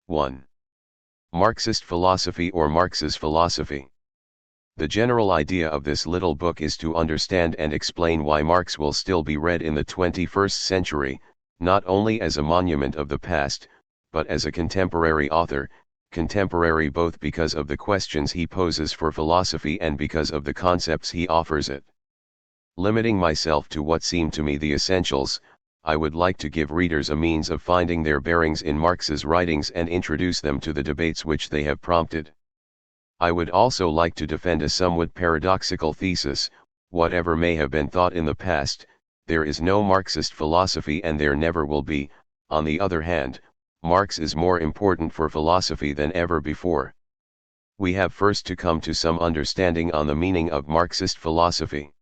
1. Marxist philosophy or Marx's philosophy. The general idea of this little book is to understand and explain why Marx will still be read in the 21st century, not only as a monument of the past, but as a contemporary author, contemporary both because of the questions he poses for philosophy and because of the concepts he offers it. Limiting myself to what seem to me the essentials, I would like to give readers a means of finding their bearings in Marx's writings and introduce them to the debates which they have prompted. I would also like to defend a somewhat paradoxical thesis: whatever may have been thought in the past, there is no Marxist philosophy and there never will be. On the other hand, Marx is more important for philosophy than ever before. We have first to come to some understanding on the meaning of Marxist philosophy.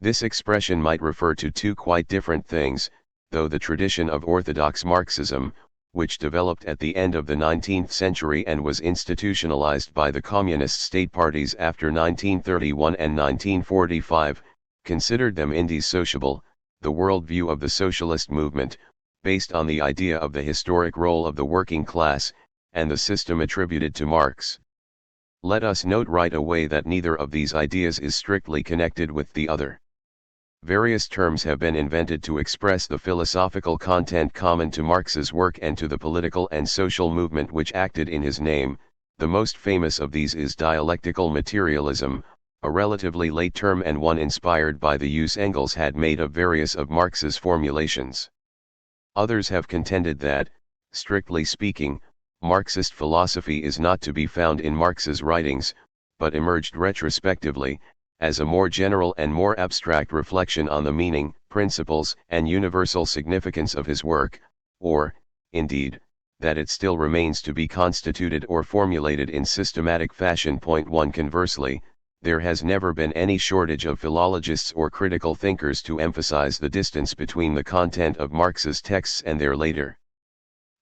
This expression might refer to two quite different things, though the tradition of orthodox Marxism, which developed at the end of the 19th century and was institutionalized by the communist state parties after 1931 and 1945, considered them indissociable. The worldview of the socialist movement, based on the idea of the historic role of the working class, and the system attributed to Marx. Let us note right away that neither of these ideas is strictly connected with the other. Various terms have been invented to express the philosophical content common to Marx's work and to the political and social movement which acted in his name. The most famous of these is dialectical materialism, a relatively late term and one inspired by the use Engels had made of various of Marx's formulations. Others have contended that, strictly speaking, Marxist philosophy is not to be found in Marx's writings, but emerged retrospectively, as a more general and more abstract reflection on the meaning, principles, and universal significance of his work, or, indeed, that it still remains to be constituted or formulated in systematic fashion. 1. Conversely, there has never been any shortage of philologists or critical thinkers to emphasize the distance between the content of Marx's texts and their later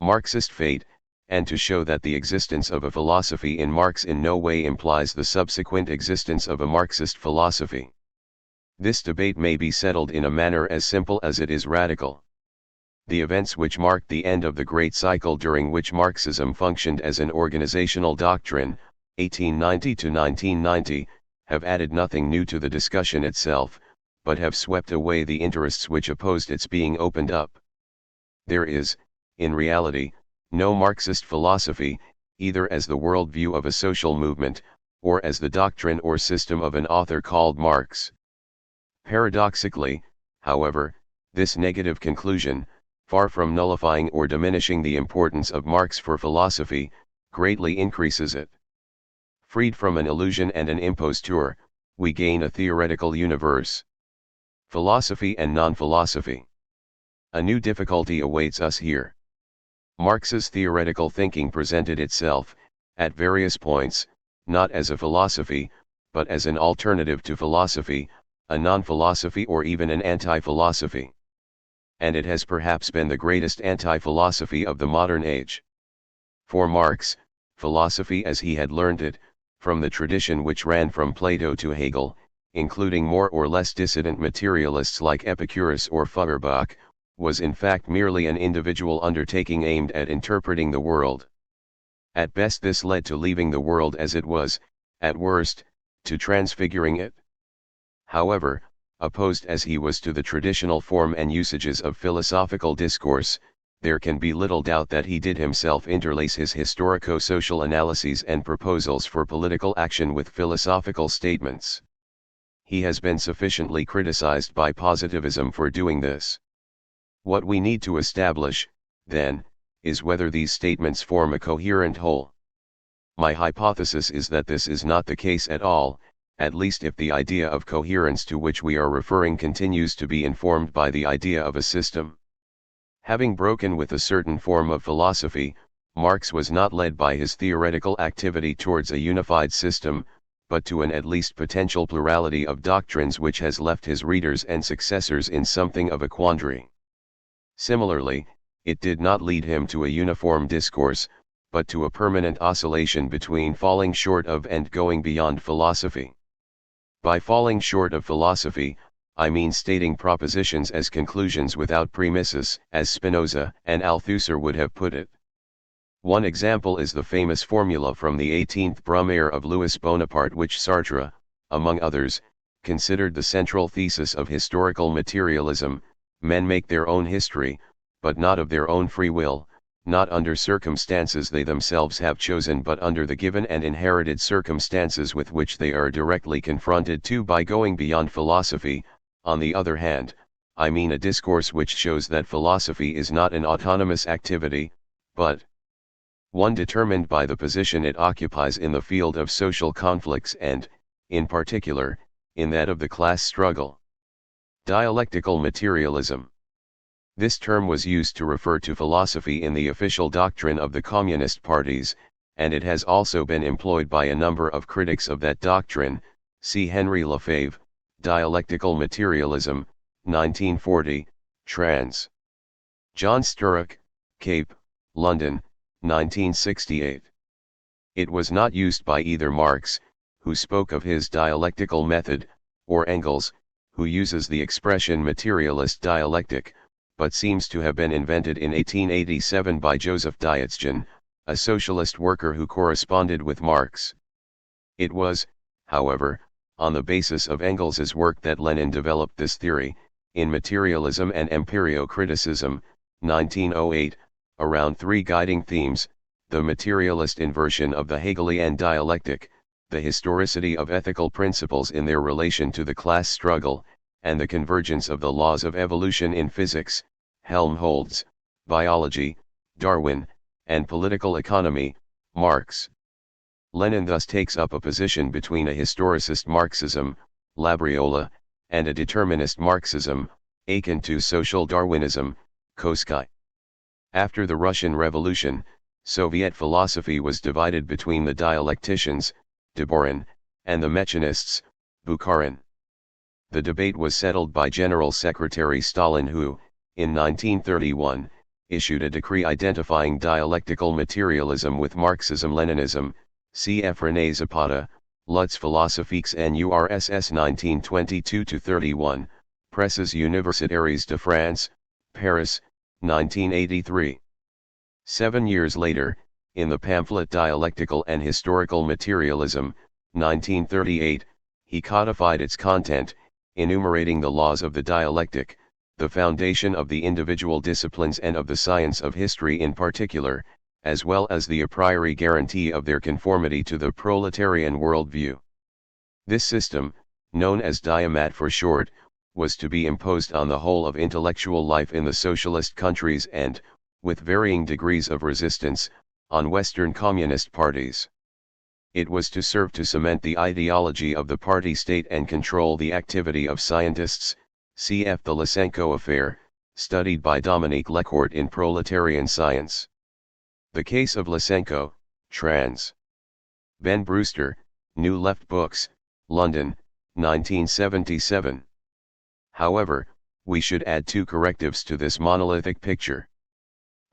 Marxist fate, and to show that the existence of a philosophy in Marx in no way implies the subsequent existence of a Marxist philosophy. This debate may be settled in a manner as simple as it is radical. The events which marked the end of the great cycle during which Marxism functioned as an organizational doctrine, 1890 to 1990, have added nothing new to the discussion itself, but have swept away the interests which opposed its being opened up. There is, in reality, no Marxist philosophy, either as the worldview of a social movement, or as the doctrine or system of an author called Marx. Paradoxically, however, this negative conclusion, far from nullifying or diminishing the importance of Marx for philosophy, greatly increases it. Freed from an illusion and an imposture, we gain a theoretical universe. Philosophy and non-philosophy. A new difficulty awaits us here. Marx's theoretical thinking presented itself, at various points, not as a philosophy, but as an alternative to philosophy, a non-philosophy or even an anti-philosophy. And it has perhaps been the greatest anti-philosophy of the modern age. For Marx, philosophy as he had learned it, from the tradition which ran from Plato to Hegel, including more or less dissident materialists like Epicurus or Feuerbach, was in fact merely an individual undertaking aimed at interpreting the world. At best this led to leaving the world as it was, at worst, to transfiguring it. However, opposed as he was to the traditional form and usages of philosophical discourse, there can be little doubt that he did himself interlace his historico-social analyses and proposals for political action with philosophical statements. He has been sufficiently criticized by positivism for doing this. What we need to establish, then, is whether these statements form a coherent whole. My hypothesis is that this is not the case at all, at least if the idea of coherence to which we are referring continues to be informed by the idea of a system. Having broken with a certain form of philosophy, Marx was not led by his theoretical activity towards a unified system, but to an at least potential plurality of doctrines which has left his readers and successors in something of a quandary. Similarly, it did not lead him to a uniform discourse, but to a permanent oscillation between falling short of and going beyond philosophy. By falling short of philosophy, I mean stating propositions as conclusions without premises, as Spinoza and Althusser would have put it. One example is the famous formula from the 18th Brumaire of Louis Bonaparte, which Sartre, among others, considered the central thesis of historical materialism: men make their own history, but not of their own free will, not under circumstances they themselves have chosen, but under the given and inherited circumstances with which they are directly confronted. By going beyond philosophy, on the other hand, I mean a discourse which shows that philosophy is not an autonomous activity, but one determined by the position it occupies in the field of social conflicts and, in particular, in that of the class struggle. Dialectical materialism. This term was used to refer to philosophy in the official doctrine of the communist parties, and it has also been employed by a number of critics of that doctrine. See Henry Lefebvre, Dialectical Materialism, 1940, trans. John Sturrock, Cape, London, 1968. It was not used by either Marx, who spoke of his dialectical method, or Engels, who uses the expression materialist dialectic, but seems to have been invented in 1887 by Joseph Dietzgen, a socialist worker who corresponded with Marx. It was, however, on the basis of Engels's work that Lenin developed this theory, in Materialism and Empirio-Criticism, 1908, around three guiding themes: the materialist inversion of the Hegelian dialectic, the historicity of ethical principles in their relation to the class struggle, and the convergence of the laws of evolution in physics, Helmholtz, biology, Darwin, and political economy, Marx. Lenin thus takes up a position between a historicist Marxism, Labriola, and a determinist Marxism, akin to social Darwinism, Koski. After the Russian Revolution, Soviet philosophy was divided between the dialecticians, Deborin, and the mechanists, Bukharin. The debate was settled by General Secretary Stalin, who, in 1931, issued a decree identifying dialectical materialism with Marxism-Leninism. Cf. René Zapata, Luttes philosophiques en URSS 1922-31, Presses Universitaires de France, Paris, 1983. 7 years later, in the pamphlet Dialectical and Historical Materialism, 1938, he codified its content, enumerating the laws of the dialectic, the foundation of the individual disciplines and of the science of history in particular, as well as the a priori guarantee of their conformity to the proletarian worldview. This system, known as Diamat for short, was to be imposed on the whole of intellectual life in the socialist countries and, with varying degrees of resistance, on Western communist parties. It was to serve to cement the ideology of the party state and control the activity of scientists. Cf. the Lysenko affair, studied by Dominique Lecourt in Proletarian Science. The Case of Lysenko, trans. Ben Brewster, New Left Books, London, 1977. However, we should add two correctives to this monolithic picture.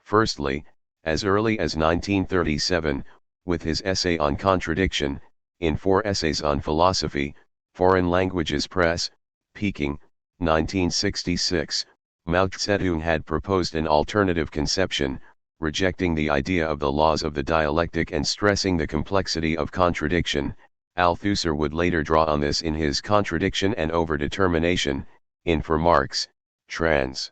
Firstly, as early as 1937, with his essay on contradiction, in 4 essays on philosophy, Foreign Languages Press, Peking, 1966, Mao Zedong had proposed an alternative conception, rejecting the idea of the laws of the dialectic and stressing the complexity of contradiction. Althusser would later draw on this in his Contradiction and Overdetermination, in For Marx, trans.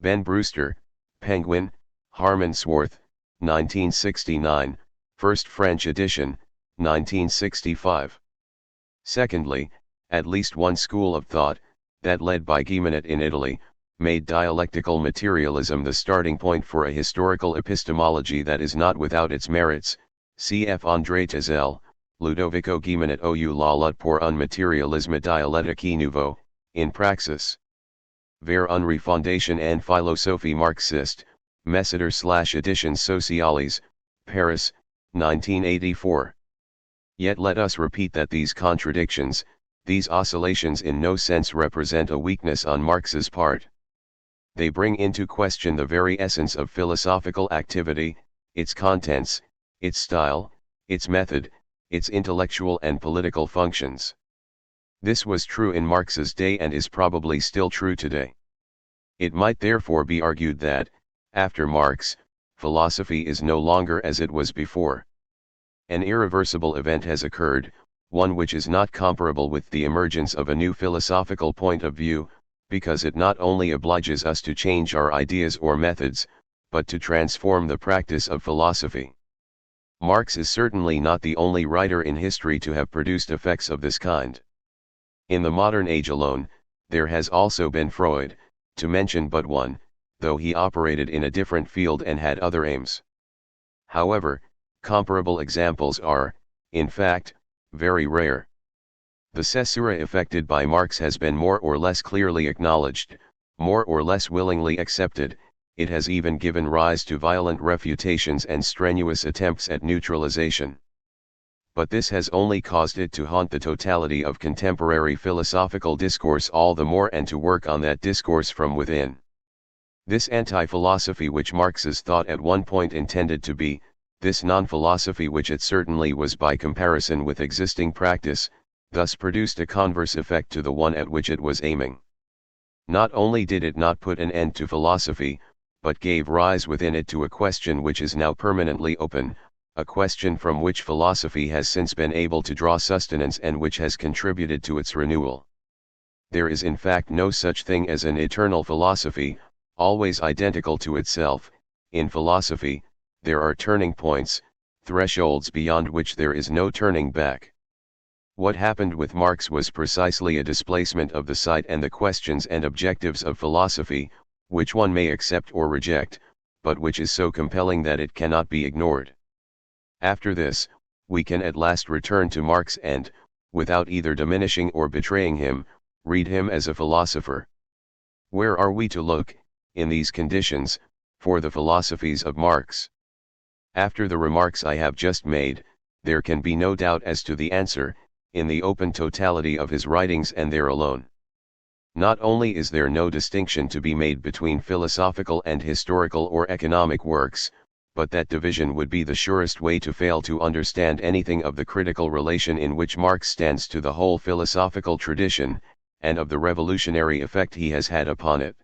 Ben Brewster, Penguin, Harman Swarth, 1969, First French edition, 1965. Secondly, at least one school of thought, that led by Guilleminot in Italy, made dialectical materialism the starting point for a historical epistemology that is not without its merits. Cf. André Tezel, Ludovico Guilleminot ou la lutte pour un matérialisme dialectique nouveau, in praxis. Vers une refondation en philosophie marxiste, Messiter/Editions Sociales, Paris, 1984. Yet let us repeat that these contradictions, these oscillations in no sense represent a weakness on Marx's part. They bring into question the very essence of philosophical activity, its contents, its style, its method, its intellectual and political functions. This was true in Marx's day and is probably still true today. It might therefore be argued that, after Marx, philosophy is no longer as it was before. An irreversible event has occurred, one which is not comparable with the emergence of a new philosophical point of view, because it not only obliges us to change our ideas or methods, but to transform the practice of philosophy. Marx is certainly not the only writer in history to have produced effects of this kind. In the modern age alone, there has also been Freud, to mention but one, though he operated in a different field and had other aims. However, comparable examples are, in fact, very rare. The caesura effected by Marx has been more or less clearly acknowledged, more or less willingly accepted. It has even given rise to violent refutations and strenuous attempts at neutralization. But this has only caused it to haunt the totality of contemporary philosophical discourse all the more and to work on that discourse from within. This anti-philosophy which Marx's thought at one point intended to be, this non-philosophy which it certainly was by comparison with existing practice, thus produced a converse effect to the one at which it was aiming. Not only did it not put an end to philosophy, but gave rise within it to a question which is now permanently open, a question from which philosophy has since been able to draw sustenance and which has contributed to its renewal. There is in fact no such thing as an eternal philosophy, always identical to itself. In philosophy, there are turning points, thresholds beyond which there is no turning back. What happened with Marx was precisely a displacement of the sight and the questions and objectives of philosophy, which one may accept or reject, but which is so compelling that it cannot be ignored. After this, we can at last return to Marx and, without either diminishing or betraying him, read him as a philosopher. Where are we to look, in these conditions, for the philosophies of Marx? After the remarks I have just made, there can be no doubt as to the answer, in the open totality of his writings and there alone. Not only is there no distinction to be made between philosophical and historical or economic works, but that division would be the surest way to fail to understand anything of the critical relation in which Marx stands to the whole philosophical tradition, and of the revolutionary effect he has had upon it.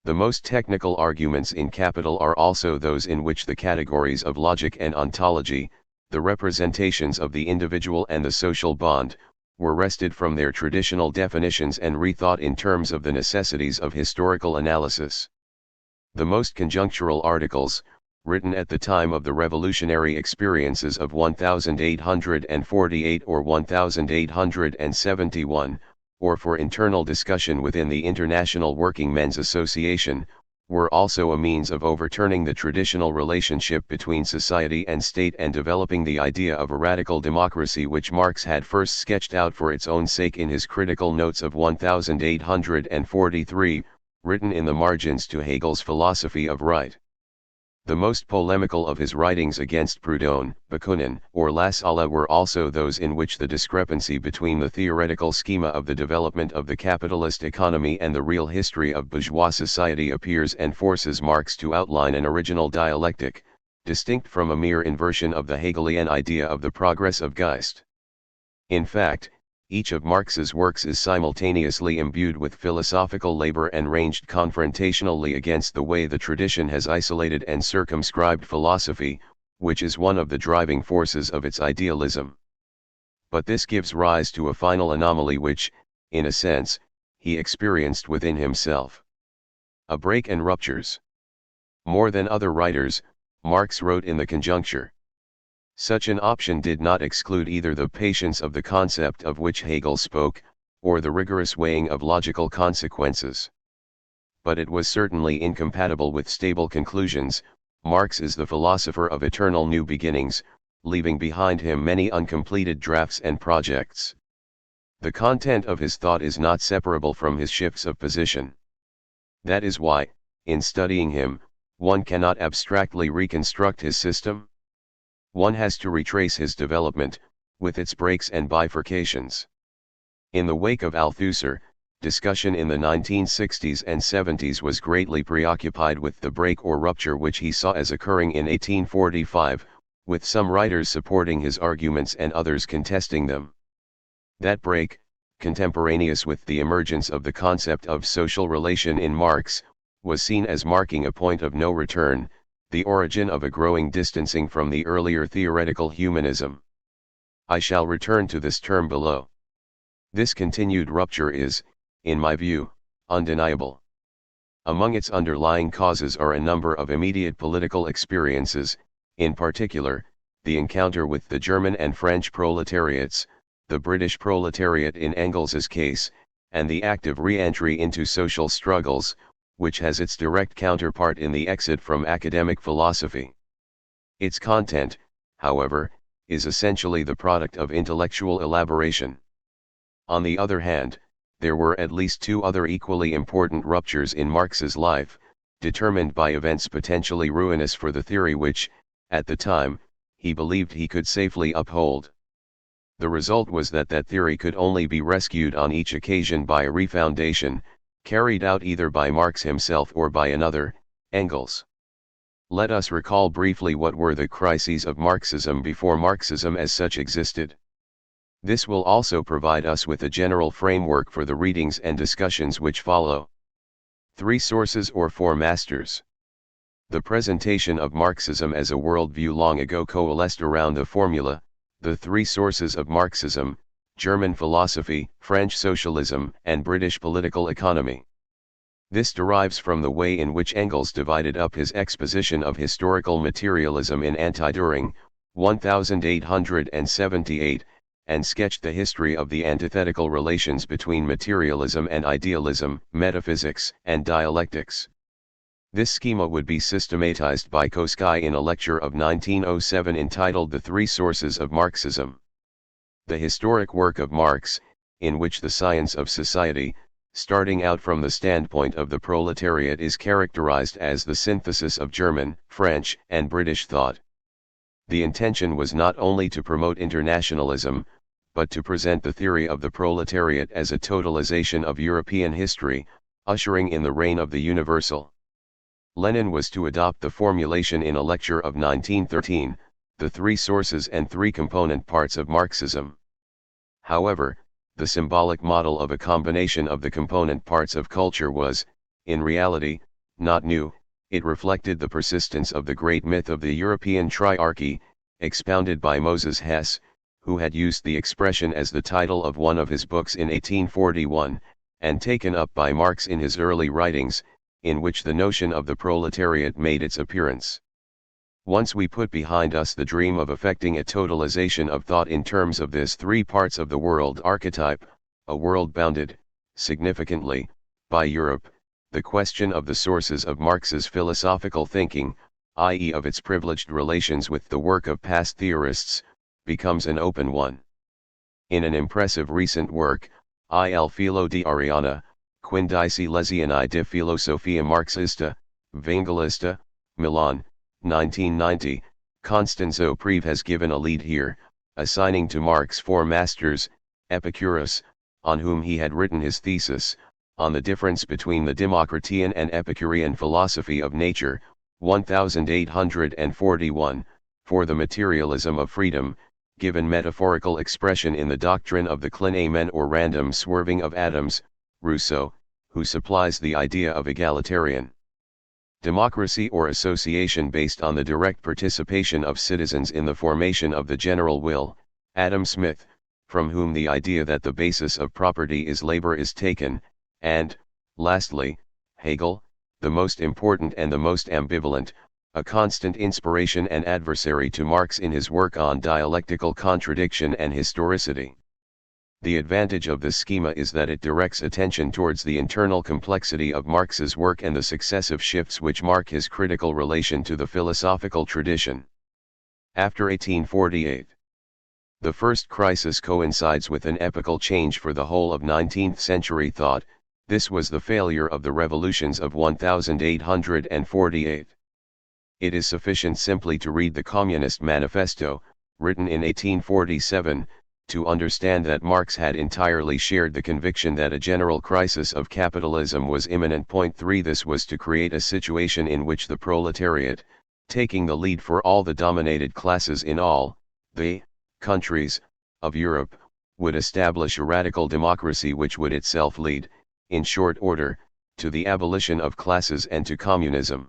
The most technical arguments in Capital are also those in which the categories of logic and ontology, the representations of the individual and the social bond, were wrested from their traditional definitions and rethought in terms of the necessities of historical analysis. The most conjunctural articles, written at the time of the revolutionary experiences of 1848 or 1871, or for internal discussion within the International Working Men's Association, were also a means of overturning the traditional relationship between society and state and developing the idea of a radical democracy which Marx had first sketched out for its own sake in his critical notes of 1843, written in the margins to Hegel's philosophy of right. The most polemical of his writings against Proudhon, Bakunin, or Lassalle were also those in which the discrepancy between the theoretical schema of the development of the capitalist economy and the real history of bourgeois society appears and forces Marx to outline an original dialectic, distinct from a mere inversion of the Hegelian idea of the progress of Geist. In fact, each of Marx's works is simultaneously imbued with philosophical labor and ranged confrontationally against the way the tradition has isolated and circumscribed philosophy, which is one of the driving forces of its idealism. But this gives rise to a final anomaly which, in a sense, he experienced within himself. A break and ruptures. More than other writers, Marx wrote in the conjuncture. Such an option did not exclude either the patience of the concept of which Hegel spoke, or the rigorous weighing of logical consequences. But it was certainly incompatible with stable conclusions. Marx is the philosopher of eternal new beginnings, leaving behind him many uncompleted drafts and projects. The content of his thought is not separable from his shifts of position. That is why, in studying him, one cannot abstractly reconstruct his system. One has to retrace his development, with its breaks and bifurcations. In the wake of Althusser, discussion in the 1960s and 70s was greatly preoccupied with the break or rupture which he saw as occurring in 1845, with some writers supporting his arguments and others contesting them. That break, contemporaneous with the emergence of the concept of social relation in Marx, was seen as marking a point of no return, the origin of a growing distancing from the earlier theoretical humanism. I shall return to this term below. This continued rupture is, in my view, undeniable. Among its underlying causes are a number of immediate political experiences, in particular, the encounter with the German and French proletariats, the British proletariat in Engels's case, and the active re-entry into social struggles, which has its direct counterpart in the exit from academic philosophy. Its content, however, is essentially the product of intellectual elaboration. On the other hand, there were at least two other equally important ruptures in Marx's life, determined by events potentially ruinous for the theory which, at the time, he believed he could safely uphold. The result was that theory could only be rescued on each occasion by a refoundation, carried out either by Marx himself or by another, Engels. Let us recall briefly what were the crises of Marxism before Marxism as such existed. This will also provide us with a general framework for the readings and discussions which follow. 3 sources or 4 masters. The presentation of Marxism as a worldview long ago coalesced around the formula, the 3 sources of Marxism: German philosophy, French socialism, and British political economy. This derives from the way in which Engels divided up his exposition of historical materialism in Anti-Düring, 1878, and sketched the history of the antithetical relations between materialism and idealism, metaphysics, and dialectics. This schema would be systematized by Koski in a lecture of 1907 entitled The 3 Sources of Marxism. The historic work of Marx, in which the science of society, starting out from the standpoint of the proletariat, is characterized as the synthesis of German, French, and British thought. The intention was not only to promote internationalism, but to present the theory of the proletariat as a totalization of European history, ushering in the reign of the universal. Lenin was to adopt the formulation in a lecture of 1913, the 3 sources and 3 component parts of Marxism. However, the symbolic model of a combination of the component parts of culture was, in reality, not new. It reflected the persistence of the great myth of the European triarchy, expounded by Moses Hess, who had used the expression as the title of one of his books in 1841, and taken up by Marx in his early writings, in which the notion of the proletariat made its appearance. Once we put behind us the dream of effecting a totalization of thought in terms of this 3 parts of the world archetype, a world bounded, significantly, by Europe, the question of the sources of Marx's philosophical thinking, i.e. of its privileged relations with the work of past theorists, becomes an open one. In an impressive recent work, Il filo di Ariana, Quindici lezioni di filosofia marxista, Vangelista, Milan, 1990, Constanzo Preve has given a lead here, assigning to Marx 4 masters: Epicurus, on whom he had written his thesis, on the difference between the Democritean and Epicurean philosophy of nature, 1841, for the materialism of freedom, given metaphorical expression in the doctrine of the clinamen or random swerving of atoms, Rousseau, who supplies the idea of egalitarian democracy or association based on the direct participation of citizens in the formation of the general will, Adam Smith, from whom the idea that the basis of property is labor is taken, and, lastly, Hegel, the most important and the most ambivalent, a constant inspiration and adversary to Marx in his work on dialectical contradiction and historicity. The advantage of this schema is that it directs attention towards the internal complexity of Marx's work and the successive shifts which mark his critical relation to the philosophical tradition. After 1848, the first crisis coincides with an epochal change for the whole of 19th century thought. This was the failure of the revolutions of 1848. It is sufficient simply to read the Communist Manifesto, written in 1847, to understand that Marx had entirely shared the conviction that a general crisis of capitalism was imminent. 3 This was to create a situation in which the proletariat, taking the lead for all the dominated classes in all the countries of Europe, would establish a radical democracy which would itself lead, in short order, to the abolition of classes and to communism.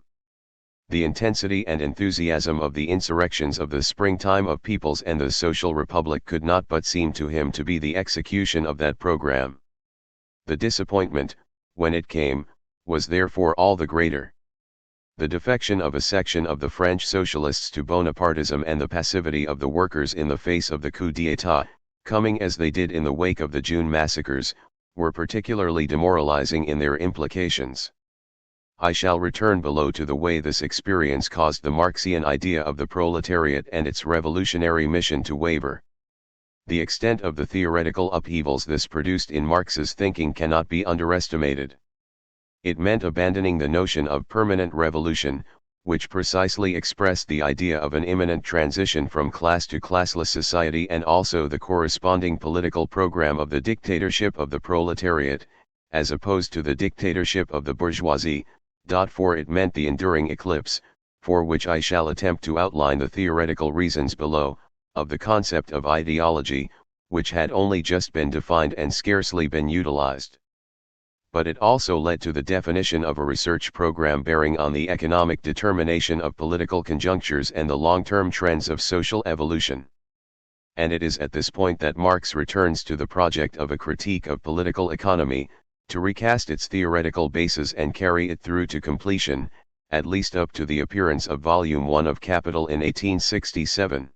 The intensity and enthusiasm of the insurrections of the springtime of peoples and the social republic could not but seem to him to be the execution of that program. The disappointment, when it came, was therefore all the greater. The defection of a section of the French socialists to Bonapartism and the passivity of the workers in the face of the coup d'état, coming as they did in the wake of the June massacres, were particularly demoralizing in their implications. I shall return below to the way this experience caused the Marxian idea of the proletariat and its revolutionary mission to waver. The extent of the theoretical upheavals this produced in Marx's thinking cannot be underestimated. It meant abandoning the notion of permanent revolution, which precisely expressed the idea of an imminent transition from class to classless society, and also the corresponding political program of the dictatorship of the proletariat, as opposed to the dictatorship of the bourgeoisie. For it meant the enduring eclipse, for which I shall attempt to outline the theoretical reasons below, of the concept of ideology, which had only just been defined and scarcely been utilized. But it also led to the definition of a research program bearing on the economic determination of political conjunctures and the long-term trends of social evolution. And it is at this point that Marx returns to the project of a critique of political economy, to recast its theoretical basis and carry it through to completion, at least up to the appearance of Volume 1 of Capital in 1867.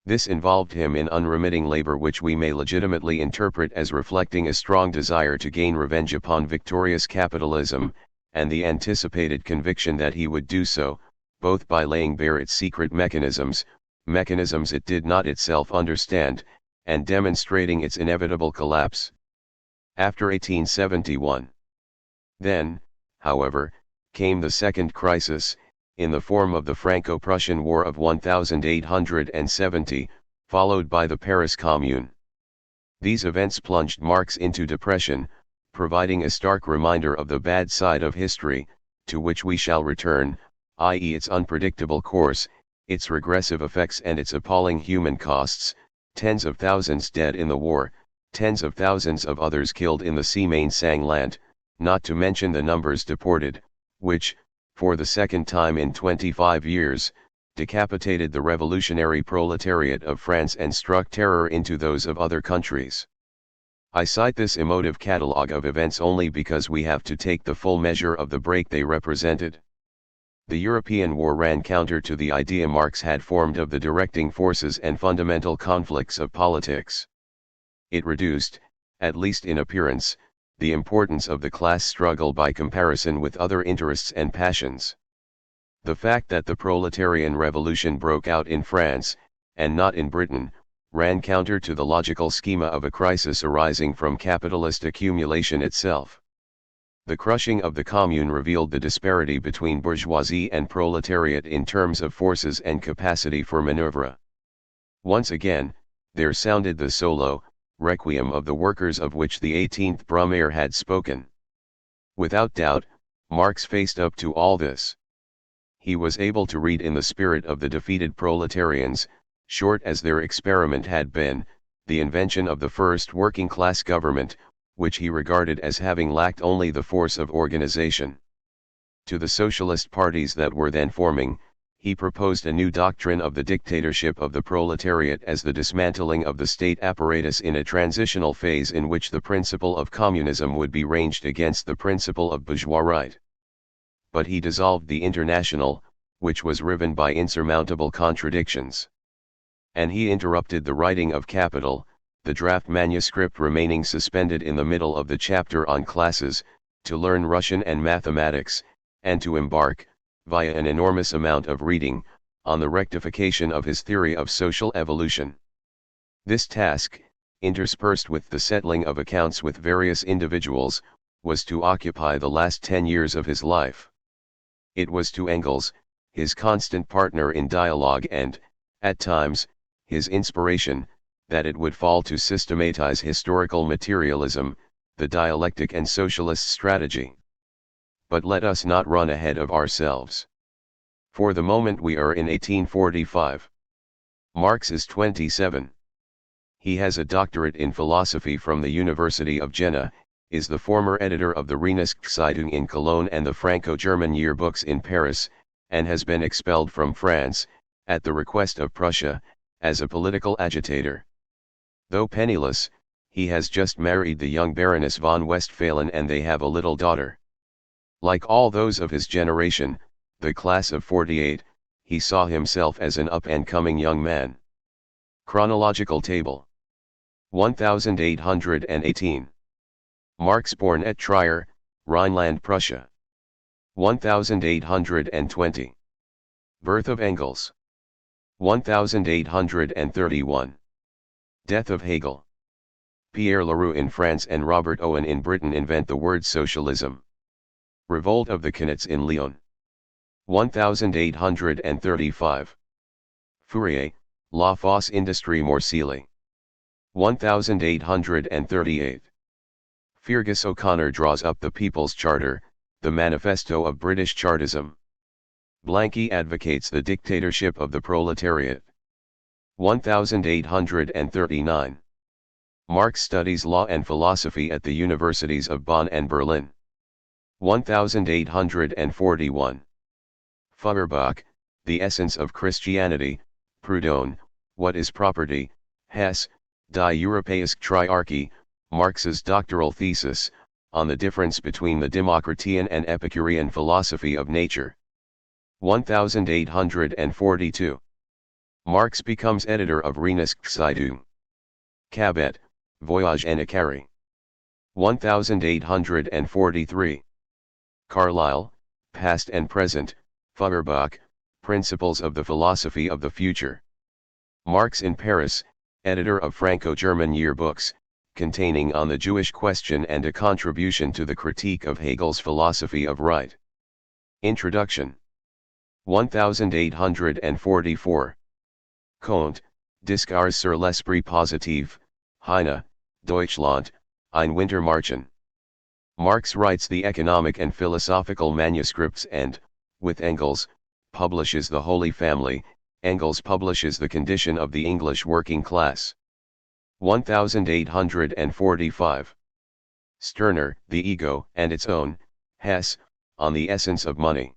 This involved him in unremitting labor, which we may legitimately interpret as reflecting a strong desire to gain revenge upon victorious capitalism, and the anticipated conviction that he would do so, both by laying bare its secret mechanisms it did not itself understand, and demonstrating its inevitable collapse. After 1871. Then, however, came the second crisis, in the form of the Franco-Prussian War of 1870, followed by the Paris Commune. These events plunged Marx into depression, providing a stark reminder of the bad side of history, to which we shall return, i.e. its unpredictable course, its regressive effects and its appalling human costs, tens of thousands dead in the war, tens of thousands of others killed in the Semaine-Sanglant, not to mention the numbers deported, which, for the second time in 25 years, decapitated the revolutionary proletariat of France and struck terror into those of other countries. I cite this emotive catalogue of events only because we have to take the full measure of the break they represented. The European war ran counter to the idea Marx had formed of the directing forces and fundamental conflicts of politics. It reduced, at least in appearance, the importance of the class struggle by comparison with other interests and passions. The fact that the proletarian revolution broke out in France, and not in Britain, ran counter to the logical schema of a crisis arising from capitalist accumulation itself. The crushing of the Commune revealed the disparity between bourgeoisie and proletariat in terms of forces and capacity for maneuver. Once again, there sounded the solo requiem of the workers of which the 18th Brumaire had spoken. Without doubt, Marx faced up to all this. He was able to read in the spirit of the defeated proletarians, short as their experiment had been, the invention of the first working-class government, which he regarded as having lacked only the force of organization. To the socialist parties that were then forming, he proposed a new doctrine of the dictatorship of the proletariat as the dismantling of the state apparatus in a transitional phase in which the principle of communism would be ranged against the principle of bourgeois right. But he dissolved the International, which was riven by insurmountable contradictions. And he interrupted the writing of Capital, the draft manuscript remaining suspended in the middle of the chapter on classes, to learn Russian and mathematics, and to embark, via an enormous amount of reading, on the rectification of his theory of social evolution. This task, interspersed with the settling of accounts with various individuals, was to occupy the last 10 years of his life. It was to Engels, his constant partner in dialogue and, at times, his inspiration, that it would fall to systematize historical materialism, the dialectic and socialist strategy. But let us not run ahead of ourselves. For the moment we are in 1845. Marx is 27. He has a doctorate in philosophy from the University of Jena, is the former editor of the Rheinische Zeitung in Cologne and the Franco-German yearbooks in Paris, and has been expelled from France, at the request of Prussia, as a political agitator. Though penniless, he has just married the young Baroness von Westphalen and they have a little daughter. Like all those of his generation, the class of '48, he saw himself as an up-and-coming young man. Chronological table. 1818. Marx born at Trier, Rhineland, Prussia. 1820. Birth of Engels. 1831. Death of Hegel. Pierre Leroux in France and Robert Owen in Britain invent the word socialism. Revolt of the Knights in Lyon. 1835. Fourier, La Fosse Industrie Morceli. 1838. Fergus O'Connor draws up the People's Charter, the manifesto of British Chartism. Blanqui advocates the dictatorship of the proletariat. 1839. Marx studies law and philosophy at the universities of Bonn and Berlin. 1841. Feuerbach, The Essence of Christianity, Proudhon, What is Property, Hess, Die Europäische Triarchie, Marx's doctoral thesis, on the difference between the Democritean and Epicurean philosophy of nature. 1842. Marx becomes editor of Rheinische Cabet, Voyage en Icarie. 1843. Carlyle, Past and Present, Feuerbach, Principles of the Philosophy of the Future. Marx in Paris, editor of Franco-German yearbooks, containing On the Jewish Question and a contribution to the critique of Hegel's philosophy of right. Introduction. 1844. Comte, Discours sur l'esprit positif, Heine, Deutschland, ein Wintermärchen. Marx writes the economic and philosophical manuscripts and, with Engels, publishes the Holy Family. Engels publishes the condition of the English working class. 1845. Stirner, The Ego and Its Own, Hess, On the Essence of Money.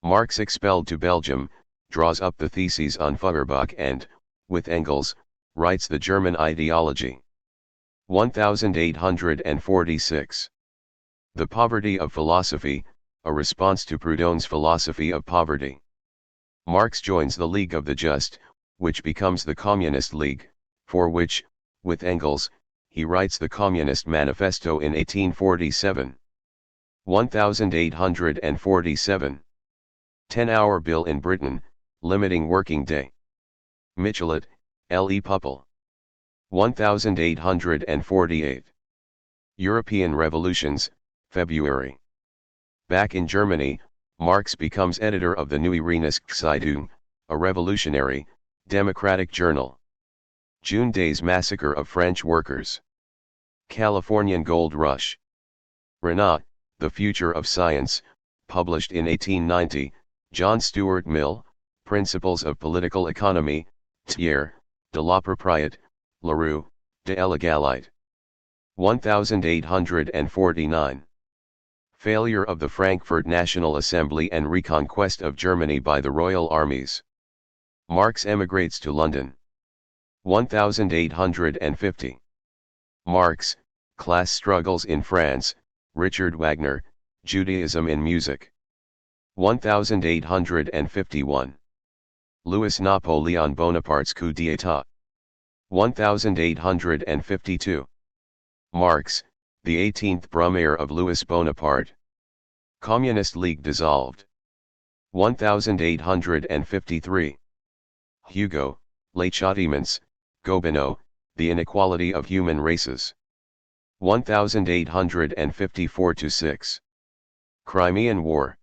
Marx expelled to Belgium, draws up the theses on Feuerbach and, with Engels, writes the German ideology. 1846. The Poverty of Philosophy, a response to Proudhon's philosophy of poverty. Marx joins the League of the Just, which becomes the Communist League, for which, with Engels, he writes the Communist Manifesto in 1847. 1847. 10-hour bill in Britain, limiting working day. Michelet, L. E. Puppel. 1848. European Revolutions, February. Back in Germany, Marx becomes editor of the Neue Rheinische Zeitung, a revolutionary, democratic journal. June Day's massacre of French workers. Californian Gold Rush. Renault, The Future of Science, published in 1890, John Stuart Mill, Principles of Political Economy, Thiers, de la Propriété, Leroux, de l'Égalité. 1849. Failure of the Frankfurt National Assembly and reconquest of Germany by the royal armies. Marx emigrates to London. 1850. Marx, Class Struggles in France, Richard Wagner, Judaism in Music. 1851. Louis Napoleon Bonaparte's coup d'état. 1852. Marx, the 18th Brumaire of Louis Bonaparte. Communist League dissolved. 1853. Hugo, Les Châtiments, Gobineau, The Inequality of Human Races. 1854-6. Crimean War.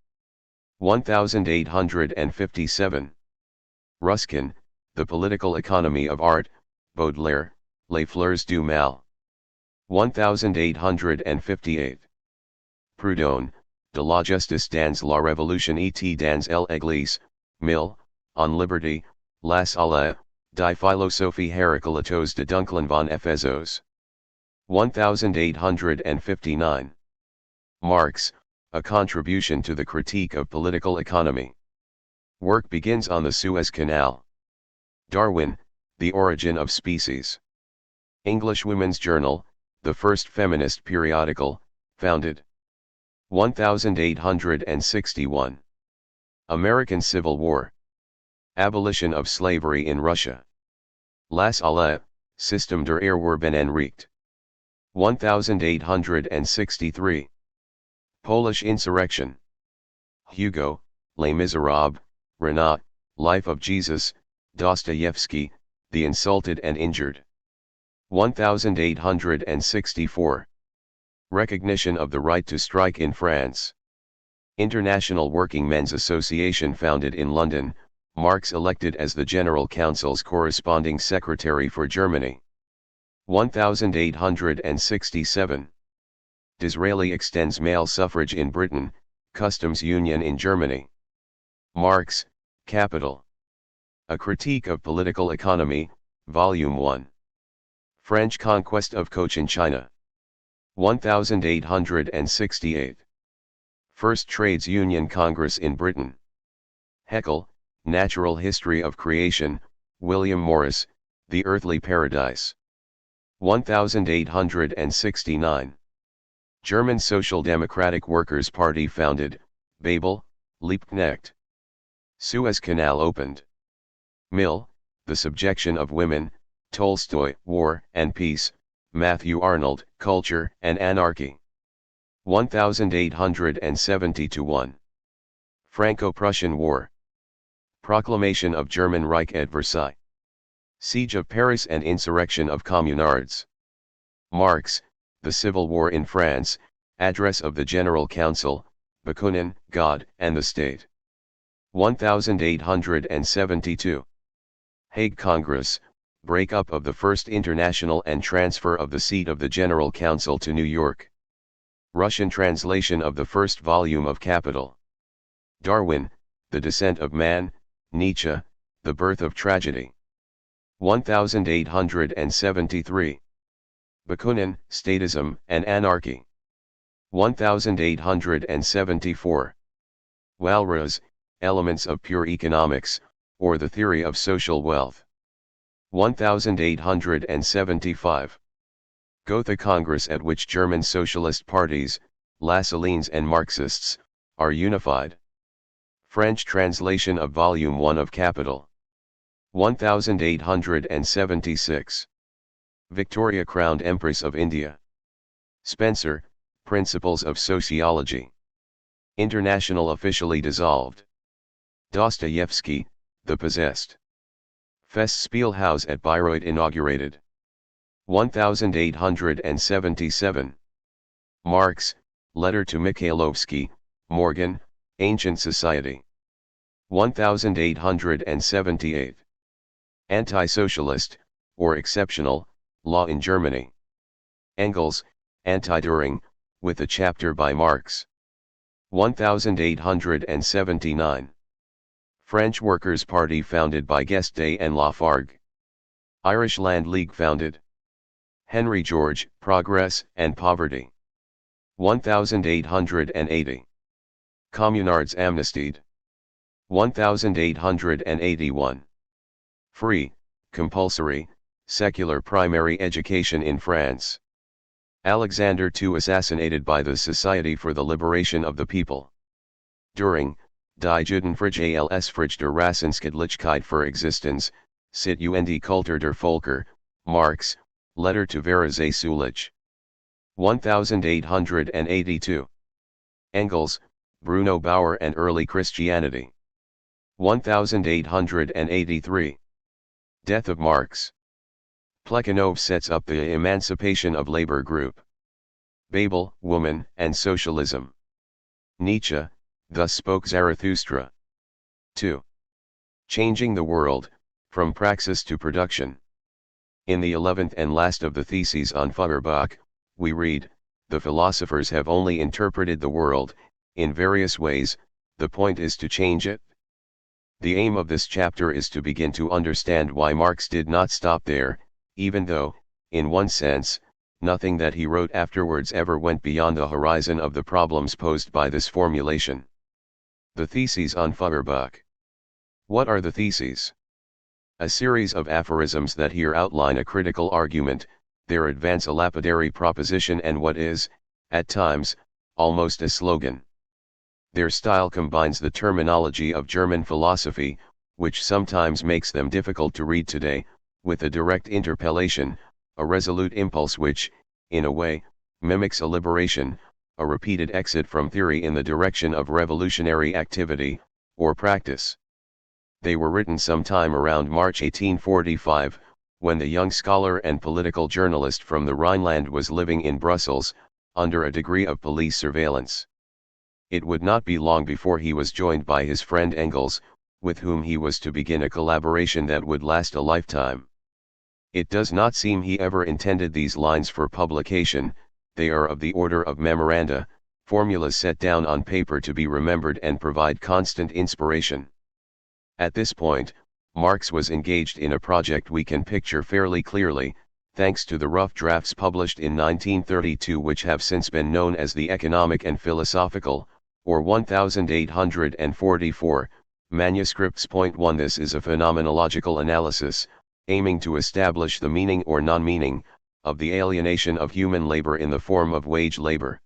1857. Ruskin, The Political Economy of Art, Baudelaire, Les Fleurs du Mal. 1858. Proudhon, De la Justice dans la Révolution et dans l'Église, Mill, On Liberty, La Salle, Die Philosophie Heraclitos de Dunklin von Ephesos. 1859. Marx, A Contribution to the Critique of Political Economy. Work begins on the Suez Canal. Darwin, The Origin of Species. English Women's Journal, the first feminist periodical, founded 1861. American Civil War. Abolition of slavery in Russia. Las Alais, System der Erwerben 1863. Polish Insurrection. Hugo, Les Miserables, Renat, Life of Jesus, Dostoevsky, The Insulted and Injured. 1864. Recognition of the right to strike in France. International Working Men's Association founded in London, Marx elected as the General Council's corresponding secretary for Germany. 1867. Disraeli extends male suffrage in Britain, customs union in Germany. Marx, Capital. A Critique of Political Economy, Volume 1. French Conquest of Cochinchina. 1868. First Trades Union Congress in Britain. Haeckel, Natural History of Creation, William Morris, The Earthly Paradise. 1869. German Social Democratic Workers' Party founded, Babel, Liebknecht. Suez Canal opened. Mill, The Subjection of Women, Tolstoy, War and Peace, Matthew Arnold, Culture and Anarchy. 1870-1. Franco-Prussian War. Proclamation of German Reich at Versailles. Siege of Paris and Insurrection of Communards. Marx, The Civil War in France, Address of the General Council, Bakunin, God and the State. 1872. Hague Congress, breakup of the First International and transfer of the seat of the General Council to New York. Russian translation of the first volume of Capital. Darwin, The Descent of Man, Nietzsche, The Birth of Tragedy. 1873. Bakunin, Statism and Anarchy. 1874. Walras, Elements of Pure Economics, or the Theory of Social Wealth. 1875. Gotha Congress, at which German socialist parties, Lassalleans and Marxists, are unified. French translation of Volume 1 of Capital. 1876. Victoria crowned Empress of India. Spencer, Principles of Sociology. International officially dissolved. Dostoevsky, The Possessed. Festspielhaus at Bayreuth inaugurated. 1877. Marx, Letter to Mikhailovsky, Morgan, Ancient Society. 1878. Anti-socialist, or exceptional, law in Germany. Engels, Anti-Düring, with a chapter by Marx. 1879. French Workers' Party founded by Guesde and Lafargue. Irish Land League founded. Henry George, Progress and Poverty. 1880. Communards amnestied. 1881. Free, compulsory, secular primary education in France. Alexander II assassinated by the Society for the Liberation of the People. Düring, Die Judenfrage als Frage der Rassenskadlichkeit für Existenz, sit und Kultur der Völker, Marx, Letter to Verze Sulich. 1882. Engels, Bruno Bauer and Early Christianity. 1883. Death of Marx. Plekhanov sets up the Emancipation of Labor Group. Babel, Woman and Socialism. Nietzsche, Thus Spoke Zarathustra. 2. Changing the World, From Praxis to Production. In the 11th and last of the Theses on Feuerbach, we read, the philosophers have only interpreted the world, in various ways, the point is to change it. The aim of this chapter is to begin to understand why Marx did not stop there, even though, in one sense, nothing that he wrote afterwards ever went beyond the horizon of the problems posed by this formulation. The Theses on Feuerbach. What are the theses? A series of aphorisms that here outline a critical argument, their advance a lapidary proposition and what is, at times, almost a slogan. Their style combines the terminology of German philosophy, which sometimes makes them difficult to read today, with a direct interpellation, a resolute impulse which, in a way, mimics a liberation, a repeated exit from theory in the direction of revolutionary activity, or practice. They were written sometime around March 1845, when the young scholar and political journalist from the Rhineland was living in Brussels, under a degree of police surveillance. It would not be long before he was joined by his friend Engels, with whom he was to begin a collaboration that would last a lifetime. It does not seem he ever intended these lines for publication. They are of the order of memoranda, formulas set down on paper to be remembered and provide constant inspiration. At this point, Marx was engaged in a project we can picture fairly clearly, thanks to the rough drafts published in 1932 which have since been known as the Economic and Philosophical, or 1844, manuscripts. Point 1. This is a phenomenological analysis, aiming to establish the meaning or non-meaning, of the alienation of human labor in the form of wage labor.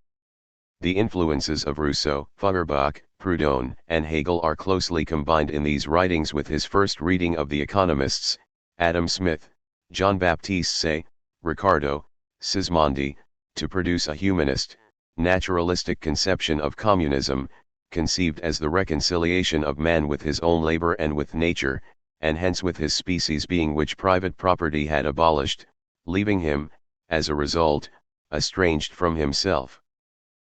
The influences of Rousseau, Feuerbach, Proudhon, and Hegel are closely combined in these writings with his first reading of the economists, Adam Smith, Jean-Baptiste Say, Ricardo, Sismondi, to produce a humanist, naturalistic conception of communism, conceived as the reconciliation of man with his own labor and with nature, and hence with his species being which private property had abolished, leaving him, as a result, estranged from himself.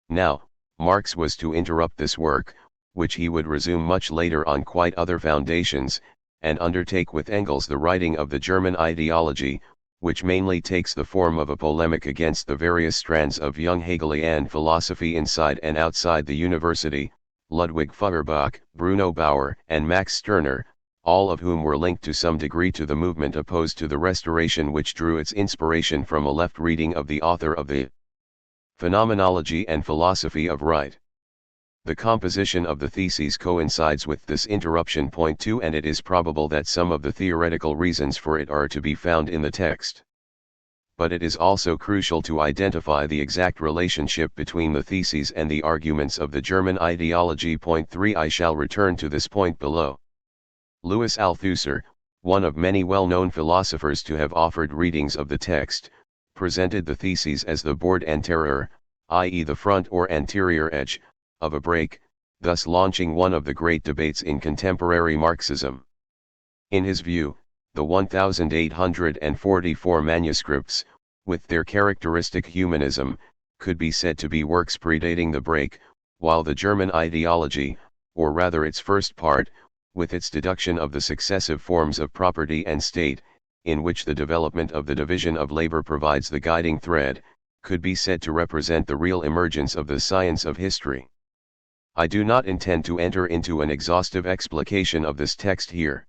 Now, Marx was to interrupt this work, which he would resume much later on quite other foundations, and undertake with Engels the writing of the German ideology, which mainly takes the form of a polemic against the various strands of young Hegelian philosophy inside and outside the university, Ludwig Feuerbach, Bruno Bauer, and Max Stirner, all of whom were linked to some degree to the movement opposed to the Restoration which drew its inspiration from a left reading of the author of the Phenomenology and Philosophy of Right. The composition of the theses coincides with this interruption. Point 2. And it is probable that some of the theoretical reasons for it are to be found in the text. But it is also crucial to identify the exact relationship between the theses and the arguments of the German ideology. Point 3. I shall return to this point below. Louis Althusser, one of many well-known philosophers to have offered readings of the text, presented the theses as the bord antérieur, i.e. the front or anterior edge, of a break, thus launching one of the great debates in contemporary Marxism. In his view, the 1844 manuscripts, with their characteristic humanism, could be said to be works predating the break, while the German ideology, or rather its first part, with its deduction of the successive forms of property and state, in which the development of the division of labor provides the guiding thread, could be said to represent the real emergence of the science of history. I do not intend to enter into an exhaustive explication of this text here.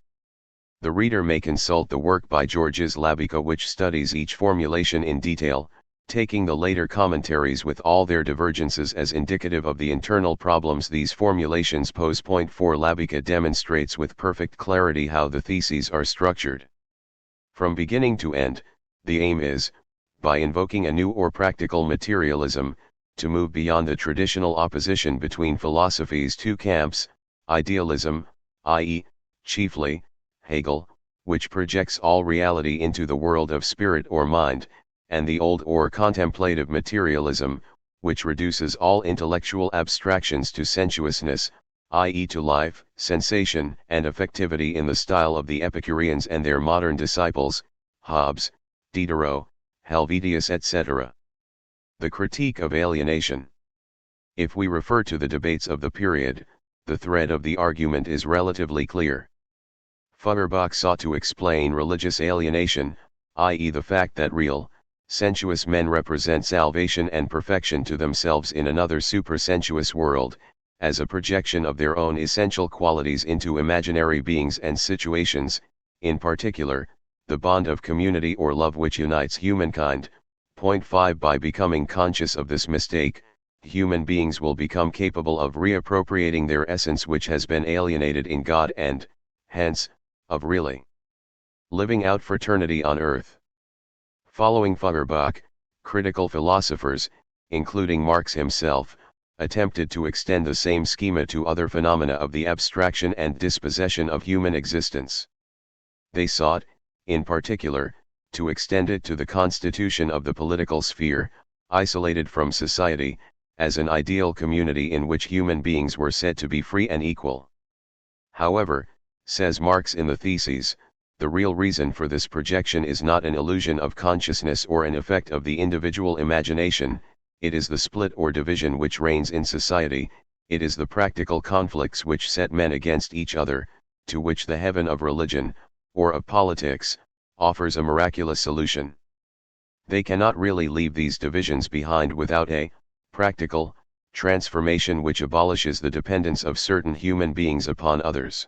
The reader may consult the work by Georges Labica which studies each formulation in detail, taking the later commentaries with all their divergences as indicative of the internal problems these formulations pose. Point 4. Labica demonstrates with perfect clarity how the theses are structured. From beginning to end, the aim is, by invoking a new or practical materialism, to move beyond the traditional opposition between philosophy's two camps, idealism, i.e., chiefly, Hegel, which projects all reality into the world of spirit or mind, and the old or contemplative materialism, which reduces all intellectual abstractions to sensuousness, i.e. to life, sensation, and affectivity in the style of the Epicureans and their modern disciples, Hobbes, Diderot, Helvetius etc. The critique of alienation. If we refer to the debates of the period, the thread of the argument is relatively clear. Feuerbach sought to explain religious alienation, i.e. the fact that real, sensuous men represent salvation and perfection to themselves in another supersensuous world, as a projection of their own essential qualities into imaginary beings and situations, in particular, the bond of community or love which unites humankind. Point 5. By becoming conscious of this mistake, human beings will become capable of reappropriating their essence which has been alienated in God and, hence, of really living out fraternity on earth. Following Feuerbach, critical philosophers, including Marx himself, attempted to extend the same schema to other phenomena of the abstraction and dispossession of human existence. They sought, in particular, to extend it to the constitution of the political sphere, isolated from society, as an ideal community in which human beings were said to be free and equal. However, says Marx in the Theses, the real reason for this projection is not an illusion of consciousness or an effect of the individual imagination, it is the split or division which reigns in society, it is the practical conflicts which set men against each other, to which the heaven of religion, or of politics, offers a miraculous solution. They cannot really leave these divisions behind without a practical transformation which abolishes the dependence of certain human beings upon others.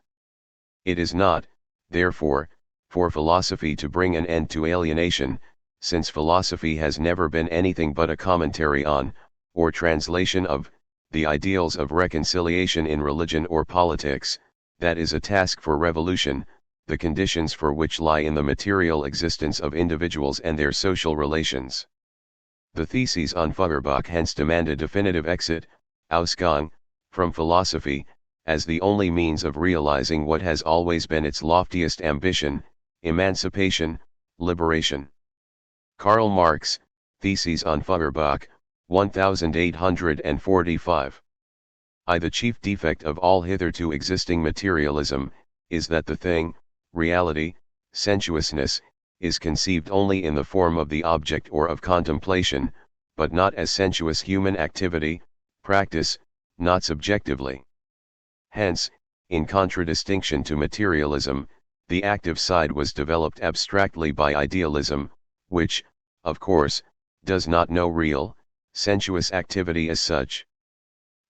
It is not, therefore, for philosophy to bring an end to alienation, since philosophy has never been anything but a commentary on, or translation of, the ideals of reconciliation in religion or politics. That is a task for revolution, the conditions for which lie in the material existence of individuals and their social relations. The Theses on Feuerbach hence demand a definitive exit, Ausgang, from philosophy, as the only means of realizing what has always been its loftiest ambition, emancipation, liberation. Karl Marx, Theses on Feuerbach, 1845. The chief defect of all hitherto existing materialism, is that the thing, reality, sensuousness, is conceived only in the form of the object or of contemplation, but not as sensuous human activity, practice, not subjectively. Hence, in contradistinction to materialism, the active side was developed abstractly by idealism, which, of course, does not know real, sensuous activity as such.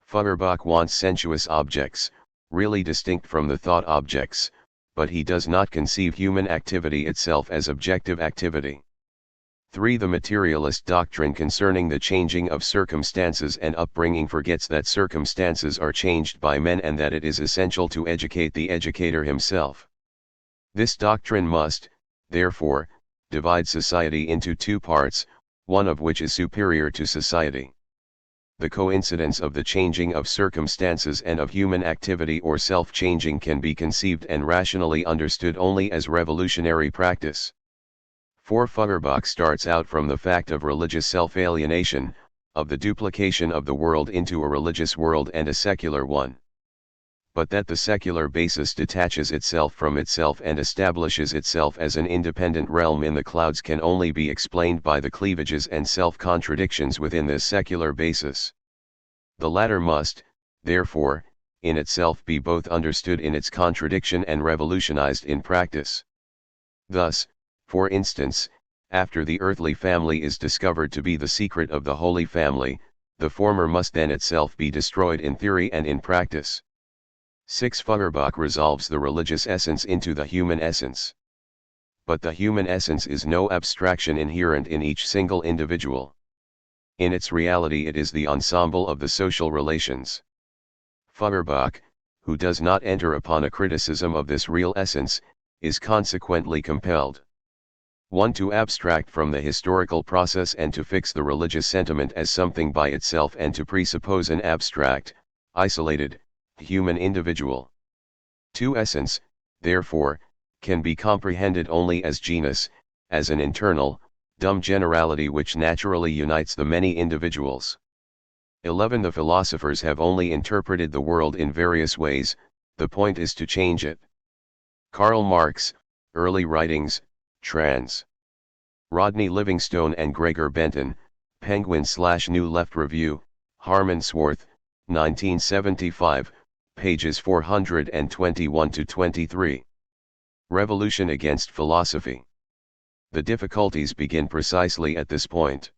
Feuerbach wants sensuous objects, really distinct from the thought objects, but he does not conceive human activity itself as objective activity. 3. The materialist doctrine concerning the changing of circumstances and upbringing forgets that circumstances are changed by men and that it is essential to educate the educator himself. This doctrine must, therefore, divide society into two parts, one of which is superior to society. The coincidence of the changing of circumstances and of human activity or self-changing can be conceived and rationally understood only as revolutionary practice. 4. Feuerbach starts out from the fact of religious self-alienation, of the duplication of the world into a religious world and a secular one. But that the secular basis detaches itself from itself and establishes itself as an independent realm in the clouds can only be explained by the cleavages and self-contradictions within this secular basis. The latter must, therefore, in itself be both understood in its contradiction and revolutionized in practice. Thus, for instance, after the earthly family is discovered to be the secret of the Holy Family, the former must then itself be destroyed in theory and in practice. 6. Feuerbach resolves the religious essence into the human essence. But the human essence is no abstraction inherent in each single individual. In its reality it is the ensemble of the social relations. Feuerbach, who does not enter upon a criticism of this real essence, is consequently compelled 1. To abstract from the historical process and to fix the religious sentiment as something by itself and to presuppose an abstract, isolated, human individual. 2. Essence, therefore, can be comprehended only as genus, as an internal, dumb generality which naturally unites the many individuals. 11. The philosophers have only interpreted the world in various ways, the point is to change it. Karl Marx, Early Writings, trans. Rodney Livingstone and Gregor Benton, Penguin/New Left Review, Harmonsworth, 1975, pages 421-23. Revolution against philosophy. The difficulties begin precisely at this point.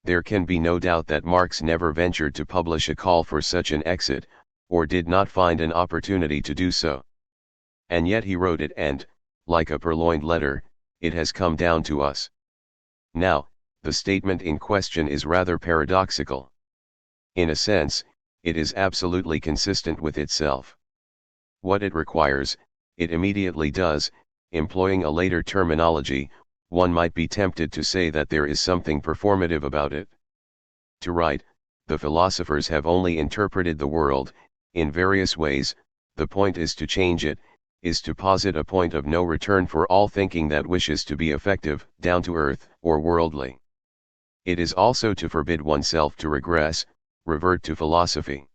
There can be no doubt that Marx never ventured to publish a call for such an exit, or did not find an opportunity to do so. And yet he wrote it and, like a purloined letter, it has come down to us. Now, the statement in question is rather paradoxical. In a sense, it is absolutely consistent with itself. What it requires, it immediately does. Employing a later terminology, one might be tempted to say that there is something performative about it. To write, the philosophers have only interpreted the world, in various ways. The point is to change it, is to posit a point of no return for all thinking that wishes to be effective, down to earth, or worldly. It is also to forbid oneself to regress, revert to philosophy.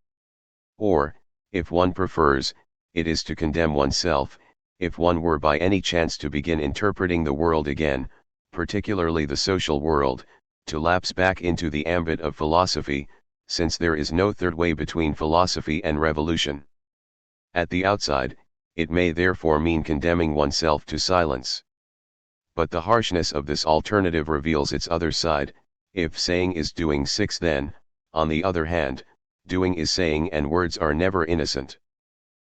Or, if one prefers, it is to condemn oneself, if one were by any chance to begin interpreting the world again, particularly the social world, to lapse back into the ambit of philosophy, since there is no third way between philosophy and revolution. At the outside, it may therefore mean condemning oneself to silence. But the harshness of this alternative reveals its other side. If saying is doing, 6, then, on the other hand, doing is saying, and words are never innocent.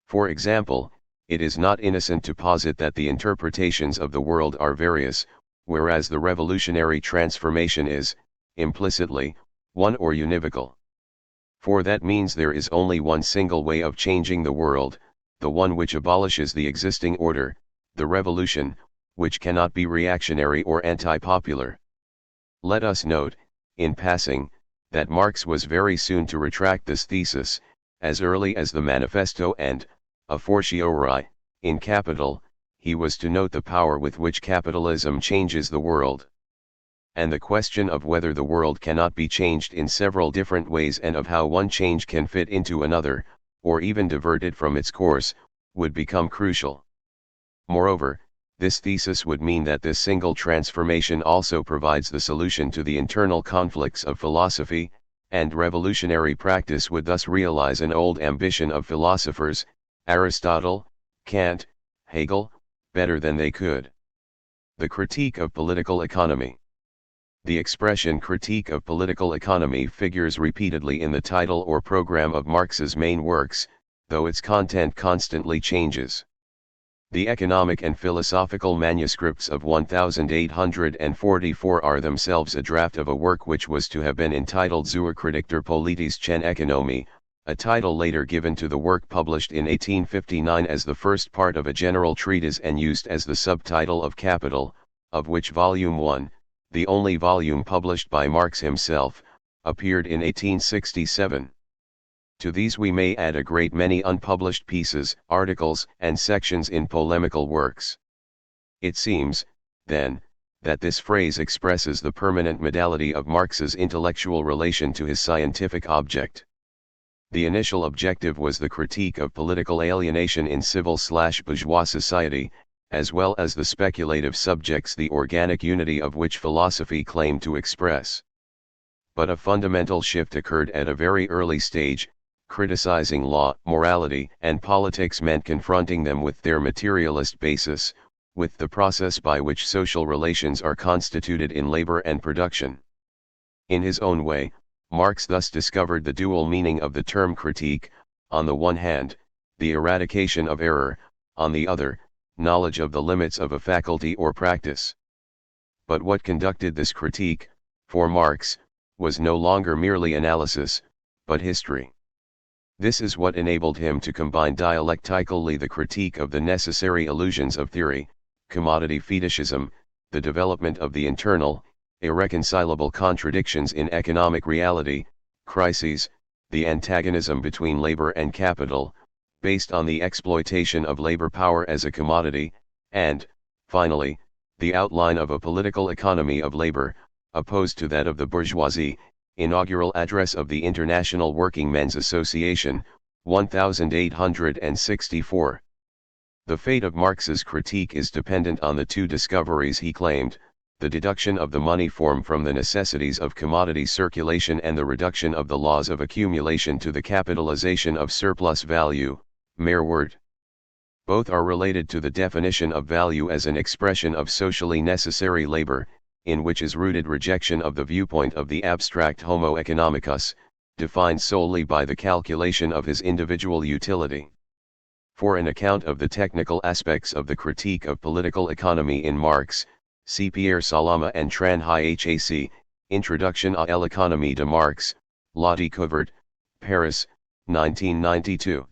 For example, it is not innocent to posit that the interpretations of the world are various, whereas the revolutionary transformation is, implicitly, one or univocal. For that means there is only one single way of changing the world, the one which abolishes the existing order, the revolution, which cannot be reactionary or anti-popular. Let us note, in passing, that Marx was very soon to retract this thesis, as early as the Manifesto and, a fortiori, in Capital, he was to note the power with which capitalism changes the world. And the question of whether the world cannot be changed in several different ways and of how one change can fit into another, or even divert it from its course, would become crucial. Moreover, this thesis would mean that this single transformation also provides the solution to the internal conflicts of philosophy, and revolutionary practice would thus realize an old ambition of philosophers, Aristotle, Kant, Hegel, better than they could. The critique of political economy. The expression critique of political economy figures repeatedly in the title or program of Marx's main works, though its content constantly changes. The economic and philosophical manuscripts of 1844 are themselves a draft of a work which was to have been entitled Zur Kritik der politischen Ökonomie, a title later given to the work published in 1859 as the first part of a general treatise and used as the subtitle of Capital, of which Volume 1, the only volume published by Marx himself, appeared in 1867. To these we may add a great many unpublished pieces, articles, and sections in polemical works. It seems, then, that this phrase expresses the permanent modality of Marx's intellectual relation to his scientific object. The initial objective was the critique of political alienation in civil/bourgeois society, as well as the speculative subjects the organic unity of which philosophy claimed to express. But a fundamental shift occurred at a very early stage. Criticizing law, morality, and politics meant confronting them with their materialist basis, with the process by which social relations are constituted in labor and production. In his own way, Marx thus discovered the dual meaning of the term critique, on the one hand, the eradication of error, on the other, knowledge of the limits of a faculty or practice. But what conducted this critique, for Marx, was no longer merely analysis, but history. This is what enabled him to combine dialectically the critique of the necessary illusions of theory, commodity fetishism, the development of the internal, irreconcilable contradictions in economic reality, crises, the antagonism between labor and capital, based on the exploitation of labor power as a commodity, and, finally, the outline of a political economy of labor, opposed to that of the bourgeoisie. Inaugural Address of the International Working Men's Association, 1864. The fate of Marx's critique is dependent on the two discoveries he claimed, the deduction of the money form from the necessities of commodity circulation and the reduction of the laws of accumulation to the capitalization of surplus value, mere word. Both are related to the definition of value as an expression of socially necessary labor, in which is rooted rejection of the viewpoint of the abstract homo economicus, defined solely by the calculation of his individual utility. For an account of the technical aspects of the critique of political economy in Marx, see Pierre Salama and Tran Hac, Introduction à l'économie de Marx, La Découverte, Paris, 1992.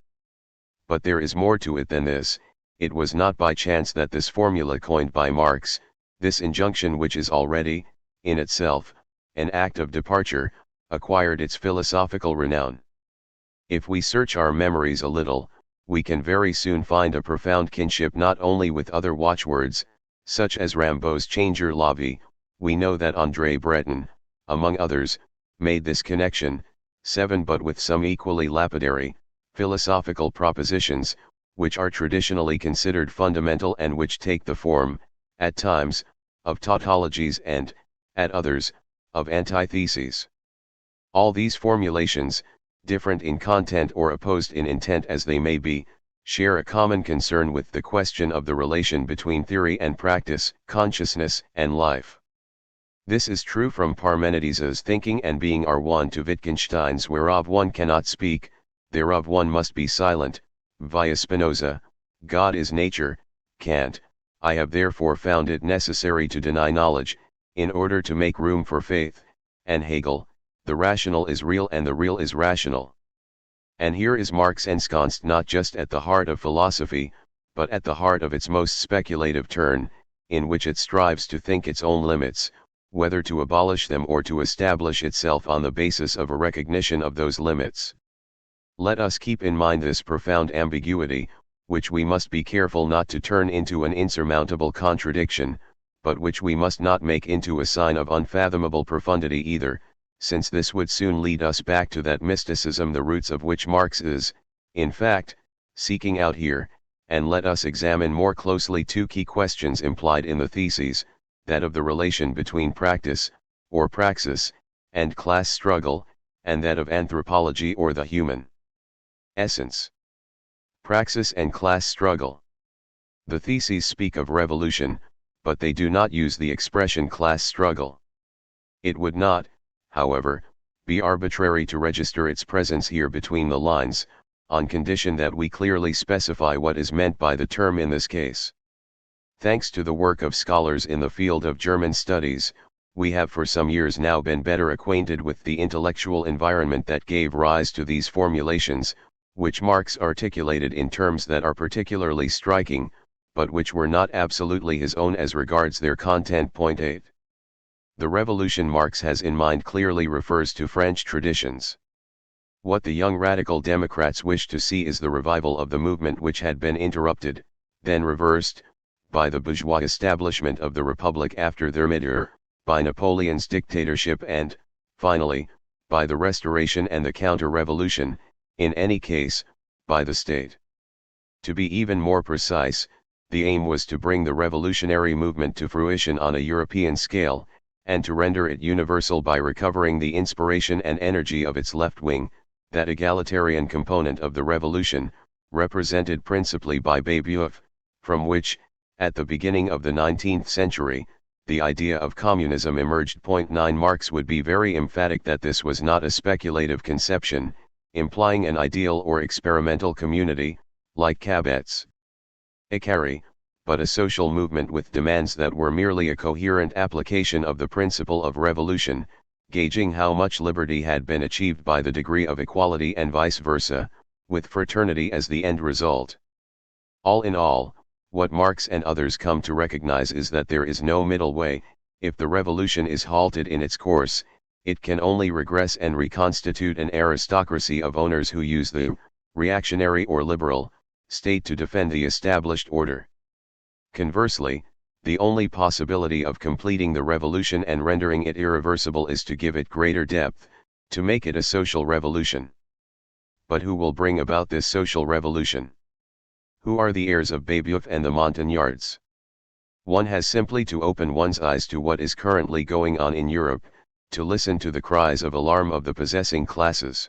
But there is more to it than this. it was not by chance that this formula coined by Marx, this injunction which is already, in itself, an act of departure, acquired its philosophical renown. If we search our memories a little, we can very soon find a profound kinship not only with other watchwords, such as Rimbaud's Changer la vie. We know that André Breton, among others, made this connection, 7 but with some equally lapidary, philosophical propositions, which are traditionally considered fundamental and which take the form, at times, of tautologies and, at others, of antitheses. All these formulations, different in content or opposed in intent as they may be, share a common concern with the question of the relation between theory and practice, consciousness and life. This is true from Parmenides's thinking and being are one to Wittgenstein's whereof one cannot speak, thereof one must be silent, via Spinoza, God is nature, Kant, I have therefore found it necessary to deny knowledge, in order to make room for faith, and Hegel, the rational is real and the real is rational. And here is Marx ensconced not just at the heart of philosophy, but at the heart of its most speculative turn, in which it strives to think its own limits, whether to abolish them or to establish itself on the basis of a recognition of those limits. Let us keep in mind this profound ambiguity, which we must be careful not to turn into an insurmountable contradiction, but which we must not make into a sign of unfathomable profundity either, since this would soon lead us back to that mysticism the roots of which Marx is, in fact, seeking out here. And let us examine more closely two key questions implied in the theses, that of the relation between practice, or praxis, and class struggle, and that of anthropology or the human essence. Praxis and class struggle. The theses speak of revolution, but they do not use the expression class struggle. It would not, however, be arbitrary to register its presence here between the lines, on condition that we clearly specify what is meant by the term in this case. Thanks to the work of scholars in the field of German studies, we have for some years now been better acquainted with the intellectual environment that gave rise to these formulations, which Marx articulated in terms that are particularly striking, but which were not absolutely his own as regards their content. 8. The revolution Marx has in mind clearly refers to French traditions. What the young radical Democrats wish to see is the revival of the movement which had been interrupted, then reversed, by the bourgeois establishment of the Republic after their mid-era, by Napoleon's dictatorship and, finally, by the Restoration and the counter-revolution, in any case, by the state. To be even more precise, the aim was to bring the revolutionary movement to fruition on a European scale, and to render it universal by recovering the inspiration and energy of its left wing, that egalitarian component of the revolution, represented principally by Babeuf, from which, at the beginning of the 19th century, the idea of communism emerged. 9 Marx would be very emphatic that this was not a speculative conception, implying an ideal or experimental community, like Cabet's Ikari, but a social movement with demands that were merely a coherent application of the principle of revolution, gauging how much liberty had been achieved by the degree of equality and vice versa, with fraternity as the end result. All in all, what Marx and others come to recognize is that there is no middle way. If the revolution is halted in its course, it can only regress and reconstitute an aristocracy of owners who use the reactionary or liberal state to defend the established order. Conversely, the only possibility of completing the revolution and rendering it irreversible is to give it greater depth, to make it a social revolution. But who will bring about this social revolution? Who are the heirs of Babeuf and the Montagnards? One has simply to open one's eyes to what is currently going on in Europe, to listen to the cries of alarm of the possessing classes.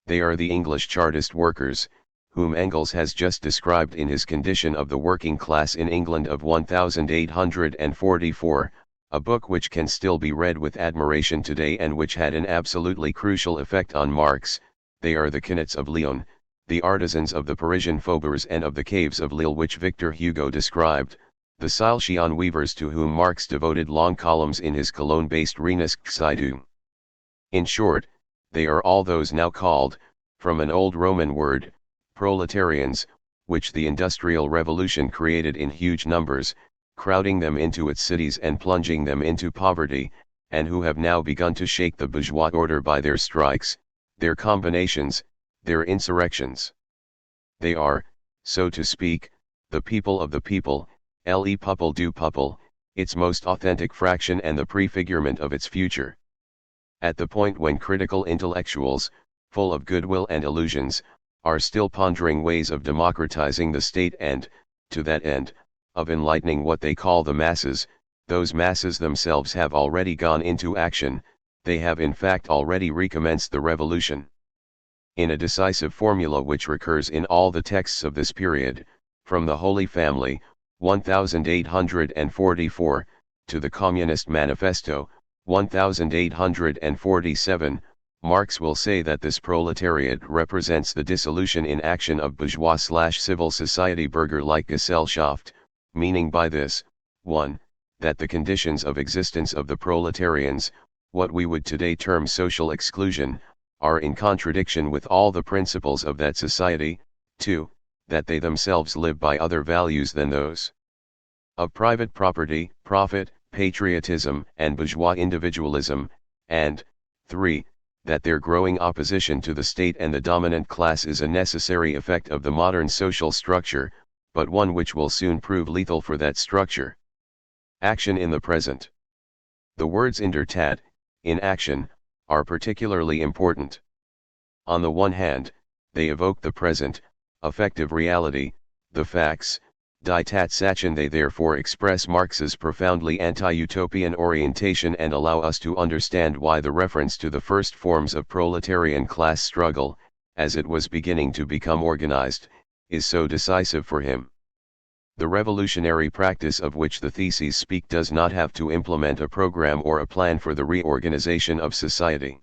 They are the English Chartist workers, whom Engels has just described in his Condition of the Working Class in England of 1844, a book which can still be read with admiration today and which had an absolutely crucial effect on Marx. They are the Quinets of Lyon, the artisans of the Parisian faubourgs and of the caves of Lille which Victor Hugo described, the Silesian weavers to whom Marx devoted long columns in his Cologne-based Renunkszeitung. In short, they are all those now called, from an old Roman word, proletarians, which the Industrial Revolution created in huge numbers, crowding them into its cities and plunging them into poverty, and who have now begun to shake the bourgeois order by their strikes, their combinations, their insurrections. They are, so to speak, the people of the people, le peuple du peuple, its most authentic fraction and the prefigurement of its future. At the point when critical intellectuals, full of goodwill and illusions, are still pondering ways of democratizing the state and, to that end, of enlightening what they call the masses, those masses themselves have already gone into action, they have in fact already recommenced the revolution. In a decisive formula which recurs in all the texts of this period, from the Holy Family, 1844, to the Communist Manifesto, 1847, Marx will say that this proletariat represents the dissolution in action of bourgeois/civil society Bürgerliche Gesellschaft, meaning by this, 1. That the conditions of existence of the proletarians, what we would today term social exclusion, are in contradiction with all the principles of that society, 2. That they themselves live by other values than those of private property, profit, patriotism, and bourgeois individualism, and, 3. That their growing opposition to the state and the dominant class is a necessary effect of the modern social structure, but one which will soon prove lethal for that structure. Action in the present. The words in der Tat, in action, are particularly important. On the one hand, they evoke the present, effective reality, the facts, die Tatsachen. They therefore express Marx's profoundly anti-utopian orientation and allow us to understand why the reference to the first forms of proletarian class struggle, as it was beginning to become organized, is so decisive for him. The revolutionary practice of which the theses speak does not have to implement a program or a plan for the reorganization of society.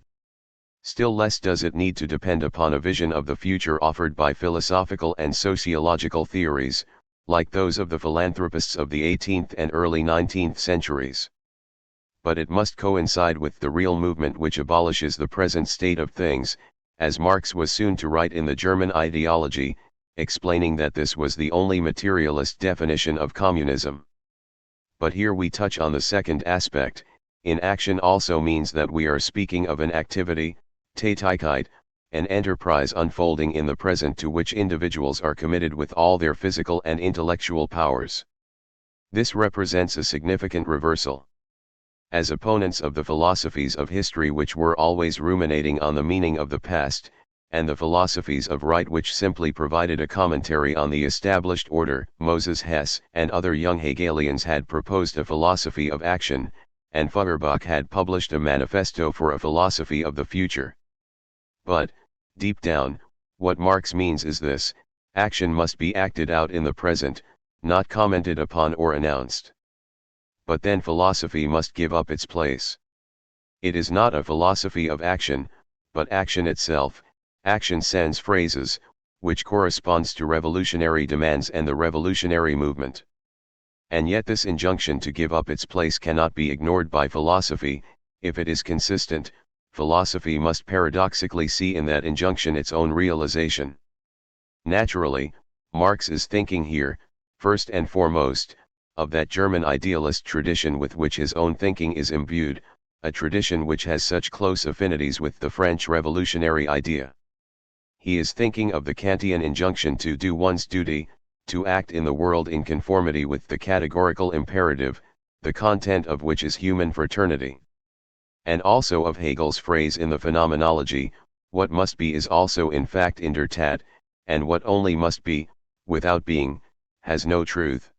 Still less does it need to depend upon a vision of the future offered by philosophical and sociological theories, like those of the philanthropists of the 18th and early 19th centuries. But it must coincide with the real movement which abolishes the present state of things, as Marx was soon to write in the German Ideology, explaining that this was the only materialist definition of communism. But here we touch on the second aspect. In action also means that we are speaking of an activity, Tätigkeit, an enterprise unfolding in the present to which individuals are committed with all their physical and intellectual powers. This represents a significant reversal. As opponents of the philosophies of history which were always ruminating on the meaning of the past, and the philosophies of right which simply provided a commentary on the established order, Moses Hess and other young Hegelians had proposed a philosophy of action, and Feuerbach had published a manifesto for a philosophy of the future. But, deep down, what Marx means is this: action must be acted out in the present, not commented upon or announced. But then philosophy must give up its place. It is not a philosophy of action, but action itself, action sans phrases, which corresponds to revolutionary demands and the revolutionary movement. And yet this injunction to give up its place cannot be ignored by philosophy. If it is consistent, philosophy must paradoxically see in that injunction its own realization. Naturally, Marx is thinking here, first and foremost, of that German idealist tradition with which his own thinking is imbued, a tradition which has such close affinities with the French revolutionary idea. He is thinking of the Kantian injunction to do one's duty, to act in the world in conformity with the categorical imperative, the content of which is human fraternity. And also of Hegel's phrase in the Phenomenology, what must be is also in fact in der Tat, and what only must be, without being, has no truth.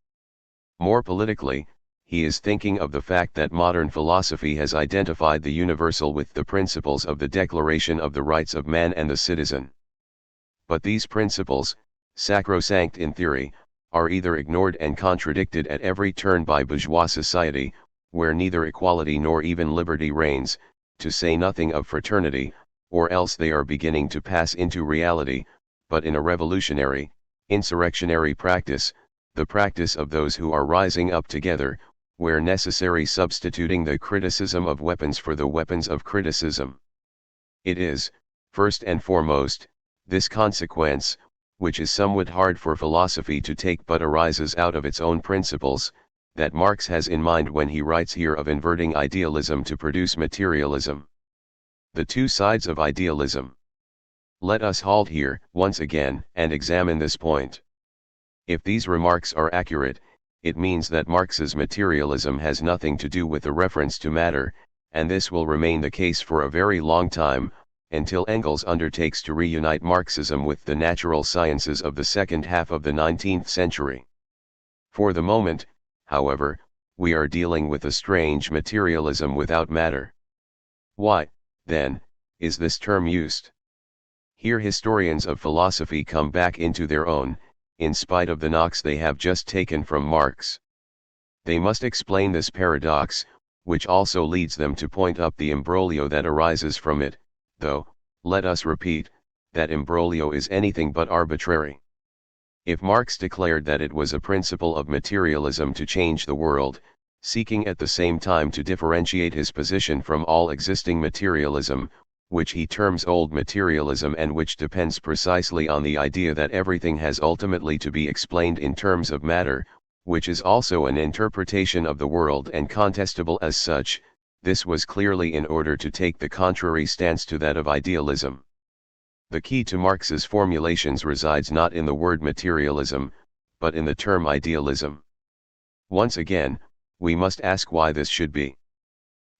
More politically, he is thinking of the fact that modern philosophy has identified the universal with the principles of the Declaration of the Rights of Man and the Citizen. But these principles, sacrosanct in theory, are either ignored and contradicted at every turn by bourgeois society, where neither equality nor even liberty reigns, to say nothing of fraternity, or else they are beginning to pass into reality, but in a revolutionary, insurrectionary practice, the practice of those who are rising up together, where necessary substituting the criticism of weapons for the weapons of criticism. It is, first and foremost, this consequence, which is somewhat hard for philosophy to take but arises out of its own principles, that Marx has in mind when he writes here of inverting idealism to produce materialism. The two sides of idealism. Let us halt here, once again, and examine this point. If these remarks are accurate, it means that Marx's materialism has nothing to do with the reference to matter, and this will remain the case for a very long time, until Engels undertakes to reunite Marxism with the natural sciences of the second half of the 19th century. For the moment, however, we are dealing with a strange materialism without matter. Why, then, is this term used? Here historians of philosophy come back into their own, in spite of the knocks they have just taken from Marx. They must explain this paradox, which also leads them to point up the imbroglio that arises from it, though, let us repeat, that imbroglio is anything but arbitrary. If Marx declared that it was a principle of materialism to change the world, seeking at the same time to differentiate his position from all existing materialism, which he terms old materialism and which depends precisely on the idea that everything has ultimately to be explained in terms of matter, which is also an interpretation of the world and contestable as such, this was clearly in order to take the contrary stance to that of idealism. The key to Marx's formulations resides not in the word materialism, but in the term idealism. Once again, we must ask why this should be.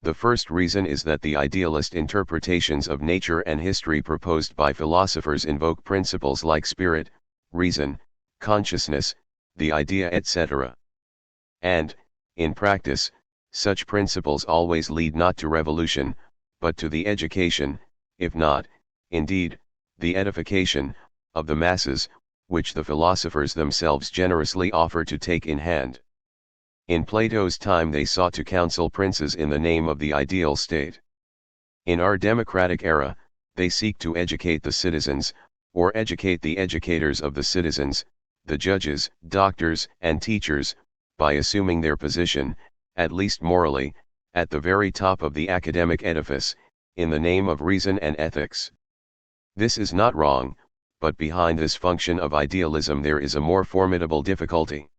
The first reason is that the idealist interpretations of nature and history proposed by philosophers invoke principles like spirit, reason, consciousness, the idea, etc. And, in practice, such principles always lead not to revolution, but to the education, if not, indeed, the edification, of the masses, which the philosophers themselves generously offer to take in hand. In Plato's time they sought to counsel princes in the name of the ideal state. In our democratic era, they seek to educate the citizens, or educate the educators of the citizens, the judges, doctors, and teachers, by assuming their position, at least morally, at the very top of the academic edifice, in the name of reason and ethics. This is not wrong, but behind this function of idealism there is a more formidable difficulty.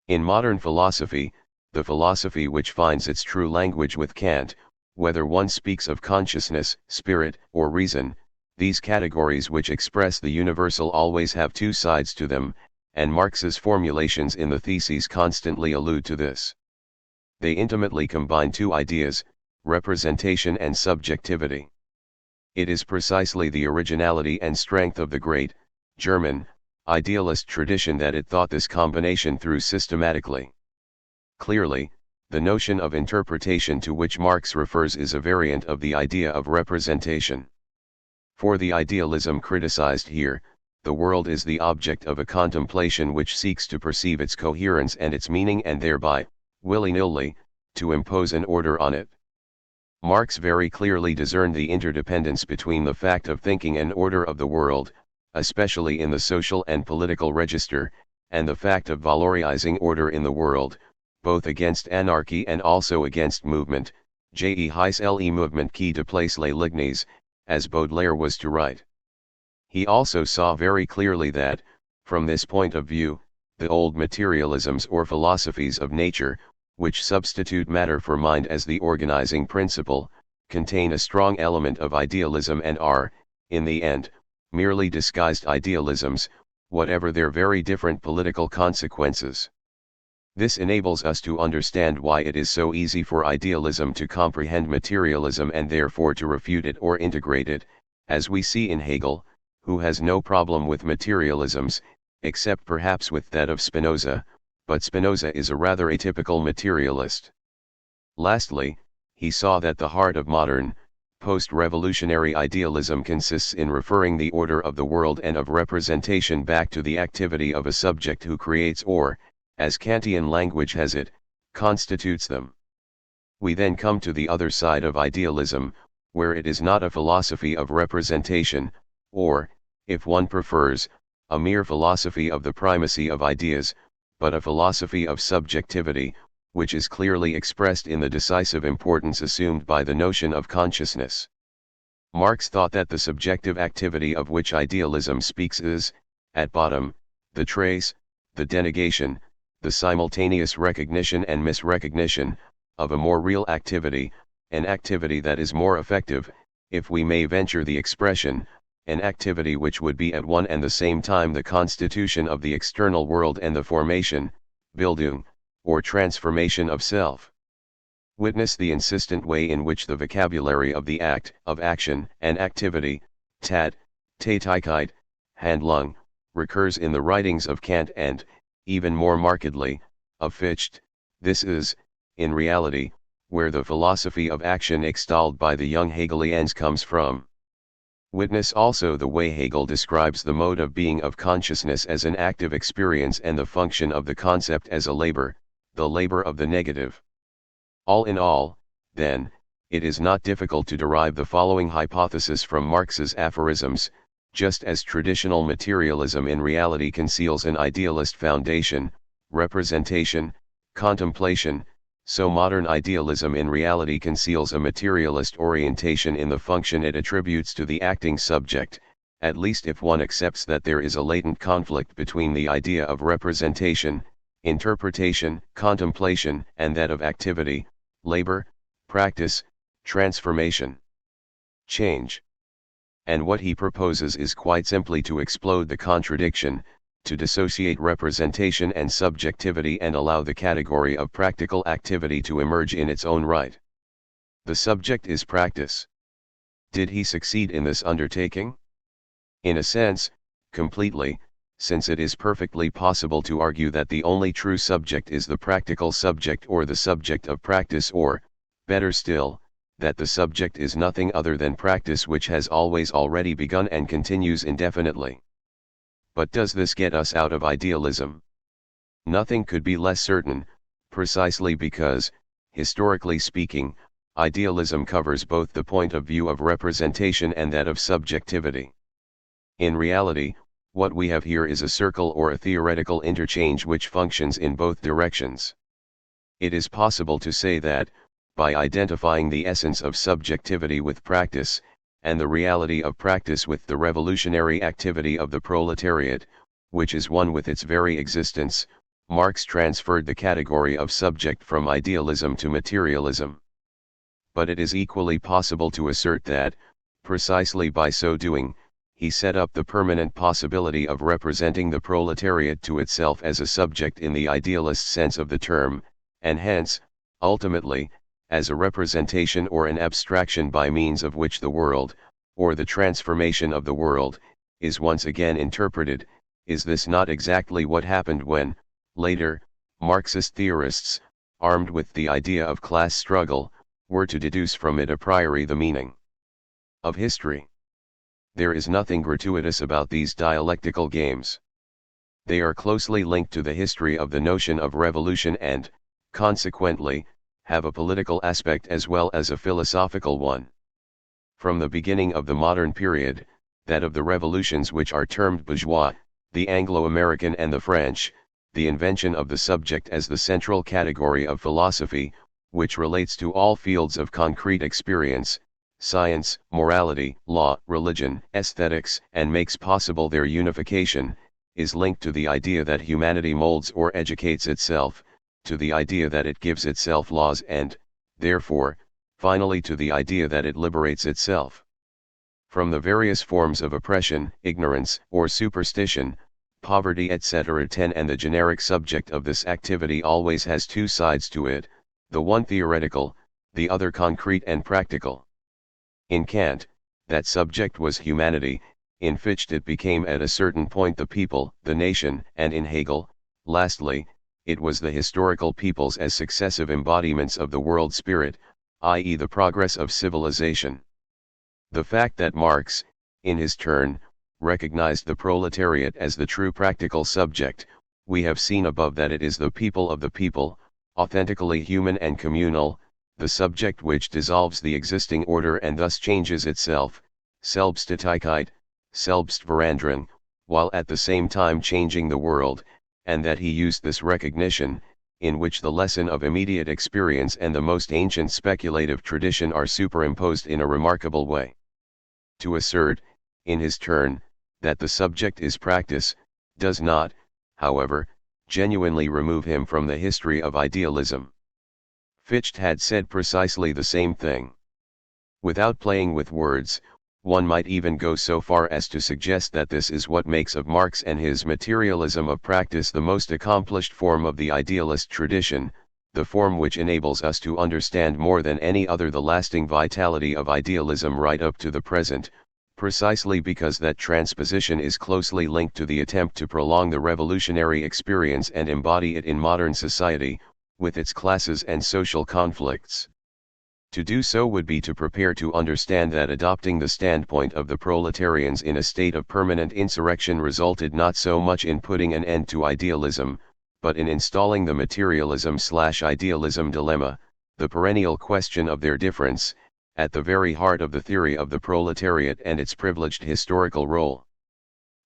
In modern philosophy, the philosophy which finds its true language with Kant, whether one speaks of consciousness, spirit, or reason, these categories which express the universal always have two sides to them, and Marx's formulations in the theses constantly allude to this. They intimately combine two ideas, representation and subjectivity. It is precisely the originality and strength of the great, German, idealist tradition that it thought this combination through systematically. Clearly, the notion of interpretation to which Marx refers is a variant of the idea of representation. For the idealism criticized here, the world is the object of a contemplation which seeks to perceive its coherence and its meaning and thereby, willy-nilly, to impose an order on it. Marx very clearly discerned the interdependence between the fact of thinking and order of the world, especially in the social and political register, and the fact of valorizing order in the world, both against anarchy and also against movement, le movement qui déplace les lignes, as Baudelaire was to write. He also saw very clearly that, from this point of view, the old materialisms or philosophies of nature, which substitute matter for mind as the organizing principle, contain a strong element of idealism and are, in the end, merely disguised idealisms, whatever their very different political consequences. This enables us to understand why it is so easy for idealism to comprehend materialism and therefore to refute it or integrate it, as we see in Hegel, who has no problem with materialisms, except perhaps with that of Spinoza, but Spinoza is a rather atypical materialist. Lastly, he saw that the heart of modern, post-revolutionary idealism consists in referring the order of the world and of representation back to the activity of a subject who creates or, as Kantian language has it, constitutes them. We then come to the other side of idealism, where it is not a philosophy of representation, or, if one prefers, a mere philosophy of the primacy of ideas, but a philosophy of subjectivity, which is clearly expressed in the decisive importance assumed by the notion of consciousness. Marx thought that the subjective activity of which idealism speaks is, at bottom, the trace, the denegation, the simultaneous recognition and misrecognition, of a more real activity, an activity that is more effective, if we may venture the expression, an activity which would be at one and the same time the constitution of the external world and the formation, Bildung, or transformation of self. Witness the insistent way in which the vocabulary of the act, of action, and activity, Tat, Tätigkeit, Handlung, recurs in the writings of Kant and, even more markedly, of Fichte. This is, in reality, where the philosophy of action extolled by the young Hegelians comes from. Witness also the way Hegel describes the mode of being of consciousness as an active experience and the function of the concept as a labor, the labor of the negative. All in all, then, it is not difficult to derive the following hypothesis from Marx's aphorisms: just as traditional materialism in reality conceals an idealist foundation, representation, contemplation, so modern idealism in reality conceals a materialist orientation in the function it attributes to the acting subject, at least if one accepts that there is a latent conflict between the idea of representation, interpretation, contemplation, and that of activity, labor, practice, transformation, change. And what he proposes is quite simply to explode the contradiction, to dissociate representation and subjectivity and allow the category of practical activity to emerge in its own right. The subject is practice. Did he succeed in this undertaking? In a sense, completely, since it is perfectly possible to argue that the only true subject is the practical subject or the subject of practice, or, better still, that the subject is nothing other than practice which has always already begun and continues indefinitely. But does this get us out of idealism? Nothing could be less certain, precisely because, historically speaking, idealism covers both the point of view of representation and that of subjectivity. In reality, what we have here is a circle or a theoretical interchange which functions in both directions. It is possible to say that, by identifying the essence of subjectivity with practice, and the reality of practice with the revolutionary activity of the proletariat, which is one with its very existence, Marx transferred the category of subject from idealism to materialism. But it is equally possible to assert that, precisely by so doing, he set up the permanent possibility of representing the proletariat to itself as a subject in the idealist sense of the term, and hence, ultimately, as a representation or an abstraction by means of which the world, or the transformation of the world, is once again interpreted. Is this not exactly what happened when, later, Marxist theorists, armed with the idea of class struggle, were to deduce from it a priori the meaning of history? There is nothing gratuitous about these dialectical games. They are closely linked to the history of the notion of revolution and, consequently, have a political aspect as well as a philosophical one. From the beginning of the modern period, that of the revolutions which are termed bourgeois, the Anglo-American and the French, the invention of the subject as the central category of philosophy, which relates to all fields of concrete experience, science, morality, law, religion, aesthetics, and makes possible their unification, is linked to the idea that humanity molds or educates itself, to the idea that it gives itself laws and, therefore, finally to the idea that it liberates itself from the various forms of oppression, ignorance, or superstition, poverty, etc. And the generic subject of this activity always has two sides to it, the one theoretical, the other concrete and practical. In Kant, that subject was humanity, in Fichte it became at a certain point the people, the nation, and in Hegel, lastly, it was the historical peoples as successive embodiments of the world spirit, i.e. the progress of civilization. The fact that Marx, in his turn, recognized the proletariat as the true practical subject, we have seen above that it is the people of the people, authentically human and communal, the subject which dissolves the existing order and thus changes itself, Selbsttätigkeit, Selbstveränderung, while at the same time changing the world, and that he used this recognition, in which the lesson of immediate experience and the most ancient speculative tradition are superimposed in a remarkable way. To assert, in his turn, that the subject is practice, does not, however, genuinely remove him from the history of idealism. Fichte had said precisely the same thing. Without playing with words, one might even go so far as to suggest that this is what makes of Marx and his materialism of practice the most accomplished form of the idealist tradition, the form which enables us to understand more than any other the lasting vitality of idealism right up to the present, precisely because that transposition is closely linked to the attempt to prolong the revolutionary experience and embody it in modern society, with its classes and social conflicts. To do so would be to prepare to understand that adopting the standpoint of the proletarians in a state of permanent insurrection resulted not so much in putting an end to idealism, but in installing the materialism/idealism dilemma, the perennial question of their difference, at the very heart of the theory of the proletariat and its privileged historical role.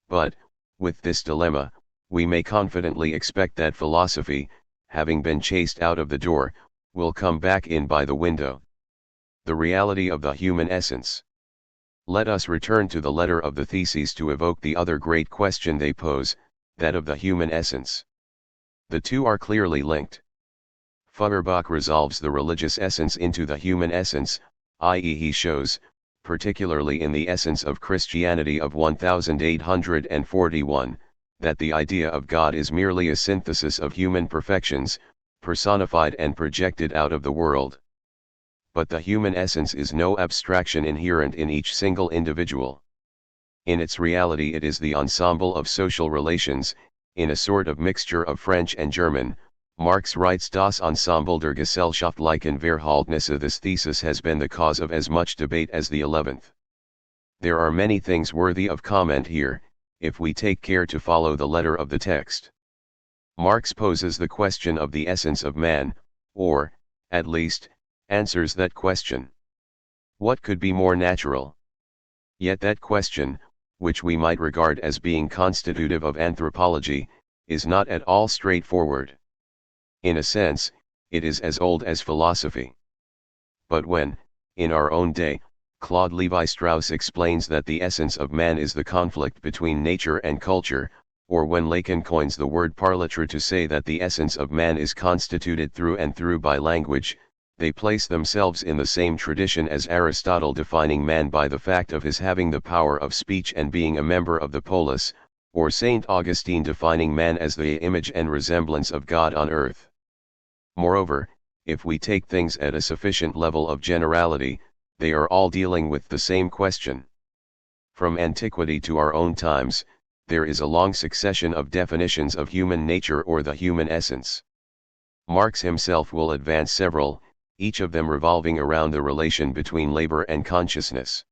But, with this dilemma, we may confidently expect that philosophy, having been chased out of the door, will come back in by the window. The reality of the human essence. Let us return to the letter of the Theses to evoke the other great question they pose, that of the human essence. The two are clearly linked. Feuerbach resolves the religious essence into the human essence, i.e. he shows, particularly in the Essence of Christianity of 1841, that the idea of God is merely a synthesis of human perfections, personified and projected out of the world. But the human essence is no abstraction inherent in each single individual. In its reality it is the ensemble of social relations, in a sort of mixture of French and German. Marx writes, Das Ensemble der gesellschaftlichen Verhältnisse. This thesis has been the cause of as much debate as the 11th. There are many things worthy of comment here, if we take care to follow the letter of the text. Marx poses the question of the essence of man, or, at least, answers that question. What could be more natural? Yet that question, which we might regard as being constitutive of anthropology, is not at all straightforward. In a sense, it is as old as philosophy. But when, in our own day, Claude Lévi-Strauss explains that the essence of man is the conflict between nature and culture, or when Lacan coins the word parletre to say that the essence of man is constituted through and through by language, they place themselves in the same tradition as Aristotle, defining man by the fact of his having the power of speech and being a member of the polis, or Saint Augustine defining man as the image and resemblance of God on earth. Moreover, if we take things at a sufficient level of generality, they are all dealing with the same question. From antiquity to our own times, there is a long succession of definitions of human nature or the human essence. Marx himself will advance several, each of them revolving around the relation between labor and consciousness.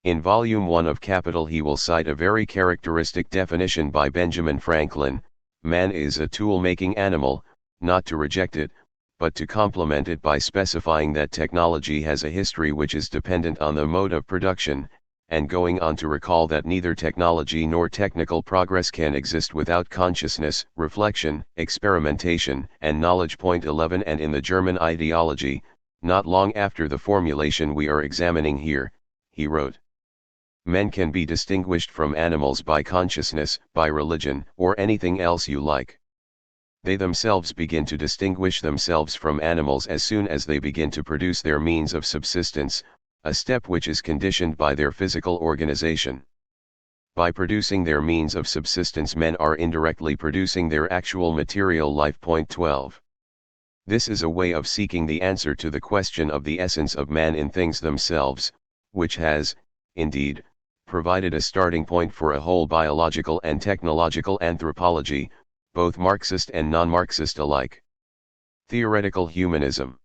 In Volume 1 of Capital he will cite a very characteristic definition by Benjamin Franklin: man is a tool-making animal, not to reject it, but to complement it by specifying that technology has a history which is dependent on the mode of production, and going on to recall that neither technology nor technical progress can exist without consciousness, reflection, experimentation, and knowledge. Point 11. And in the German ideology, not long after the formulation we are examining here, he wrote: men can be distinguished from animals by consciousness, by religion, or anything else you like. They themselves begin to distinguish themselves from animals as soon as they begin to produce their means of subsistence, a step which is conditioned by their physical organization. By producing their means of subsistence, men are indirectly producing their actual material life. Point 12. This is a way of seeking the answer to the question of the essence of man in things themselves, which has, indeed, provided a starting point for a whole biological and technological anthropology, both Marxist and non-Marxist alike. Theoretical humanism.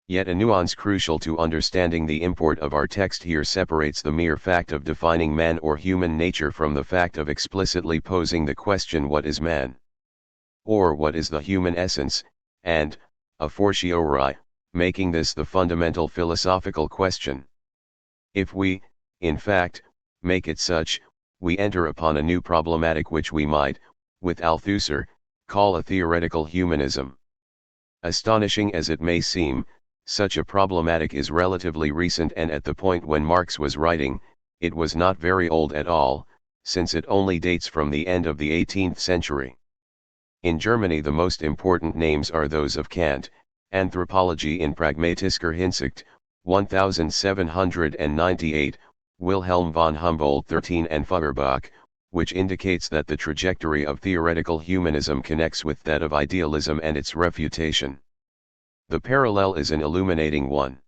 Yet a nuance crucial to understanding the import of our text here separates the mere fact of defining man or human nature from the fact of explicitly posing the question, what is man? Or what is the human essence, and, a fortiori, making this the fundamental philosophical question. If we, in fact, make it such, we enter upon a new problematic which we might, with Althusser, call a theoretical humanism. Astonishing as it may seem, such a problematic is relatively recent, and at the point when Marx was writing, it was not very old at all, since it only dates from the end of the 18th century. In Germany the most important names are those of Kant, Anthropology in Pragmatischer Hinsicht, 1798, Wilhelm von Humboldt 13 and Feuerbach, which indicates that the trajectory of theoretical humanism connects with that of idealism and its refutation. The parallel is an illuminating one.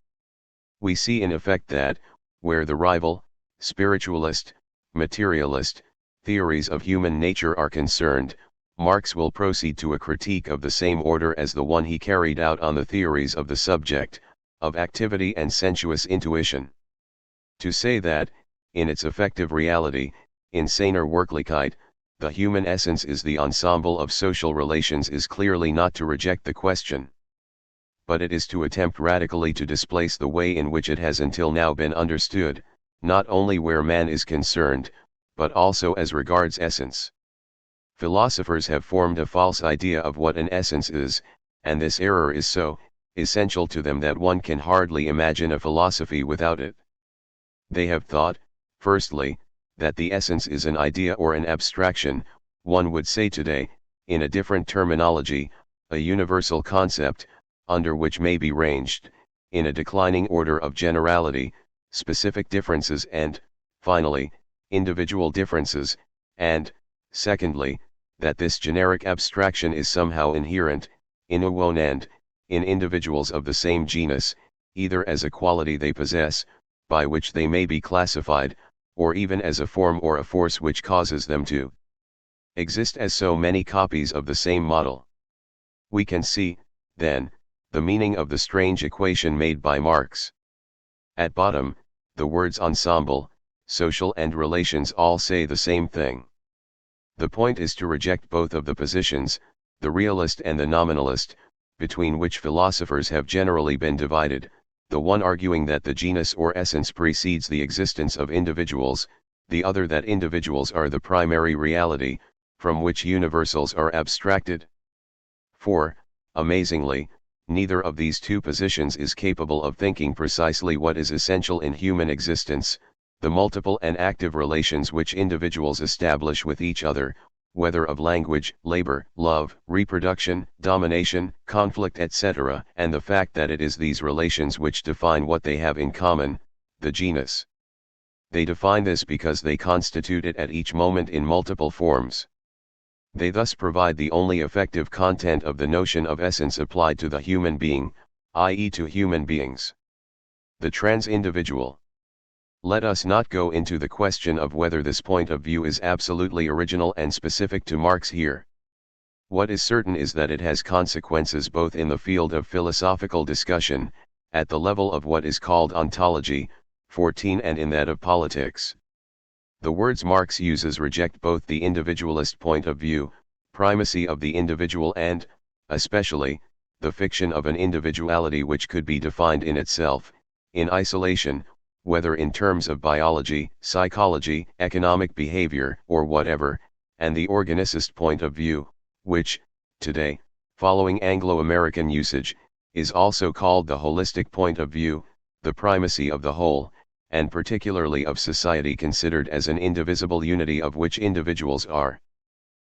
We see in effect that, where the rival, spiritualist, materialist, theories of human nature are concerned, Marx will proceed to a critique of the same order as the one he carried out on the theories of the subject, of activity and sensuous intuition. To say that, in its effective reality, in seiner Wirklichkeit, the human essence is the ensemble of social relations is clearly not to reject the question. But it is to attempt radically to displace the way in which it has until now been understood, not only where man is concerned, but also as regards essence. Philosophers have formed a false idea of what an essence is, and this error is so essential to them that one can hardly imagine a philosophy without it. They have thought, firstly, that the essence is an idea or an abstraction, one would say today, in a different terminology, a universal concept, under which may be ranged, in a declining order of generality, specific differences and, finally, individual differences, and, secondly, that this generic abstraction is somehow inherent, inherent, in individuals of the same genus, either as a quality they possess, by which they may be classified, or even as a form or a force which causes them to exist as so many copies of the same model. We can see, then, the meaning of the strange equation made by Marx. At bottom, the words ensemble, social and relations all say the same thing. The point is to reject both of the positions, the realist and the nominalist, between which philosophers have generally been divided, the one arguing that the genus or essence precedes the existence of individuals, the other that individuals are the primary reality, from which universals are abstracted. For, amazingly, neither of these two positions is capable of thinking precisely what is essential in human existence, the multiple and active relations which individuals establish with each other, whether of language, labor, love, reproduction, domination, conflict etc., and the fact that it is these relations which define what they have in common, the genus. They define this because they constitute it at each moment in multiple forms. They thus provide the only effective content of the notion of essence applied to the human being, i.e. to human beings. The trans-individual. Let us not go into the question of whether this point of view is absolutely original and specific to Marx here. What is certain is that it has consequences both in the field of philosophical discussion, at the level of what is called ontology, 14, and in that of politics. The words Marx uses reject both the individualist point of view, primacy of the individual and, especially, the fiction of an individuality which could be defined in itself, in isolation, whether in terms of biology, psychology, economic behavior, or whatever, and the organicist point of view, which, today, following Anglo-American usage, is also called the holistic point of view, the primacy of the whole, and particularly of society considered as an indivisible unity of which individuals are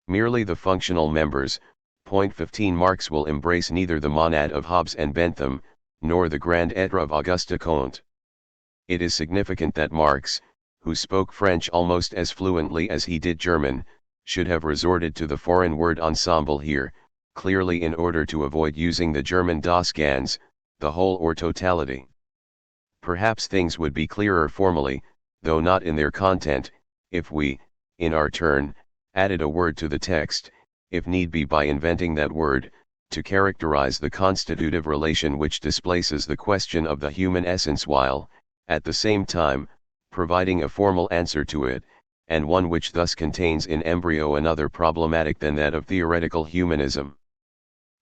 merely the functional members. Point 15. Marx will embrace neither the monad of Hobbes and Bentham, nor the grand être of Auguste Comte. It is significant that Marx, who spoke French almost as fluently as he did German, should have resorted to the foreign word ensemble here, clearly in order to avoid using the German das Ganz, the whole or totality. Perhaps things would be clearer formally, though not in their content, if we, in our turn, added a word to the text, if need be by inventing that word, to characterize the constitutive relation which displaces the question of the human essence while, at the same time, providing a formal answer to it, and one which thus contains in embryo another problematic than that of theoretical humanism.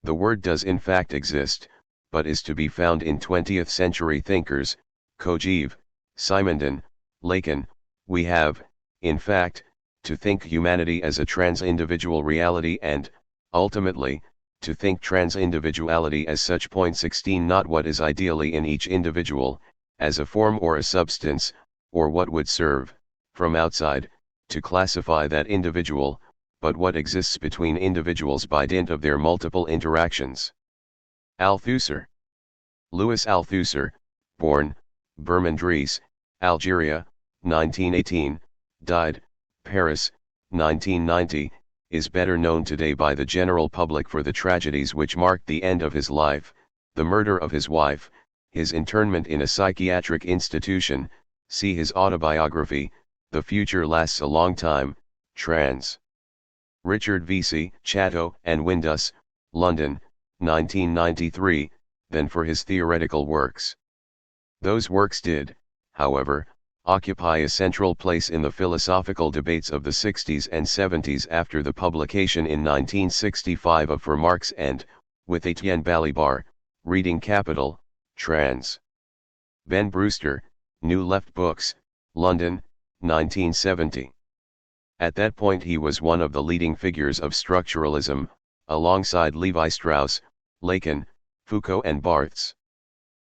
The word does in fact exist, but is to be found in 20th century thinkers, Kojève, Simondon, Lacan. We have, in fact, to think humanity as a trans-individual reality and, ultimately, to think trans-individuality as such. Point 16. Not what is ideally in each individual, as a form or a substance, or what would serve, from outside, to classify that individual, but what exists between individuals by dint of their multiple interactions. Althusser. Louis Althusser, born, Bermondres, Algeria, 1918, died, Paris, 1990, is better known today by the general public for the tragedies which marked the end of his life, the murder of his wife, his internment in a psychiatric institution. See his autobiography, The Future Lasts a Long Time, trans. Richard Vesey, Chatto and Windus, London, 1993, than for his theoretical works. Those works did, however, occupy a central place in the philosophical debates of the 60s and 70s after the publication in 1965 of For Marx and, with Etienne Balibar, Reading Capital, trans. Ben Brewster, New Left Books, London, 1970. At that point he was one of the leading figures of structuralism, alongside Levi Strauss, Lacan, Foucault and Barthes.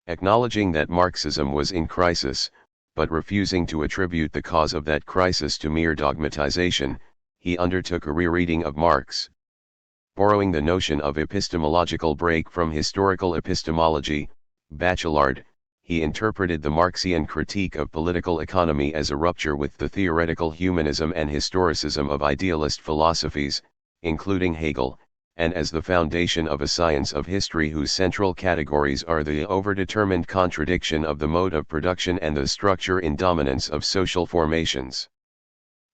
Acknowledging that Marxism was in crisis, but refusing to attribute the cause of that crisis to mere dogmatization, he undertook a rereading of Marx. Borrowing the notion of epistemological break from historical epistemology, Bachelard, he interpreted the Marxian critique of political economy as a rupture with the theoretical humanism and historicism of idealist philosophies, including Hegel, and as the foundation of a science of history whose central categories are the overdetermined contradiction of the mode of production and the structure in dominance of social formations.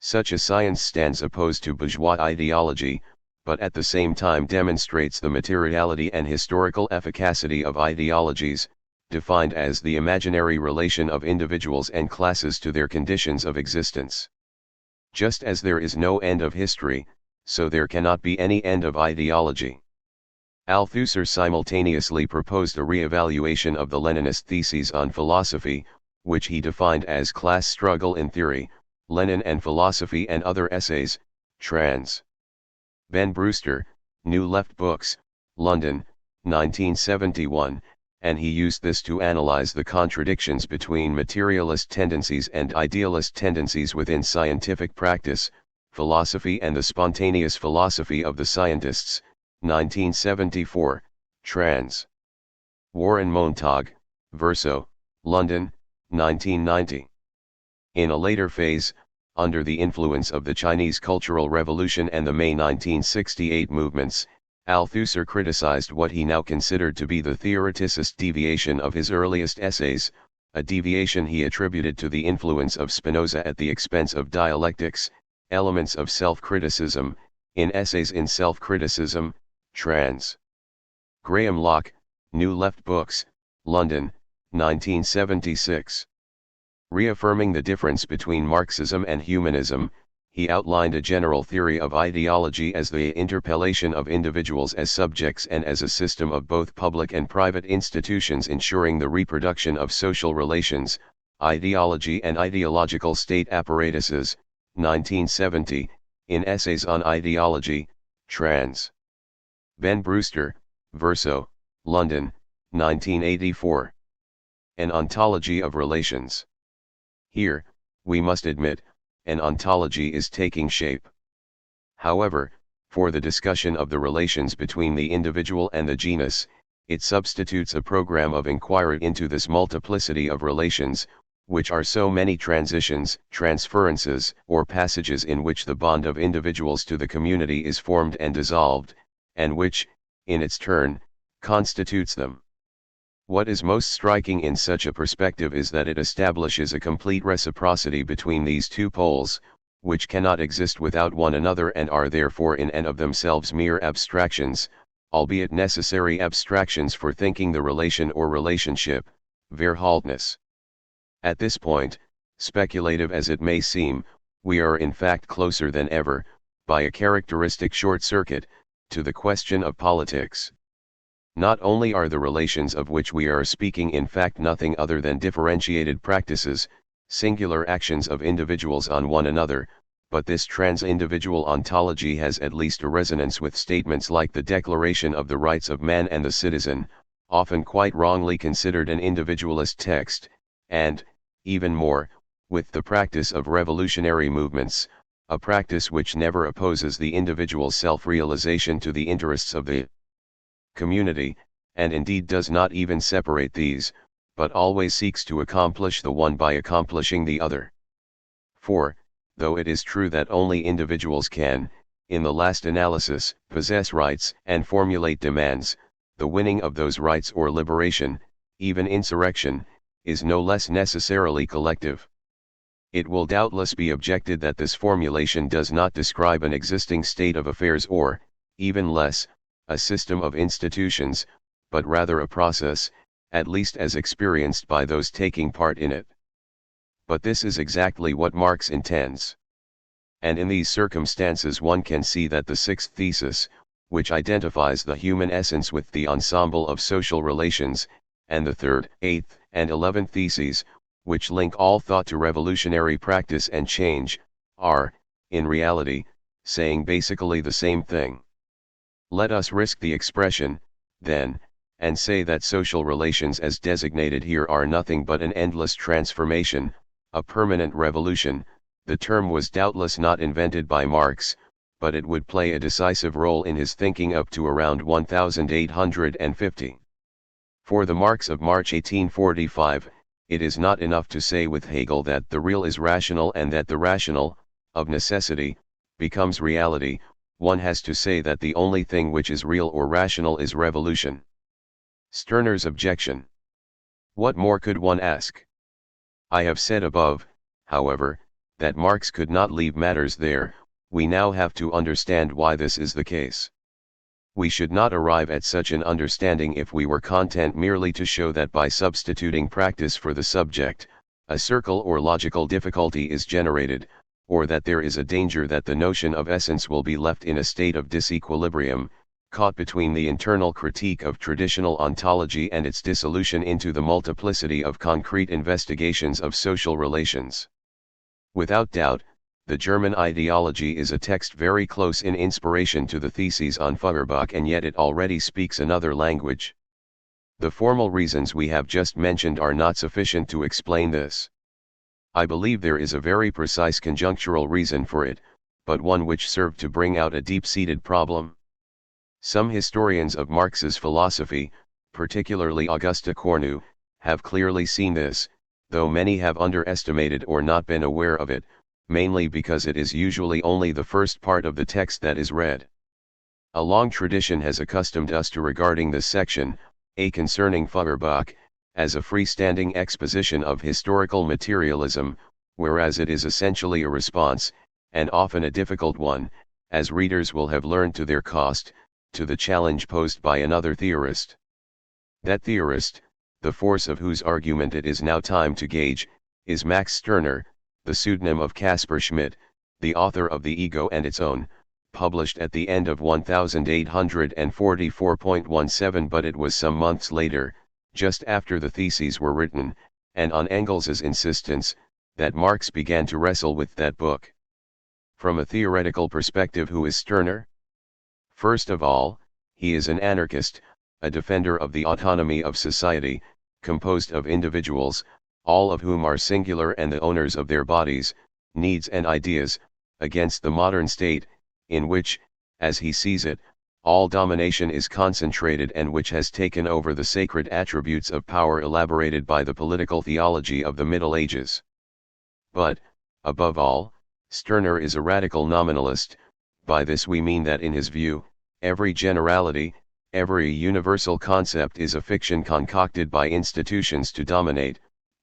Such a science stands opposed to bourgeois ideology, but at the same time demonstrates the materiality and historical efficacy of ideologies, defined as the imaginary relation of individuals and classes to their conditions of existence. Just as there is no end of history, so there cannot be any end of ideology. Althusser simultaneously proposed a re-evaluation of the Leninist theses on philosophy, which he defined as Class Struggle in Theory, Lenin and Philosophy and Other Essays, trans. Ben Brewster, New Left Books, London, 1971, and he used this to analyze the contradictions between materialist tendencies and idealist tendencies within scientific practice, Philosophy and the Spontaneous Philosophy of the Scientists, 1974, trans. Warren Montag, Verso, London, 1990. In a later phase, under the influence of the Chinese Cultural Revolution and the May 1968 movements, Althusser criticized what he now considered to be the theoreticist deviation of his earliest essays, a deviation he attributed to the influence of Spinoza at the expense of dialectics, Elements of Self-Criticism, in Essays in Self-Criticism, trans. Graham Locke, New Left Books, London, 1976. Reaffirming the difference between Marxism and humanism, he outlined a general theory of ideology as the interpellation of individuals as subjects and as a system of both public and private institutions ensuring the reproduction of social relations, ideology and ideological state apparatuses, 1970, in Essays on Ideology, trans. Ben Brewster, Verso, London, 1984. An Ontology of Relations. Here, we must admit, an ontology is taking shape. However, for the discussion of the relations between the individual and the genus, it substitutes a program of inquiry into this multiplicity of relations, which are so many transitions, transferences, or passages in which the bond of individuals to the community is formed and dissolved, and which, in its turn, constitutes them. What is most striking in such a perspective is that it establishes a complete reciprocity between these two poles, which cannot exist without one another and are therefore in and of themselves mere abstractions, albeit necessary abstractions for thinking the relation or relationship, Verhaltnis. At this point, speculative as it may seem, we are in fact closer than ever, by a characteristic short circuit, to the question of politics. Not only are the relations of which we are speaking in fact nothing other than differentiated practices, singular actions of individuals on one another, but this trans-individual ontology has at least a resonance with statements like the Declaration of the Rights of Man and the Citizen, often quite wrongly considered an individualist text, and, even more, with the practice of revolutionary movements, a practice which never opposes the individual's self-realization to the interests of the community, and indeed does not even separate these, but always seeks to accomplish the one by accomplishing the other. For, though it is true that only individuals can, in the last analysis, possess rights and formulate demands, the winning of those rights or liberation, even insurrection, is no less necessarily collective. It will doubtless be objected that this formulation does not describe an existing state of affairs or, even less, a system of institutions, but rather a process, at least as experienced by those taking part in it. But this is exactly what Marx intends. And in these circumstances one can see that the sixth thesis, which identifies the human essence with the ensemble of social relations, and the third, eighth, and 11th theses, which link all thought to revolutionary practice and change, are, in reality, saying basically the same thing. Let us risk the expression, then, and say that social relations as designated here are nothing but an endless transformation, a permanent revolution. The term was doubtless not invented by Marx, but it would play a decisive role in his thinking up to around 1850. For the Marx of March 1845, it is not enough to say with Hegel that the real is rational and that the rational, of necessity, becomes reality. One has to say that the only thing which is real or rational is revolution. Stirner's objection. What more could one ask? I have said above, however, that Marx could not leave matters there. We now have to understand why this is the case. We should not arrive at such an understanding if we were content merely to show that by substituting practice for the subject, a circle or logical difficulty is generated, or that there is a danger that the notion of essence will be left in a state of disequilibrium, caught between the internal critique of traditional ontology and its dissolution into the multiplicity of concrete investigations of social relations. Without doubt, the German ideology is a text very close in inspiration to the theses on Feuerbach, and yet it already speaks another language. The formal reasons we have just mentioned are not sufficient to explain this. I believe there is a very precise conjunctural reason for it, but one which served to bring out a deep-seated problem. Some historians of Marx's philosophy, particularly Auguste Cornu, have clearly seen this, though many have underestimated or not been aware of it, mainly because it is usually only the first part of the text that is read. A long tradition has accustomed us to regarding this section, A concerning Feuerbach, as a freestanding exposition of historical materialism, whereas it is essentially a response, and often a difficult one, as readers will have learned to their cost, to the challenge posed by another theorist. That theorist, the force of whose argument it is now time to gauge, is Max Stirner, the pseudonym of Caspar Schmidt, the author of The Ego and Its Own, published at the end of 1844.17, but it was some months later, just after the theses were written, and on Engels's insistence, that Marx began to wrestle with that book. From a theoretical perspective, who is Stirner? First of all, he is an anarchist, a defender of the autonomy of society, composed of individuals, all of whom are singular and the owners of their bodies, needs and ideas, against the modern state, in which, as he sees it, all domination is concentrated and which has taken over the sacred attributes of power elaborated by the political theology of the Middle Ages. But, above all, Stirner is a radical nominalist. By this we mean that in his view, every generality, every universal concept is a fiction concocted by institutions to dominate,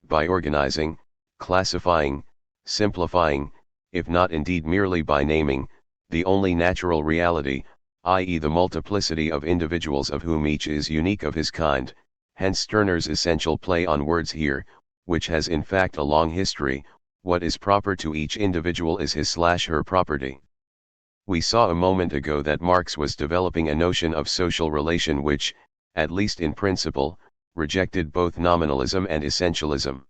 by organizing, classifying, simplifying, if not indeed merely by naming, the only natural reality, i.e. the multiplicity of individuals of whom each is unique of his kind. Hence Stirner's essential play on words here, which has in fact a long history. What is proper to each individual is his/her property. We saw a moment ago that Marx was developing a notion of social relation which, at least in principle, rejected both nominalism and essentialism.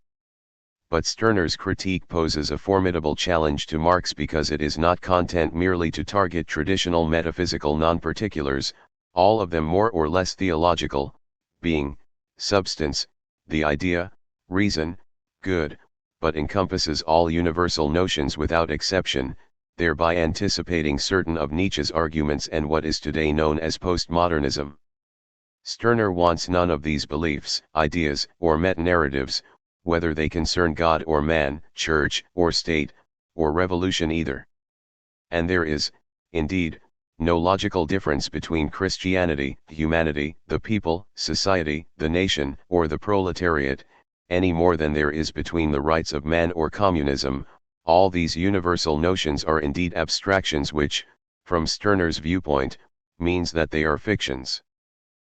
But Stirner's critique poses a formidable challenge to Marx because it is not content merely to target traditional metaphysical non-particulars, all of them more or less theological, being, substance, the idea, reason, good, but encompasses all universal notions without exception, thereby anticipating certain of Nietzsche's arguments and what is today known as postmodernism. Stirner wants none of these beliefs, ideas, or meta-narratives, whether they concern God or man, church or state, or revolution either. And there is, indeed, no logical difference between Christianity, humanity, the people, society, the nation, or the proletariat, any more than there is between the rights of man or communism. All these universal notions are indeed abstractions which, from Stirner's viewpoint, means that they are fictions.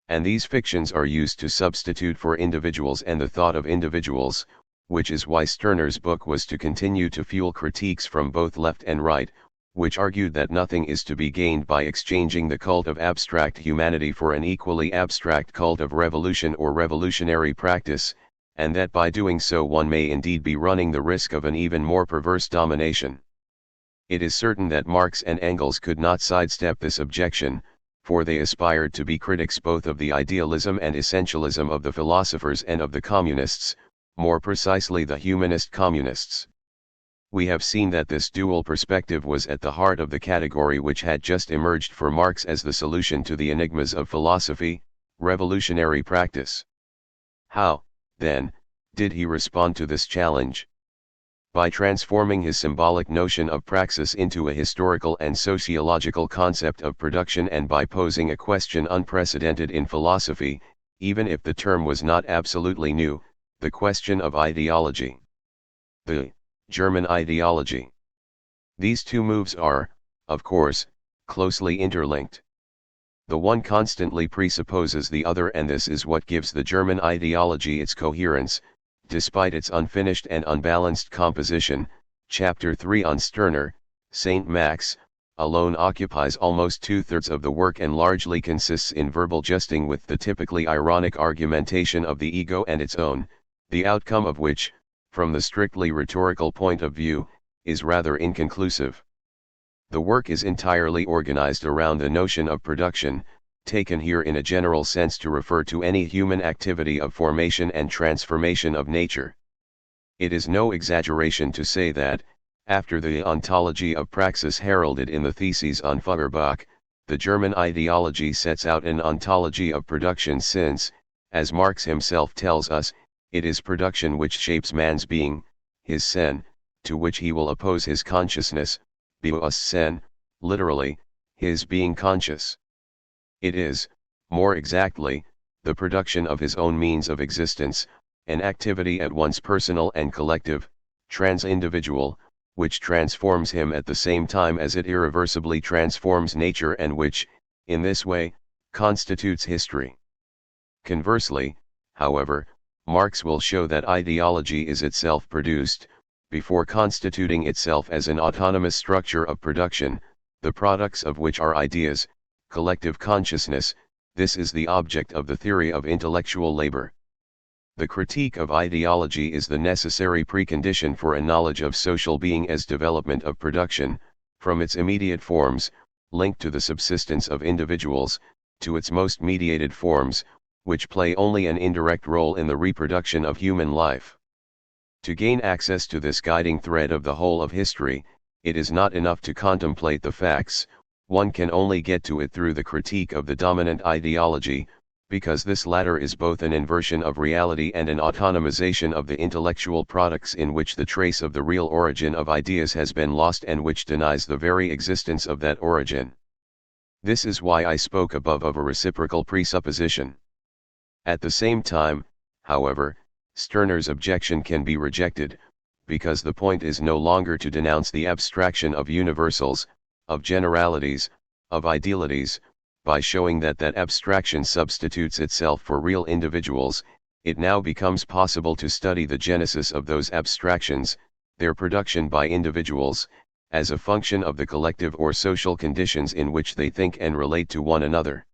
And these fictions are used to substitute for individuals and the thought of individuals, which is why Stirner's book was to continue to fuel critiques from both left and right, which argued that nothing is to be gained by exchanging the cult of abstract humanity for an equally abstract cult of revolution or revolutionary practice, and that by doing so one may indeed be running the risk of an even more perverse domination. It is certain that Marx and Engels could not sidestep this objection, for they aspired to be critics both of the idealism and essentialism of the philosophers and of the communists, more precisely the humanist communists. We have seen that this dual perspective was at the heart of the category which had just emerged for Marx as the solution to the enigmas of philosophy, revolutionary practice. How, then, did he respond to this challenge? By transforming his symbolic notion of praxis into a historical and sociological concept of production, and by posing a question unprecedented in philosophy, even if the term was not absolutely new, the question of ideology. The German ideology. These two moves are, of course, closely interlinked. The one constantly presupposes the other, and this is what gives the German ideology its coherence, despite its unfinished and unbalanced composition. Chapter 3 on Stirner, St. Max, alone occupies almost two-thirds of the work and largely consists in verbal jesting with the typically ironic argumentation of the ego and its own, the outcome of which, from the strictly rhetorical point of view, is rather inconclusive. The work is entirely organized around the notion of production, taken here in a general sense to refer to any human activity of formation and transformation of nature. It is no exaggeration to say that, after the ontology of praxis heralded in the Theses on Feuerbach, the German ideology sets out an ontology of production, since, as Marx himself tells us, it is production which shapes man's being, his Sein, to which he will oppose his consciousness, Bewusstsein, literally, his being conscious. It is, more exactly, the production of his own means of existence, an activity at once personal and collective, trans-individual, which transforms him at the same time as it irreversibly transforms nature, and which, in this way, constitutes history. Conversely, however, Marx will show that ideology is itself produced, before constituting itself as an autonomous structure of production, the products of which are ideas, collective consciousness. This is the object of the theory of intellectual labor. The critique of ideology is the necessary precondition for a knowledge of social being as development of production, from its immediate forms, linked to the subsistence of individuals, to its most mediated forms, which play only an indirect role in the reproduction of human life. To gain access to this guiding thread of the whole of history, it is not enough to contemplate the facts. One can only get to it through the critique of the dominant ideology, because this latter is both an inversion of reality and an autonomization of the intellectual products, in which the trace of the real origin of ideas has been lost and which denies the very existence of that origin. This is why I spoke above of a reciprocal presupposition. At the same time, however, Stirner's objection can be rejected, because the point is no longer to denounce the abstraction of universals, of generalities, of idealities. By showing that that abstraction substitutes itself for real individuals, it now becomes possible to study the genesis of those abstractions, their production by individuals, as a function of the collective or social conditions in which they think and relate to one another.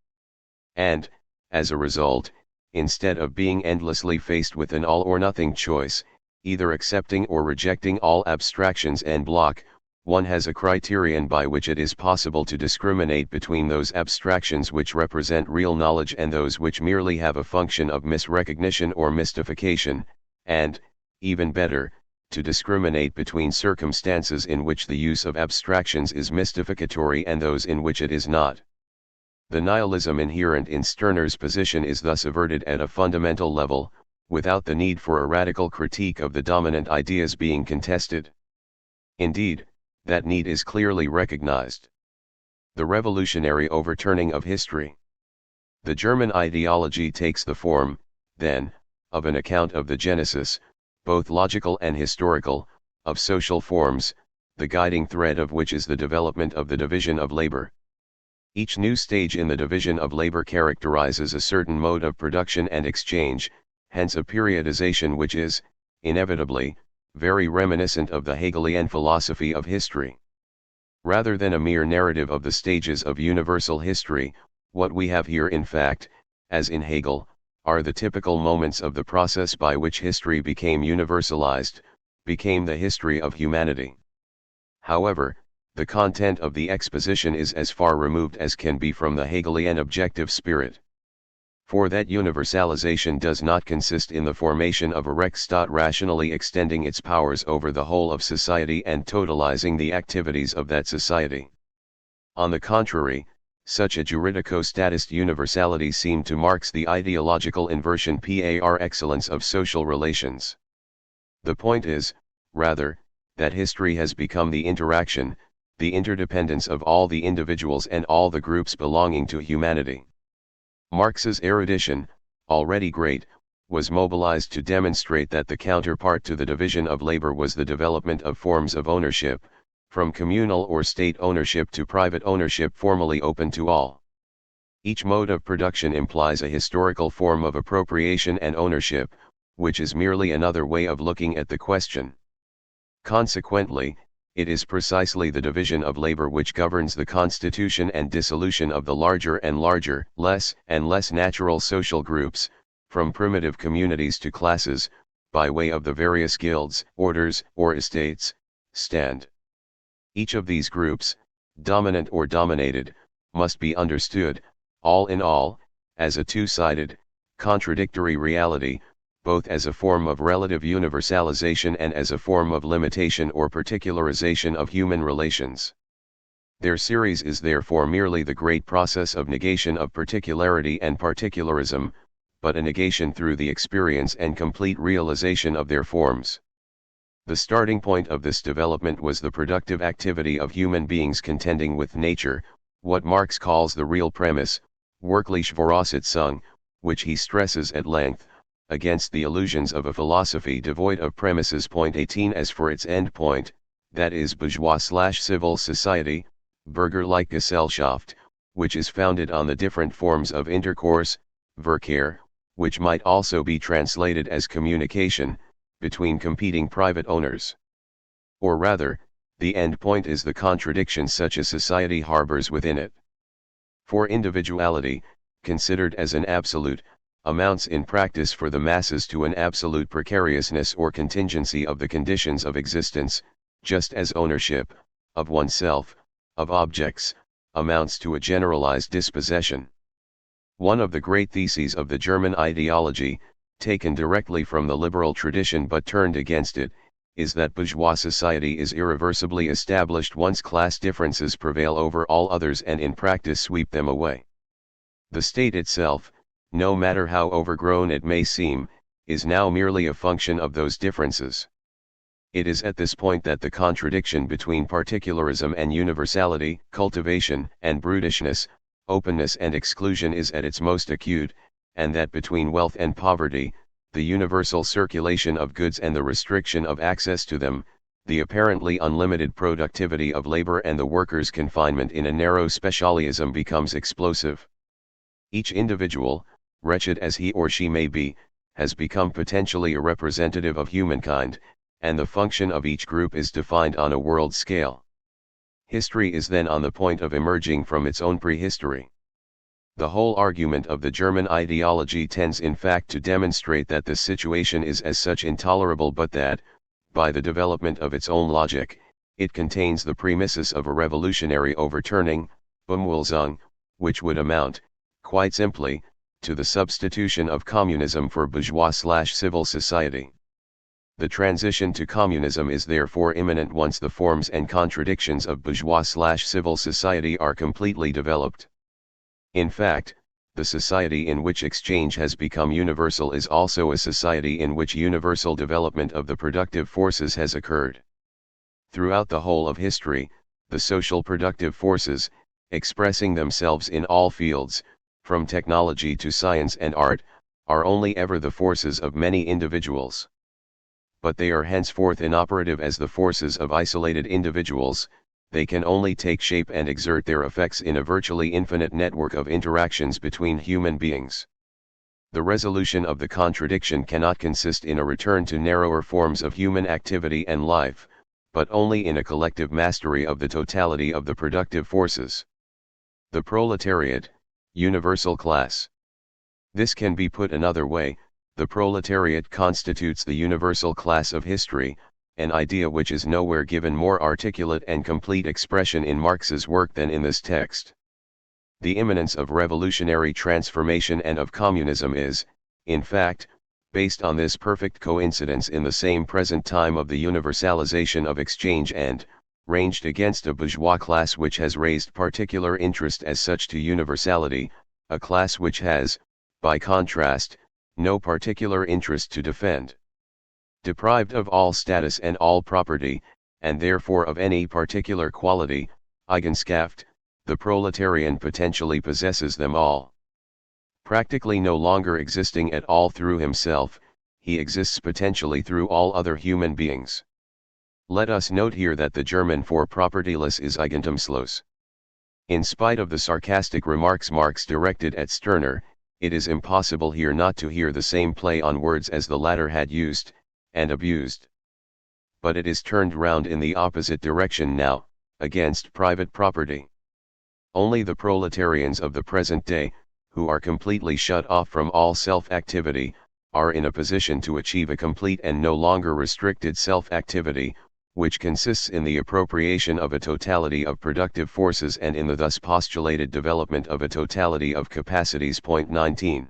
And, as a result, instead of being endlessly faced with an all-or-nothing choice, either accepting or rejecting all abstractions en bloc, one has a criterion by which it is possible to discriminate between those abstractions which represent real knowledge and those which merely have a function of misrecognition or mystification, and, even better, to discriminate between circumstances in which the use of abstractions is mystificatory and those in which it is not. The nihilism inherent in Stirner's position is thus averted at a fundamental level, without the need for a radical critique of the dominant ideas being contested. Indeed, that need is clearly recognized. The revolutionary overturning of history. The German ideology takes the form, then, of an account of the genesis, both logical and historical, of social forms, the guiding thread of which is the development of the division of labor. Each new stage in the division of labor characterizes a certain mode of production and exchange, hence a periodization which is, inevitably, very reminiscent of the Hegelian philosophy of history. Rather than a mere narrative of the stages of universal history, what we have here in fact, as in Hegel, are the typical moments of the process by which history became universalized, became the history of humanity. However, the content of the exposition is as far removed as can be from the Hegelian objective spirit. For that universalization does not consist in the formation of a Rechtsstaat rationally extending its powers over the whole of society and totalizing the activities of that society. On the contrary, such a juridico-statist universality seemed to Marx the ideological inversion par excellence of social relations. The point is, rather, that history has become the interaction, the interdependence of all the individuals and all the groups belonging to humanity. Marx's erudition, already great, was mobilized to demonstrate that the counterpart to the division of labor was the development of forms of ownership, from communal or state ownership to private ownership formally open to all. Each mode of production implies a historical form of appropriation and ownership, which is merely another way of looking at the question. Consequently, it is precisely the division of labor which governs the constitution and dissolution of the larger and larger, less and less natural social groups, from primitive communities to classes, by way of the various guilds, orders, or estates, stand. Each of these groups, dominant or dominated, must be understood, all in all, as a two-sided, contradictory reality, both as a form of relative universalization and as a form of limitation or particularization of human relations. Their series is therefore merely the great process of negation of particularity and particularism, but a negation through the experience and complete realization of their forms. The starting point of this development was the productive activity of human beings contending with nature, what Marx calls the real premise, wirkliche Voraussetzung, which he stresses at length, against the illusions of a philosophy devoid of premises. 18 As for its end point, that is bourgeois/civil society, Bürgerliche Gesellschaft, which is founded on the different forms of intercourse, Verkehr, which might also be translated as communication, between competing private owners. Or rather, the end point is the contradiction such a society harbors within it. For individuality, considered as an absolute, amounts in practice for the masses to an absolute precariousness or contingency of the conditions of existence, just as ownership, of oneself, of objects, amounts to a generalized dispossession. One of the great theses of the German ideology, taken directly from the liberal tradition but turned against it, is that bourgeois society is irreversibly established once class differences prevail over all others and in practice sweep them away. The state itself, no matter how overgrown it may seem, is now merely a function of those differences. It is at this point that the contradiction between particularism and universality, cultivation and brutishness, openness and exclusion is at its most acute, and that between wealth and poverty, the universal circulation of goods and the restriction of access to them, the apparently unlimited productivity of labor and the worker's confinement in a narrow specialism becomes explosive. Each individual, wretched as he or she may be, has become potentially a representative of humankind, and the function of each group is defined on a world scale. History is then on the point of emerging from its own prehistory. The whole argument of the German ideology tends in fact to demonstrate that this situation is as such intolerable, but that, by the development of its own logic, it contains the premises of a revolutionary overturning, Umwälzung, which would amount, quite simply, to the substitution of communism for bourgeois/civil society. The transition to communism is therefore imminent once the forms and contradictions of bourgeois/civil society are completely developed. In fact, the society in which exchange has become universal is also a society in which universal development of the productive forces has occurred. Throughout the whole of history, the social productive forces, expressing themselves in all fields, from technology to science and art, are only ever the forces of many individuals. But they are henceforth inoperative as the forces of isolated individuals. They can only take shape and exert their effects in a virtually infinite network of interactions between human beings. The resolution of the contradiction cannot consist in a return to narrower forms of human activity and life, but only in a collective mastery of the totality of the productive forces. The proletariat, universal class. This can be put another way: the proletariat constitutes the universal class of history, an idea which is nowhere given more articulate and complete expression in Marx's work than in this text. The imminence of revolutionary transformation and of communism is, in fact, based on this perfect coincidence in the same present time of the universalization of exchange and, ranged against a bourgeois class which has raised particular interest as such to universality, a class which has, by contrast, no particular interest to defend. Deprived of all status and all property, and therefore of any particular quality, Eigenschaft, the proletarian potentially possesses them all. Practically no longer existing at all through himself, he exists potentially through all other human beings. Let us note here that the German for propertyless is eigentumslos. In spite of the sarcastic remarks Marx directed at Stirner, it is impossible here not to hear the same play on words as the latter had used, and abused. But it is turned round in the opposite direction now, against private property. Only the proletarians of the present day, who are completely shut off from all self-activity, are in a position to achieve a complete and no longer restricted self-activity, which consists in the appropriation of a totality of productive forces and in the thus postulated development of a totality of capacities. 19.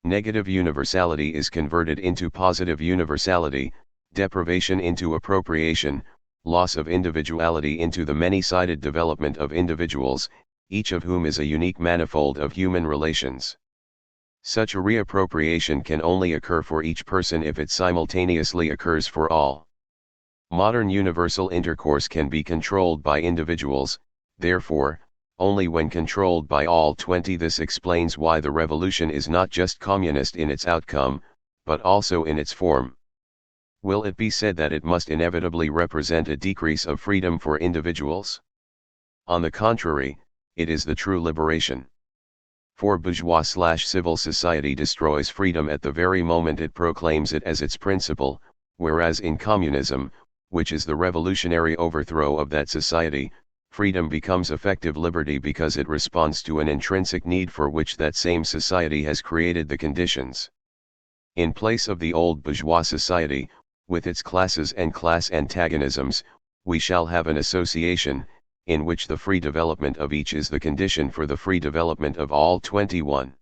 Negative universality is converted into positive universality, deprivation into appropriation, loss of individuality into the many-sided development of individuals, each of whom is a unique manifold of human relations. Such a reappropriation can only occur for each person if it simultaneously occurs for all. Modern universal intercourse can be controlled by individuals, therefore, only when controlled by all. 20. This explains why the revolution is not just communist in its outcome, but also in its form. Will it be said that it must inevitably represent a decrease of freedom for individuals? On the contrary, it is the true liberation. For bourgeois/civil society destroys freedom at the very moment it proclaims it as its principle, whereas in communism, which is the revolutionary overthrow of that society, freedom becomes effective liberty because it responds to an intrinsic need for which that same society has created the conditions. In place of the old bourgeois society, with its classes and class antagonisms, we shall have an association, in which the free development of each is the condition for the free development of all. 21.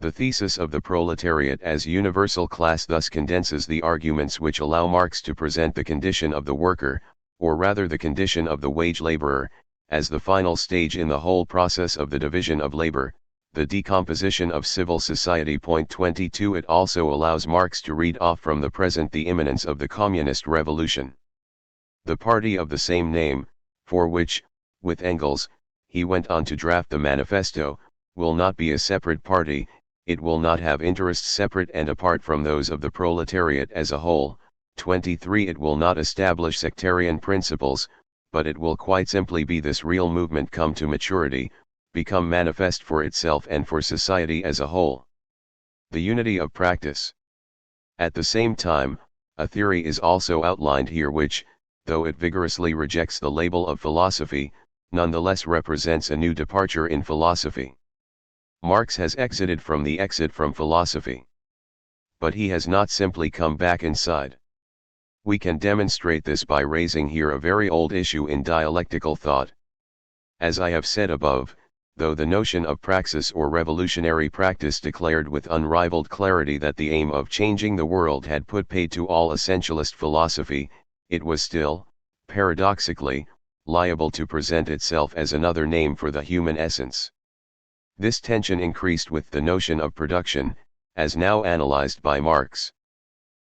The thesis of the proletariat as universal class thus condenses the arguments which allow Marx to present the condition of the worker, or rather the condition of the wage laborer, as the final stage in the whole process of the division of labor, the decomposition of civil society. 22. It also allows Marx to read off from the present the imminence of the communist revolution. The party of the same name, for which, with Engels, he went on to draft the manifesto, will not be a separate party. It will not have interests separate and apart from those of the proletariat as a whole. 23. It will not establish sectarian principles, but it will quite simply be this real movement come to maturity, become manifest for itself and for society as a whole. The unity of practice. At the same time, a theory is also outlined here which, though it vigorously rejects the label of philosophy, nonetheless represents a new departure in philosophy. Marx has exited from the exit from philosophy. But he has not simply come back inside. We can demonstrate this by raising here a very old issue in dialectical thought. As I have said above, though the notion of praxis or revolutionary practice declared with unrivaled clarity that the aim of changing the world had put paid to all essentialist philosophy, it was still, paradoxically, liable to present itself as another name for the human essence. This tension increased with the notion of production, as now analyzed by Marx.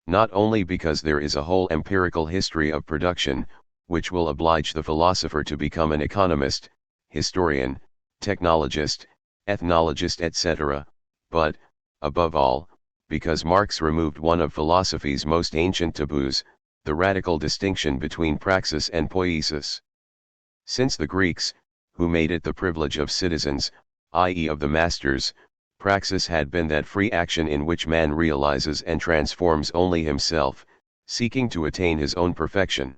Not only because there is a whole empirical history of production, which will oblige the philosopher to become an economist, historian, technologist, ethnologist etc., but, above all, because Marx removed one of philosophy's most ancient taboos, the radical distinction between praxis and poiesis. Since the Greeks, who made it the privilege of citizens, i.e. of the masters, praxis had been that free action in which man realizes and transforms only himself, seeking to attain his own perfection.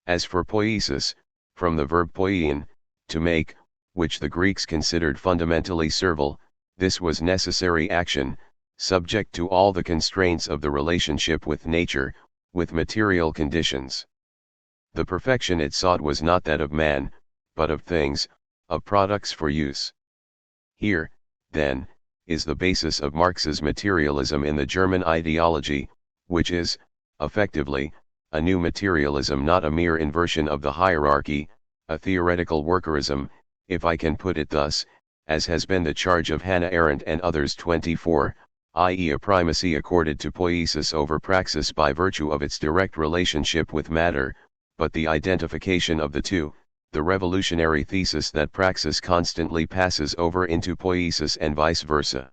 As for poiesis, from the verb poiein, to make, which the Greeks considered fundamentally servile, this was necessary action, subject to all the constraints of the relationship with nature, with material conditions. The perfection it sought was not that of man, but of things, of products for use. Here, then, is the basis of Marx's materialism in the German ideology, which is, effectively, a new materialism, not a mere inversion of the hierarchy, a theoretical workerism, if I can put it thus, as has been the charge of Hannah Arendt and others 24, i.e. a primacy accorded to poiesis over praxis by virtue of its direct relationship with matter, but the identification of the two, the revolutionary thesis that praxis constantly passes over into poiesis and vice versa.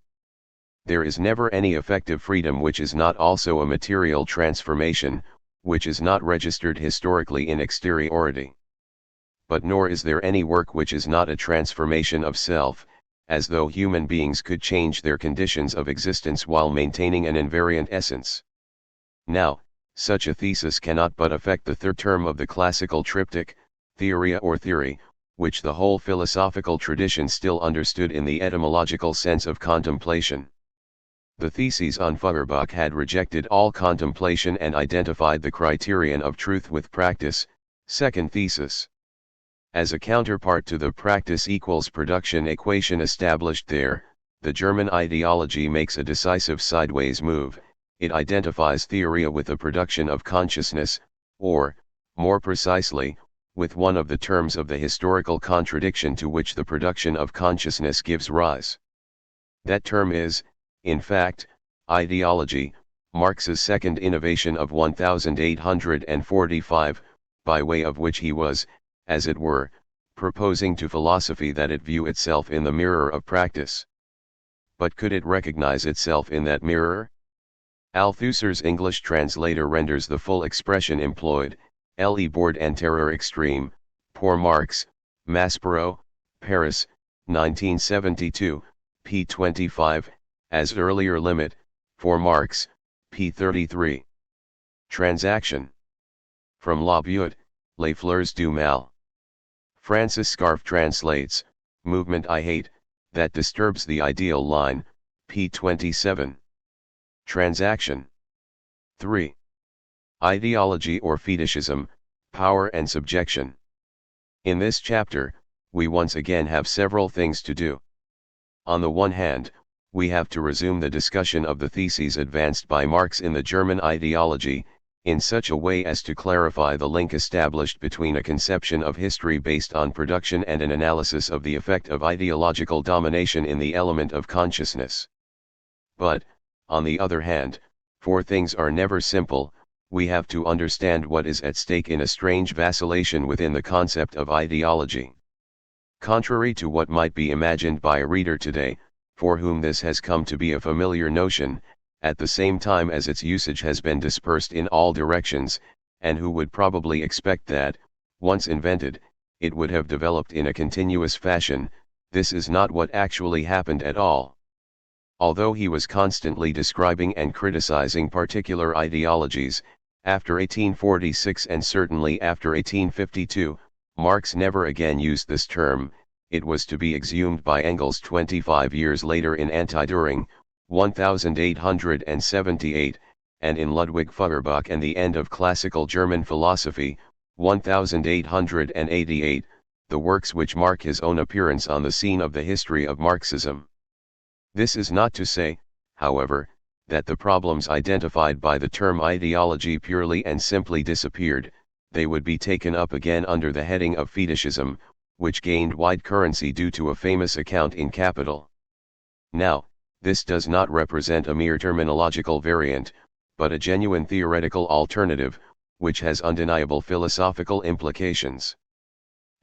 There is never any effective freedom which is not also a material transformation, which is not registered historically in exteriority. But nor is there any work which is not a transformation of self, as though human beings could change their conditions of existence while maintaining an invariant essence. Now, such a thesis cannot but affect the third term of the classical triptych, theoria or theory, which the whole philosophical tradition still understood in the etymological sense of contemplation. The theses on Feuerbach had rejected all contemplation and identified the criterion of truth with practice, second thesis. As a counterpart to the practice equals production equation established there, the German ideology makes a decisive sideways move. It identifies theoria with the production of consciousness, or, more precisely, with one of the terms of the historical contradiction to which the production of consciousness gives rise. That term is, in fact, ideology, Marx's second innovation of 1845, by way of which he was, as it were, proposing to philosophy that it view itself in the mirror of practice. But could it recognize itself in that mirror? Althusser's English translator renders the full expression employed, Le Bord en terreur extreme, pour Marx, Maspero, Paris, 1972, p. 25, as earlier limit, for Marx, p. 33. Transaction. From La Butte, Les Fleurs du Mal. Francis Scarf translates, Movement I hate, that disturbs the ideal line, p. 27. Transaction. 3. Ideology or fetishism, power and subjection. In this chapter, we once again have several things to do. On the one hand, we have to resume the discussion of the theses advanced by Marx in the German ideology, in such a way as to clarify the link established between a conception of history based on production and an analysis of the effect of ideological domination in the element of consciousness. But, on the other hand, for things are never simple, we have to understand what is at stake in a strange vacillation within the concept of ideology. Contrary to what might be imagined by a reader today, for whom this has come to be a familiar notion, at the same time as its usage has been dispersed in all directions, and who would probably expect that, once invented, it would have developed in a continuous fashion, this is not what actually happened at all. Although he was constantly describing and criticizing particular ideologies, after 1846 and certainly after 1852, Marx never again used this term. It was to be exhumed by Engels 25 years later in Anti-Düring, 1878, and in Ludwig Feuerbach and the End of Classical German Philosophy, 1888, the works which mark his own appearance on the scene of the history of Marxism. This is not to say, however, that the problems identified by the term ideology purely and simply disappeared. They would be taken up again under the heading of fetishism, which gained wide currency due to a famous account in Capital. Now, this does not represent a mere terminological variant, but a genuine theoretical alternative, which has undeniable philosophical implications.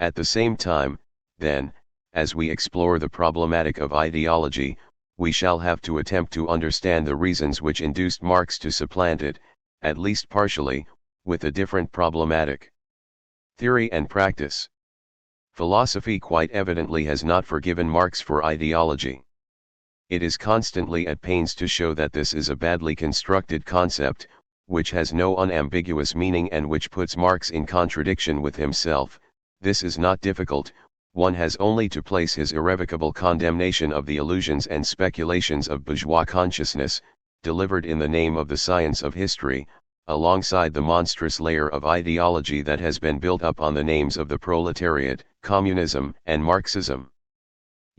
At the same time, then, as we explore the problematic of ideology, we shall have to attempt to understand the reasons which induced Marx to supplant it, at least partially, with a different problematic. Theory and practice. Philosophy quite evidently has not forgiven Marx for ideology. It is constantly at pains to show that this is a badly constructed concept, which has no unambiguous meaning and which puts Marx in contradiction with himself. This is not difficult, one has only to place his irrevocable condemnation of the illusions and speculations of bourgeois consciousness, delivered in the name of the science of history, alongside the monstrous layer of ideology that has been built up on the names of the proletariat, communism, and Marxism.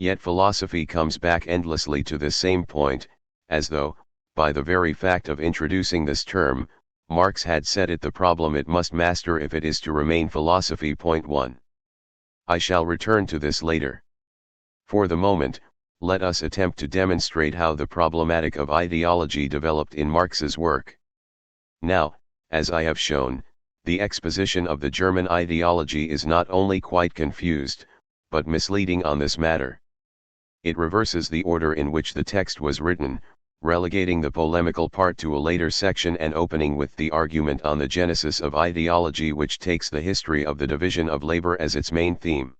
Yet philosophy comes back endlessly to this same point, as though, by the very fact of introducing this term, Marx had set it the problem it must master if it is to remain philosophy. Point 1. I shall return to this later. For the moment, let us attempt to demonstrate how the problematic of ideology developed in Marx's work. Now, as I have shown, the exposition of the German ideology is not only quite confused, but misleading on this matter. It reverses the order in which the text was written, relegating the polemical part to a later section and opening with the argument on the genesis of ideology, which takes the history of the division of labor as its main theme.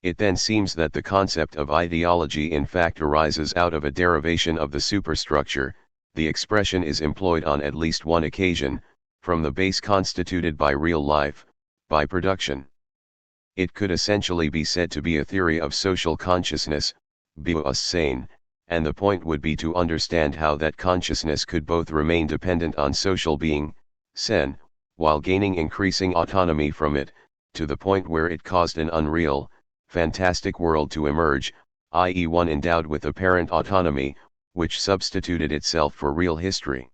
It then seems that the concept of ideology in fact arises out of a derivation of the superstructure. The expression is employed on at least one occasion, from the base constituted by real life, by production. It could essentially be said to be a theory of social consciousness, Bewusstsein, and the point would be to understand how that consciousness could both remain dependent on social being, Sen, while gaining increasing autonomy from it, to the point where it caused an unreal, fantastic world to emerge, i.e. one endowed with apparent autonomy, which substituted itself for real history.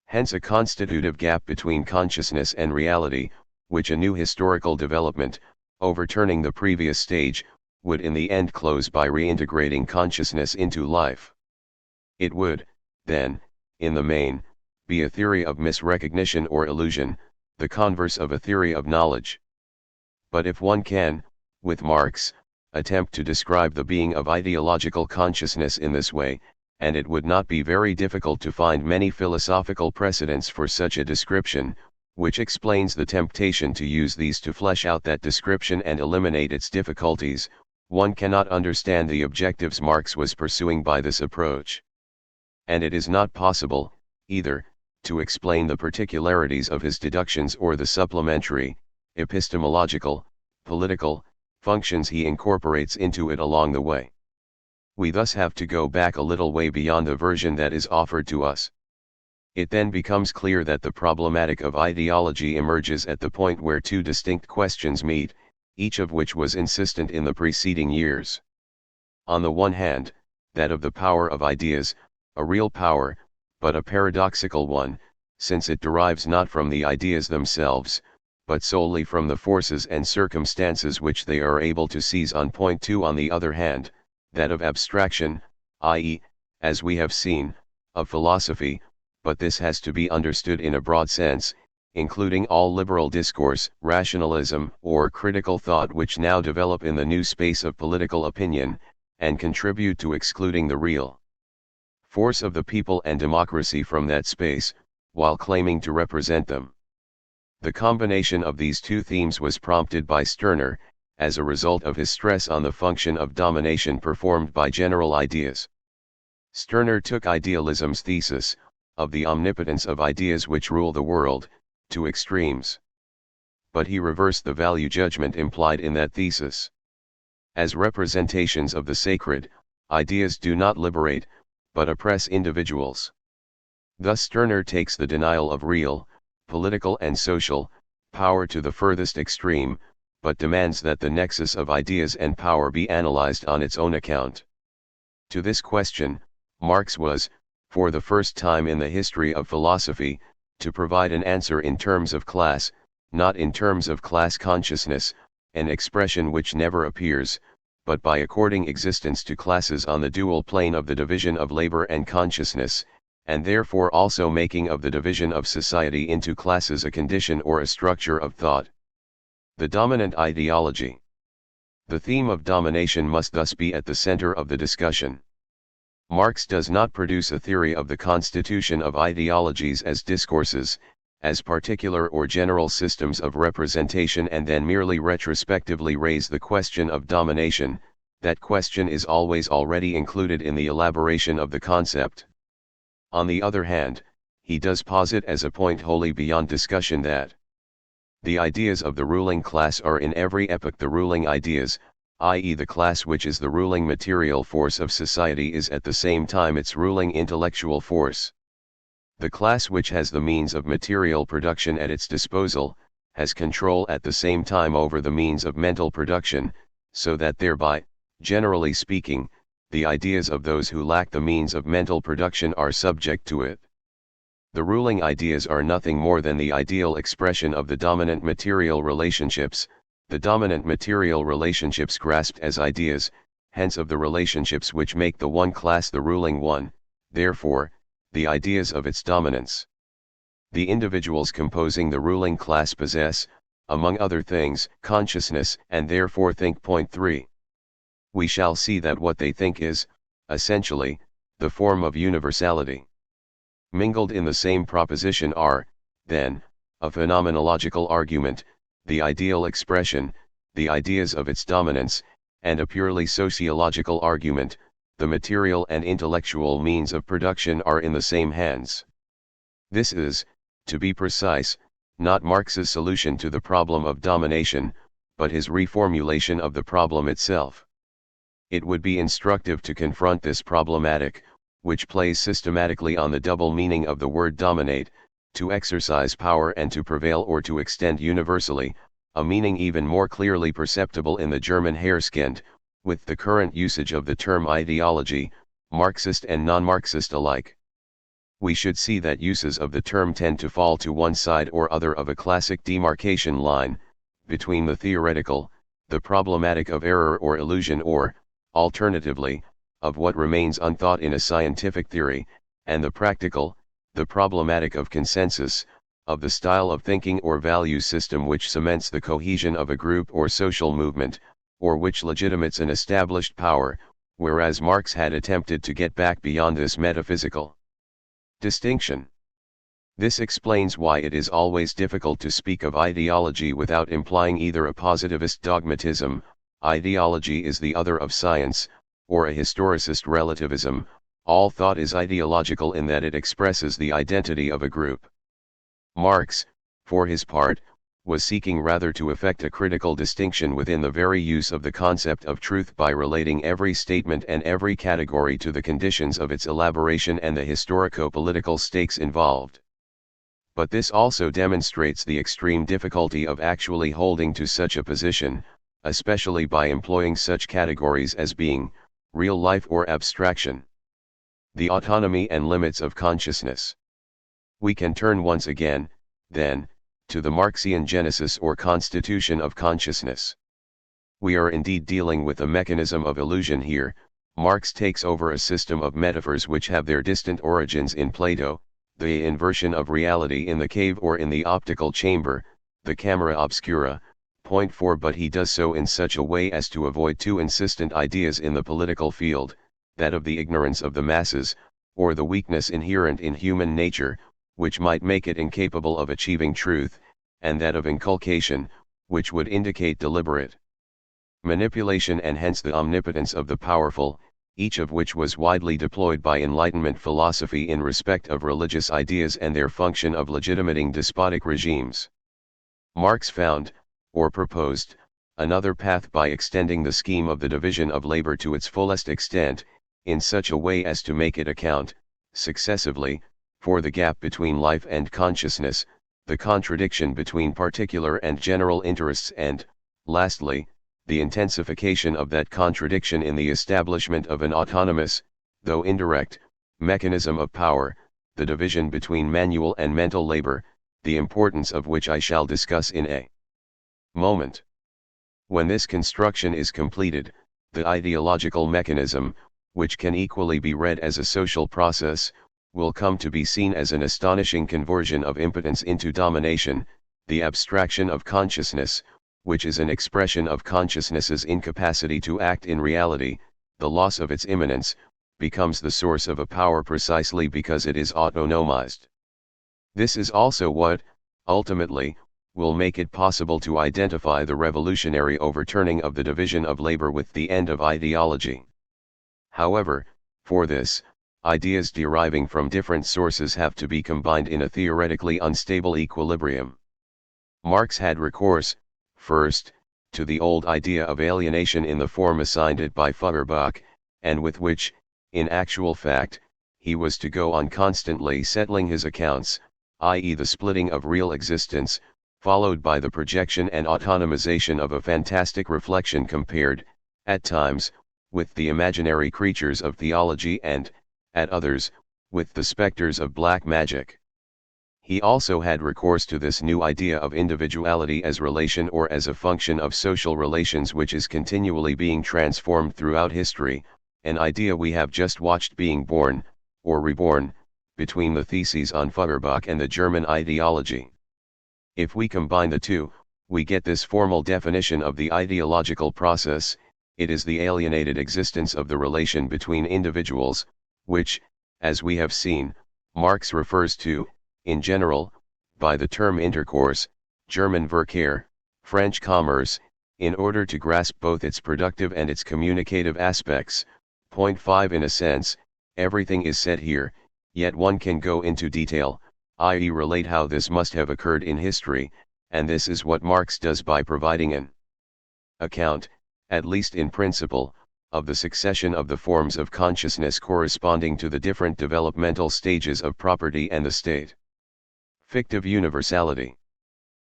Hence a constitutive gap between consciousness and reality, which a new historical development, overturning the previous stage, would in the end close by reintegrating consciousness into life. It would, then, in the main, be a theory of misrecognition or illusion, the converse of a theory of knowledge. But if one can, with Marx, attempt to describe the being of ideological consciousness in this way, and it would not be very difficult to find many philosophical precedents for such a description, which explains the temptation to use these to flesh out that description and eliminate its difficulties, one cannot understand the objectives Marx was pursuing by this approach. And it is not possible, either, to explain the particularities of his deductions or the supplementary, epistemological, political, functions he incorporates into it along the way. We thus have to go back a little way beyond the version that is offered to us. It then becomes clear that the problematic of ideology emerges at the point where two distinct questions meet, each of which was insistent in the preceding years. On the one hand, that of the power of ideas, a real power, but a paradoxical one, since it derives not from the ideas themselves, but solely from the forces and circumstances which they are able to seize. On point 2, on the other hand, that of abstraction, i.e., as we have seen, of philosophy, but this has to be understood in a broad sense, including all liberal discourse, rationalism, or critical thought which now develop in the new space of political opinion, and contribute to excluding the real force of the people and democracy from that space, while claiming to represent them. The combination of these two themes was prompted by Stirner, as a result of his stress on the function of domination performed by general ideas. Stirner took idealism's thesis, of the omnipotence of ideas which rule the world, to extremes. But he reversed the value judgment implied in that thesis. As representations of the sacred, ideas do not liberate, but oppress individuals. Thus Stirner takes the denial of real, political and social, power to the furthest extreme, but demands that the nexus of ideas and power be analyzed on its own account. To this question, Marx was, for the first time in the history of philosophy, to provide an answer in terms of class, not in terms of class consciousness, an expression which never appears, but by according existence to classes on the dual plane of the division of labor and consciousness, and therefore also making of the division of society into classes a condition or a structure of thought. The dominant ideology. The theme of domination must thus be at the center of the discussion. Marx does not produce a theory of the constitution of ideologies as discourses, as particular or general systems of representation, and then merely retrospectively raise the question of domination. That question is always already included in the elaboration of the concept. On the other hand, he does posit as a point wholly beyond discussion that the ideas of the ruling class are in every epoch the ruling ideas, i.e. the class which is the ruling material force of society is at the same time its ruling intellectual force. The class which has the means of material production at its disposal, has control at the same time over the means of mental production, so that thereby, generally speaking, the ideas of those who lack the means of mental production are subject to it. The ruling ideas are nothing more than the ideal expression of the dominant material relationships, the dominant material relationships grasped as ideas, hence of the relationships which make the one class the ruling one, therefore, the ideas of its dominance. The individuals composing the ruling class possess, among other things, consciousness, and therefore think. Point 3. We shall see that what they think is, essentially, the form of universality. Mingled in the same proposition are, then, a phenomenological argument, the ideal expression, the ideas of its dominance, and a purely sociological argument, the material and intellectual means of production are in the same hands. This is, to be precise, not Marx's solution to the problem of domination, but his reformulation of the problem itself. It would be instructive to confront this problematic, which plays systematically on the double meaning of the word dominate, to exercise power and to prevail or to extend universally, a meaning even more clearly perceptible in the German Herrskind, with the current usage of the term ideology, Marxist and non-Marxist alike. We should see that uses of the term tend to fall to one side or other of a classic demarcation line, between the theoretical, the problematic of error or illusion, or, alternatively, of what remains unthought in a scientific theory, and the practical, the problematic of consensus, of the style of thinking or value system which cements the cohesion of a group or social movement, or which legitimates an established power, whereas Marx had attempted to get back beyond this metaphysical distinction. This explains why it is always difficult to speak of ideology without implying either a positivist dogmatism, ideology is the other of science, or a historicist relativism, all thought is ideological in that it expresses the identity of a group. Marx, for his part, was seeking rather to effect a critical distinction within the very use of the concept of truth by relating every statement and every category to the conditions of its elaboration and the historico-political stakes involved. But this also demonstrates the extreme difficulty of actually holding to such a position, especially by employing such categories as being, real life or abstraction. The autonomy and limits of consciousness. We can turn once again, then, to the Marxian genesis or constitution of consciousness. We are indeed dealing with a mechanism of illusion here. Marx takes over a system of metaphors which have their distant origins in Plato, the inversion of reality in the cave or in the optical chamber, the camera obscura. Point 4. But he does so in such a way as to avoid two insistent ideas in the political field, that of the ignorance of the masses, or the weakness inherent in human nature, which might make it incapable of achieving truth, and that of inculcation, which would indicate deliberate manipulation and hence the omnipotence of the powerful, each of which was widely deployed by Enlightenment philosophy in respect of religious ideas and their function of legitimating despotic regimes. Marx found, or proposed, another path by extending the scheme of the division of labor to its fullest extent, in such a way as to make it account, successively, for the gap between life and consciousness, the contradiction between particular and general interests and, lastly, the intensification of that contradiction in the establishment of an autonomous, though indirect, mechanism of power, the division between manual and mental labor, the importance of which I shall discuss in a moment. When this construction is completed, the ideological mechanism, which can equally be read as a social process, will come to be seen as an astonishing conversion of impotence into domination, the abstraction of consciousness, which is an expression of consciousness's incapacity to act in reality, the loss of its immanence, becomes the source of a power precisely because it is autonomized. This is also what, ultimately, will make it possible to identify the revolutionary overturning of the division of labor with the end of ideology. However, for this, ideas deriving from different sources have to be combined in a theoretically unstable equilibrium. Marx had recourse, first, to the old idea of alienation in the form assigned it by Feuerbach, and with which, in actual fact, he was to go on constantly settling his accounts, i.e. the splitting of real existence, followed by the projection and autonomization of a fantastic reflection compared, at times, with the imaginary creatures of theology and, at others, with the specters of black magic. He also had recourse to this new idea of individuality as relation or as a function of social relations which is continually being transformed throughout history, an idea we have just watched being born, or reborn, between the theses on Feuerbach and the German ideology. If we combine the two, we get this formal definition of the ideological process: it is the alienated existence of the relation between individuals, which, as we have seen, Marx refers to, in general, by the term intercourse, German Verkehr, French commerce, in order to grasp both its productive and its communicative aspects. Point 5. In a sense, everything is said here, yet one can go into detail, i.e. relate how this must have occurred in history, and this is what Marx does by providing an account, at least in principle, of the succession of the forms of consciousness corresponding to the different developmental stages of property and the state. Fictive universality.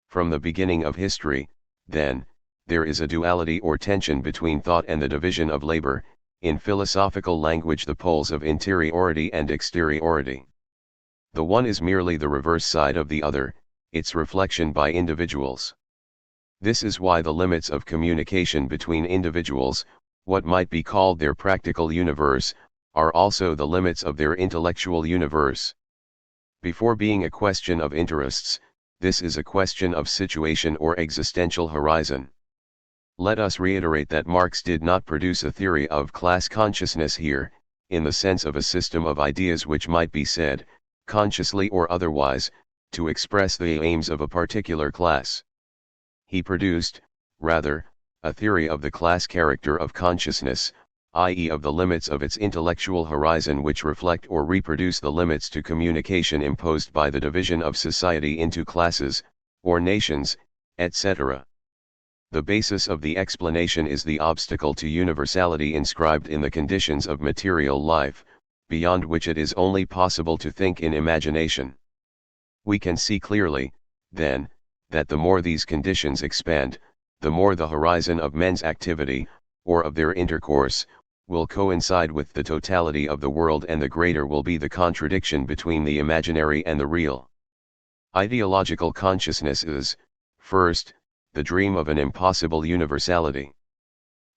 From the beginning of history, then, there is a duality or tension between thought and the division of labor, in philosophical language the poles of interiority and exteriority. The one is merely the reverse side of the other, its reflection by individuals. This is why the limits of communication between individuals, what might be called their practical universe, are also the limits of their intellectual universe. Before being a question of interests, this is a question of situation or existential horizon. Let us reiterate that Marx did not produce a theory of class consciousness here, in the sense of a system of ideas which might be said, consciously or otherwise, to express the aims of a particular class. He produced, rather, a theory of the class character of consciousness, i.e. of the limits of its intellectual horizon which reflect or reproduce the limits to communication imposed by the division of society into classes, or nations, etc. The basis of the explanation is the obstacle to universality inscribed in the conditions of material life, beyond which it is only possible to think in imagination. We can see clearly, then, that the more these conditions expand, the more the horizon of men's activity, or of their intercourse, will coincide with the totality of the world, and the greater will be the contradiction between the imaginary and the real. Ideological consciousness is, first, the dream of an impossible universality.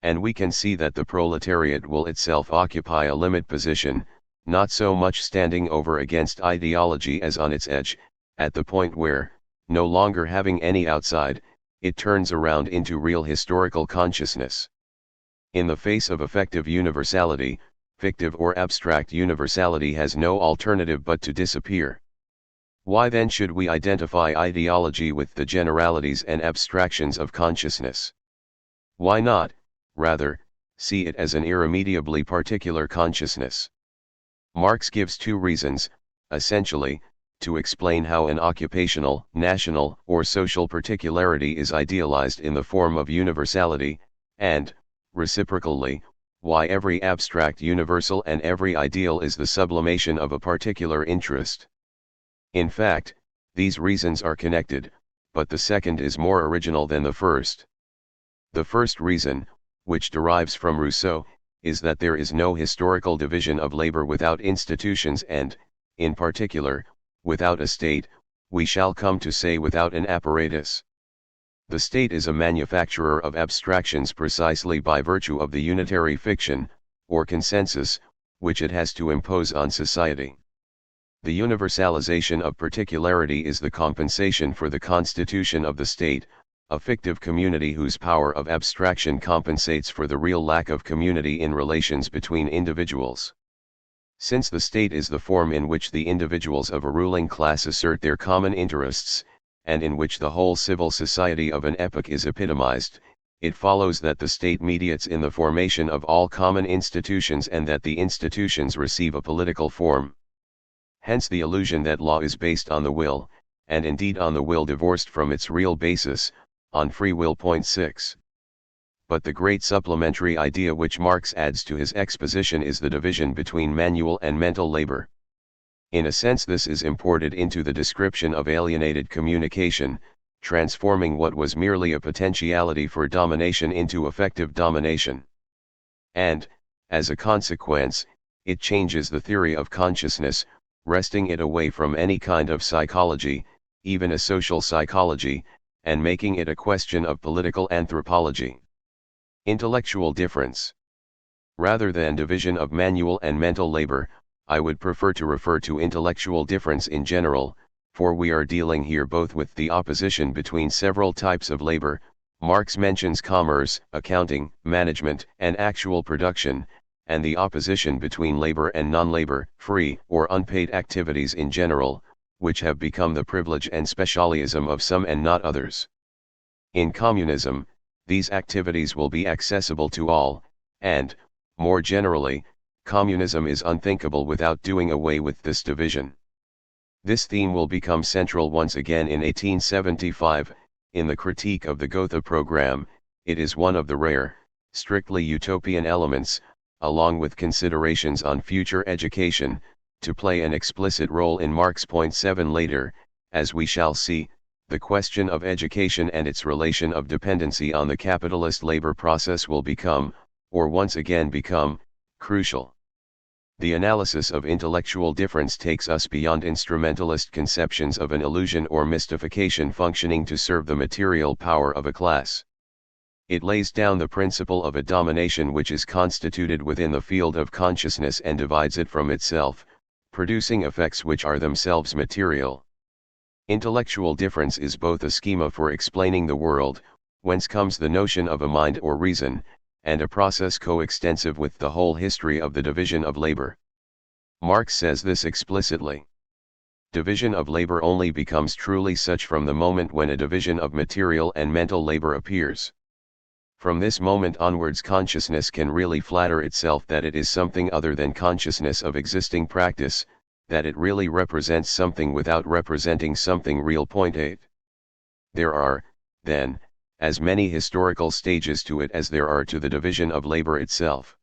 And we can see that the proletariat will itself occupy a limit position, not so much standing over against ideology as on its edge, at the point where, no longer having any outside, it turns around into real historical consciousness. In the face of effective universality, fictive or abstract universality has no alternative but to disappear. Why then should we identify ideology with the generalities and abstractions of consciousness? Why not, rather, see it as an irremediably particular consciousness? Marx gives two reasons, essentially, to explain how an occupational, national, or social particularity is idealized in the form of universality, and, reciprocally, why every abstract universal and every ideal is the sublimation of a particular interest. In fact, these reasons are connected, but the second is more original than the first. The first reason, which derives from Rousseau, is that there is no historical division of labor without institutions and, in particular, without a state, we shall come to say without an apparatus. The state is a manufacturer of abstractions precisely by virtue of the unitary fiction, or consensus, which it has to impose on society. The universalization of particularity is the compensation for the constitution of the state, a fictive community whose power of abstraction compensates for the real lack of community in relations between individuals. Since the state is the form in which the individuals of a ruling class assert their common interests, and in which the whole civil society of an epoch is epitomized, it follows that the state mediates in the formation of all common institutions and that the institutions receive a political form. Hence the illusion that law is based on the will, and indeed on the will divorced from its real basis, on free will. 6. But the great supplementary idea which Marx adds to his exposition is the division between manual and mental labor. In a sense this is imported into the description of alienated communication, transforming what was merely a potentiality for domination into effective domination. And, as a consequence, it changes the theory of consciousness, wresting it away from any kind of psychology, even a social psychology, and making it a question of political anthropology. Intellectual difference. Rather than division of manual and mental labor, I would prefer to refer to intellectual difference in general, for we are dealing here both with the opposition between several types of labor. Marx mentions commerce, accounting, management, and actual production, and the opposition between labor and non-labor, free or unpaid activities in general, which have become the privilege and specialism of some and not others. In communism, these activities will be accessible to all, and, more generally, communism is unthinkable without doing away with this division. This theme will become central once again in 1875, in the critique of the Gotha program. It is one of the rare, strictly utopian elements, along with considerations on future education, to play an explicit role in Marx. 7 Later, as we shall see, the question of education and its relation of dependency on the capitalist labor process will become, or once again become, crucial. The analysis of intellectual difference takes us beyond instrumentalist conceptions of an illusion or mystification functioning to serve the material power of a class. It lays down the principle of a domination which is constituted within the field of consciousness and divides it from itself, producing effects which are themselves material. Intellectual difference is both a schema for explaining the world, whence comes the notion of a mind or reason, and a process coextensive with the whole history of the division of labor. Marx says this explicitly. Division of labor only becomes truly such from the moment when a division of material and mental labor appears. From this moment onwards consciousness can really flatter itself that it is something other than consciousness of existing practice, that it really represents something without representing something real. 8. There are, then, as many historical stages to it as there are to the division of labor itself.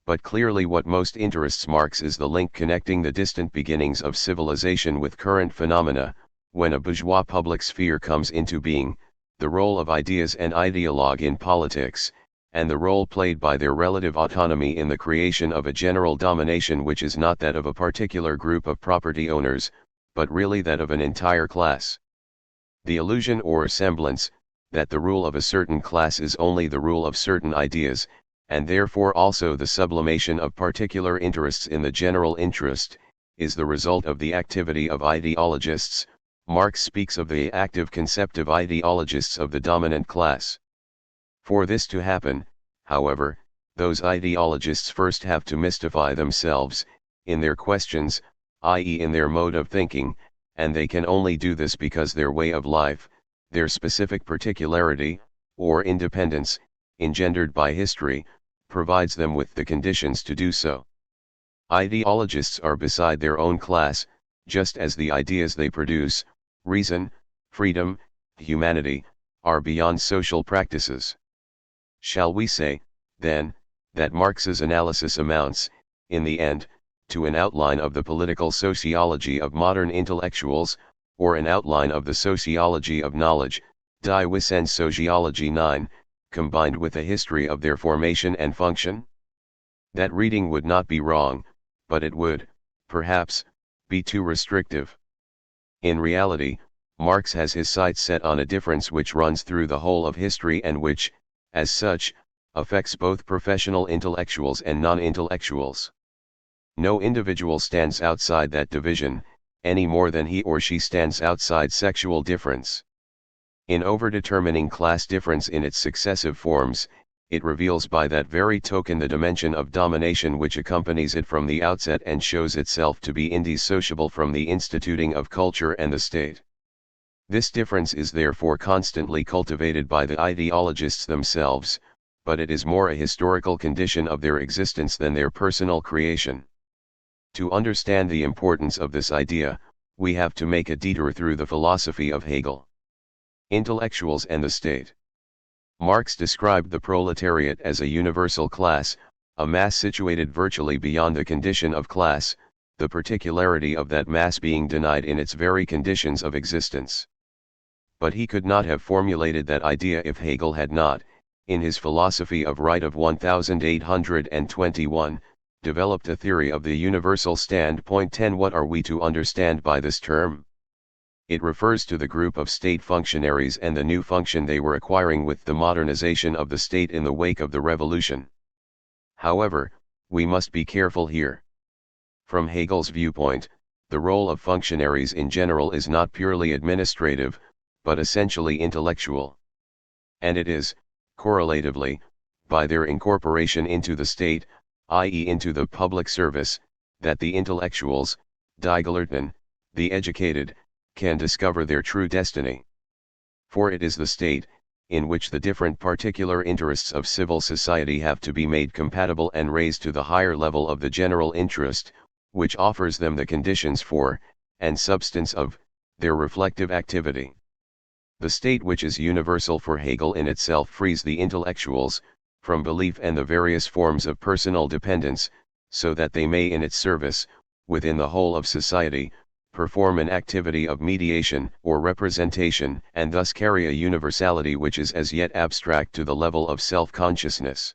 But clearly what most interests Marx is the link connecting the distant beginnings of civilization with current phenomena, when a bourgeois public sphere comes into being, the role of ideas and ideologue in politics, and the role played by their relative autonomy in the creation of a general domination which is not that of a particular group of property owners, but really that of an entire class. The illusion or semblance, that the rule of a certain class is only the rule of certain ideas, and therefore also the sublimation of particular interests in the general interest, is the result of the activity of ideologists. Marx speaks of the active conceptive ideologists of the dominant class. For this to happen, however, those ideologists first have to mystify themselves, in their questions, i.e. in their mode of thinking, and they can only do this because their way of life, their specific particularity, or independence, engendered by history, provides them with the conditions to do so. Ideologists are beside their own class, just as the ideas they produce, reason, freedom, humanity, are beyond social practices. Shall we say, then, that Marx's analysis amounts, in the end, to an outline of the political sociology of modern intellectuals, or an outline of the sociology of knowledge, Die Wissenssoziologie 9, combined with a history of their formation and function? That reading would not be wrong, but it would, perhaps, be too restrictive. In reality, Marx has his sights set on a difference which runs through the whole of history and which, as such, affects both professional intellectuals and non-intellectuals. No individual stands outside that division, any more than he or she stands outside sexual difference. In overdetermining class difference in its successive forms, it reveals by that very token the dimension of domination which accompanies it from the outset and shows itself to be indissociable from the instituting of culture and the state. This difference is therefore constantly cultivated by the ideologists themselves, but it is more a historical condition of their existence than their personal creation. To understand the importance of this idea, we have to make a detour through the philosophy of Hegel. Intellectuals and the state. Marx described the proletariat as a universal class, a mass situated virtually beyond the condition of class, the particularity of that mass being denied in its very conditions of existence. But he could not have formulated that idea if Hegel had not, in his philosophy of right of 1821, developed a theory of the universal standpoint. 10. What are we to understand by this term? It refers to the group of state functionaries and the new function they were acquiring with the modernization of the state in the wake of the revolution. However, we must be careful here. From Hegel's viewpoint, the role of functionaries in general is not purely administrative, but essentially intellectual. And it is, correlatively, by their incorporation into the state, i.e. into the public service, that the intellectuals, die Gelehrten, the educated, can discover their true destiny. For it is the state, in which the different particular interests of civil society have to be made compatible and raised to the higher level of the general interest, which offers them the conditions for, and substance of, their reflective activity. The state which is universal for Hegel in itself frees the intellectuals, from belief and the various forms of personal dependence, so that they may in its service, within the whole of society, perform an activity of mediation or representation and thus carry a universality which is as yet abstract to the level of self-consciousness.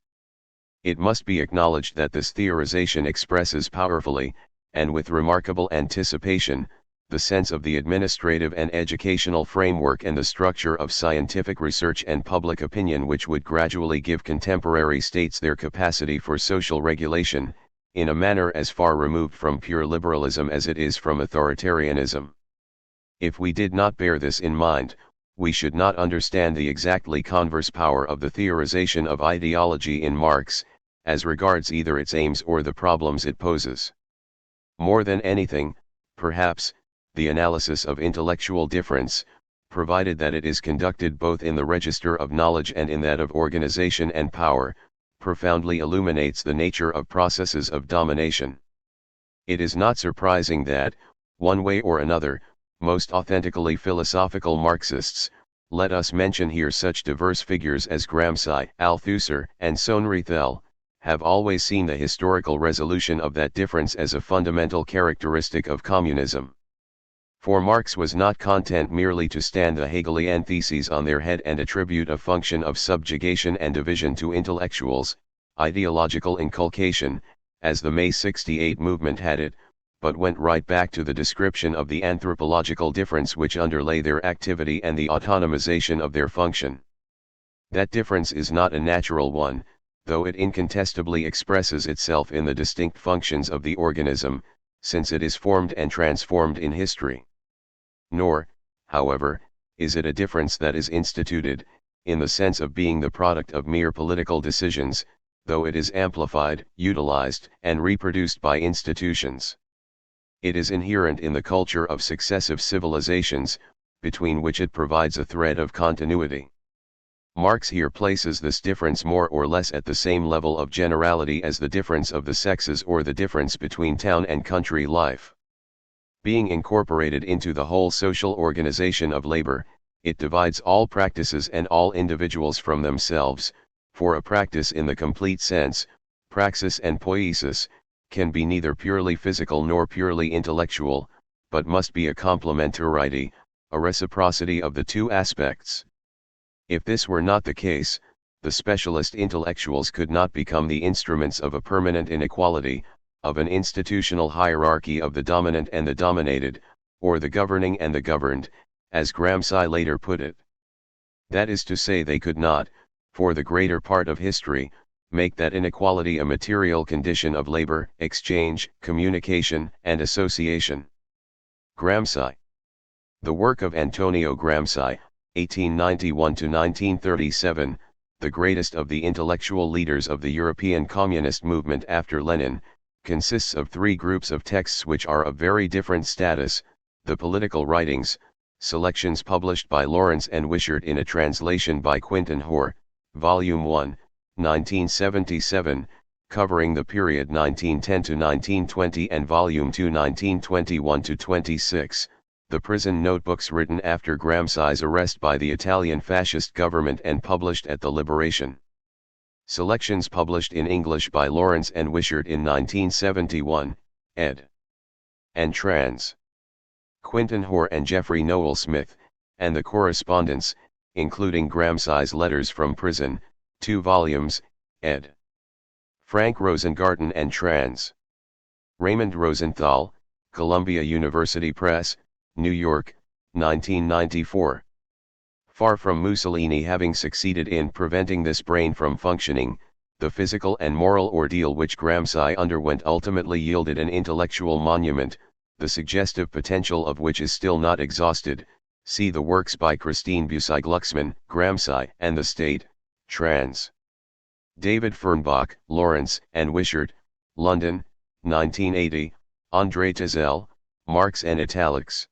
It must be acknowledged that this theorization expresses powerfully, and with remarkable anticipation, the sense of the administrative and educational framework and the structure of scientific research and public opinion which would gradually give contemporary states their capacity for social regulation, in a manner as far removed from pure liberalism as it is from authoritarianism. If we did not bear this in mind, we should not understand the exactly converse power of the theorization of ideology in Marx, as regards either its aims or the problems it poses. More than anything, perhaps, the analysis of intellectual difference, provided that it is conducted both in the register of knowledge and in that of organization and power, profoundly illuminates the nature of processes of domination. It is not surprising that, one way or another, most authentically philosophical Marxists, let us mention here such diverse figures as Gramsci, Althusser, and Sohn-Rethel, have always seen the historical resolution of that difference as a fundamental characteristic of communism. For Marx was not content merely to stand the Hegelian theses on their head and attribute a function of subjugation and division to intellectuals, ideological inculcation, as the May 68 movement had it, but went right back to the description of the anthropological difference which underlay their activity and the autonomization of their function. That difference is not a natural one, though it incontestably expresses itself in the distinct functions of the organism, since it is formed and transformed in history. Nor, however, is it a difference that is instituted, in the sense of being the product of mere political decisions, though it is amplified, utilized, and reproduced by institutions. It is inherent in the culture of successive civilizations, between which it provides a thread of continuity. Marx here places this difference more or less at the same level of generality as the difference of the sexes or the difference between town and country life. Being incorporated into the whole social organization of labor, it divides all practices and all individuals from themselves, for a practice in the complete sense, praxis and poiesis, can be neither purely physical nor purely intellectual, but must be a complementarity, a reciprocity of the two aspects. If this were not the case, the specialist intellectuals could not become the instruments of a permanent inequality, of an institutional hierarchy of the dominant and the dominated, or the governing and the governed, as Gramsci later put it. That is to say, they could not, for the greater part of history, make that inequality a material condition of labor, exchange, communication, and association. Gramsci. The work of Antonio Gramsci, 1891–1937, the greatest of the intellectual leaders of the European communist movement after Lenin, consists of three groups of texts which are of very different status: the political writings, selections published by Lawrence and Wishart in a translation by Quinton Hoare, Volume 1, 1977, covering the period 1910 to 1920, and Volume 2, 1921 to 26, the prison notebooks written after Gramsci's arrest by the Italian fascist government and published at the Liberation. Selections published in English by Lawrence and Wishart in 1971, ed. And trans. Quinton Hoare and Geoffrey Noel Smith, and the correspondence, including Gramsci's letters from prison, 2 volumes, ed. Frank Rosengarten and trans. Raymond Rosenthal, Columbia University Press, New York, 1994. Far from Mussolini having succeeded in preventing this brain from functioning, the physical and moral ordeal which Gramsci underwent ultimately yielded an intellectual monument, the suggestive potential of which is still not exhausted. See the works by Christine Bussy-Glucksmann, Gramsci and the State, trans. David Fernbach, Lawrence and Wishart, London, 1980, André Tezel, Marx and Italics.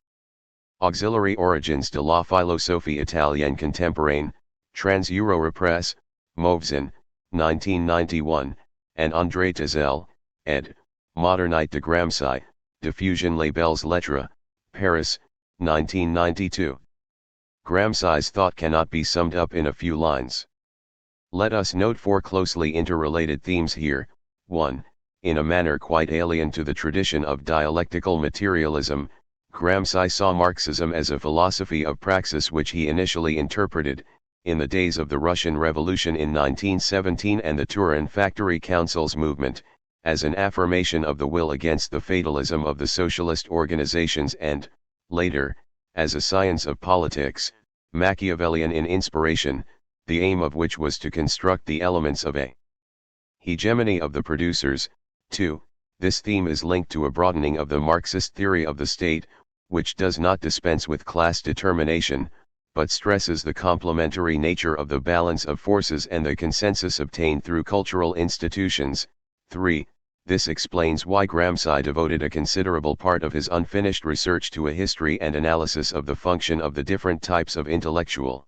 Auxiliary Origins de la philosophie italienne contemporaine, Trans-Euro Press, Movzin, 1991, and André Tezel, ed., Modernité de Gramsci, Diffusion Les Belles Lettres, Paris, 1992. Gramsci's thought cannot be summed up in a few lines. Let us note 4 closely interrelated themes here. 1. In a manner quite alien to the tradition of dialectical materialism, Gramsci saw Marxism as a philosophy of praxis which he initially interpreted, in the days of the Russian Revolution in 1917 and the Turin Factory Councils movement, as an affirmation of the will against the fatalism of the socialist organizations and, later, as a science of politics, Machiavellian in inspiration, the aim of which was to construct the elements of a hegemony of the producers. 2. This theme is linked to a broadening of the Marxist theory of the state, which does not dispense with class determination, but stresses the complementary nature of the balance of forces and the consensus obtained through cultural institutions. 3. This explains why Gramsci devoted a considerable part of his unfinished research to a history and analysis of the function of the different types of intellectual,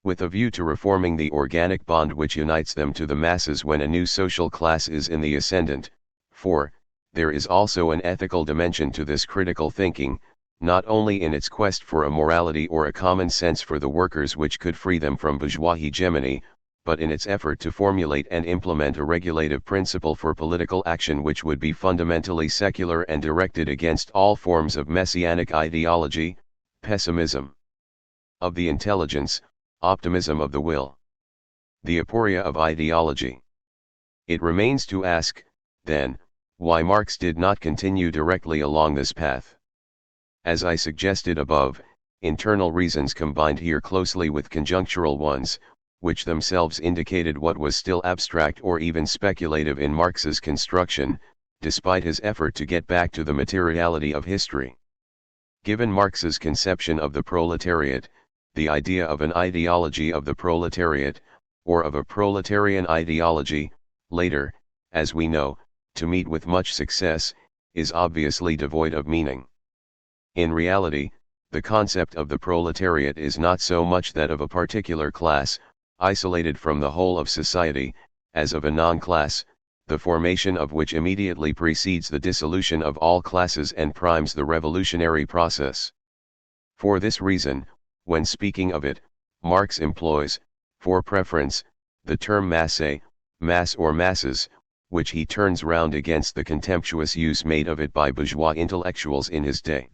with a view to reforming the organic bond which unites them to the masses when a new social class is in the ascendant. 4. There is also an ethical dimension to this critical thinking, not only in its quest for a morality or a common sense for the workers which could free them from bourgeois hegemony, but in its effort to formulate and implement a regulative principle for political action which would be fundamentally secular and directed against all forms of messianic ideology, pessimism of the intelligence, optimism of the will, the aporia of ideology. It remains to ask, then, why Marx did not continue directly along this path. As I suggested above, internal reasons combined here closely with conjunctural ones, which themselves indicated what was still abstract or even speculative in Marx's construction, despite his effort to get back to the materiality of history. Given Marx's conception of the proletariat, the idea of an ideology of the proletariat, or of a proletarian ideology, later, as we know, to meet with much success, is obviously devoid of meaning. In reality, the concept of the proletariat is not so much that of a particular class, isolated from the whole of society, as of a non-class, the formation of which immediately precedes the dissolution of all classes and primes the revolutionary process. For this reason, when speaking of it, Marx employs, for preference, the term masse, mass or masses, which he turns round against the contemptuous use made of it by bourgeois intellectuals in his day.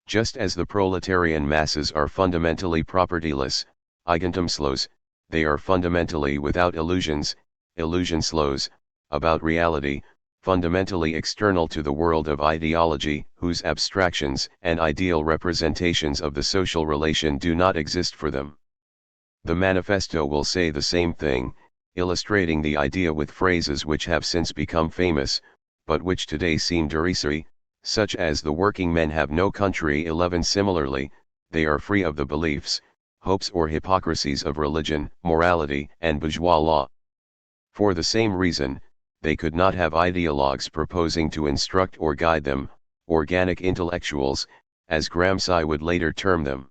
Just as the proletarian masses are fundamentally propertyless, eigentumslos, they are fundamentally without illusions, illusion-slows, about reality, fundamentally external to the world of ideology, whose abstractions and ideal representations of the social relation do not exist for them. The manifesto will say the same thing, illustrating the idea with phrases which have since become famous, but which today seem derisory, such as "the working men have no country." 11 Similarly, they are free of the beliefs, hopes or hypocrisies of religion, morality, and bourgeois law. For the same reason, they could not have ideologues proposing to instruct or guide them, organic intellectuals, as Gramsci would later term them.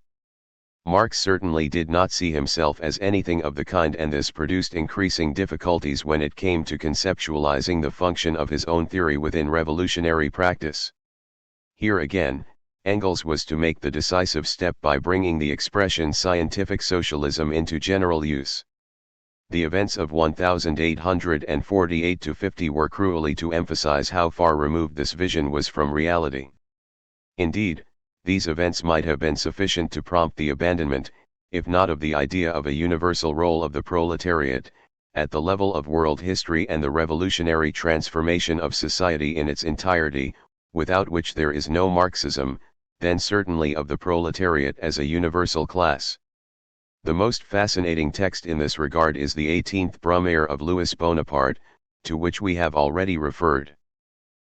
Marx certainly did not see himself as anything of the kind, and this produced increasing difficulties when it came to conceptualizing the function of his own theory within revolutionary practice. Here again, Engels was to make the decisive step by bringing the expression scientific socialism into general use. The events of 1848–50 were cruelly to emphasize how far removed this vision was from reality. Indeed, these events might have been sufficient to prompt the abandonment, if not of the idea of a universal role of the proletariat, at the level of world history, and the revolutionary transformation of society in its entirety, without which there is no Marxism, then certainly of the proletariat as a universal class. The most fascinating text in this regard is the 18th Brumaire of Louis Bonaparte, to which we have already referred.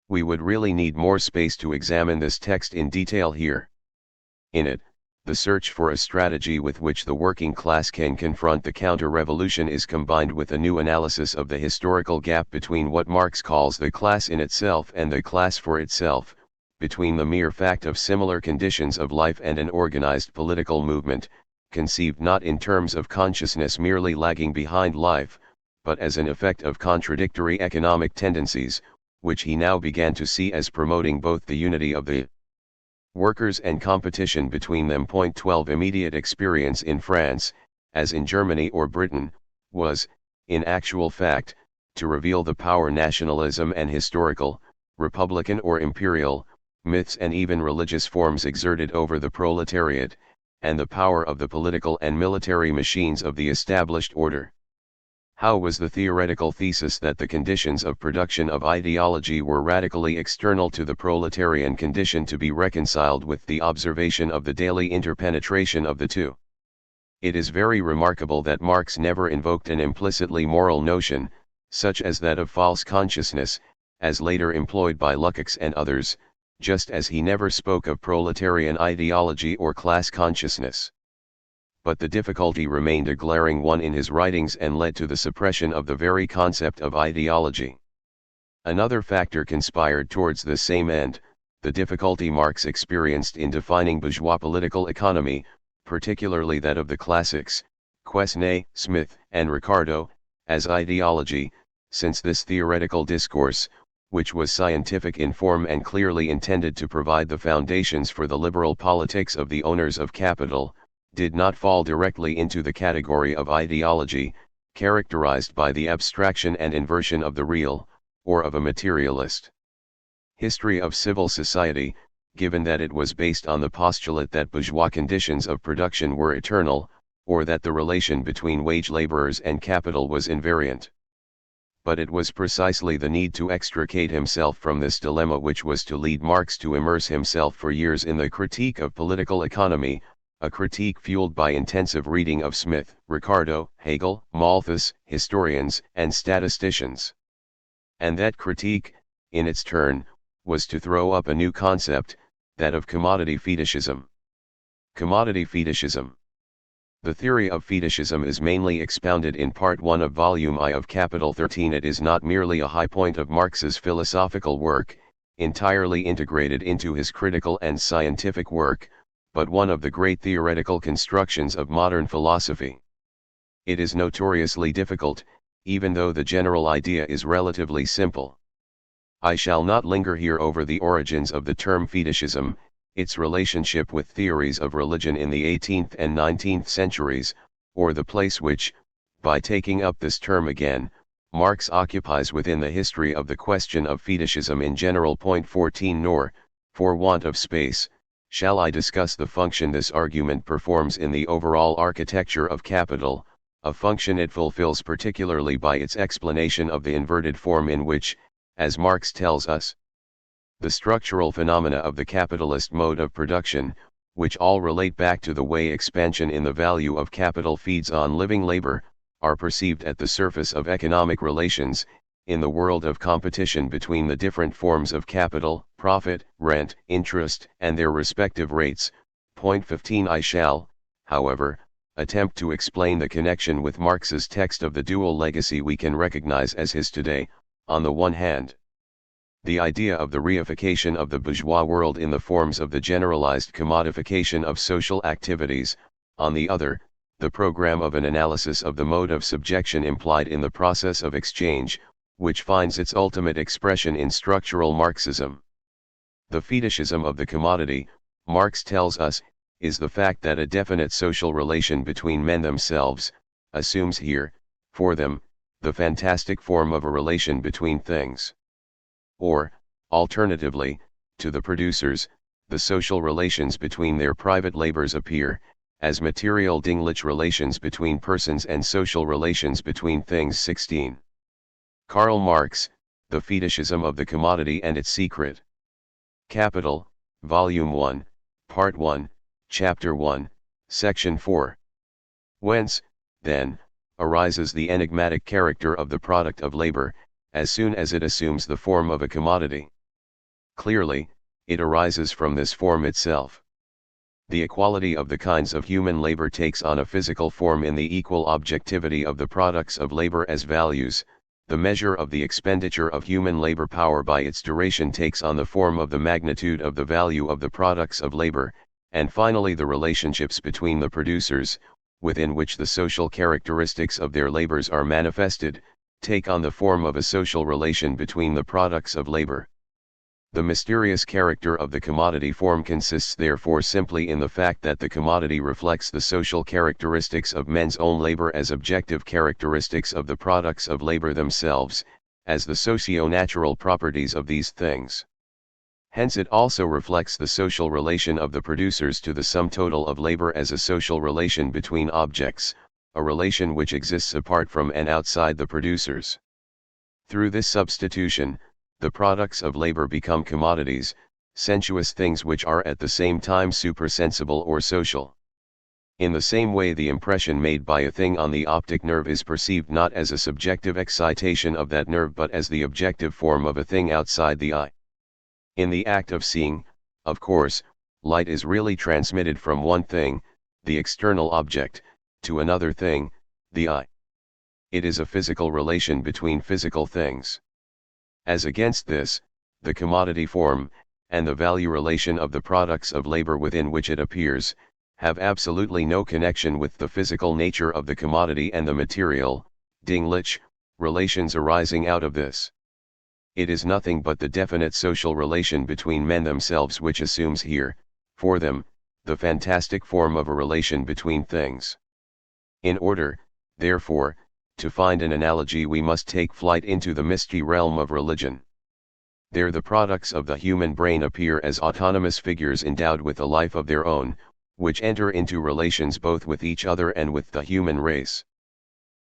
We would really need more space to examine this text in detail here. In it, the search for a strategy with which the working class can confront the counter-revolution is combined with a new analysis of the historical gap between what Marx calls the class in itself and the class for itself, between the mere fact of similar conditions of life and an organized political movement, conceived not in terms of consciousness merely lagging behind life, but as an effect of contradictory economic tendencies, which he now began to see as promoting both the unity of the workers and competition between them. 12 Immediate experience in France, as in Germany or Britain, was, in actual fact, to reveal the power nationalism and historical, republican or imperial, myths and even religious forms exerted over the proletariat, and the power of the political and military machines of the established order. How was the theoretical thesis that the conditions of production of ideology were radically external to the proletarian condition to be reconciled with the observation of the daily interpenetration of the two? It is very remarkable that Marx never invoked an implicitly moral notion, such as that of false consciousness, as later employed by Lukács and others, just as he never spoke of proletarian ideology or class consciousness. But the difficulty remained a glaring one in his writings and led to the suppression of the very concept of ideology. Another factor conspired towards this same end, the difficulty Marx experienced in defining bourgeois political economy, particularly that of the classics, Quesnay, Smith, and Ricardo, as ideology, since this theoretical discourse, which was scientific in form and clearly intended to provide the foundations for the liberal politics of the owners of capital, did not fall directly into the category of ideology, characterized by the abstraction and inversion of the real, or of a materialist history of civil society, given that it was based on the postulate that bourgeois conditions of production were eternal, or that the relation between wage laborers and capital was invariant. But it was precisely the need to extricate himself from this dilemma which was to lead Marx to immerse himself for years in the critique of political economy, a critique fueled by intensive reading of Smith, Ricardo, Hegel, Malthus, historians, and statisticians. And that critique, in its turn, was to throw up a new concept, that of commodity fetishism. Commodity fetishism. The theory of fetishism is mainly expounded in Part 1 of Volume I of Capital 13. It is not merely a high point of Marx's philosophical work, entirely integrated into his critical and scientific work, but one of the great theoretical constructions of modern philosophy. It is notoriously difficult, even though the general idea is relatively simple. I shall not linger here over the origins of the term fetishism, its relationship with theories of religion in the 18th and 19th centuries, or the place which, by taking up this term again, Marx occupies within the history of the question of fetishism in general. 14 Nor, for want of space, shall I discuss the function this argument performs in the overall architecture of capital, a function it fulfills particularly by its explanation of the inverted form in which, as Marx tells us, the structural phenomena of the capitalist mode of production, which all relate back to the way expansion in the value of capital feeds on living labor, are perceived at the surface of economic relations, in the world of competition between the different forms of capital, profit, rent, interest, and their respective rates. Point 15. I shall, however, attempt to explain the connection with Marx's text of the dual legacy we can recognize as his today. On the one hand, the idea of the reification of the bourgeois world in the forms of the generalized commodification of social activities, on the other, the program of an analysis of the mode of subjection implied in the process of exchange, which finds its ultimate expression in structural Marxism. The fetishism of the commodity, Marx tells us, is the fact that a definite social relation between men themselves, assumes here, for them, the fantastic form of a relation between things. Or, alternatively, to the producers, the social relations between their private labors appear, as material dinglich relations between persons and social relations between things. 16. Karl Marx, The Fetishism of the Commodity and Its Secret. Capital, Volume 1, Part 1, Chapter 1, Section 4. Whence, then, arises the enigmatic character of the product of labor, as soon as it assumes the form of a commodity. Clearly, it arises from this form itself. The equality of the kinds of human labor takes on a physical form in the equal objectivity of the products of labor as values. The measure of the expenditure of human labor power by its duration takes on the form of the magnitude of the value of the products of labor, and finally the relationships between the producers, within which the social characteristics of their labors are manifested, take on the form of a social relation between the products of labor. The mysterious character of the commodity form consists therefore simply in the fact that the commodity reflects the social characteristics of men's own labor as objective characteristics of the products of labor themselves, as the socio-natural properties of these things. Hence it also reflects the social relation of the producers to the sum total of labor as a social relation between objects, a relation which exists apart from and outside the producers. Through this substitution, the products of labor become commodities, sensuous things which are at the same time supersensible or social. In the same way the impression made by a thing on the optic nerve is perceived not as a subjective excitation of that nerve but as the objective form of a thing outside the eye. In the act of seeing, of course, light is really transmitted from one thing, the external object, to another thing, the eye. It is a physical relation between physical things. As against this, the commodity form, and the value relation of the products of labor within which it appears, have absolutely no connection with the physical nature of the commodity and the material, dinglich, relations arising out of this. It is nothing but the definite social relation between men themselves which assumes here, for them, the fantastic form of a relation between things. In order, therefore, to find an analogy we must take flight into the misty realm of religion. There the products of the human brain appear as autonomous figures endowed with a life of their own, which enter into relations both with each other and with the human race.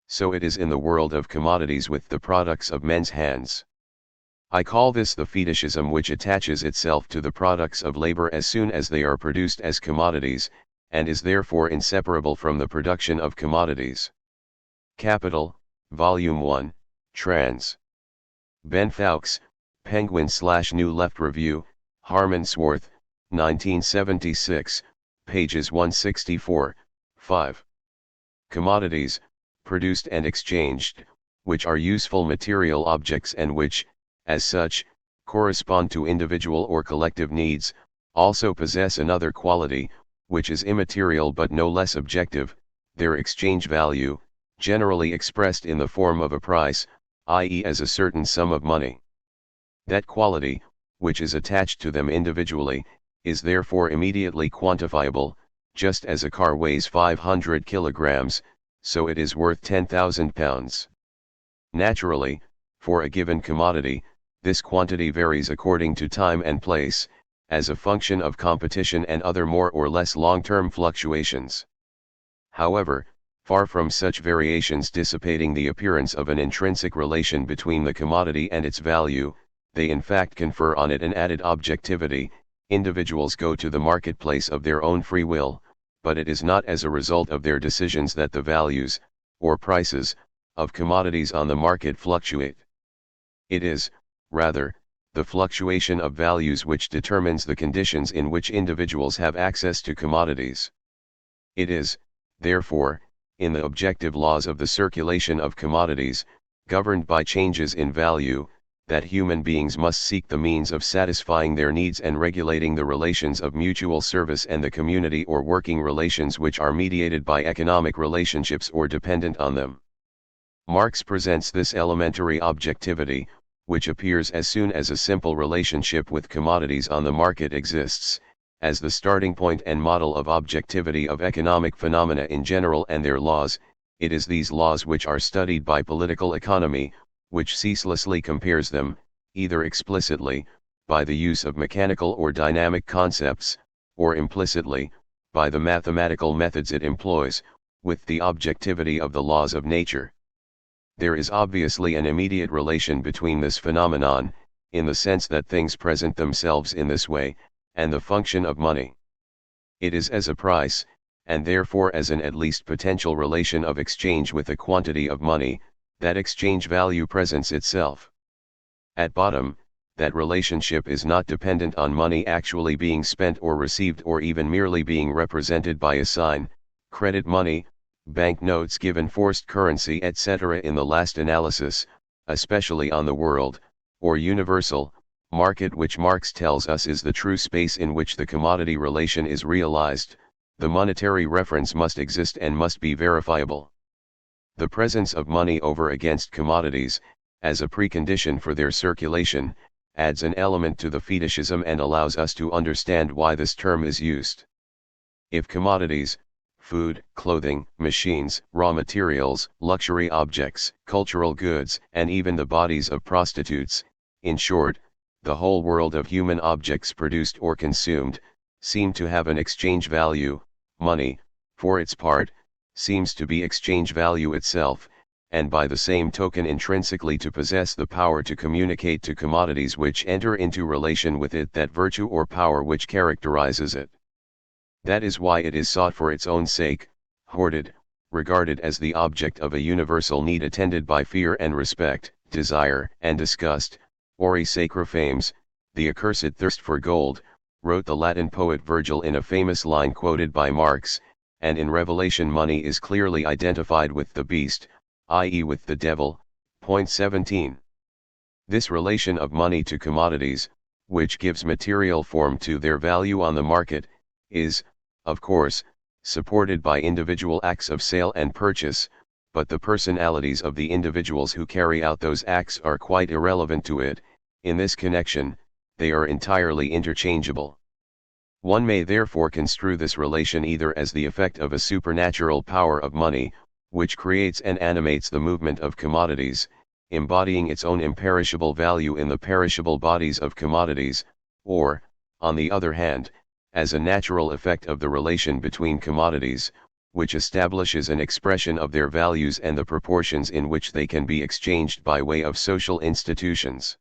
So it is in the world of commodities with the products of men's hands. I call this the fetishism which attaches itself to the products of labor as soon as they are produced as commodities, and is therefore inseparable from the production of commodities. Capital, Volume 1, Trans. Ben Fowkes, Penguin/New Left Review, Harmonsworth, 1976, pages 164, 5. Commodities, produced and exchanged, which are useful material objects and which, as such, correspond to individual or collective needs, also possess another quality, which is immaterial but no less objective, their exchange value, generally expressed in the form of a price, i.e. as a certain sum of money. That quality, which is attached to them individually, is therefore immediately quantifiable, just as a car weighs 500 kilograms, so it is worth 10,000 pounds. Naturally, for a given commodity, this quantity varies according to time and place, as a function of competition and other more or less long-term fluctuations. However, Far from such variations dissipating the appearance of an intrinsic relation between the commodity and its value, they in fact confer on it an added objectivity. Individuals go to the marketplace of their own free will, but it is not as a result of their decisions that the values, or prices, of commodities on the market fluctuate. It is, rather, the fluctuation of values which determines the conditions in which individuals have access to commodities. It is, therefore, in the objective laws of the circulation of commodities, governed by changes in value, that human beings must seek the means of satisfying their needs and regulating the relations of mutual service and the community or working relations which are mediated by economic relationships or dependent on them. Marx presents this elementary objectivity, which appears as soon as a simple relationship with commodities on the market exists, as the starting point and model of objectivity of economic phenomena in general and their laws. It is these laws which are studied by political economy, which ceaselessly compares them, either explicitly, by the use of mechanical or dynamic concepts, or implicitly, by the mathematical methods it employs, with the objectivity of the laws of nature. There is obviously an immediate relation between this phenomenon, in the sense that things present themselves in this way, and the function of money. It is as a price, and therefore as an at least potential relation of exchange with a quantity of money, that exchange value presents itself. At bottom, that relationship is not dependent on money actually being spent or received or even merely being represented by a sign, credit money, banknotes given forced currency etc. in the last analysis, especially on the world, or universal, market which Marx tells us is the true space in which the commodity relation is realized. The monetary reference must exist and must be verifiable. The presence of money over against commodities, as a precondition for their circulation, adds an element to the fetishism and allows us to understand why this term is used. If commodities, food, clothing, machines, raw materials, luxury objects, cultural goods, and even the bodies of prostitutes, in short, the whole world of human objects produced or consumed, seem to have an exchange value, money, for its part, seems to be exchange value itself, and by the same token intrinsically to possess the power to communicate to commodities which enter into relation with it that virtue or power which characterizes it. That is why it is sought for its own sake, hoarded, regarded as the object of a universal need attended by fear and respect, desire and disgust. Ori sacra fames, the accursed thirst for gold, wrote the Latin poet Virgil in a famous line quoted by Marx, and in Revelation money is clearly identified with the beast, i.e. with the devil. Point 17. This relation of money to commodities, which gives material form to their value on the market, is, of course, supported by individual acts of sale and purchase, but the personalities of the individuals who carry out those acts are quite irrelevant to it. In this connection, they are entirely interchangeable. One may therefore construe this relation either as the effect of a supernatural power of money, which creates and animates the movement of commodities, embodying its own imperishable value in the perishable bodies of commodities, or, on the other hand, as a natural effect of the relation between commodities, which establishes an expression of their values and the proportions in which they can be exchanged by way of social institutions.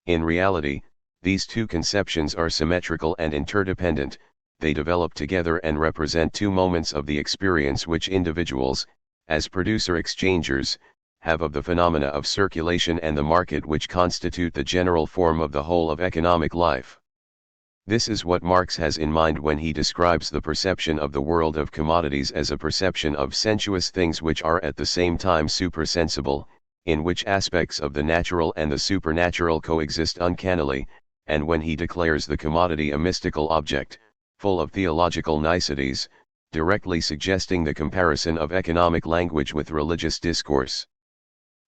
In reality, these two conceptions are symmetrical and interdependent. They develop together and represent two moments of the experience which individuals, as producer-exchangers, have of the phenomena of circulation and the market which constitute the general form of the whole of economic life. This is what Marx has in mind when he describes the perception of the world of commodities as a perception of sensuous things which are at the same time supersensible, in which aspects of the natural and the supernatural coexist uncannily, and when he declares the commodity a mystical object, full of theological niceties, directly suggesting the comparison of economic language with religious discourse.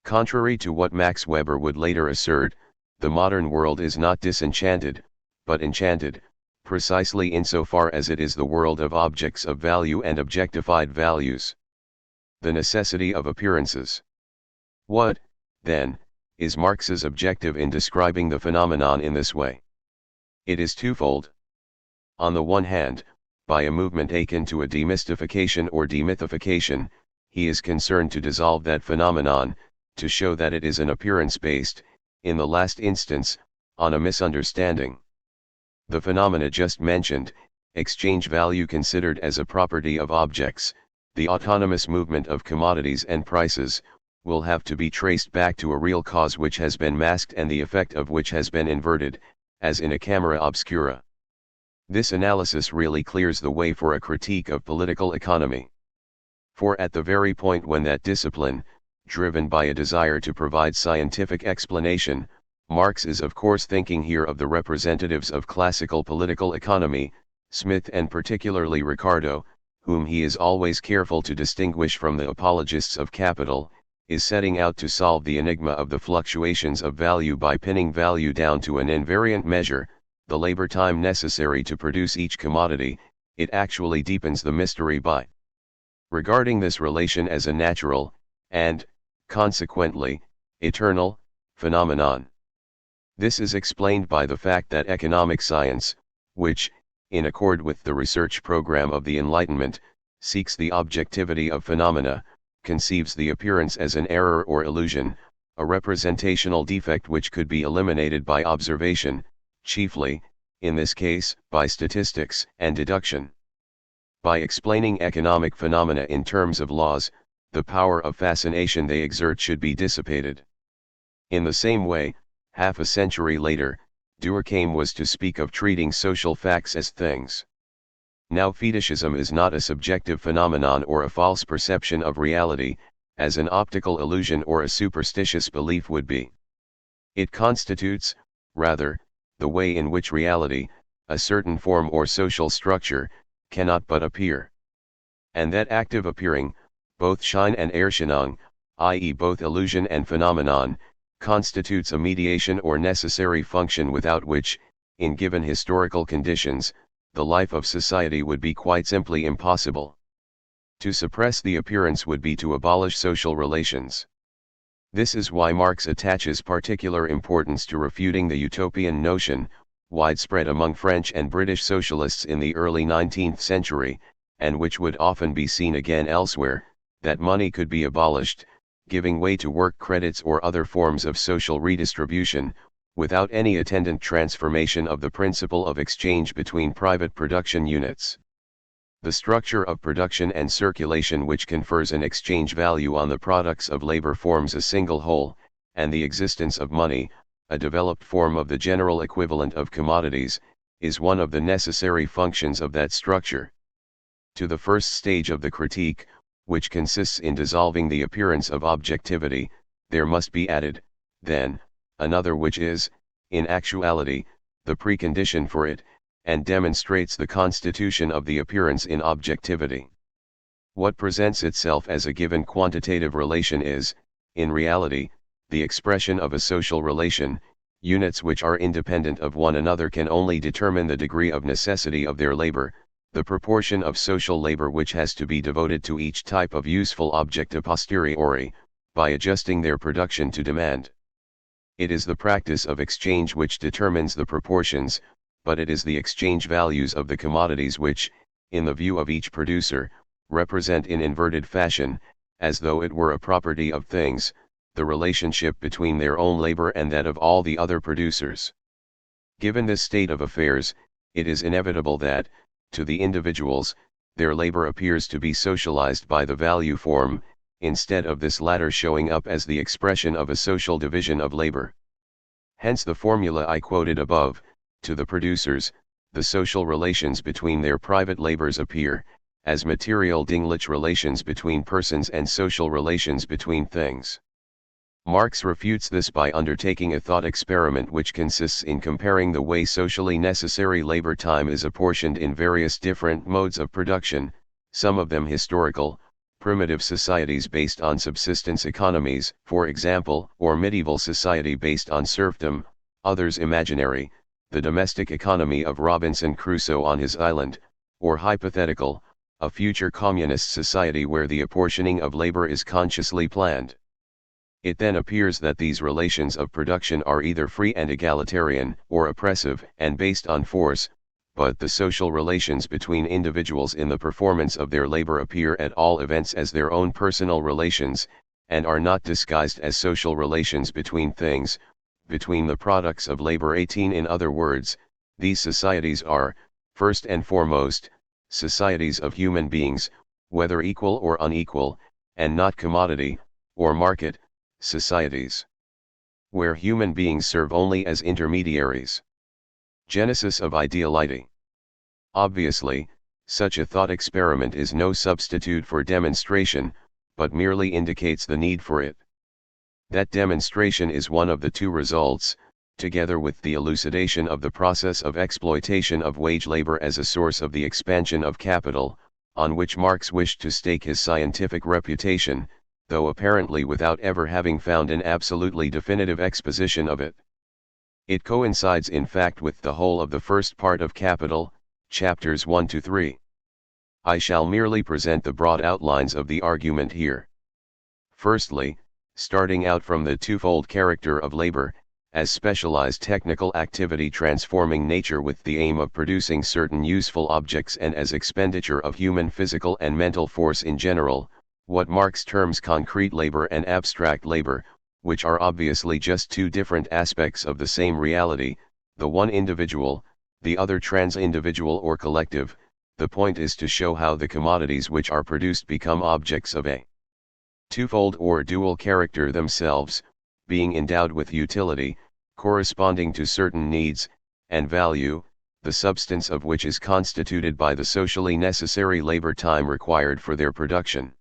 Contrary to what Max Weber would later assert, the modern world is not disenchanted, but enchanted, precisely insofar as it is the world of objects of value and objectified values. The necessity of appearances. What, then, is Marx's objective in describing the phenomenon in this way? It is twofold. On the one hand, by a movement akin to a demystification or demythification, he is concerned to dissolve that phenomenon, to show that it is an appearance based, in the last instance, on a misunderstanding. The phenomena just mentioned, exchange value considered as a property of objects, the autonomous movement of commodities and prices, will have to be traced back to a real cause which has been masked and the effect of which has been inverted, as in a camera obscura. This analysis really clears the way for a critique of political economy. For at the very point when that discipline, driven by a desire to provide scientific explanation, Marx is of course thinking here of the representatives of classical political economy, Smith and particularly Ricardo, whom he is always careful to distinguish from the apologists of capital, is setting out to solve the enigma of the fluctuations of value by pinning value down to an invariant measure, the labor time necessary to produce each commodity. It actually deepens the mystery by regarding this relation as a natural, and, consequently, eternal, phenomenon. This is explained by the fact that economic science, which, in accord with the research program of the Enlightenment, seeks the objectivity of phenomena, conceives the appearance as an error or illusion, a representational defect which could be eliminated by observation, chiefly, in this case, by statistics and deduction. By explaining economic phenomena in terms of laws, the power of fascination they exert should be dissipated. In the same way, half a century later, Durkheim was to speak of treating social facts as things. Now fetishism is not a subjective phenomenon or a false perception of reality, as an optical illusion or a superstitious belief would be. It constitutes, rather, the way in which reality, a certain form or social structure, cannot but appear. And that active appearing, both Schein and Erscheinung, i.e. both illusion and phenomenon, constitutes a mediation or necessary function without which, in given historical conditions, the life of society would be quite simply impossible. To suppress the appearance would be to abolish social relations. This is why Marx attaches particular importance to refuting the utopian notion, widespread among French and British socialists in the early 19th century, and which would often be seen again elsewhere, that money could be abolished, giving way to work credits or other forms of social redistribution, without any attendant transformation of the principle of exchange between private production units. The structure of production and circulation which confers an exchange value on the products of labor forms a single whole, and the existence of money, a developed form of the general equivalent of commodities, is one of the necessary functions of that structure. To the first stage of the critique, which consists in dissolving the appearance of objectivity, there must be added, then, another which is, in actuality, the precondition for it, and demonstrates the constitution of the appearance in objectivity. What presents itself as a given quantitative relation is, in reality, the expression of a social relation. Units which are independent of one another can only determine the degree of necessity of their labor, the proportion of social labor which has to be devoted to each type of useful object a posteriori, by adjusting their production to demand. It is the practice of exchange which determines the proportions, but it is the exchange values of the commodities which, in the view of each producer, represent in inverted fashion, as though it were a property of things, the relationship between their own labor and that of all the other producers. Given this state of affairs, it is inevitable that, to the individuals, their labor appears to be socialized by the value form, instead of this latter showing up as the expression of a social division of labor. Hence the formula I quoted above: to the producers, the social relations between their private labors appear, as material dinglich relations between persons and social relations between things. Marx refutes this by undertaking a thought experiment which consists in comparing the way socially necessary labor time is apportioned in various different modes of production, some of them historical, primitive societies based on subsistence economies, for example, or medieval society based on serfdom, others imaginary, the domestic economy of Robinson Crusoe on his island, or hypothetical, a future communist society where the apportioning of labor is consciously planned. It then appears that these relations of production are either free and egalitarian, or oppressive and based on force, but the social relations between individuals in the performance of their labor appear at all events as their own personal relations, and are not disguised as social relations between things, between the products of labor. 18 In other words, these societies are, first and foremost, societies of human beings, whether equal or unequal, and not commodity, or market, societies, where human beings serve only as intermediaries. Genesis of ideality. Obviously, such a thought experiment is no substitute for demonstration, but merely indicates the need for it. That demonstration is one of the two results, together with the elucidation of the process of exploitation of wage labor as a source of the expansion of capital, on which Marx wished to stake his scientific reputation, though apparently without ever having found an absolutely definitive exposition of it. It coincides in fact with the whole of the first part of Capital, chapters 1 to 3. I shall merely present the broad outlines of the argument here. Firstly, starting out from the twofold character of labor, as specialized technical activity transforming nature with the aim of producing certain useful objects, and as expenditure of human physical and mental force in general, what Marx terms concrete labor and abstract labor, which are obviously just two different aspects of the same reality, the one individual, the other trans-individual or collective. The point is to show how the commodities which are produced become objects of a twofold or dual character themselves, being endowed with utility, corresponding to certain needs, and value, the substance of which is constituted by the socially necessary labor time required for their production.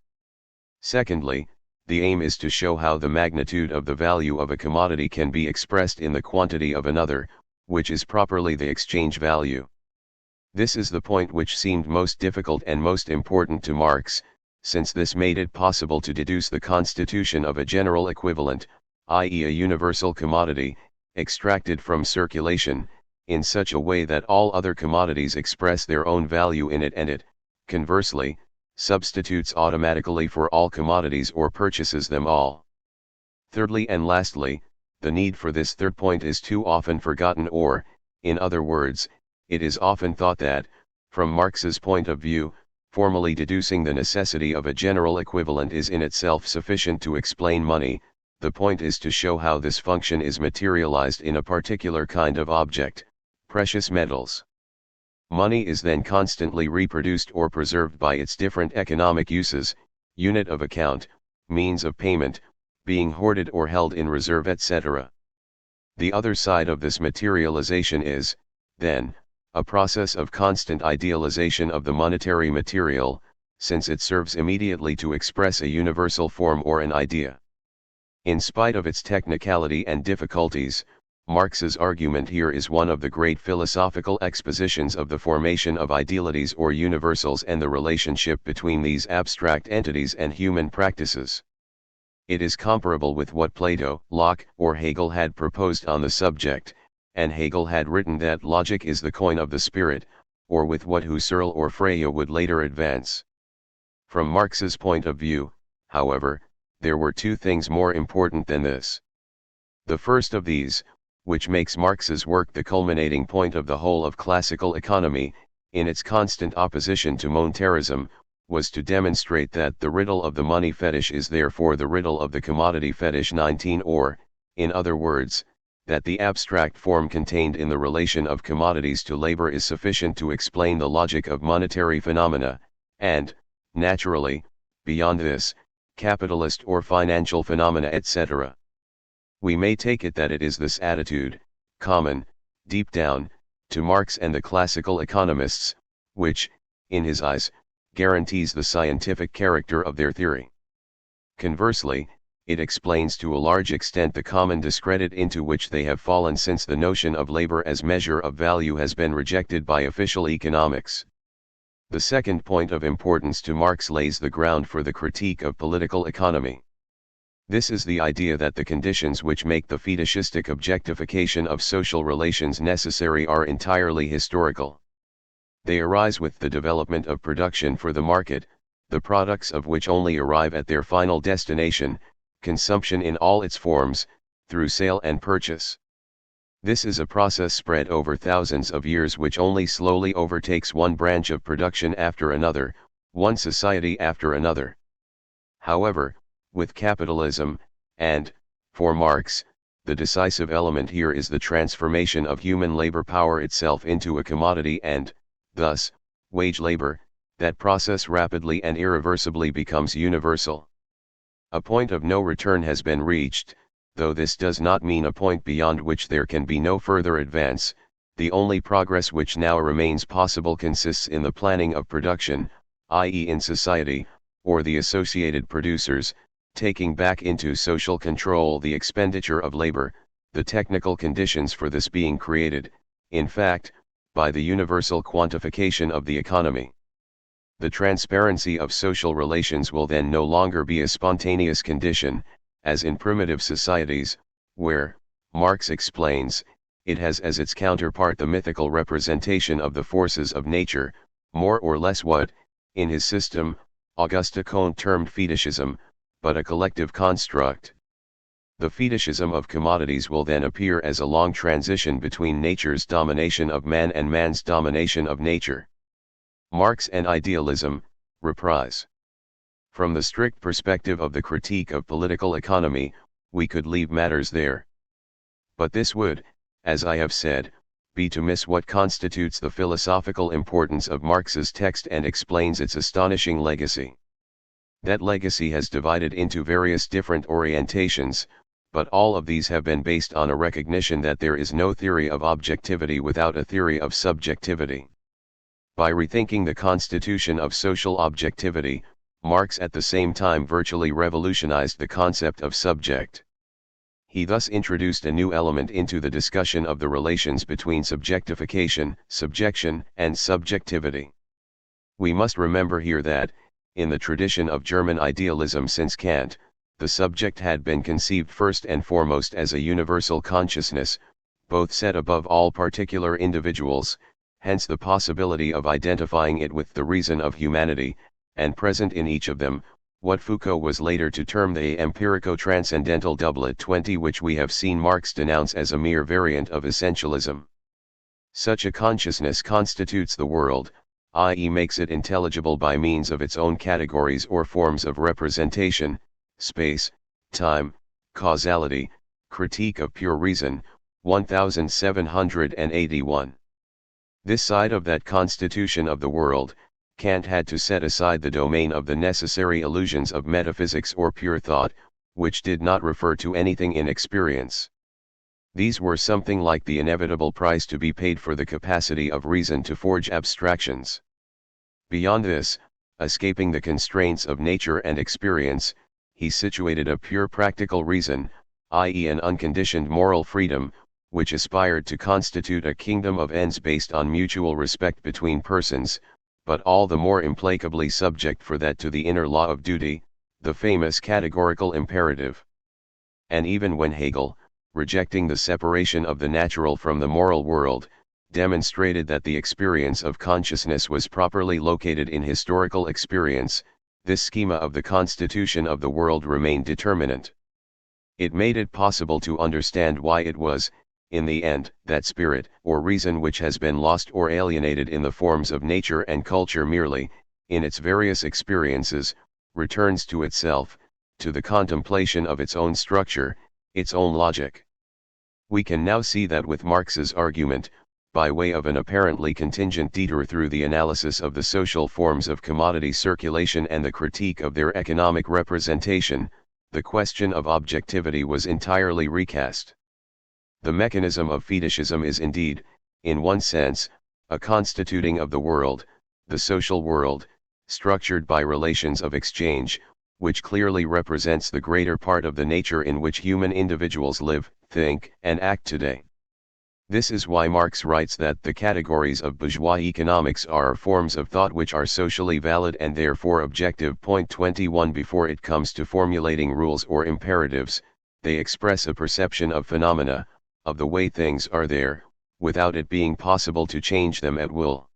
Secondly, the aim is to show how the magnitude of the value of a commodity can be expressed in the quantity of another, which is properly the exchange value. This is the point which seemed most difficult and most important to Marx, since this made it possible to deduce the constitution of a general equivalent, i.e. a universal commodity, extracted from circulation, in such a way that all other commodities express their own value in it, and it, conversely, substitutes automatically for all commodities or purchases them all. Thirdly and lastly, the need for this third point is too often forgotten, or, in other words, it is often thought that, from Marx's point of view, formally deducing the necessity of a general equivalent is in itself sufficient to explain money. The point is to show how this function is materialized in a particular kind of object, precious metals. Money is then constantly reproduced or preserved by its different economic uses, unit of account, means of payment, being hoarded or held in reserve, etc. The other side of this materialization is, then, a process of constant idealization of the monetary material, since it serves immediately to express a universal form or an idea. In spite of its technicality and difficulties, Marx's argument here is one of the great philosophical expositions of the formation of idealities or universals and the relationship between these abstract entities and human practices. It is comparable with what Plato, Locke, or Hegel had proposed on the subject, and Hegel had written that logic is the coin of the spirit, or with what Husserl or Freya would later advance. From Marx's point of view, however, there were two things more important than this. The first of these, which makes Marx's work the culminating point of the whole of classical economy, in its constant opposition to monetarism, was to demonstrate that the riddle of the money fetish is therefore the riddle of the commodity fetish. 19 Or, in other words, that the abstract form contained in the relation of commodities to labor is sufficient to explain the logic of monetary phenomena, and, naturally, beyond this, capitalist or financial phenomena, etc. We may take it that it is this attitude, common, deep down, to Marx and the classical economists, which, in his eyes, guarantees the scientific character of their theory. Conversely, it explains to a large extent the common discredit into which they have fallen since the notion of labor as measure of value has been rejected by official economics. The second point of importance to Marx lays the ground for the critique of political economy. This is the idea that the conditions which make the fetishistic objectification of social relations necessary are entirely historical. They arise with the development of production for the market, the products of which only arrive at their final destination, consumption in all its forms, through sale and purchase. This is a process spread over thousands of years which only slowly overtakes one branch of production after another, one society after another. However, with capitalism, and, for Marx, the decisive element here is the transformation of human labor power itself into a commodity and, thus, wage labor, that process rapidly and irreversibly becomes universal. A point of no return has been reached, though this does not mean a point beyond which there can be no further advance. The only progress which now remains possible consists in the planning of production, i.e. in society, or the associated producers, taking back into social control the expenditure of labor, the technical conditions for this being created, in fact, by the universal quantification of the economy. The transparency of social relations will then no longer be a spontaneous condition, as in primitive societies, where, Marx explains, it has as its counterpart the mythical representation of the forces of nature, more or less what, in his system, Auguste Comte termed fetishism, but a collective construct. The fetishism of commodities will then appear as a long transition between nature's domination of man and man's domination of nature. Marx and Idealism, reprise. From the strict perspective of the critique of political economy, we could leave matters there. But this would, as I have said, be to miss what constitutes the philosophical importance of Marx's text and explains its astonishing legacy. That legacy has divided into various different orientations, but all of these have been based on a recognition that there is no theory of objectivity without a theory of subjectivity. By rethinking the constitution of social objectivity, Marx at the same time virtually revolutionized the concept of subject. He thus introduced a new element into the discussion of the relations between subjectification, subjection, and subjectivity. We must remember here that, in the tradition of German idealism since Kant, the subject had been conceived first and foremost as a universal consciousness, both set above all particular individuals, hence the possibility of identifying it with the reason of humanity, and present in each of them, what Foucault was later to term the empirico-transcendental doublet 20, which we have seen Marx denounce as a mere variant of essentialism. Such a consciousness constitutes the world, i.e. makes it intelligible by means of its own categories or forms of representation, space, time, causality, Critique of Pure Reason, 1781. This side of that constitution of the world, Kant had to set aside the domain of the necessary illusions of metaphysics or pure thought, which did not refer to anything in experience. These were something like the inevitable price to be paid for the capacity of reason to forge abstractions. Beyond this, escaping the constraints of nature and experience, he situated a pure practical reason, i.e. an unconditioned moral freedom, which aspired to constitute a kingdom of ends based on mutual respect between persons, but all the more implacably subject for that to the inner law of duty, the famous categorical imperative. And even when Hegel, rejecting the separation of the natural from the moral world, demonstrated that the experience of consciousness was properly located in historical experience, this schema of the constitution of the world remained determinant. It made it possible to understand why it was, in the end, that spirit or reason which has been lost or alienated in the forms of nature and culture merely, in its various experiences, returns to itself, to the contemplation of its own structure, its own logic. We can now see that with Marx's argument, by way of an apparently contingent detour through the analysis of the social forms of commodity circulation and the critique of their economic representation, the question of objectivity was entirely recast. The mechanism of fetishism is indeed, in one sense, a constituting of the world, the social world, structured by relations of exchange, which clearly represents the greater part of the nature in which human individuals live, think, and act today. This is why Marx writes that the categories of bourgeois economics are forms of thought which are socially valid and therefore objective. 21 Before it comes to formulating rules or imperatives, they express a perception of phenomena, of the way things are there, without it being possible to change them at will.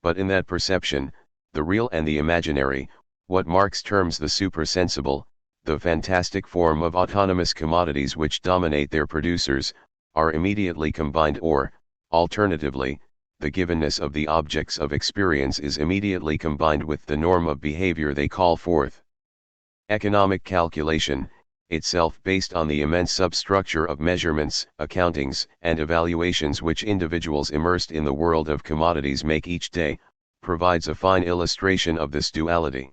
But in that perception, the real and the imaginary, what Marx terms the supersensible, the fantastic form of autonomous commodities which dominate their producers, are immediately combined, or, alternatively, the givenness of the objects of experience is immediately combined with the norm of behavior they call forth. Economic calculation, itself based on the immense substructure of measurements, accountings, and evaluations which individuals immersed in the world of commodities make each day, provides a fine illustration of this duality.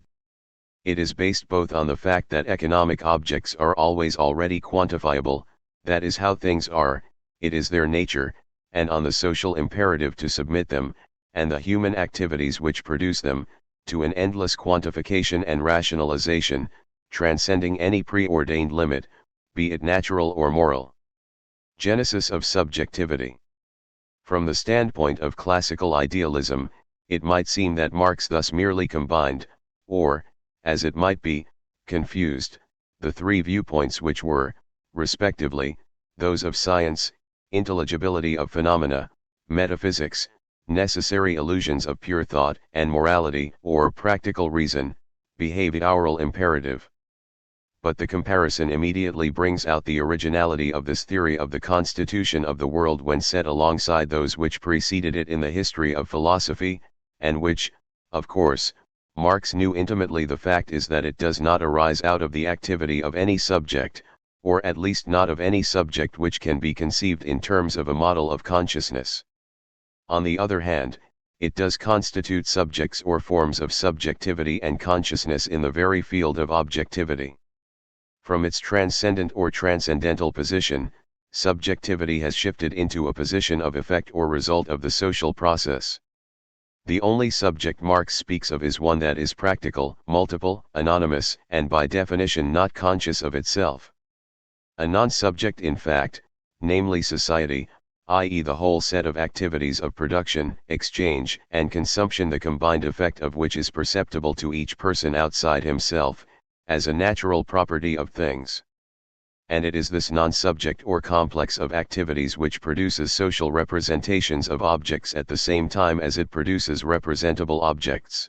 It is based both on the fact that economic objects are always already quantifiable, that is how things are, it is their nature, and on the social imperative to submit them, and the human activities which produce them, to an endless quantification and rationalization, transcending any preordained limit, be it natural or moral. Genesis of subjectivity. From the standpoint of classical idealism, it might seem that Marx thus merely combined, or, as it might be, confused, the three viewpoints which were, respectively, those of science, intelligibility of phenomena, metaphysics, necessary illusions of pure thought, and morality, or practical reason, behavioral imperative. But the comparison immediately brings out the originality of this theory of the constitution of the world when set alongside those which preceded it in the history of philosophy, and which, of course, Marx knew intimately. The fact is that it does not arise out of the activity of any subject, or at least not of any subject which can be conceived in terms of a model of consciousness. On the other hand, it does constitute subjects or forms of subjectivity and consciousness in the very field of objectivity. From its transcendent or transcendental position, subjectivity has shifted into a position of effect or result of the social process. The only subject Marx speaks of is one that is practical, multiple, anonymous, and by definition not conscious of itself. A non-subject in fact, namely society, i.e. the whole set of activities of production, exchange, and consumption, the combined effect of which is perceptible to each person outside himself, as a natural property of things. And it is this non-subject or complex of activities which produces social representations of objects at the same time as it produces representable objects.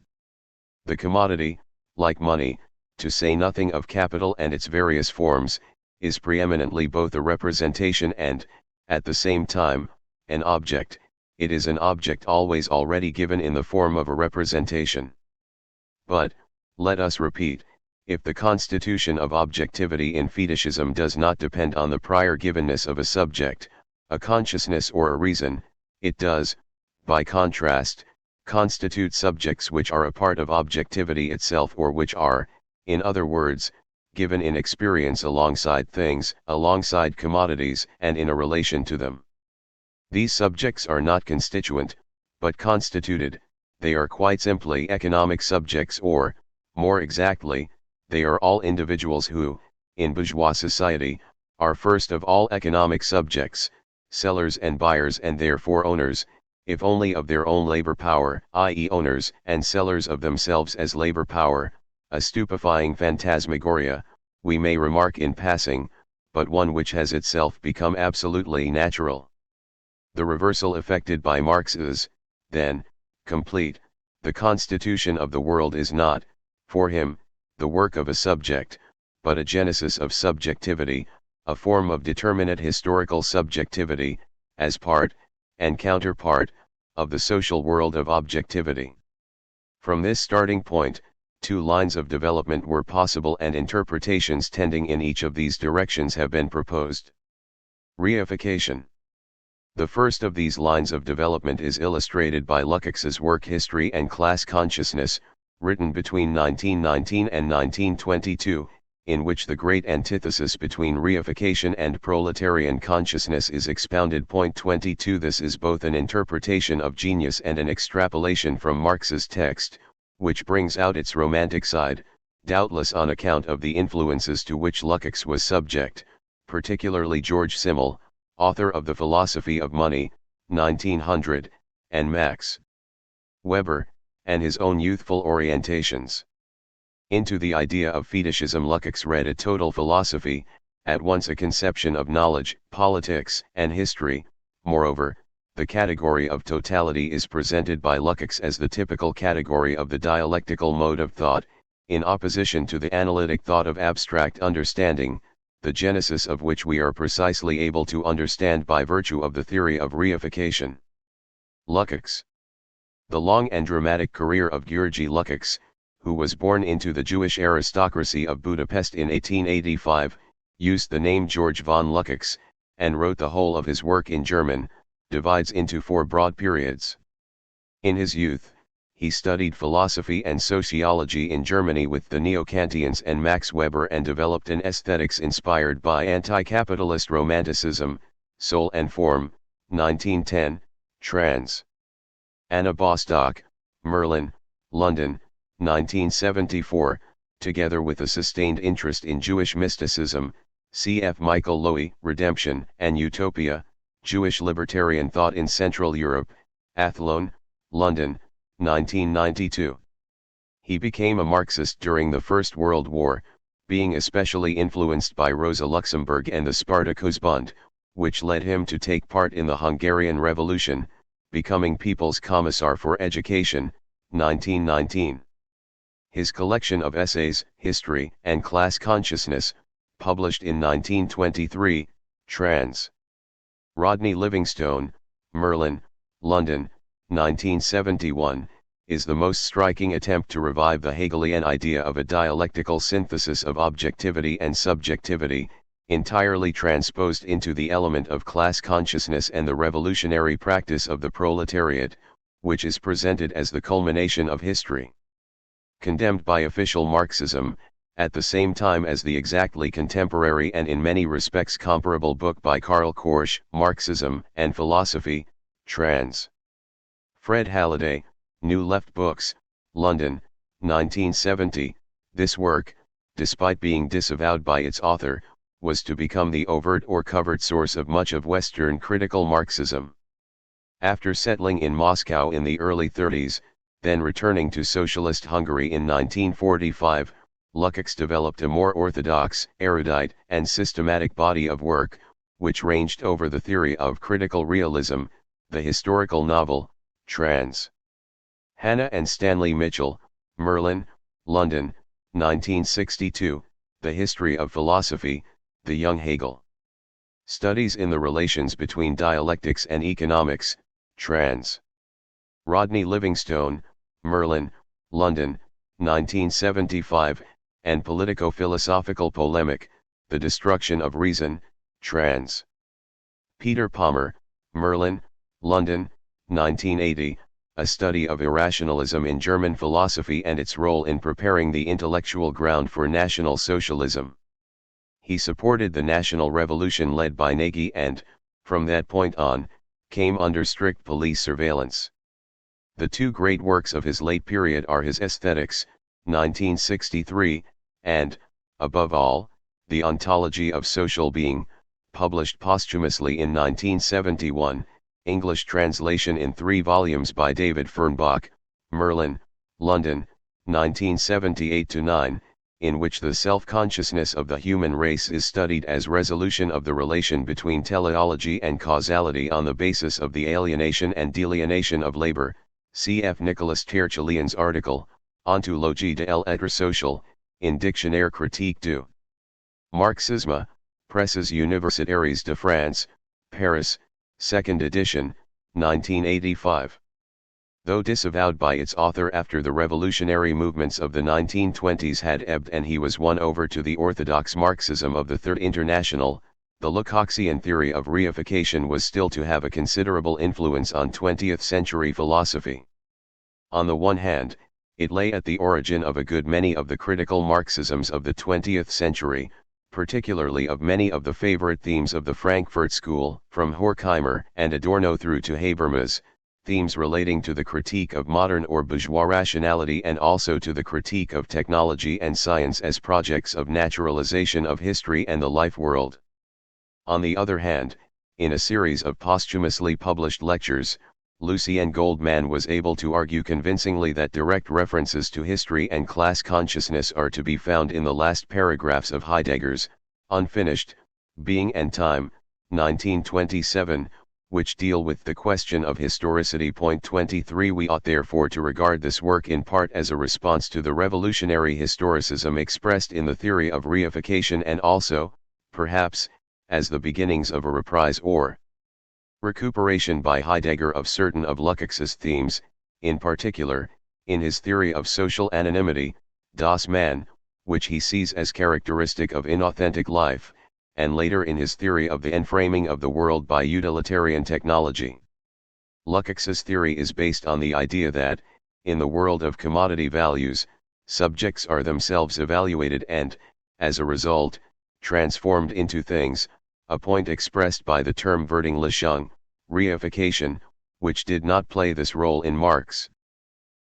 The commodity, like money, to say nothing of capital and its various forms, is preeminently both a representation and, at the same time, an object. It is an object always already given in the form of a representation. But, let us repeat, if the constitution of objectivity in fetishism does not depend on the prior givenness of a subject, a consciousness or a reason, it does, by contrast, constitute subjects which are a part of objectivity itself, or which are, in other words, given in experience alongside things, alongside commodities, and in a relation to them. These subjects are not constituent, but constituted. They are quite simply economic subjects, or, more exactly, they are all individuals who, in bourgeois society, are first of all economic subjects, sellers and buyers, and therefore owners, if only of their own labor power, i.e. owners and sellers of themselves as labor power, a stupefying phantasmagoria, we may remark in passing, but one which has itself become absolutely natural. The reversal effected by Marx is, then, complete. The constitution of the world is not, for him, the work of a subject, but a genesis of subjectivity, a form of determinate historical subjectivity, as part, and counterpart, of the social world of objectivity. From this starting point, two lines of development were possible, and interpretations tending in each of these directions have been proposed. Reification. The first of these lines of development is illustrated by Lukács's work History and Class Consciousness, written between 1919 and 1922, in which the great antithesis between reification and proletarian consciousness is expounded. Point 22. This is both an interpretation of genius and an extrapolation from Marx's text, which brings out its romantic side, doubtless on account of the influences to which Lukács was subject, particularly George Simmel, author of The Philosophy of Money, 1900, and Max Weber, and his own youthful orientations. Into the idea of fetishism Lukács read a total philosophy, at once a conception of knowledge, politics, and history. Moreover, the category of totality is presented by Lukács as the typical category of the dialectical mode of thought, in opposition to the analytic thought of abstract understanding, the genesis of which we are precisely able to understand by virtue of the theory of reification. Lukács. The long and dramatic career of György Lukács, who was born into the Jewish aristocracy of Budapest in 1885, used the name George von Lukács, and wrote the whole of his work in German, divides into 4 broad periods. In his youth, he studied philosophy and sociology in Germany with the Neo-Kantians and Max Weber and developed an aesthetics inspired by anti-capitalist romanticism, Soul and Form, 1910, trans. Anna Bostock, Merlin, London, 1974, together with a sustained interest in Jewish mysticism, cf. Michael Lowy, Redemption and Utopia, Jewish Libertarian Thought in Central Europe, Athlone, London, 1992. He became a Marxist during the First World War, being especially influenced by Rosa Luxemburg and the Spartakusbund, which led him to take part in the Hungarian Revolution, becoming People's Commissar for Education, 1919. His collection of essays, History and Class Consciousness, published in 1923, trans. Rodney Livingstone, Merlin, London, 1971, is the most striking attempt to revive the Hegelian idea of a dialectical synthesis of objectivity and subjectivity, entirely transposed into the element of class consciousness and the revolutionary practice of the proletariat, which is presented as the culmination of history. Condemned by official Marxism, at the same time as the exactly contemporary and in many respects comparable book by Karl Korsch, Marxism and Philosophy, trans. Fred Halliday, New Left Books, London, 1970, this work, despite being disavowed by its author, was to become the overt or covert source of much of Western critical Marxism. After settling in Moscow in the early 30s, then returning to socialist Hungary in 1945, Lukács developed a more orthodox, erudite, and systematic body of work, which ranged over the theory of critical realism, the historical novel, trans. Hannah and Stanley Mitchell, Merlin, London, 1962, The History of Philosophy, The Young Hegel. Studies in the Relations Between Dialectics and Economics, trans. Rodney Livingstone, Merlin, London, 1975, and Politico-Philosophical Polemic, The Destruction of Reason, trans. Peter Palmer, Merlin, London, 1980, A Study of Irrationalism in German Philosophy and Its Role in Preparing the Intellectual Ground for National Socialism. He supported the national revolution led by Nagy and, from that point on, came under strict police surveillance. The 2 great works of his late period are his Aesthetics, 1963, and, above all, The Ontology of Social Being, published posthumously in 1971, English translation in 3 volumes by David Fernbach, Merlin, London, 1978-9, in which the self-consciousness of the human race is studied as resolution of the relation between teleology and causality on the basis of the alienation and delienation of labor, cf. Nicolas Tertullian's article, Ontologie de l'être social, in Dictionnaire critique du Marxisme, Presses Universitaires de France, Paris, 2nd edition, 1985. Though disavowed by its author after the revolutionary movements of the 1920s had ebbed and he was won over to the orthodox Marxism of the Third International, the Lukácsian theory of reification was still to have a considerable influence on 20th-century philosophy. On the one hand, it lay at the origin of a good many of the critical Marxisms of the 20th century, particularly of many of the favorite themes of the Frankfurt School, from Horkheimer and Adorno through to Habermas, themes relating to the critique of modern or bourgeois rationality and also to the critique of technology and science as projects of naturalization of history and the life world. On the other hand, in a series of posthumously published lectures, Lucien Goldman was able to argue convincingly that direct references to history and class consciousness are to be found in the last paragraphs of Heidegger's, unfinished, Being and Time, 1927, which deal with the question of historicity. 23 We ought therefore to regard this work in part as a response to the revolutionary historicism expressed in the theory of reification and also, perhaps, as the beginnings of a reprise or recuperation by Heidegger of certain of Lukács's themes, in particular, in his theory of social anonymity, Das Man, which he sees as characteristic of inauthentic life, and later in his theory of the enframing of the world by utilitarian technology. Lukács's theory is based on the idea that, in the world of commodity values, subjects are themselves evaluated and, as a result, transformed into things, a point expressed by the term Vertinglichung, reification, which did not play this role in Marx.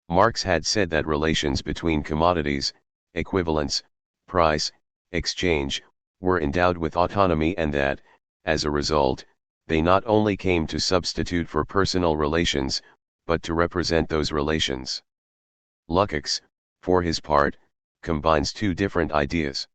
Marx had said that relations between commodities, equivalence, price, exchange, were endowed with autonomy and that, as a result, they not only came to substitute for personal relations, but to represent those relations. Lukács, for his part, combines two different ideas.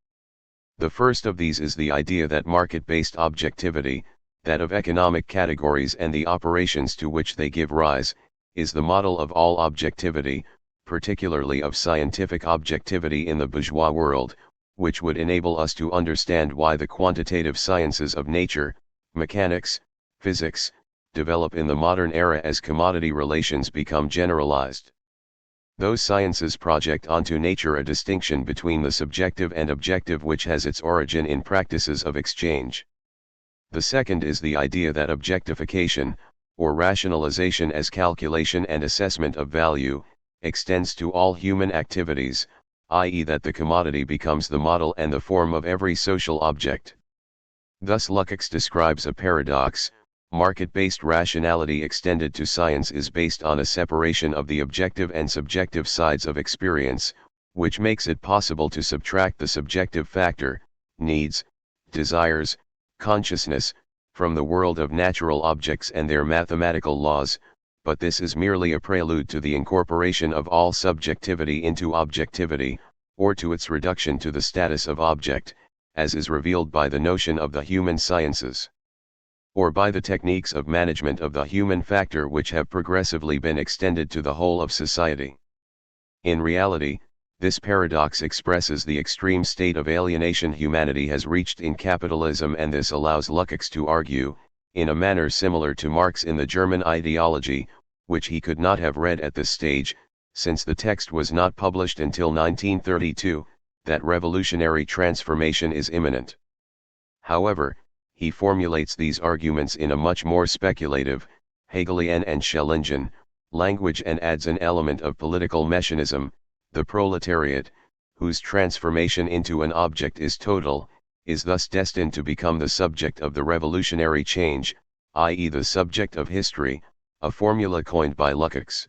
The first of these is the idea that market-based objectivity, that of economic categories and the operations to which they give rise, is the model of all objectivity, particularly of scientific objectivity in the bourgeois world, which would enable us to understand why the quantitative sciences of nature, mechanics, physics, develop in the modern era as commodity relations become generalized. Those sciences project onto nature a distinction between the subjective and objective which has its origin in practices of exchange. The second is the idea that objectification, or rationalization as calculation and assessment of value, extends to all human activities, i.e. that the commodity becomes the model and the form of every social object. Thus Lukács describes a paradox: market-based rationality extended to science is based on a separation of the objective and subjective sides of experience, which makes it possible to subtract the subjective factor, needs, desires, consciousness, from the world of natural objects and their mathematical laws, but this is merely a prelude to the incorporation of all subjectivity into objectivity, or to its reduction to the status of object, as is revealed by the notion of the human sciences, or by the techniques of management of the human factor which have progressively been extended to the whole of society. In reality, this paradox expresses the extreme state of alienation humanity has reached in capitalism, and this allows Lukács to argue, in a manner similar to Marx in the German ideology, which he could not have read at this stage, since the text was not published until 1932, that revolutionary transformation is imminent. However, he formulates these arguments in a much more speculative, Hegelian and Schellingian, language and adds an element of political mechanism. The proletariat, whose transformation into an object is total, is thus destined to become the subject of the revolutionary change, i.e. the subject of history, a formula coined by Lukács.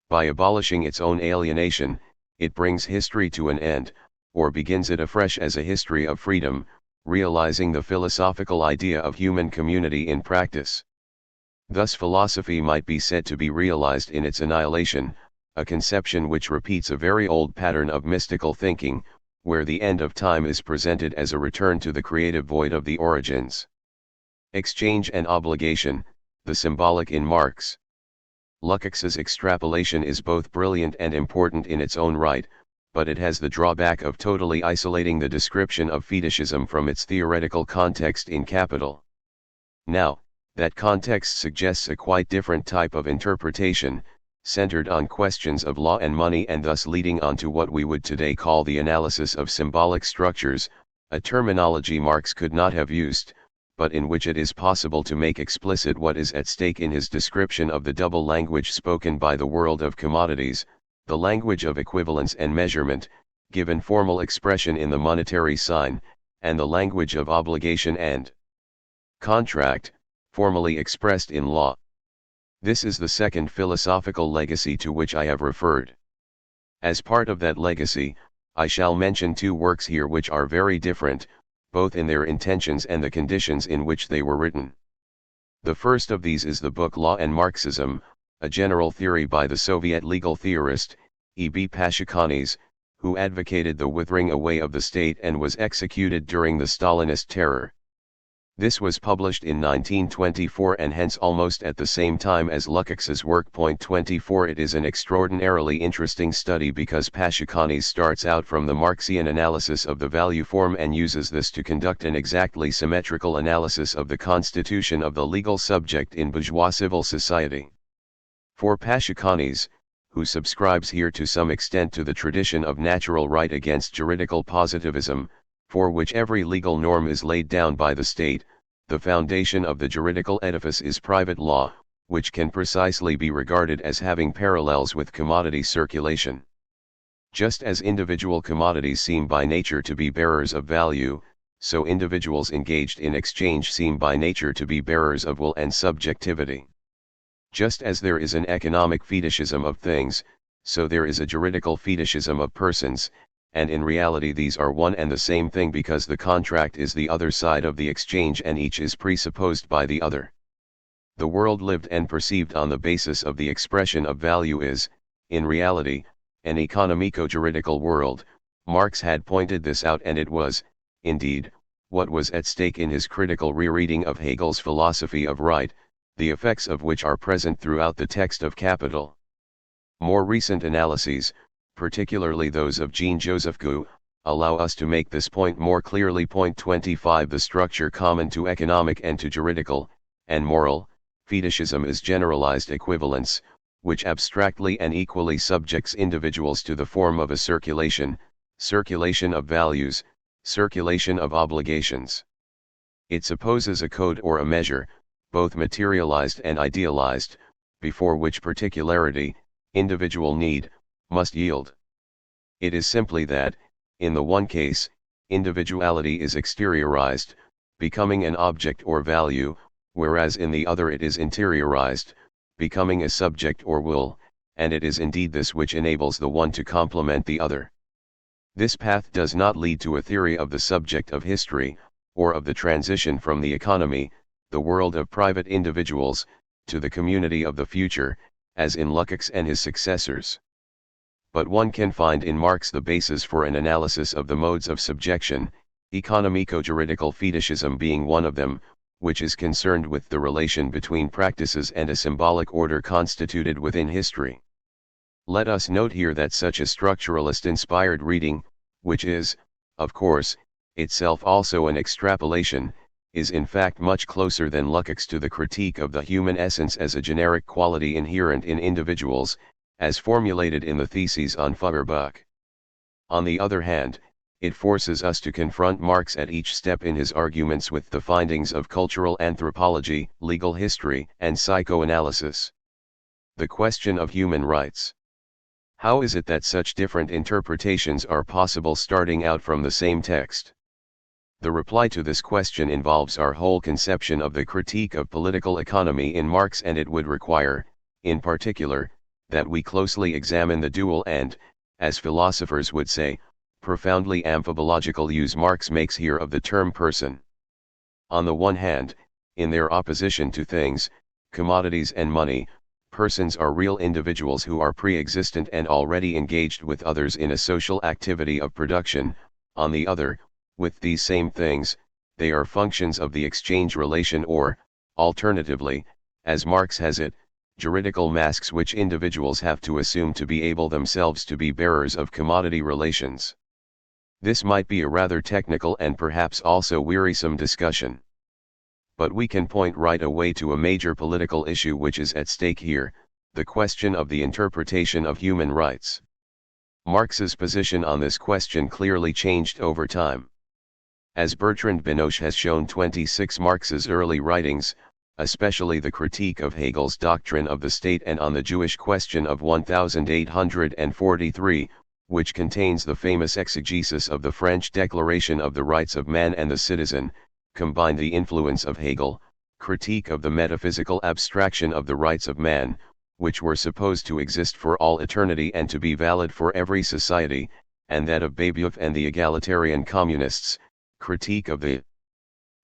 By abolishing its own alienation, it brings history to an end, or begins it afresh as a history of freedom, realizing the philosophical idea of human community in practice. Thus philosophy might be said to be realized in its annihilation, a conception which repeats a very old pattern of mystical thinking, where the end of time is presented as a return to the creative void of the origins. Exchange and obligation, the symbolic in Marx. Lukács's extrapolation is both brilliant and important in its own right, but it has the drawback of totally isolating the description of fetishism from its theoretical context in Capital. Now, that context suggests a quite different type of interpretation, centered on questions of law and money, and thus leading on to what we would today call the analysis of symbolic structures, a terminology Marx could not have used, but in which it is possible to make explicit what is at stake in his description of the double language spoken by the world of commodities, the language of equivalence and measurement, given formal expression in the monetary sign, and the language of obligation and contract, formally expressed in law. This is the second philosophical legacy to which I have referred. As part of that legacy, I shall mention two works here which are very different, both in their intentions and the conditions in which they were written. The first of these is the book Law and Marxism, a general theory by the Soviet legal theorist, E.B. Pashikanes, who advocated the withering away of the state and was executed during the Stalinist terror. This was published in 1924 and hence almost at the same time as Lukács's work. 24 It is an extraordinarily interesting study because Pashukanis starts out from the Marxian analysis of the value form and uses this to conduct an exactly symmetrical analysis of the constitution of the legal subject in bourgeois civil society. For Pashukanis, who subscribes here to some extent to the tradition of natural right against juridical positivism, for which every legal norm is laid down by the state, the foundation of the juridical edifice is private law, which can precisely be regarded as having parallels with commodity circulation. Just as individual commodities seem by nature to be bearers of value, so individuals engaged in exchange seem by nature to be bearers of will and subjectivity. Just as there is an economic fetishism of things, so there is a juridical fetishism of persons, and in reality these are one and the same thing because the contract is the other side of the exchange and each is presupposed by the other. The world lived and perceived on the basis of the expression of value is, in reality, an economico-juridical world. Marx had pointed this out, and it was, indeed, what was at stake in his critical rereading of Hegel's philosophy of right, the effects of which are present throughout the text of Capital. More recent analyses, particularly those of Jean-Joseph Gueux, allow us to make this point more clearly. 25 The structure common to economic and to juridical, and moral, fetishism is generalized equivalence, which abstractly and equally subjects individuals to the form of a circulation of values, circulation of obligations. It supposes a code or a measure, both materialized and idealized, before which particularity, individual need, must yield. It is simply that, in the one case, individuality is exteriorized, becoming an object or value, whereas in the other it is interiorized, becoming a subject or will, and it is indeed this which enables the one to complement the other. This path does not lead to a theory of the subject of history, or of the transition from the economy, the world of private individuals, to the community of the future, as in Lukács and his successors. But one can find in Marx the basis for an analysis of the modes of subjection, economico-juridical fetishism being one of them, which is concerned with the relation between practices and a symbolic order constituted within history. Let us note here that such a structuralist-inspired reading, which is, of course, itself also an extrapolation, is in fact much closer than Lukács to the critique of the human essence as a generic quality inherent in individuals, as formulated in the theses on Feuerbach. On the other hand, it forces us to confront Marx at each step in his arguments with the findings of cultural anthropology, legal history, and psychoanalysis. The question of human rights. How is it that such different interpretations are possible starting out from the same text? The reply to this question involves our whole conception of the critique of political economy in Marx, and it would require, in particular, that we closely examine the dual and, as philosophers would say, profoundly amphibological use Marx makes here of the term person. On the one hand, in their opposition to things, commodities and money, persons are real individuals who are pre-existent and already engaged with others in a social activity of production. On the other, with these same things, they are functions of the exchange relation or, alternatively, as Marx has it, juridical masks which individuals have to assume to be able themselves to be bearers of commodity relations. This might be a rather technical and perhaps also wearisome discussion. But we can point right away to a major political issue which is at stake here, the question of the interpretation of human rights. Marx's position on this question clearly changed over time. As Bertrand Binoche has shown, 26 Marx's early writings, especially the critique of Hegel's doctrine of the state and on the Jewish question of 1843, which contains the famous exegesis of the French Declaration of the Rights of Man and the Citizen, combine the influence of Hegel, critique of the metaphysical abstraction of the rights of man, which were supposed to exist for all eternity and to be valid for every society, and that of Babeuf and the egalitarian communists, critique of the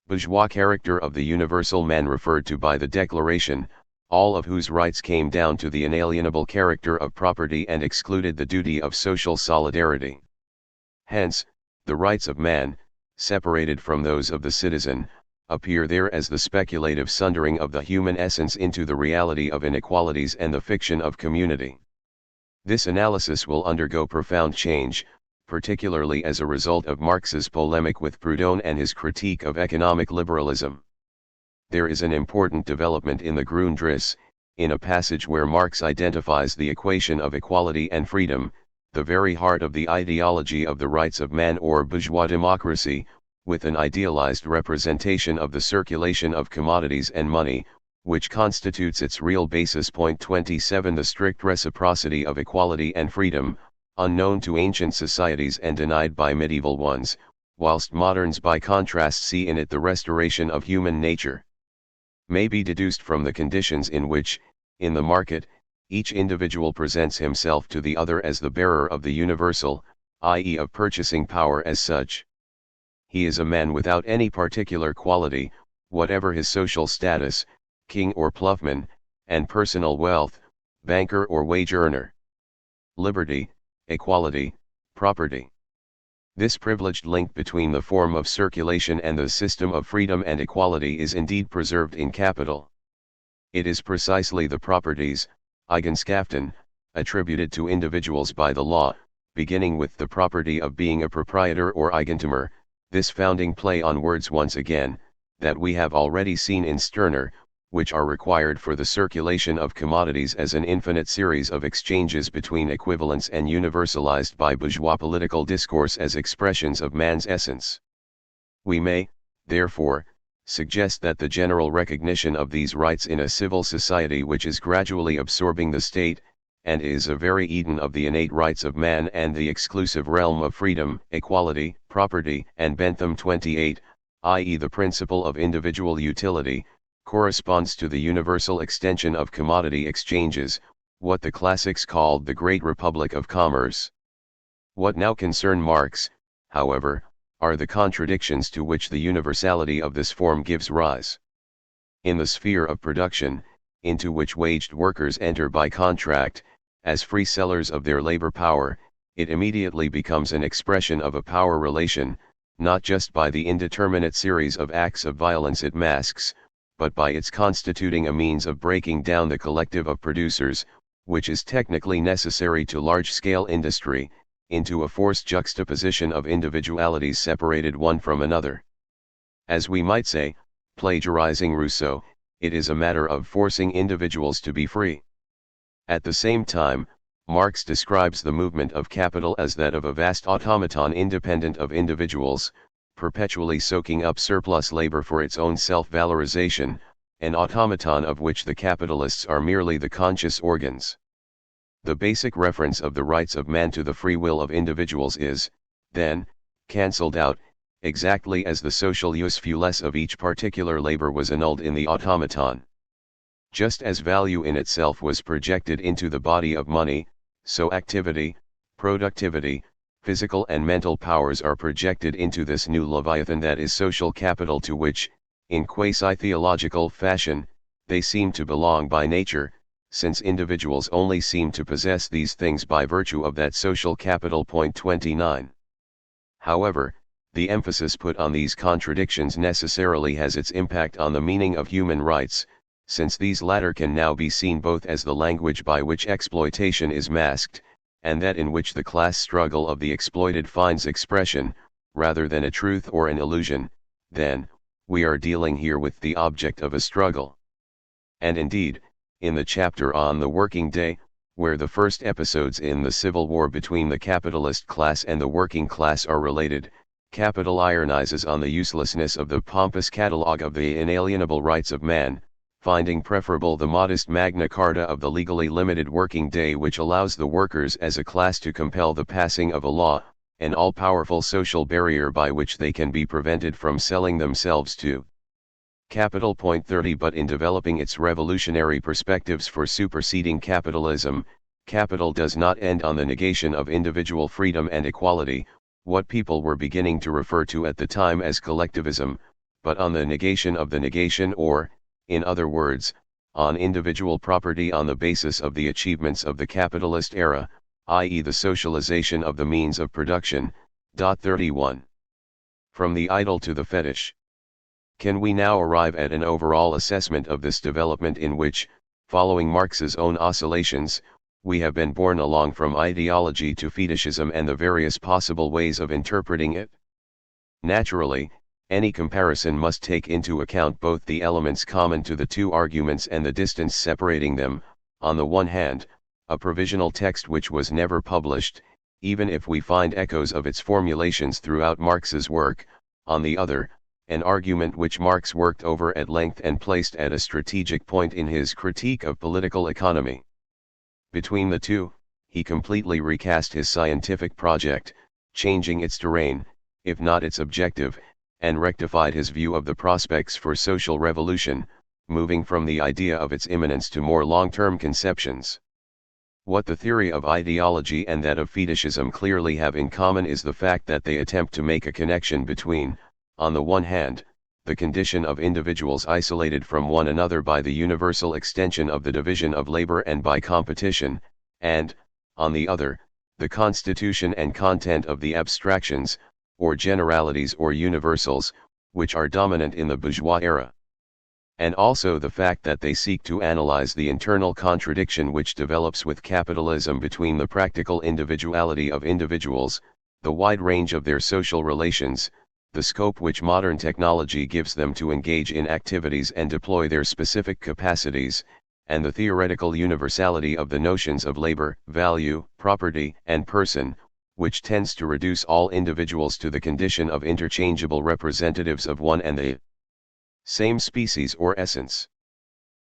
bourgeois character of the universal man referred to by the Declaration, all of whose rights came down to the inalienable character of property and excluded the duty of social solidarity. Hence, the rights of man, separated from those of the citizen, appear there as the speculative sundering of the human essence into the reality of inequalities and the fiction of community. This analysis will undergo profound change, particularly as a result of Marx's polemic with Proudhon and his critique of economic liberalism. There is an important development in the Grundrisse, in a passage where Marx identifies the equation of equality and freedom, the very heart of the ideology of the rights of man or bourgeois democracy, with an idealized representation of the circulation of commodities and money, which constitutes its real basis. 27 The strict reciprocity of equality and freedom, unknown to ancient societies and denied by medieval ones, whilst moderns by contrast see in it the restoration of human nature, may be deduced from the conditions in which, in the market, each individual presents himself to the other as the bearer of the universal, i.e. of purchasing power as such. He is a man without any particular quality, whatever his social status, king or ploughman, and personal wealth, banker or wage earner. Liberty, equality, property. This privileged link between the form of circulation and the system of freedom and equality is indeed preserved in capital. It is precisely the properties, Eigenschaften, attributed to individuals by the law, beginning with the property of being a proprietor or Eigentumer, this founding play on words once again, that we have already seen in Stirner, which are required for the circulation of commodities as an infinite series of exchanges between equivalents and universalized by bourgeois political discourse as expressions of man's essence. We may, therefore, suggest that the general recognition of these rights in a civil society which is gradually absorbing the state, and is a very Eden of the innate rights of man and the exclusive realm of freedom, equality, property, and Bentham 28, i.e. the principle of individual utility, corresponds to the universal extension of commodity exchanges, what the classics called the Great Republic of Commerce. What now concern Marx, however, are the contradictions to which the universality of this form gives rise. In the sphere of production, into which waged workers enter by contract, as free sellers of their labor power, it immediately becomes an expression of a power relation, not just by the indeterminate series of acts of violence it masks, but by its constituting a means of breaking down the collective of producers, which is technically necessary to large-scale industry, into a forced juxtaposition of individualities separated one from another. As we might say, plagiarizing Rousseau, it is a matter of forcing individuals to be free. At the same time, Marx describes the movement of capital as that of a vast automaton independent of individuals, perpetually soaking up surplus labor for its own self-valorization, an automaton of which the capitalists are merely the conscious organs. The basic reference of the rights of man to the free will of individuals is, then, cancelled out, exactly as the social usefulness of each particular labor was annulled in the automaton. Just as value in itself was projected into the body of money, so activity, productivity, physical and mental powers are projected into this new leviathan that is social capital, to which, in quasi-theological fashion, they seem to belong by nature, since individuals only seem to possess these things by virtue of that social capital. 29. However, the emphasis put on these contradictions necessarily has its impact on the meaning of human rights, since these latter can now be seen both as the language by which exploitation is masked, and that in which the class struggle of the exploited finds expression, rather than a truth or an illusion. Then, we are dealing here with the object of a struggle. And indeed, in the chapter on the working day, where the first episodes in the civil war between the capitalist class and the working class are related, Capital ironizes on the uselessness of the pompous catalogue of the inalienable rights of man, finding preferable the modest Magna Carta of the legally limited working day, which allows the workers as a class to compel the passing of a law, an all-powerful social barrier by which they can be prevented from selling themselves to capital. 30 But in developing its revolutionary perspectives for superseding capitalism, capital does not end on the negation of individual freedom and equality, what people were beginning to refer to at the time as collectivism, but on the negation of the negation, or, in other words, on individual property on the basis of the achievements of the capitalist era, i.e. the socialization of the means of production. 31. From the idol to the fetish. Can we now arrive at an overall assessment of this development in which, following Marx's own oscillations, we have been borne along from ideology to fetishism and the various possible ways of interpreting it? Naturally, any comparison must take into account both the elements common to the two arguments and the distance separating them. On the one hand, a provisional text which was never published, even if we find echoes of its formulations throughout Marx's work; on the other, an argument which Marx worked over at length and placed at a strategic point in his Critique of Political Economy. Between the two, he completely recast his scientific project, changing its terrain, if not its objective, and rectified his view of the prospects for social revolution, moving from the idea of its imminence to more long-term conceptions. What the theory of ideology and that of fetishism clearly have in common is the fact that they attempt to make a connection between, on the one hand, the condition of individuals isolated from one another by the universal extension of the division of labor and by competition, and, on the other, the constitution and content of the abstractions, or generalities or universals, which are dominant in the bourgeois era. And also the fact that they seek to analyze the internal contradiction which develops with capitalism between the practical individuality of individuals, the wide range of their social relations, the scope which modern technology gives them to engage in activities and deploy their specific capacities, and the theoretical universality of the notions of labor, value, property, and person, which tends to reduce all individuals to the condition of interchangeable representatives of one and the same species or essence.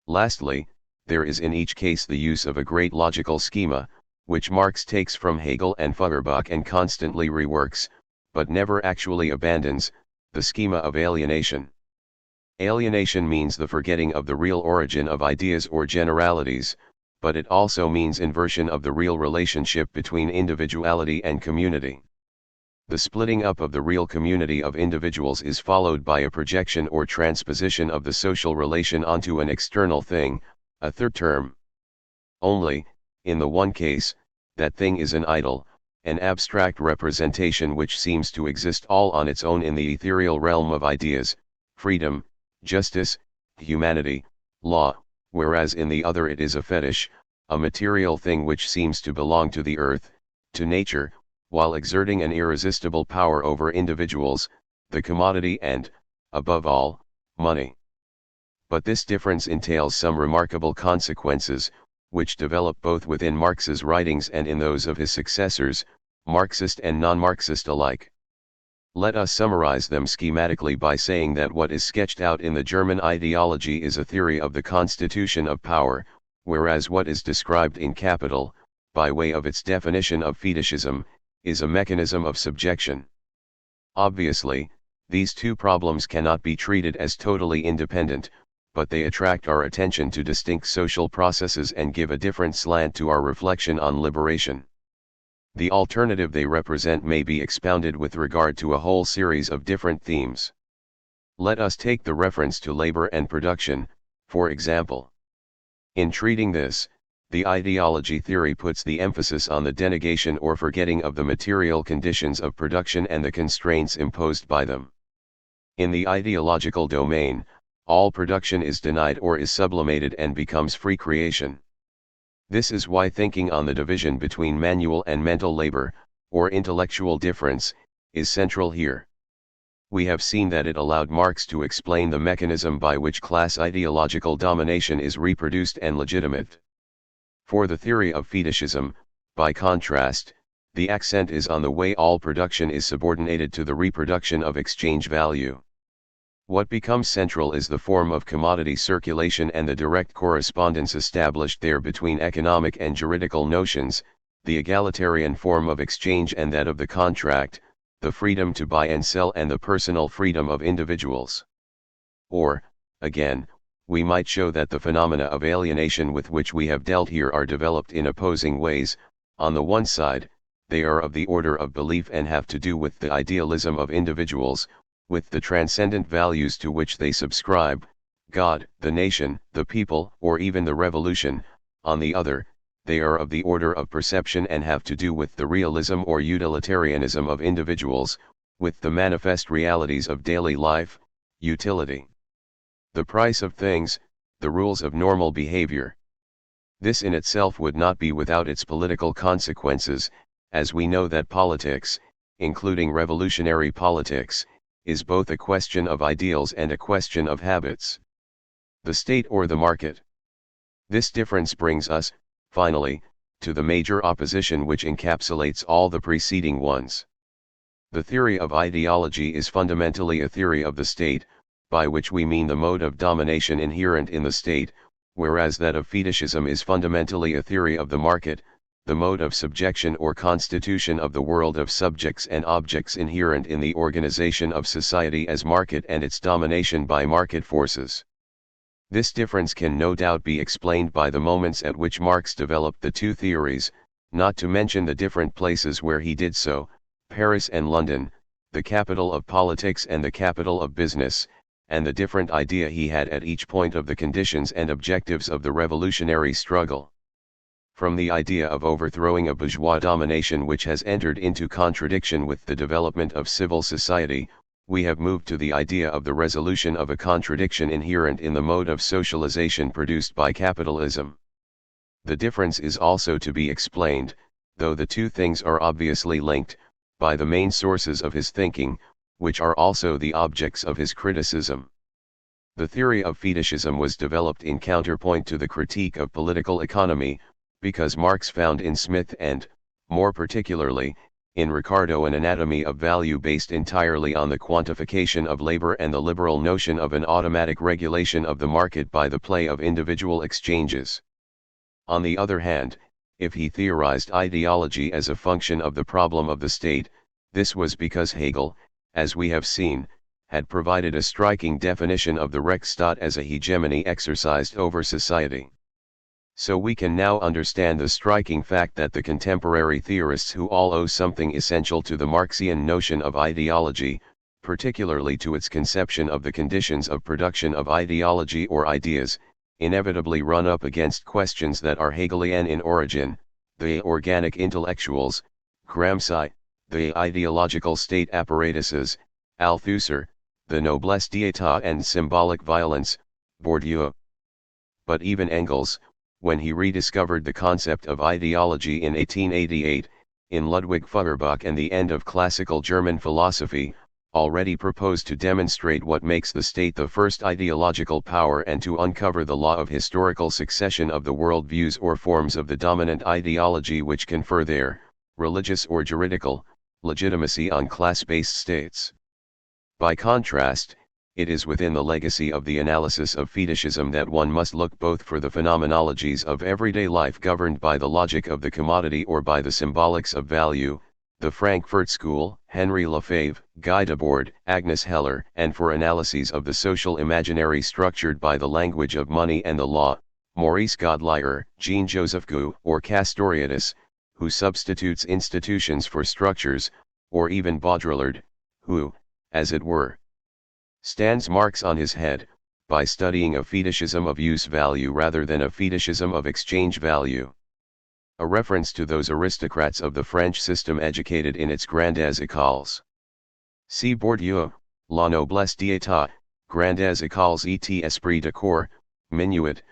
Lastly, there is in each case the use of a great logical schema, which Marx takes from Hegel and Feuerbach and constantly reworks, but never actually abandons, the schema of alienation. Alienation means the forgetting of the real origin of ideas or generalities, but it also means inversion of the real relationship between individuality and community. The splitting up of the real community of individuals is followed by a projection or transposition of the social relation onto an external thing, a third term. Only, in the one case, that thing is an idol, an abstract representation which seems to exist all on its own in the ethereal realm of ideas, freedom, justice, humanity, law, whereas in the other it is a fetish, a material thing which seems to belong to the earth, to nature, while exerting an irresistible power over individuals, the commodity and, above all, money. But this difference entails some remarkable consequences, which develop both within Marx's writings and in those of his successors, Marxist and non-Marxist alike. Let us summarize them schematically by saying that what is sketched out in the German ideology is a theory of the constitution of power, whereas what is described in Capital, by way of its definition of fetishism, is a mechanism of subjection. Obviously, these two problems cannot be treated as totally independent, but they attract our attention to distinct social processes and give a different slant to our reflection on liberation. The alternative they represent may be expounded with regard to a whole series of different themes. Let us take the reference to labor and production, for example. In treating this, the ideology theory puts the emphasis on the denegation or forgetting of the material conditions of production and the constraints imposed by them. In the ideological domain, all production is denied or is sublimated and becomes free creation. This is why thinking on the division between manual and mental labor, or intellectual difference, is central here. We have seen that it allowed Marx to explain the mechanism by which class ideological domination is reproduced and legitimate. For the theory of fetishism, by contrast, the accent is on the way all production is subordinated to the reproduction of exchange value. What becomes central is the form of commodity circulation and the direct correspondence established there between economic and juridical notions, the egalitarian form of exchange and that of the contract, the freedom to buy and sell and the personal freedom of individuals. Or, again, we might show that the phenomena of alienation with which we have dealt here are developed in opposing ways. On the one side, they are of the order of belief and have to do with the idealism of individuals, with the transcendent values to which they subscribe, God, the nation, the people, or even the revolution. On the other, they are of the order of perception and have to do with the realism or utilitarianism of individuals, with the manifest realities of daily life, utility. The price of things, the rules of normal behavior. This in itself would not be without its political consequences, as we know that politics, including revolutionary politics, is both a question of ideals and a question of habits. The state or the market. This difference brings us, finally, to the major opposition which encapsulates all the preceding ones. The theory of ideology is fundamentally a theory of the state, by which we mean the mode of domination inherent in the state, whereas that of fetishism is fundamentally a theory of the market, the mode of subjection or constitution of the world of subjects and objects inherent in the organization of society as market and its domination by market forces. This difference can no doubt be explained by the moments at which Marx developed the two theories, not to mention the different places where he did so, Paris and London, the capital of politics and the capital of business, and the different idea he had at each point of the conditions and objectives of the revolutionary struggle. From the idea of overthrowing a bourgeois domination which has entered into contradiction with the development of civil society, we have moved to the idea of the resolution of a contradiction inherent in the mode of socialization produced by capitalism. The difference is also to be explained, though the two things are obviously linked, by the main sources of his thinking, which are also the objects of his criticism. The theory of fetishism was developed in counterpoint to the critique of political economy, because Marx found in Smith and, more particularly, in Ricardo an anatomy of value based entirely on the quantification of labor and the liberal notion of an automatic regulation of the market by the play of individual exchanges. On the other hand, if he theorized ideology as a function of the problem of the state, this was because Hegel, as we have seen, had provided a striking definition of the Rechtsstaat as a hegemony exercised over society. So we can now understand the striking fact that the contemporary theorists who all owe something essential to the Marxian notion of ideology, particularly to its conception of the conditions of production of ideology or ideas, inevitably run up against questions that are Hegelian in origin: the organic intellectuals, Gramsci, the ideological state apparatuses, Althusser, the noblesse d'état and symbolic violence, Bourdieu. But even Engels, when he rediscovered the concept of ideology in 1888, in Ludwig Feuerbach and the End of Classical German Philosophy, already proposed to demonstrate what makes the state the first ideological power and to uncover the law of historical succession of the world views or forms of the dominant ideology which confer their, religious or juridical, legitimacy on class-based states. By contrast, it is within the legacy of the analysis of fetishism that one must look both for the phenomenologies of everyday life governed by the logic of the commodity or by the symbolics of value, the Frankfurt School, Henry Lefebvre, Guy Debord, Agnes Heller, and for analyses of the social imaginary structured by the language of money and the law, Maurice Godelier, Jean-Joseph Gueux, or Castoriadis, who substitutes institutions for structures, or even Baudrillard, who, as it were, stands Marx on his head, by studying a fetishism of use value rather than a fetishism of exchange value. A reference to those aristocrats of the French system educated in its grandes écoles. See Bourdieu, La Noblesse d'État, Grandes Écoles et Esprit de Corps, Minuit,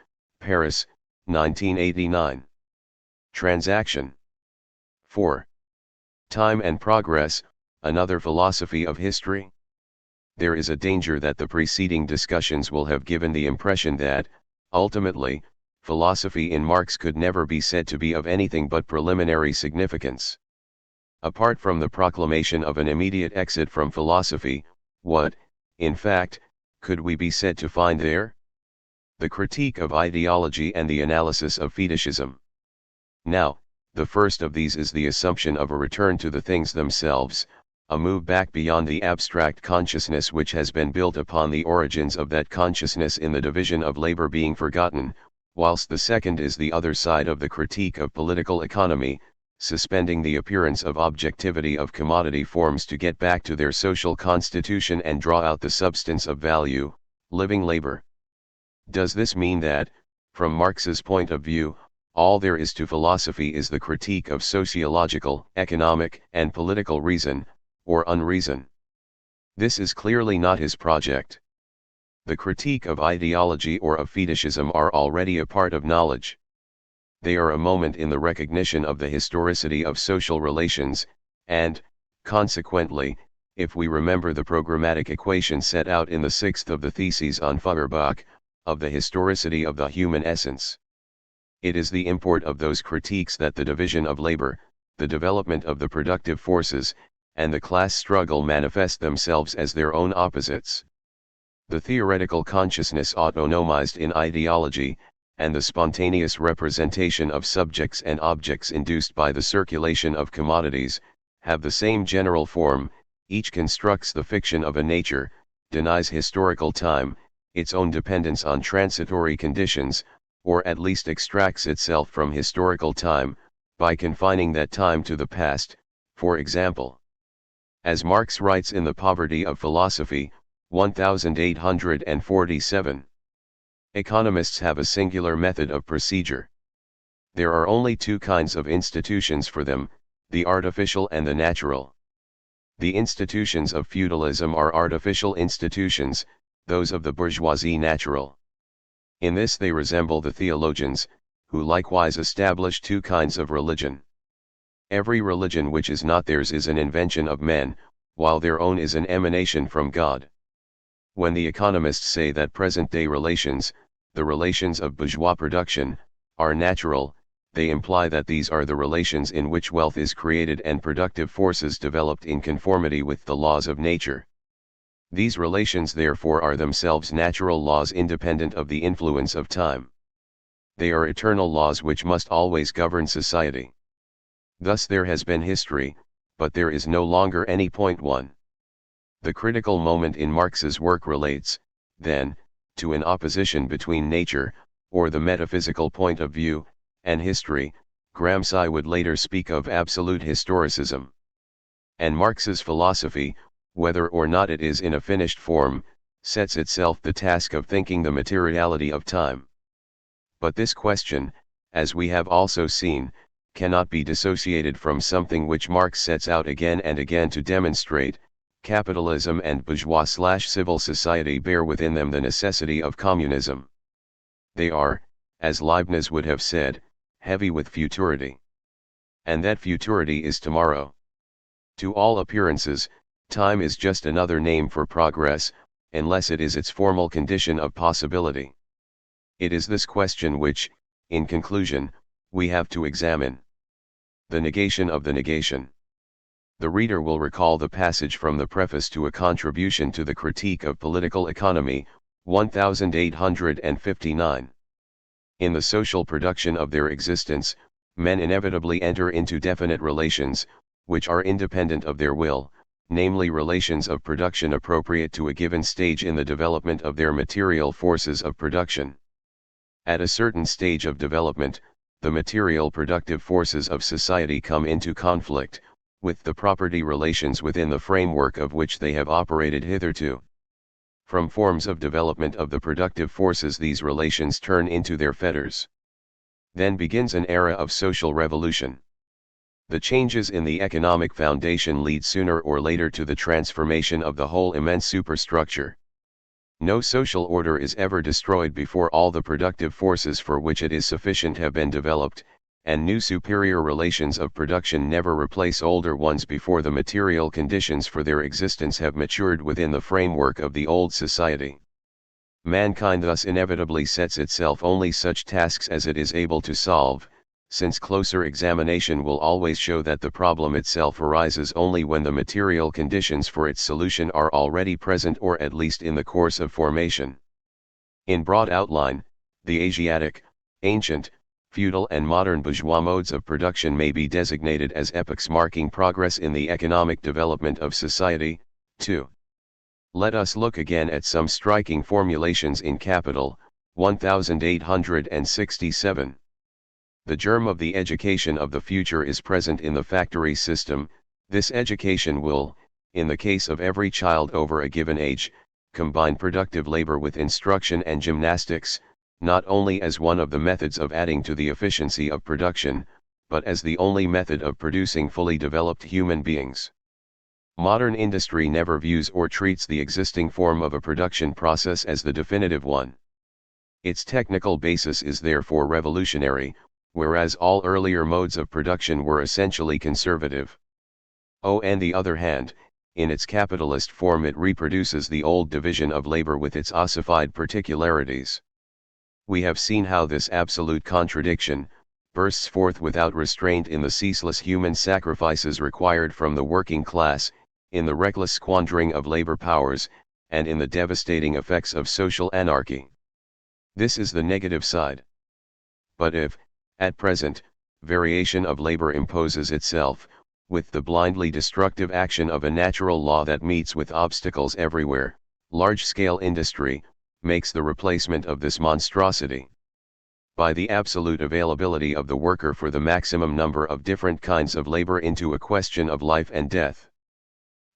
Paris, 1989. Transaction. 4. Time and Progress, Another Philosophy of History. There is a danger that the preceding discussions will have given the impression that, ultimately, philosophy in Marx could never be said to be of anything but preliminary significance. Apart from the proclamation of an immediate exit from philosophy, what, in fact, could we be said to find there? The critique of ideology and the analysis of fetishism. Now, the first of these is the assumption of a return to the things themselves, a move back beyond the abstract consciousness which has been built upon the origins of that consciousness in the division of labor being forgotten, whilst the second is the other side of the critique of political economy, suspending the appearance of objectivity of commodity forms to get back to their social constitution and draw out the substance of value, living labor. Does this mean that, from Marx's point of view, all there is to philosophy is the critique of sociological, economic, and political reason, or unreason? This is clearly not his project. The critique of ideology or of fetishism are already a part of knowledge. They are a moment in the recognition of the historicity of social relations, and, consequently, if we remember the programmatic equation set out in the sixth of the Theses on Feuerbach, of the historicity of the human essence. It is the import of those critiques that the division of labor, the development of the productive forces, and the class struggle manifest themselves as their own opposites. The theoretical consciousness autonomized in ideology, and the spontaneous representation of subjects and objects induced by the circulation of commodities, have the same general form. Each constructs the fiction of a nature, denies historical time, its own dependence on transitory conditions, or at least extracts itself from historical time, by confining that time to the past, for example. As Marx writes in The Poverty of Philosophy, 1847. Economists have a singular method of procedure. There are only two kinds of institutions for them, the artificial and the natural. The institutions of feudalism are artificial institutions, those of the bourgeoisie natural. In this they resemble the theologians, who likewise establish two kinds of religion. Every religion which is not theirs is an invention of men, while their own is an emanation from God. When the economists say that present-day relations, the relations of bourgeois production, are natural, they imply that these are the relations in which wealth is created and productive forces developed in conformity with the laws of nature. These relations therefore are themselves natural laws independent of the influence of time. They are eternal laws which must always govern society. Thus there has been history, but there is no longer any point one. The critical moment in Marx's work relates, then, to an opposition between nature, or the metaphysical point of view, and history. Gramsci would later speak of absolute historicism. And Marx's philosophy, whether or not it is in a finished form, sets itself the task of thinking the materiality of time. But this question, as we have also seen, cannot be dissociated from something which Marx sets out again and again to demonstrate. Capitalism and bourgeois/civil society bear within them the necessity of communism. They are, as Leibniz would have said, heavy with futurity. And that futurity is tomorrow. To all appearances, time is just another name for progress, unless it is its formal condition of possibility. It is this question which, in conclusion, we have to examine. The negation of the negation. The reader will recall the passage from the preface to a contribution to the Critique of Political Economy, 1859. In the social production of their existence, men inevitably enter into definite relations, which are independent of their will, namely relations of production appropriate to a given stage in the development of their material forces of production. At a certain stage of development, the material productive forces of society come into conflict with the property relations within the framework of which they have operated hitherto. From forms of development of the productive forces these relations turn into their fetters. Then begins an era of social revolution. The changes in the economic foundation lead sooner or later to the transformation of the whole immense superstructure. No social order is ever destroyed before all the productive forces for which it is sufficient have been developed, and new superior relations of production never replace older ones before the material conditions for their existence have matured within the framework of the old society. Mankind thus inevitably sets itself only such tasks as it is able to solve, since closer examination will always show that the problem itself arises only when the material conditions for its solution are already present or at least in the course of formation. In broad outline, the Asiatic, ancient, feudal and modern bourgeois modes of production may be designated as epochs marking progress in the economic development of society. 2. Let us look again at some striking formulations in Capital, 1867. The germ of the education of the future is present in the factory system. This education will, in the case of every child over a given age, combine productive labor with instruction and gymnastics, not only as one of the methods of adding to the efficiency of production, but as the only method of producing fully developed human beings. Modern industry never views or treats the existing form of a production process as the definitive one. Its technical basis is therefore revolutionary, whereas all earlier modes of production were essentially conservative. On the other hand, in its capitalist form it reproduces the old division of labor with its ossified particularities. We have seen how this absolute contradiction bursts forth without restraint in the ceaseless human sacrifices required from the working class, in the reckless squandering of labor powers, and in the devastating effects of social anarchy. This is the negative side. But if, at present, variation of labor imposes itself, with the blindly destructive action of a natural law that meets with obstacles everywhere, large-scale industry makes the replacement of this monstrosity. By the absolute availability of the worker for the maximum number of different kinds of labor into a question of life and death.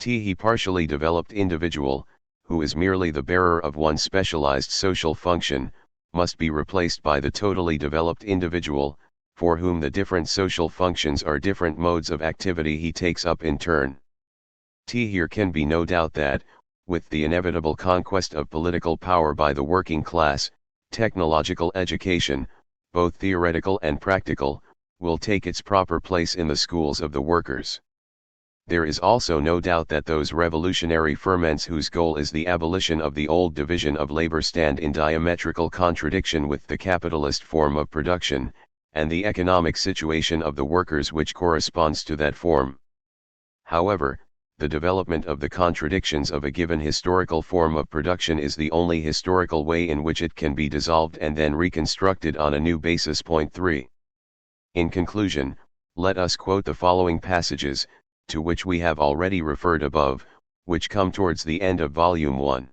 The partially developed individual, who is merely the bearer of one specialized social function, must be replaced by the totally developed individual, for whom the different social functions are different modes of activity he takes up in turn. Here can be no doubt that, with the inevitable conquest of political power by the working class, technological education, both theoretical and practical, will take its proper place in the schools of the workers. There is also no doubt that those revolutionary ferments whose goal is the abolition of the old division of labor stand in diametrical contradiction with the capitalist form of production, and the economic situation of the workers which corresponds to that form. However, the development of the contradictions of a given historical form of production is the only historical way in which it can be dissolved and then reconstructed on a new basis. Point 3. In conclusion, let us quote the following passages, to which we have already referred above, which come towards the end of Volume 1.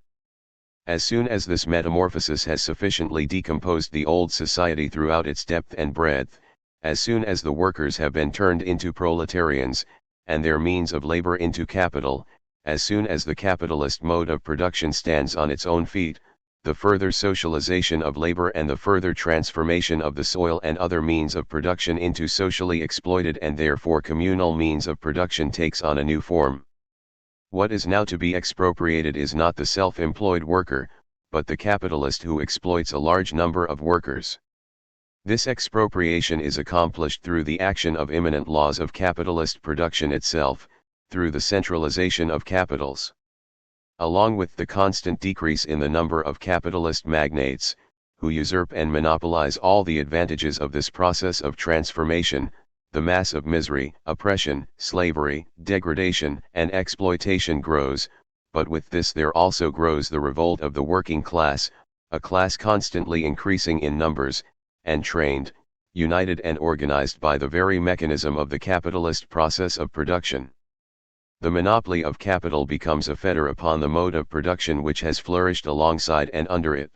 As soon as this metamorphosis has sufficiently decomposed the old society throughout its depth and breadth, as soon as the workers have been turned into proletarians, and their means of labor into capital, as soon as the capitalist mode of production stands on its own feet, the further socialization of labor and the further transformation of the soil and other means of production into socially exploited and therefore communal means of production takes on a new form. What is now to be expropriated is not the self-employed worker, but the capitalist who exploits a large number of workers. This expropriation is accomplished through the action of immanent laws of capitalist production itself, through the centralization of capitals. Along with the constant decrease in the number of capitalist magnates, who usurp and monopolize all the advantages of this process of transformation, the mass of misery, oppression, slavery, degradation, and exploitation grows, but with this there also grows the revolt of the working class, a class constantly increasing in numbers, and trained, united and organized by the very mechanism of the capitalist process of production. The monopoly of capital becomes a fetter upon the mode of production which has flourished alongside and under it.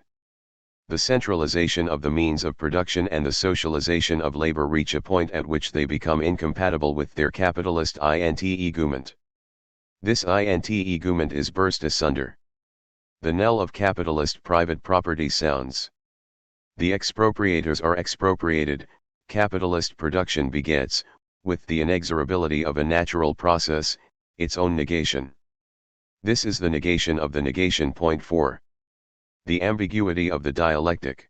The centralization of the means of production and the socialization of labor reach a point at which they become incompatible with their capitalist int-egument. This int-egument is burst asunder. The knell of capitalist private property sounds. The expropriators are expropriated, capitalist production begets, with the inexorability of a natural process, its own negation. This is the negation of the negation. Point 4. The ambiguity of the dialectic.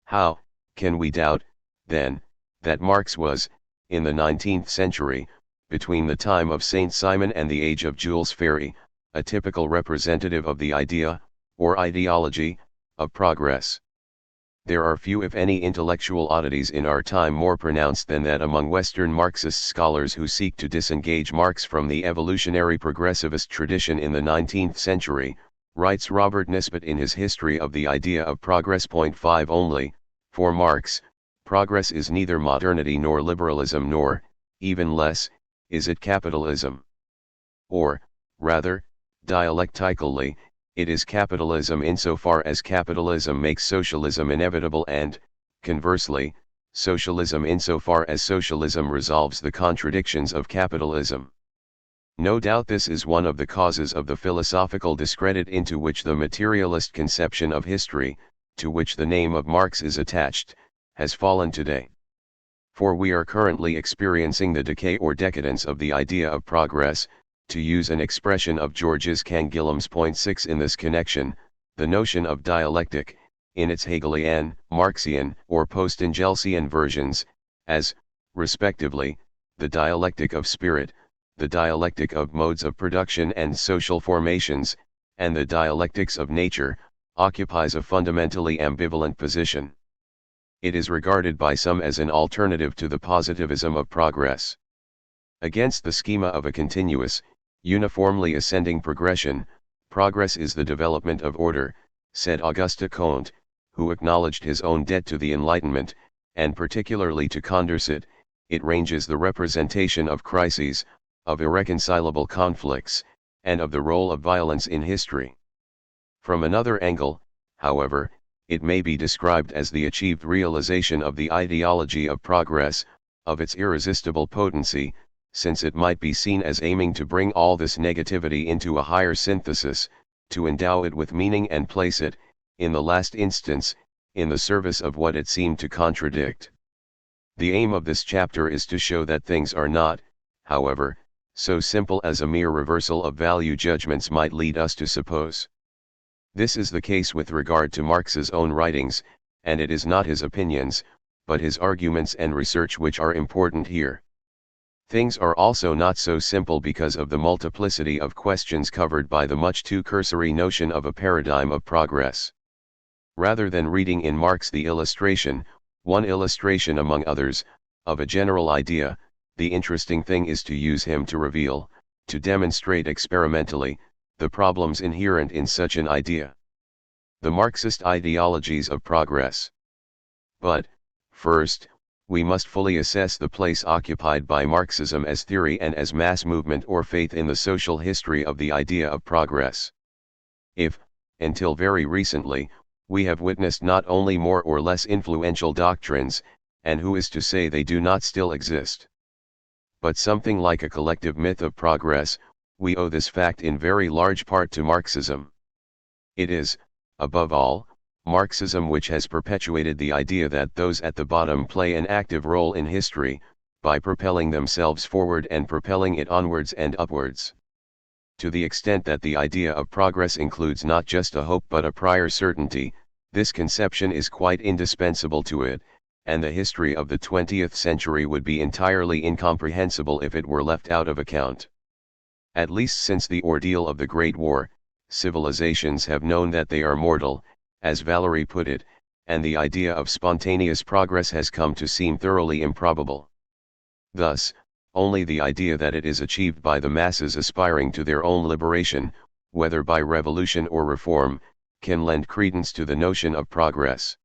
How can we doubt, then, that Marx was, in the 19th century, between the time of Saint Simon and the age of Jules Ferry, a typical representative of the idea, or ideology, of progress? There are few if any intellectual oddities in our time more pronounced than that among Western Marxist scholars who seek to disengage Marx from the evolutionary progressivist tradition in the 19th century, writes Robert Nisbet in his History of the Idea of Progress. Point 5 only, for Marx, progress is neither modernity nor liberalism nor, even less, is it capitalism. Or, rather, dialectically, it is capitalism insofar as capitalism makes socialism inevitable and, conversely, socialism insofar as socialism resolves the contradictions of capitalism. No doubt this is one of the causes of the philosophical discredit into which the materialist conception of history, to which the name of Marx is attached, has fallen today. For we are currently experiencing the decay or decadence of the idea of progress, To use an expression of Georges Canguilhem's point 6 in this connection, the notion of dialectic, in its Hegelian, Marxian, or post-Engelsian versions, as, respectively, the dialectic of spirit, the dialectic of modes of production and social formations, and the dialectics of nature, occupies a fundamentally ambivalent position. It is regarded by some as an alternative to the positivism of progress. Against the schema of a continuous, uniformly ascending progression, progress is the development of order, said Auguste Comte, who acknowledged his own debt to the Enlightenment, and particularly to Condorcet. It ranges the representation of crises, of irreconcilable conflicts, and of the role of violence in history. From another angle, however, it may be described as the achieved realization of the ideology of progress, of its irresistible potency, since it might be seen as aiming to bring all this negativity into a higher synthesis, to endow it with meaning and place it, in the last instance, in the service of what it seemed to contradict. The aim of this chapter is to show that things are not, however, so simple as a mere reversal of value judgments might lead us to suppose. This is the case with regard to Marx's own writings, and it is not his opinions, but his arguments and research which are important here. Things are also not so simple because of the multiplicity of questions covered by the much too cursory notion of a paradigm of progress. Rather than reading in Marx the illustration, one illustration among others, of a general idea, the interesting thing is to use him to reveal, to demonstrate experimentally, the problems inherent in such an idea. The Marxist ideologies of progress. But, first, we must fully assess the place occupied by Marxism as theory and as mass movement or faith in the social history of the idea of progress. If, until very recently, we have witnessed not only more or less influential doctrines, and who is to say they do not still exist, but something like a collective myth of progress, we owe this fact in very large part to Marxism. It is, above all, Marxism which has perpetuated the idea that those at the bottom play an active role in history, by propelling themselves forward and propelling it onwards and upwards. To the extent that the idea of progress includes not just a hope but a prior certainty, this conception is quite indispensable to it, and the history of the 20th century would be entirely incomprehensible if it were left out of account. At least since the ordeal of the Great War, civilizations have known that they are mortal, as Valery put it, and the idea of spontaneous progress has come to seem thoroughly improbable. Thus, only the idea that it is achieved by the masses aspiring to their own liberation, whether by revolution or reform, can lend credence to the notion of progress.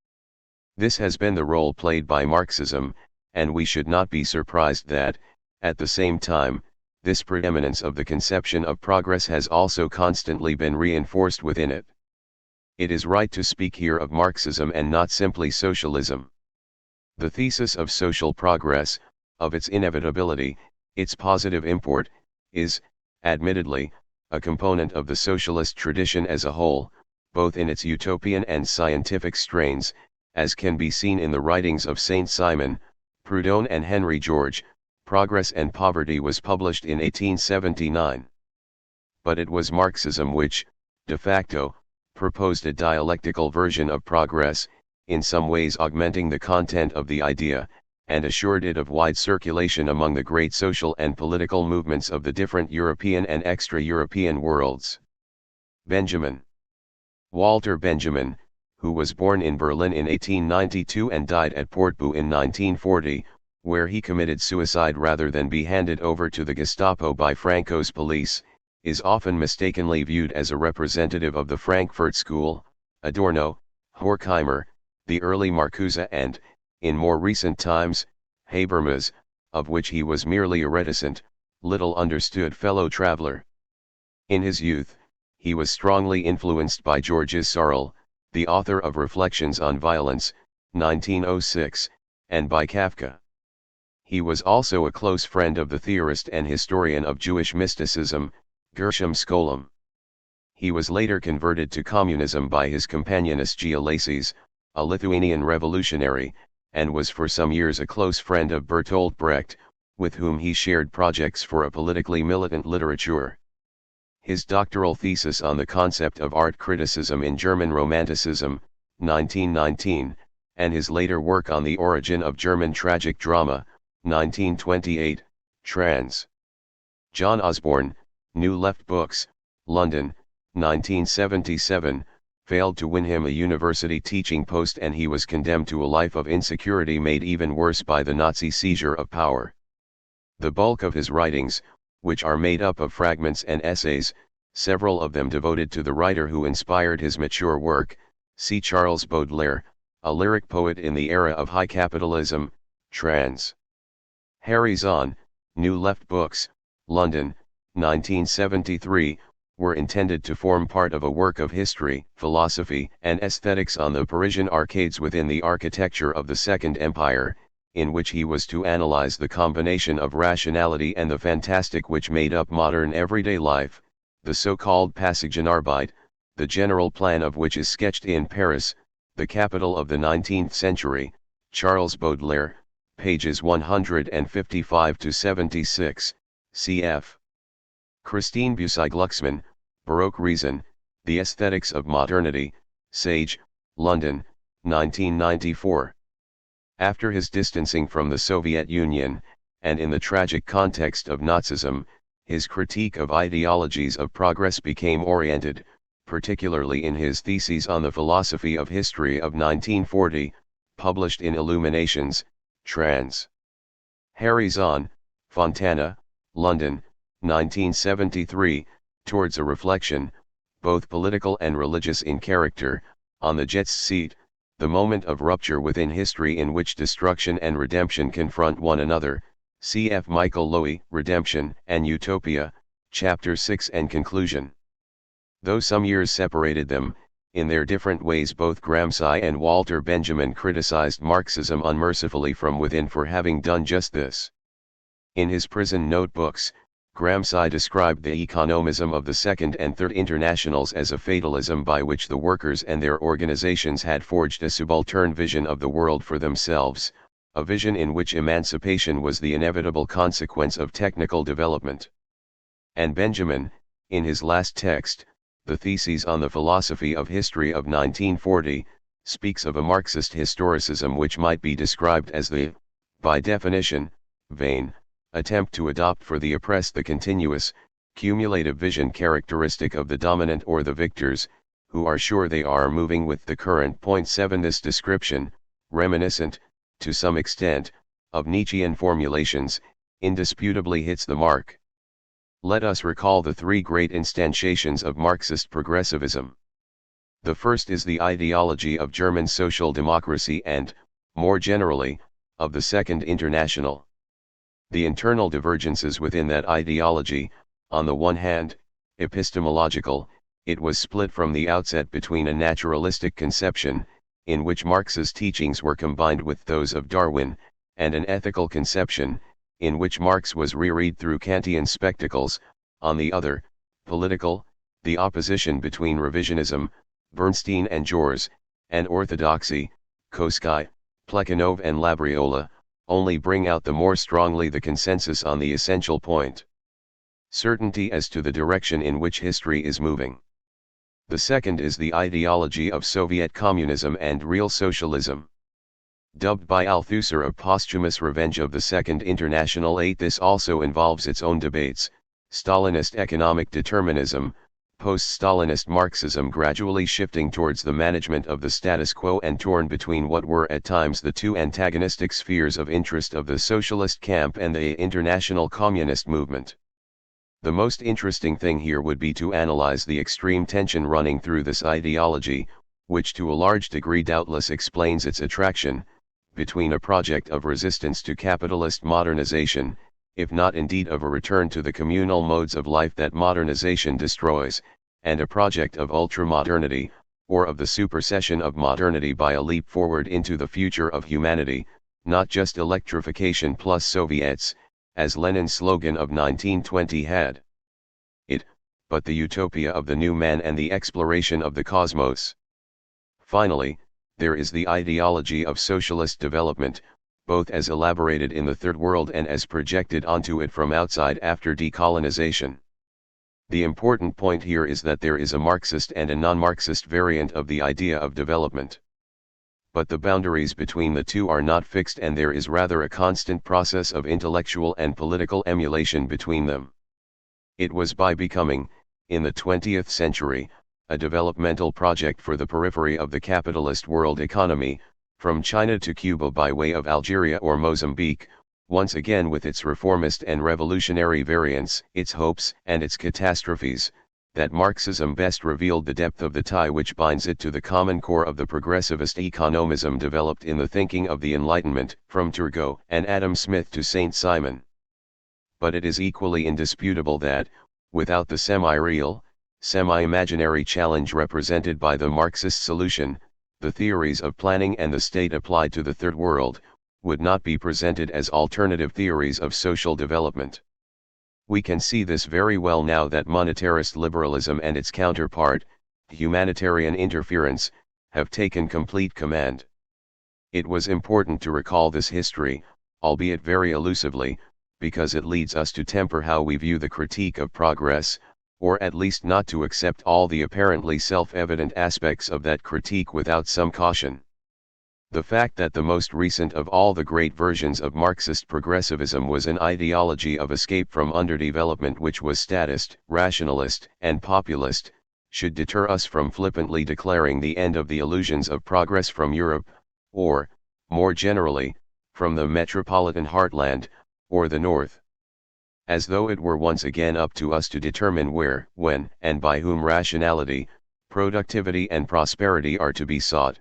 This has been the role played by Marxism, and we should not be surprised that, at the same time, this preeminence of the conception of progress has also constantly been reinforced within it. It is right to speak here of Marxism and not simply socialism. The thesis of social progress, of its inevitability, its positive import, is, admittedly, a component of the socialist tradition as a whole, both in its utopian and scientific strains, as can be seen in the writings of Saint Simon, Proudhon and Henry George. Progress and Poverty was published in 1879. But it was Marxism which, de facto, proposed a dialectical version of progress, in some ways augmenting the content of the idea, and assured it of wide circulation among the great social and political movements of the different European and extra-European worlds. Walter Benjamin, who was born in Berlin in 1892 and died at Portbou in 1940, where he committed suicide rather than be handed over to the Gestapo by Franco's police, is often mistakenly viewed as a representative of the Frankfurt School, Adorno, Horkheimer, the early Marcuse and, in more recent times, Habermas, of which he was merely a reticent, little understood fellow traveler. In his youth, he was strongly influenced by Georges Sorel, the author of Reflections on Violence, 1906, and by Kafka. He was also a close friend of the theorist and historian of Jewish mysticism, Gershom Scholem. He was later converted to communism by his companion G. Lacies, a Lithuanian revolutionary, and was for some years a close friend of Bertolt Brecht, with whom he shared projects for a politically militant literature. His doctoral thesis on the concept of art criticism in German Romanticism, 1919, and his later work on the origin of German tragic drama, 1928, trans. John Osborne, New Left Books, London, 1977, failed to win him a university teaching post, and he was condemned to a life of insecurity made even worse by the Nazi seizure of power. The bulk of his writings, which are made up of fragments and essays, several of them devoted to the writer who inspired his mature work, see Charles Baudelaire, a lyric poet in the era of high capitalism, trans. Harry Zahn, New Left Books, London, 1973, were intended to form part of a work of history, philosophy, and aesthetics on the Parisian arcades within the architecture of the Second Empire, in which he was to analyze the combination of rationality and the fantastic which made up modern everyday life, the so-called Passagienarbeit, the general plan of which is sketched in Paris, the capital of the 19th century, Charles Baudelaire, pages 155 to 76, cf. Christine Bussy-Glucksmann, Baroque Reason, The Aesthetics of Modernity, Sage, London, 1994. After his distancing from the Soviet Union, and in the tragic context of Nazism, his critique of ideologies of progress became oriented, particularly in his theses on the philosophy of history of 1940, published in Illuminations, trans. Harry Zahn, Fontana, London, 1973, towards a reflection, both political and religious in character, on the Jet's Seat, the moment of rupture within history in which destruction and redemption confront one another, cf. Michael Lowy, Redemption and Utopia, Chapter 6 and Conclusion. Though some years separated them, in their different ways both Gramsci and Walter Benjamin criticized Marxism unmercifully from within for having done just this. In his prison notebooks, Gramsci described the economism of the Second and Third Internationals as a fatalism by which the workers and their organizations had forged a subaltern vision of the world for themselves, a vision in which emancipation was the inevitable consequence of technical development. And Benjamin, in his last text, the Theses on the Philosophy of History of 1940, speaks of a Marxist historicism which might be described as the, by definition, vain, attempt to adopt for the oppressed the continuous, cumulative vision characteristic of the dominant or the victors, who are sure they are moving with the current. 7 This description, reminiscent, to some extent, of Nietzschean formulations, indisputably hits the mark. Let us recall the three great instantiations of Marxist progressivism. The first is the ideology of German social democracy and, more generally, of the Second International. The internal divergences within that ideology, on the one hand, epistemological, it was split from the outset between a naturalistic conception, in which Marx's teachings were combined with those of Darwin, and an ethical conception, in which Marx was reread through Kantian spectacles, on the other, political, the opposition between revisionism, Bernstein and Jors, and orthodoxy, Koski, Plekhanov and Labriola, only bring out the more strongly the consensus on the essential point. Certainty as to the direction in which history is moving. The second is the ideology of Soviet communism and real socialism. Dubbed by Althusser a posthumous revenge of the Second International. This also involves its own debates, Stalinist economic determinism, post-Stalinist Marxism gradually shifting towards the management of the status quo and torn between what were at times the two antagonistic spheres of interest of the socialist camp and the international communist movement. The most interesting thing here would be to analyze the extreme tension running through this ideology, which to a large degree doubtless explains its attraction, between a project of resistance to capitalist modernization, if not indeed of a return to the communal modes of life that modernization destroys, and a project of ultramodernity, or of the supersession of modernity by a leap forward into the future of humanity, not just electrification plus Soviets, as Lenin's slogan of 1920 had it, but the utopia of the new man and the exploration of the cosmos. Finally, there is the ideology of socialist development, both as elaborated in the Third World and as projected onto it from outside after decolonization. The important point here is that there is a Marxist and a non-Marxist variant of the idea of development. But the boundaries between the two are not fixed, and there is rather a constant process of intellectual and political emulation between them. It was by becoming, in the 20th century, a developmental project for the periphery of the capitalist world economy, from China to Cuba by way of Algeria or Mozambique, once again with its reformist and revolutionary variants, its hopes and its catastrophes, that Marxism best revealed the depth of the tie which binds it to the common core of the progressivist economism developed in the thinking of the Enlightenment, from Turgot and Adam Smith to Saint Simon. But it is equally indisputable that, without the semi-real, semi-imaginary challenge represented by the Marxist solution, the theories of planning and the state applied to the Third World, would not be presented as alternative theories of social development. We can see this very well now that monetarist liberalism and its counterpart, humanitarian interference, have taken complete command. It was important to recall this history, albeit very elusively, because it leads us to temper how we view the critique of progress, or at least not to accept all the apparently self-evident aspects of that critique without some caution. The fact that the most recent of all the great versions of Marxist progressivism was an ideology of escape from underdevelopment which was statist, rationalist, and populist, should deter us from flippantly declaring the end of the illusions of progress from Europe, or, more generally, from the metropolitan heartland, or the North. As though it were once again up to us to determine where, when, and by whom rationality, productivity and prosperity are to be sought.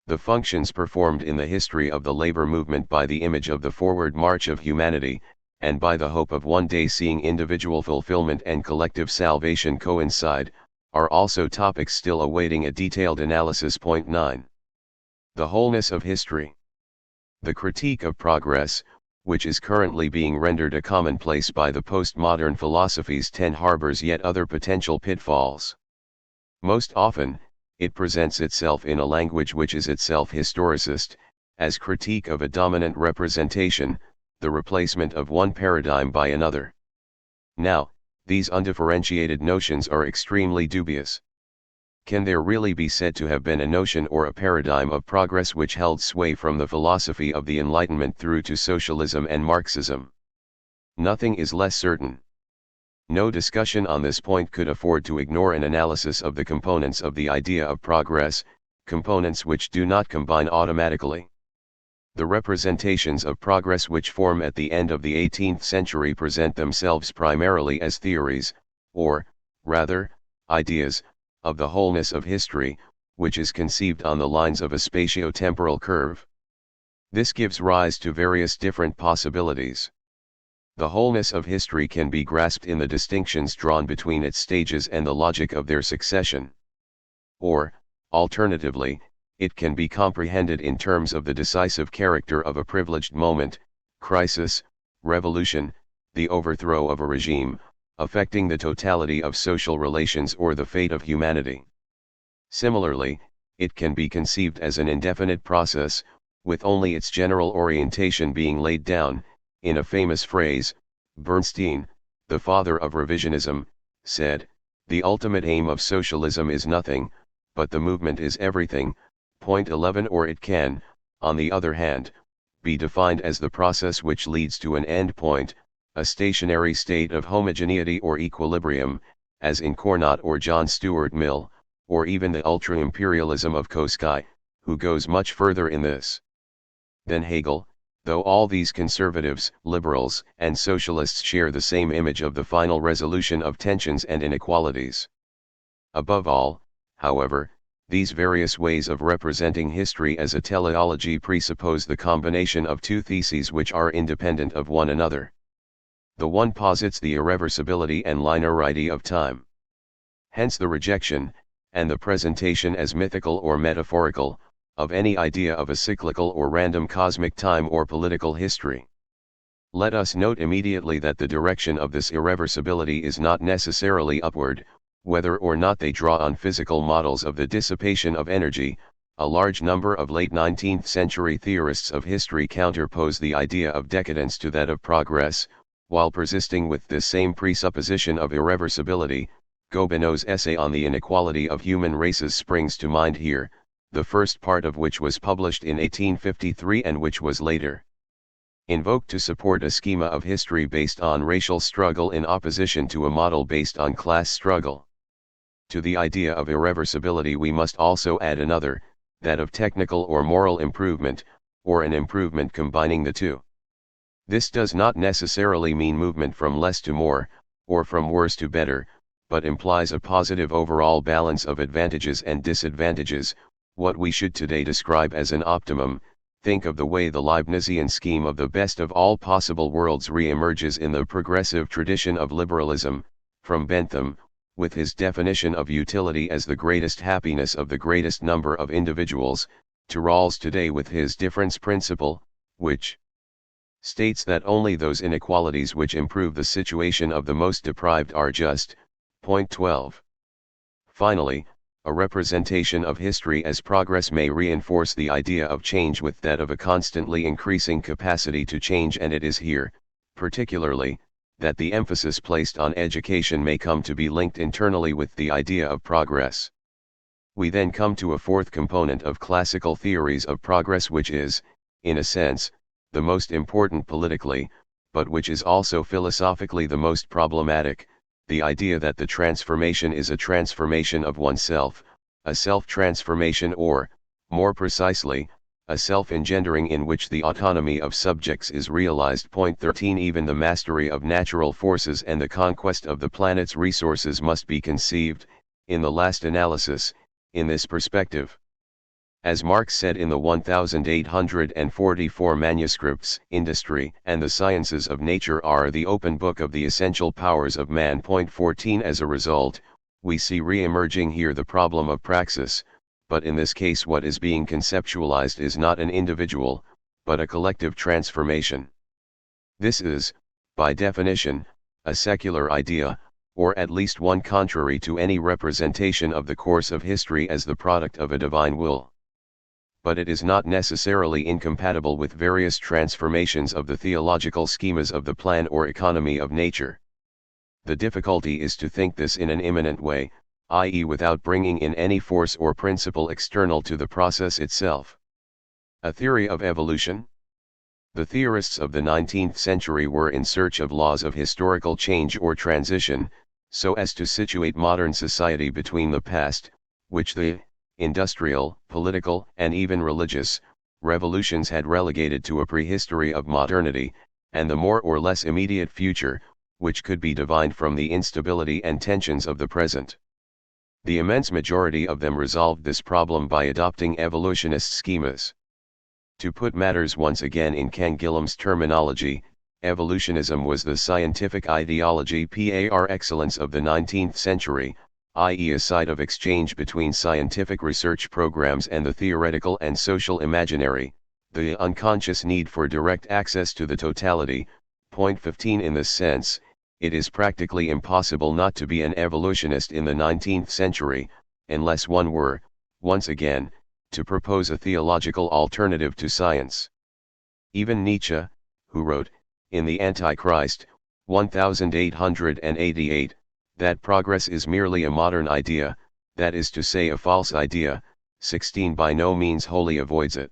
The functions performed in the history of the labor movement by the image of the forward march of humanity, and by the hope of one day seeing individual fulfillment and collective salvation coincide, are also topics still awaiting a detailed analysis. Point 9. The wholeness of history. The critique of progress, which is currently being rendered a commonplace by the postmodern philosophies, harbors yet other potential pitfalls. Most often, it presents itself in a language which is itself historicist, as critique of a dominant representation, the replacement of one paradigm by another. Now, these undifferentiated notions are extremely dubious. Can there really be said to have been a notion or a paradigm of progress which held sway from the philosophy of the Enlightenment through to socialism and Marxism? Nothing is less certain. No discussion on this point could afford to ignore an analysis of the components of the idea of progress, components which do not combine automatically. The representations of progress which form at the end of the 18th century present themselves primarily as theories, or, rather, ideas, of the wholeness of history, which is conceived on the lines of a spatio-temporal curve. This gives rise to various different possibilities. The wholeness of history can be grasped in the distinctions drawn between its stages and the logic of their succession. Or, alternatively, it can be comprehended in terms of the decisive character of a privileged moment, crisis, revolution, the overthrow of a regime, affecting the totality of social relations or the fate of humanity. Similarly, it can be conceived as an indefinite process, with only its general orientation being laid down. In a famous phrase, Bernstein, the father of revisionism, said, "The ultimate aim of socialism is nothing, but the movement is everything." Point 11. Or it can, on the other hand, be defined as the process which leads to an end point, a stationary state of homogeneity or equilibrium, as in Carnot or John Stuart Mill, or even the ultra-imperialism of Koski, who goes much further in this than Hegel. Though all these conservatives, liberals, and socialists share the same image of the final resolution of tensions and inequalities. Above all, however, these various ways of representing history as a teleology presuppose the combination of two theses which are independent of one another. The one posits the irreversibility and linearity of time. Hence the rejection, and the presentation as mythical or metaphorical, of any idea of a cyclical or random cosmic time or political history. Let us note immediately that the direction of this irreversibility is not necessarily upward, whether or not they draw on physical models of the dissipation of energy, A large number of late 19th century theorists of history counterpose the idea of decadence to that of progress, while persisting with this same presupposition of irreversibility. Gobineau's essay on the inequality of human races springs to mind here, the first part of which was published in 1853 and which was later invoked to support a schema of history based on racial struggle in opposition to a model based on class struggle. To the idea of irreversibility we must also add another, that of technical or moral improvement, or an improvement combining the two. This does not necessarily mean movement from less to more, or from worse to better, but implies a positive overall balance of advantages and disadvantages, what we should today describe as an optimum. Think of the way the Leibnizian scheme of the best of all possible worlds re-emerges in the progressive tradition of liberalism, from Bentham, with his definition of utility as the greatest happiness of the greatest number of individuals, to Rawls today with his difference principle, which states that only those inequalities which improve the situation of the most deprived are just. Point 12. Finally, a representation of history as progress may reinforce the idea of change with that of a constantly increasing capacity to change, and it is here, particularly, that the emphasis placed on education may come to be linked internally with the idea of progress. We then come to a fourth component of classical theories of progress, which is, in a sense, the most important politically, but which is also philosophically the most problematic, the idea that the transformation is a transformation of oneself, a self-transformation, or, more precisely, a self-engendering in which the autonomy of subjects is realized. Point 13. Even the mastery of natural forces and the conquest of the planet's resources must be conceived, in the last analysis, in this perspective. As Marx said in the 1844 manuscripts, industry and the sciences of nature are the open book of the essential powers of man. Point 14. As a result, we see re-emerging here the problem of praxis, but in this case what is being conceptualized is not an individual, but a collective transformation. This is, by definition, a secular idea, or at least one contrary to any representation of the course of history as the product of a divine will. But it is not necessarily incompatible with various transformations of the theological schemas of the plan or economy of nature. The difficulty is to think this in an immanent way, i.e. without bringing in any force or principle external to the process itself. A theory of evolution? The theorists of the 19th century were in search of laws of historical change or transition, so as to situate modern society between the past, which the industrial, political, and even religious revolutions had relegated to a prehistory of modernity, and the more or less immediate future, which could be divined from the instability and tensions of the present. The immense majority of them resolved this problem by adopting evolutionist schemas. To put matters once again in Cangillum's terminology, evolutionism was the scientific ideology par excellence of the 19th century, i.e. a site of exchange between scientific research programs and the theoretical and social imaginary, the unconscious need for direct access to the totality. Point 15. In this sense, it is practically impossible not to be an evolutionist in the 19th century, unless one were, once again, to propose a theological alternative to science. Even Nietzsche, who wrote, in The Antichrist, 1888, that progress is merely a modern idea, that is to say a false idea, 16 by no means wholly avoids it.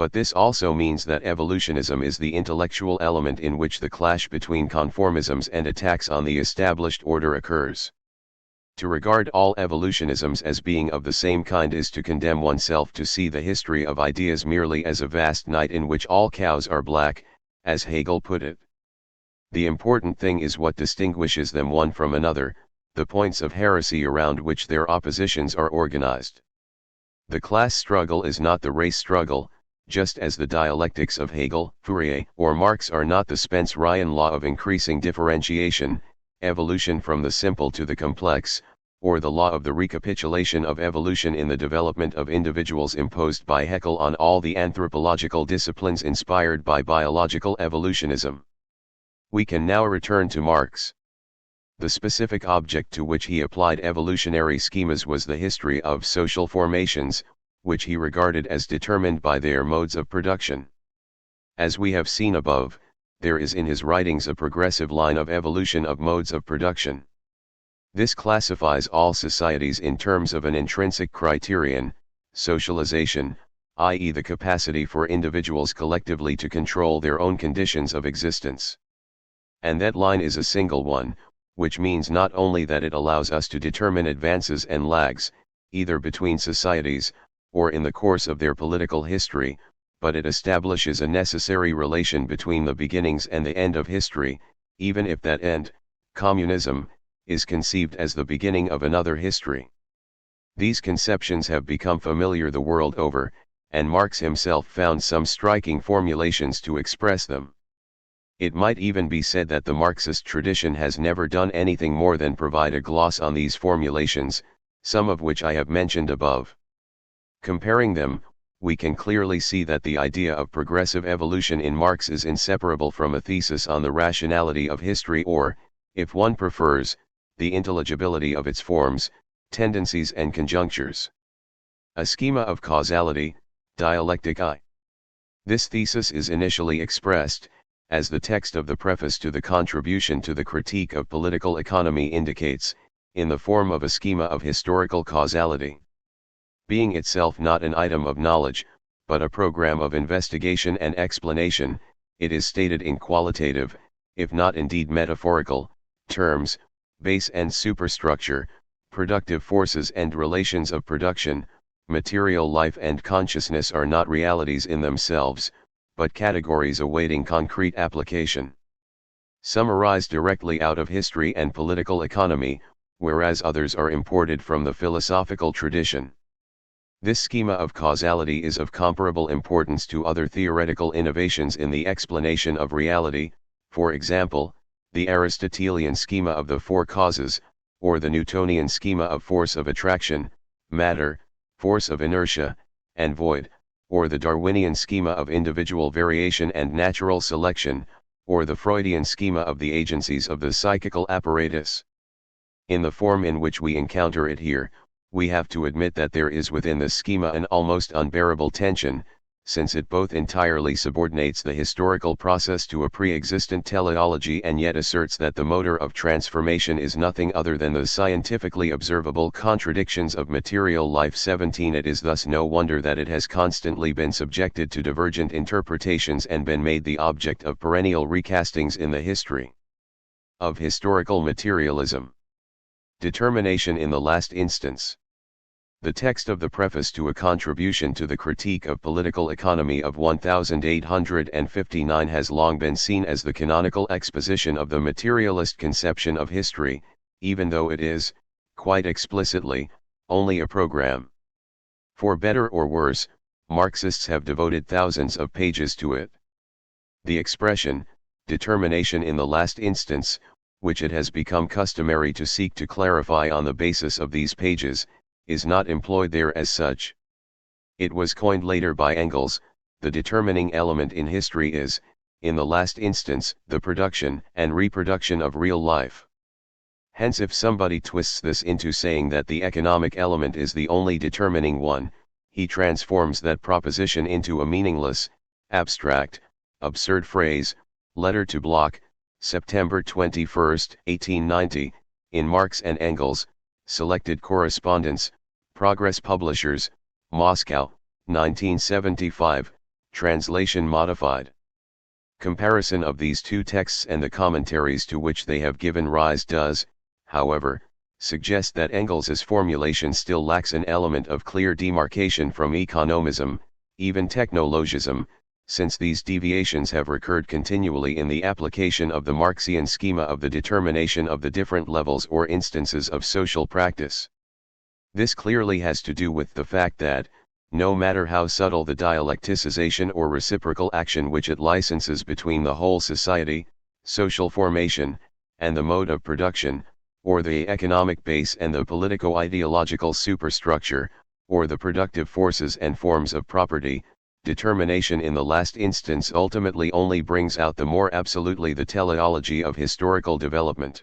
But this also means that evolutionism is the intellectual element in which the clash between conformisms and attacks on the established order occurs. To regard all evolutionisms as being of the same kind is to condemn oneself to see the history of ideas merely as a vast night in which all cows are black, as Hegel put it. The important thing is what distinguishes them one from another, the points of heresy around which their oppositions are organized. The class struggle is not the race struggle, just as the dialectics of Hegel, Fourier, or Marx are not the Spencerian law of increasing differentiation, evolution from the simple to the complex, or the law of the recapitulation of evolution in the development of individuals imposed by Haeckel on all the anthropological disciplines inspired by biological evolutionism. We can now return to Marx. The specific object to which he applied evolutionary schemas was the history of social formations, which he regarded as determined by their modes of production. As we have seen above, there is in his writings a progressive line of evolution of modes of production. This classifies all societies in terms of an intrinsic criterion, socialization, i.e. the capacity for individuals collectively to control their own conditions of existence. And that line is a single one, which means not only that it allows us to determine advances and lags, either between societies, or in the course of their political history, but it establishes a necessary relation between the beginnings and the end of history, even if that end, communism, is conceived as the beginning of another history. These conceptions have become familiar the world over, and Marx himself found some striking formulations to express them. It might even be said that the Marxist tradition has never done anything more than provide a gloss on these formulations, some of which I have mentioned above. Comparing them, we can clearly see that the idea of progressive evolution in Marx is inseparable from a thesis on the rationality of history or, if one prefers, the intelligibility of its forms, tendencies and conjunctures. A schema of causality, dialectic I. This thesis is initially expressed, as the text of the preface to the contribution to the critique of political economy indicates, in the form of a schema of historical causality. Being itself not an item of knowledge, but a program of investigation and explanation, it is stated in qualitative, if not indeed metaphorical, terms: base and superstructure, productive forces and relations of production, material life and consciousness are not realities in themselves, but categories awaiting concrete application. Some arise directly out of history and political economy, whereas others are imported from the philosophical tradition. This schema of causality is of comparable importance to other theoretical innovations in the explanation of reality, for example, the Aristotelian schema of the four causes, or the Newtonian schema of force of attraction, matter, force of inertia, and void, or the Darwinian schema of individual variation and natural selection, or the Freudian schema of the agencies of the psychical apparatus. In the form in which we encounter it here, we have to admit that there is within the schema an almost unbearable tension, since it both entirely subordinates the historical process to a pre-existent teleology and yet asserts that the motor of transformation is nothing other than the scientifically observable contradictions of material life. 17 It is thus no wonder that it has constantly been subjected to divergent interpretations and been made the object of perennial recastings in the history of historical materialism. Determination in the last instance. The text of the preface to a contribution to the critique of political economy of 1859 has long been seen as the canonical exposition of the materialist conception of history, even though it is, quite explicitly, only a program. For better or worse, Marxists have devoted thousands of pages to it. The expression, determination in the last instance, which it has become customary to seek to clarify on the basis of these pages, is not employed there as such. It was coined later by Engels. The determining element in history is, in the last instance, the production and reproduction of real life. Hence, if somebody twists this into saying that the economic element is the only determining one, he transforms that proposition into a meaningless, abstract, absurd phrase. Letter to Bloch, September 21, 1890, in Marx and Engels, Selected Correspondence, Progress Publishers, Moscow, 1975, translation modified. Comparison of these two texts and the commentaries to which they have given rise does, however, suggest that Engels's formulation still lacks an element of clear demarcation from economism, even technologism, since these deviations have recurred continually in the application of the Marxian schema of the determination of the different levels or instances of social practice. This clearly has to do with the fact that, no matter how subtle the dialecticization or reciprocal action which it licenses between the whole society, social formation, and the mode of production, or the economic base and the politico-ideological superstructure, or the productive forces and forms of property, determination in the last instance ultimately only brings out the more absolutely the teleology of historical development.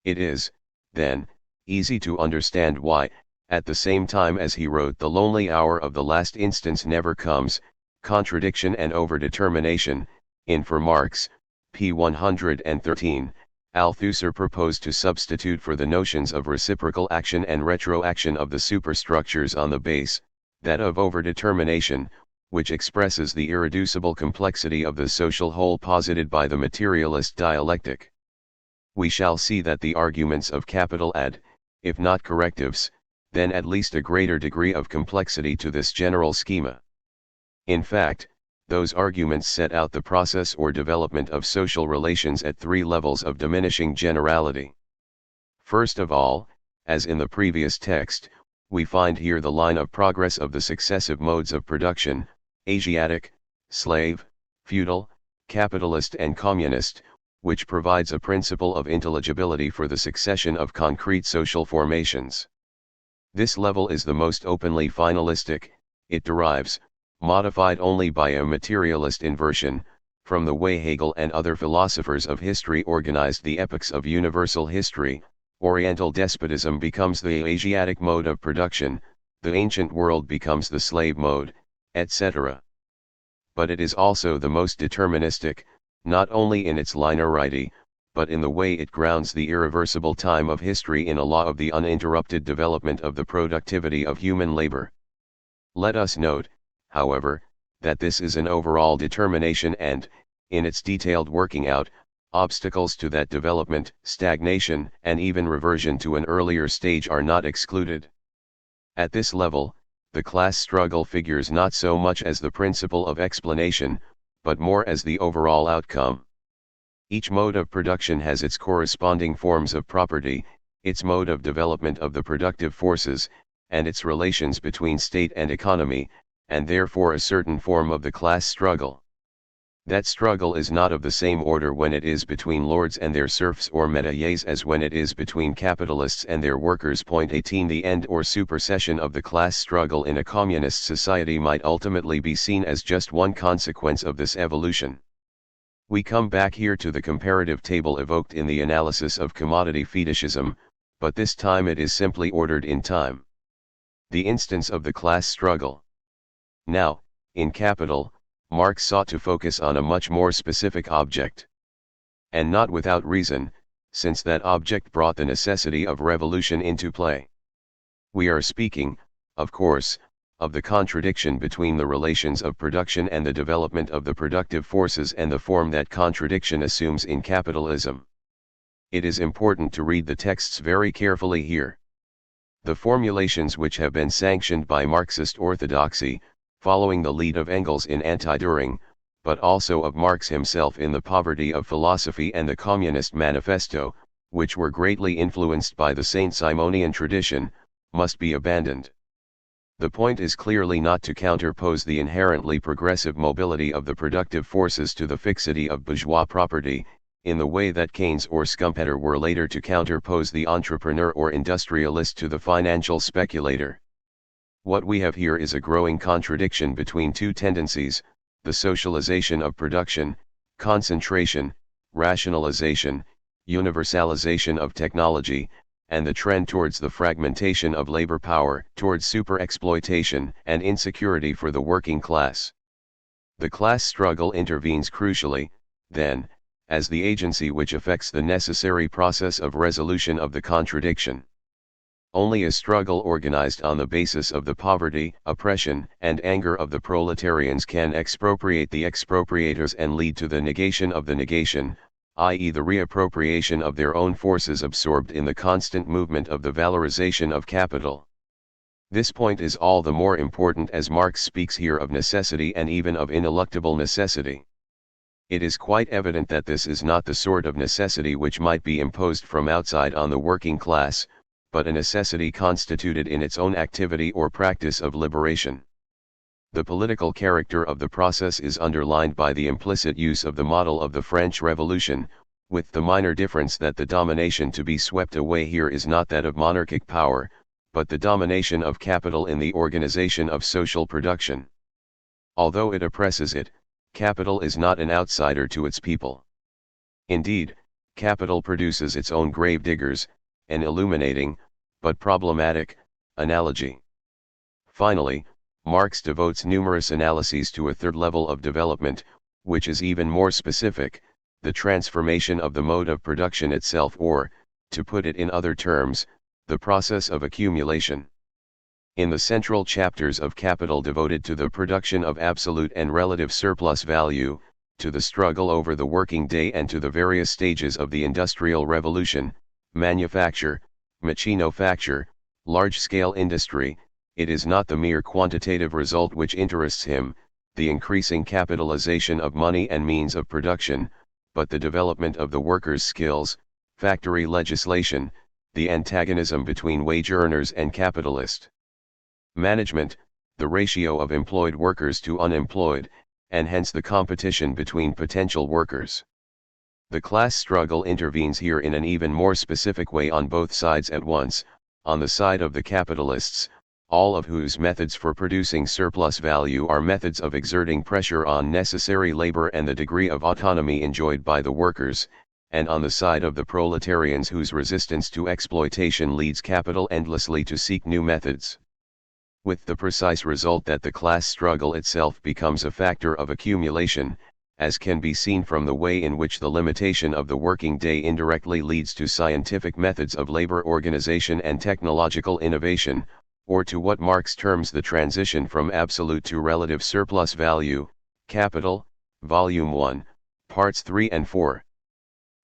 It is, then, easy to understand why, at the same time as he wrote The lonely hour of the last instance never comes, contradiction and overdetermination, in for Marx, p. 113, Althusser proposed to substitute for the notions of reciprocal action and retroaction of the superstructures on the base, that of overdetermination, which expresses the irreducible complexity of the social whole posited by the materialist dialectic. We shall see that the arguments of capital add, if not correctives, then at least a greater degree of complexity to this general schema. In fact, those arguments set out the process or development of social relations at three levels of diminishing generality. First of all, as in the previous text, we find here the line of progress of the successive modes of production, Asiatic, slave, feudal, capitalist and communist, which provides a principle of intelligibility for the succession of concrete social formations. This level is the most openly finalistic. It derives, modified only by a materialist inversion, from the way Hegel and other philosophers of history organized the epochs of universal history. Oriental despotism becomes the Asiatic mode of production, the ancient world becomes the slave mode, etc. But it is also the most deterministic, not only in its linearity, but in the way it grounds the irreversible time of history in a law of the uninterrupted development of the productivity of human labor. Let us note, however, that this is an overall determination and, in its detailed working out, obstacles to that development, stagnation, and even reversion to an earlier stage are not excluded. At this level, the class struggle figures not so much as the principle of explanation, but more as the overall outcome. Each mode of production has its corresponding forms of property, its mode of development of the productive forces, and its relations between state and economy, and therefore a certain form of the class struggle. That struggle is not of the same order when it is between lords and their serfs or métayers as when it is between capitalists and their workers. 18 The end or supersession of the class struggle in a communist society might ultimately be seen as just one consequence of this evolution. We come back here to the comparative table evoked in the analysis of commodity fetishism, but this time it is simply ordered in time. The instance of the class struggle. Now, in Capital, Marx sought to focus on a much more specific object. And not without reason, since that object brought the necessity of revolution into play. We are speaking, of course, of the contradiction between the relations of production and the development of the productive forces and the form that contradiction assumes in capitalism. It is important to read the texts very carefully here. The formulations which have been sanctioned by Marxist orthodoxy, following the lead of Engels in Anti-Düring, but also of Marx himself in The Poverty of Philosophy and the Communist Manifesto, which were greatly influenced by the Saint-Simonian tradition, must be abandoned. The point is clearly not to counterpose the inherently progressive mobility of the productive forces to the fixity of bourgeois property, in the way that Keynes or Schumpeter were later to counterpose the entrepreneur or industrialist to the financial speculator. What we have here is a growing contradiction between two tendencies, the socialization of production, concentration, rationalization, universalization of technology, and the trend towards the fragmentation of labor power, towards super-exploitation and insecurity for the working class. The class struggle intervenes crucially, then, as the agency which effects the necessary process of resolution of the contradiction. Only a struggle organized on the basis of the poverty, oppression, and anger of the proletarians can expropriate the expropriators and lead to the negation of the negation, i.e. the reappropriation of their own forces absorbed in the constant movement of the valorization of capital. This point is all the more important as Marx speaks here of necessity and even of ineluctable necessity. It is quite evident that this is not the sort of necessity which might be imposed from outside on the working class, but a necessity constituted in its own activity or practice of liberation. The political character of the process is underlined by the implicit use of the model of the French Revolution, with the minor difference that the domination to be swept away here is not that of monarchic power, but the domination of capital in the organization of social production. Although it oppresses it, capital is not an outsider to its people. Indeed, capital produces its own grave diggers, an illuminating, but problematic, Analogy. Finally, Marx devotes numerous analyses to a third level of development, which is even more specific, the transformation of the mode of production itself, or, to put it in other terms, the process of accumulation. In the central chapters of Capital devoted to the production of absolute and relative surplus value, to the struggle over the working day, and to the various stages of the Industrial Revolution, manufacture, machinofacture, large-scale industry, it is not the mere quantitative result which interests him, the increasing capitalization of money and means of production, but the development of the workers' skills, factory legislation, the antagonism between wage earners and capitalist management, the ratio of employed workers to unemployed, and hence the competition between potential workers. The class struggle intervenes here in an even more specific way on both sides at once, on the side of the capitalists, all of whose methods for producing surplus value are methods of exerting pressure on necessary labor and the degree of autonomy enjoyed by the workers, and on the side of the proletarians whose resistance to exploitation leads capital endlessly to seek new methods. With the precise result that the class struggle itself becomes a factor of accumulation, as can be seen from the way in which the limitation of the working day indirectly leads to scientific methods of labor organization and technological innovation, or to what Marx terms the transition from absolute to relative surplus value, Capital, Volume 1, Parts 3 and 4.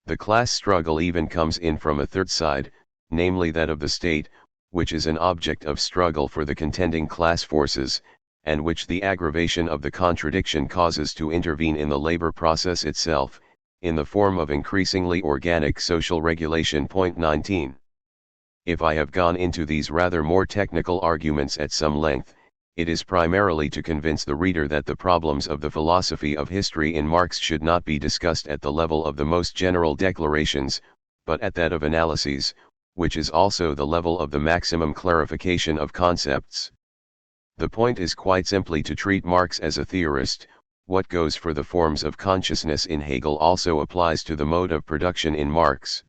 The class struggle even comes in from a third side, namely that of the state, which is an object of struggle for the contending class forces, and which the aggravation of the contradiction causes to intervene in the labor process itself, in the form of increasingly organic social regulation. 19. If I have gone into these rather more technical arguments at some length, it is primarily to convince the reader that the problems of the philosophy of history in Marx should not be discussed at the level of the most general declarations, but at that of analyses, which is also the level of the maximum clarification of concepts. The point is quite simply to treat Marx as a theorist. What goes for the forms of consciousness in Hegel also applies to the mode of production in Marx.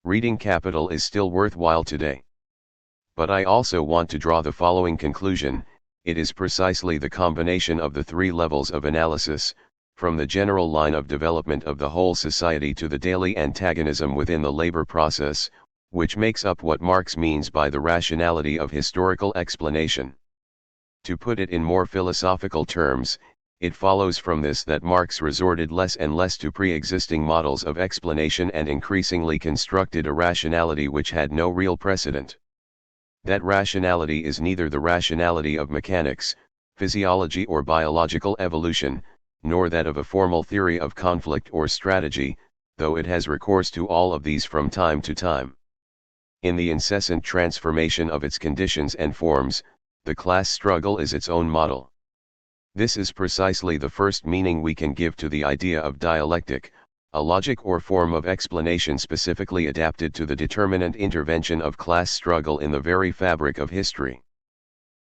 Reading Capital is still worthwhile today. But I also want to draw the following conclusion: it is precisely the combination of the three levels of analysis, from the general line of development of the whole society to the daily antagonism within the labor process, which makes up what Marx means by the rationality of historical explanation. To put it in more philosophical terms, it follows from this that Marx resorted less and less to pre-existing models of explanation and increasingly constructed a rationality which had no real precedent. That rationality is neither the rationality of mechanics, physiology or biological evolution, nor that of a formal theory of conflict or strategy, though it has recourse to all of these from time to time. In the incessant transformation of its conditions and forms, the class struggle is its own model. This is precisely the first meaning we can give to the idea of dialectic, a logic or form of explanation specifically adapted to the determinant intervention of class struggle in the very fabric of history.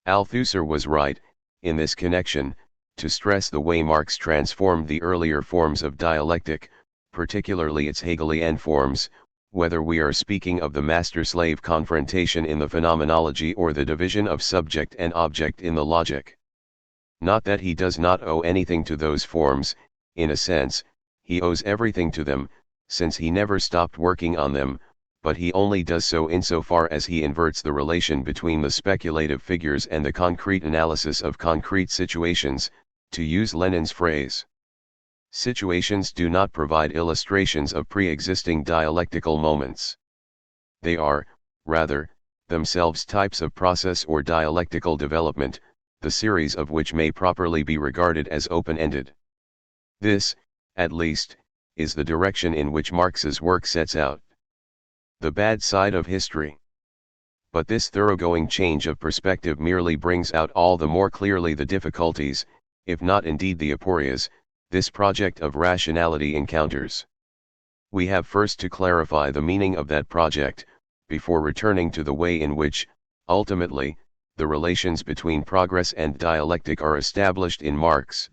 Althusser was right, in this connection, to stress the way Marx transformed the earlier forms of dialectic, particularly its Hegelian forms, whether we are speaking of the master-slave confrontation in the phenomenology or the division of subject and object in the logic. Not that he does not owe anything to those forms, in a sense, he owes everything to them, since he never stopped working on them, but he only does so insofar as he inverts the relation between the speculative figures and the concrete analysis of concrete situations, to use Lenin's phrase. Situations do not provide illustrations of pre-existing dialectical moments. They are, rather, themselves types of process or dialectical development, the series of which may properly be regarded as open-ended. This, at least, is the direction in which Marx's work sets out. The bad side of history. But this thoroughgoing change of perspective merely brings out all the more clearly the difficulties, if not indeed the aporias, this project of rationality encounters. We have first to clarify the meaning of that project, before returning to the way in which, ultimately, the relations between progress and dialectic are established in Marx.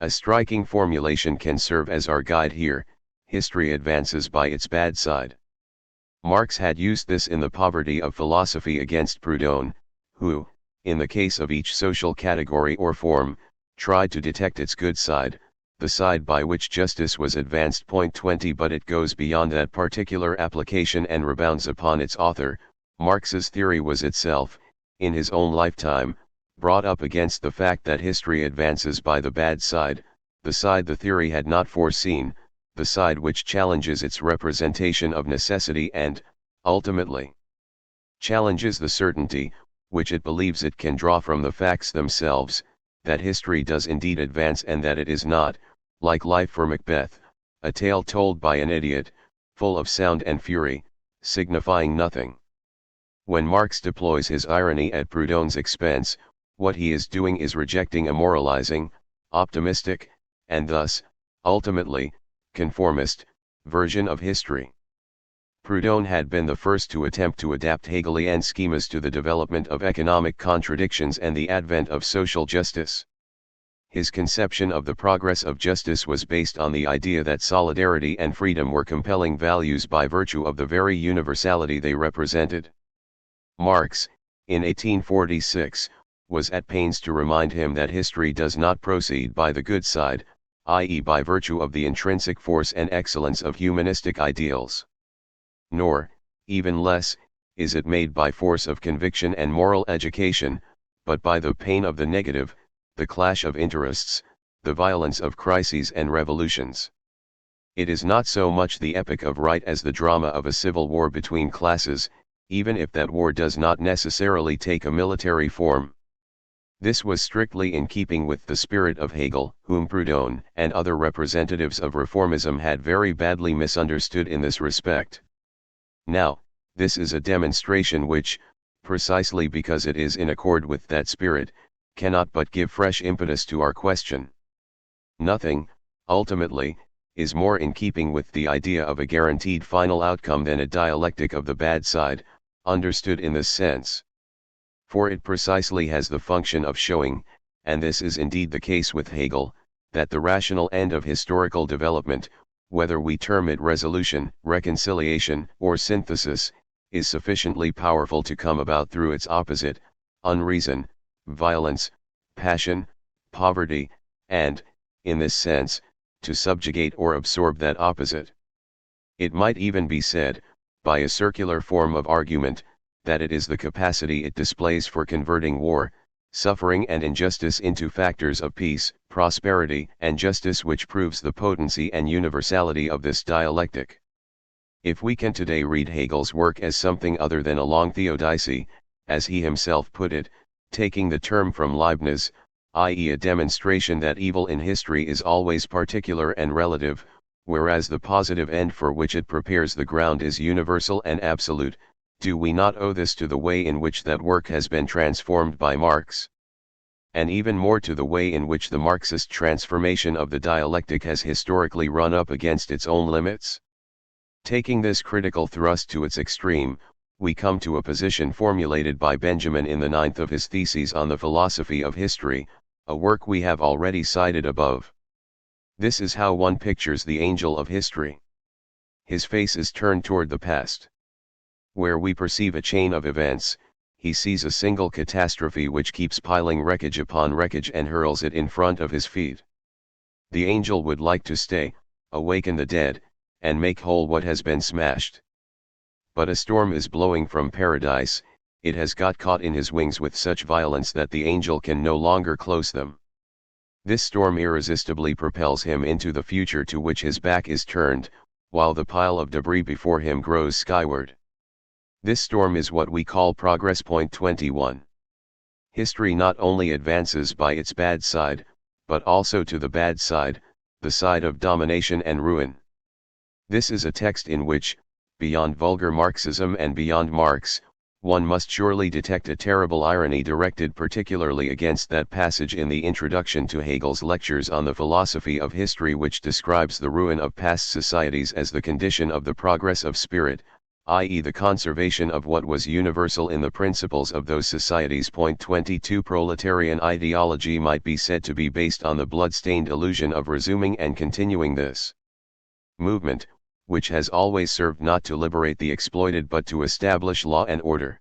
A striking formulation can serve as our guide here: history advances by its bad side. Marx had used this in The Poverty of Philosophy against Proudhon, who, in the case of each social category or form, tried to detect its good side, the side by which justice was advanced. 20 But it goes beyond that particular application and rebounds upon its author. Marx's theory was itself, in his own lifetime, brought up against the fact that history advances by the bad side, the side the theory had not foreseen, the side which challenges its representation of necessity and, ultimately, challenges the certainty, which it believes it can draw from the facts themselves, that history does indeed advance and that it is not, like Life for Macbeth, a tale told by an idiot, full of sound and fury, signifying nothing. When Marx deploys his irony at Proudhon's expense, what he is doing is rejecting a moralizing, optimistic, and thus, ultimately, conformist, version of history. Proudhon had been the first to attempt to adapt Hegelian schemas to the development of economic contradictions and the advent of social justice. His conception of the progress of justice was based on the idea that solidarity and freedom were compelling values by virtue of the very universality they represented. Marx, in 1846, was at pains to remind him that history does not proceed by the good side, i.e. by virtue of the intrinsic force and excellence of humanistic ideals. Nor, even less, is it made by force of conviction and moral education, but by the pain of the negative, the clash of interests, the violence of crises and revolutions. It is not so much the epic of right as the drama of a civil war between classes, even if that war does not necessarily take a military form. This was strictly in keeping with the spirit of Hegel, whom Proudhon and other representatives of reformism had very badly misunderstood in this respect. Now, this is a demonstration which, precisely because it is in accord with that spirit, cannot but give fresh impetus to our question. Nothing, ultimately, is more in keeping with the idea of a guaranteed final outcome than a dialectic of the bad side, understood in this sense. For it precisely has the function of showing, and this is indeed the case with Hegel, that the rational end of historical development, whether we term it resolution, reconciliation, or synthesis, is sufficiently powerful to come about through its opposite, unreason, violence, passion, poverty, and, in this sense, to subjugate or absorb that opposite. It might even be said, by a circular form of argument, that it is the capacity it displays for converting war, suffering and injustice into factors of peace, prosperity and justice which proves the potency and universality of this dialectic. If we can today read Hegel's work as something other than a long theodicy, as he himself put it, taking the term from Leibniz, i.e. a demonstration that evil in history is always particular and relative, whereas the positive end for which it prepares the ground is universal and absolute, do we not owe this to the way in which that work has been transformed by Marx? And even more to the way in which the Marxist transformation of the dialectic has historically run up against its own limits? Taking this critical thrust to its extreme, we come to a position formulated by Benjamin in the 9th of his Theses on the Philosophy of History, a work we have already cited above. This is how one pictures the angel of history. His face is turned toward the past. Where we perceive a chain of events, he sees a single catastrophe which keeps piling wreckage upon wreckage and hurls it in front of his feet. The angel would like to stay, awaken the dead, and make whole what has been smashed. But a storm is blowing from paradise, it has got caught in his wings with such violence that the angel can no longer close them. This storm irresistibly propels him into the future to which his back is turned, while the pile of debris before him grows skyward. This storm is what we call progress. 21. History not only advances by its bad side, but also to the bad side, the side of domination and ruin. This is a text in which, beyond vulgar Marxism and beyond Marx, one must surely detect a terrible irony directed particularly against that passage in the introduction to Hegel's lectures on the philosophy of history which describes the ruin of past societies as the condition of the progress of spirit, i.e. the conservation of what was universal in the principles of those societies. 22 Proletarian ideology might be said to be based on the blood-stained illusion of resuming and continuing this movement, which has always served not to liberate the exploited but to establish law and order.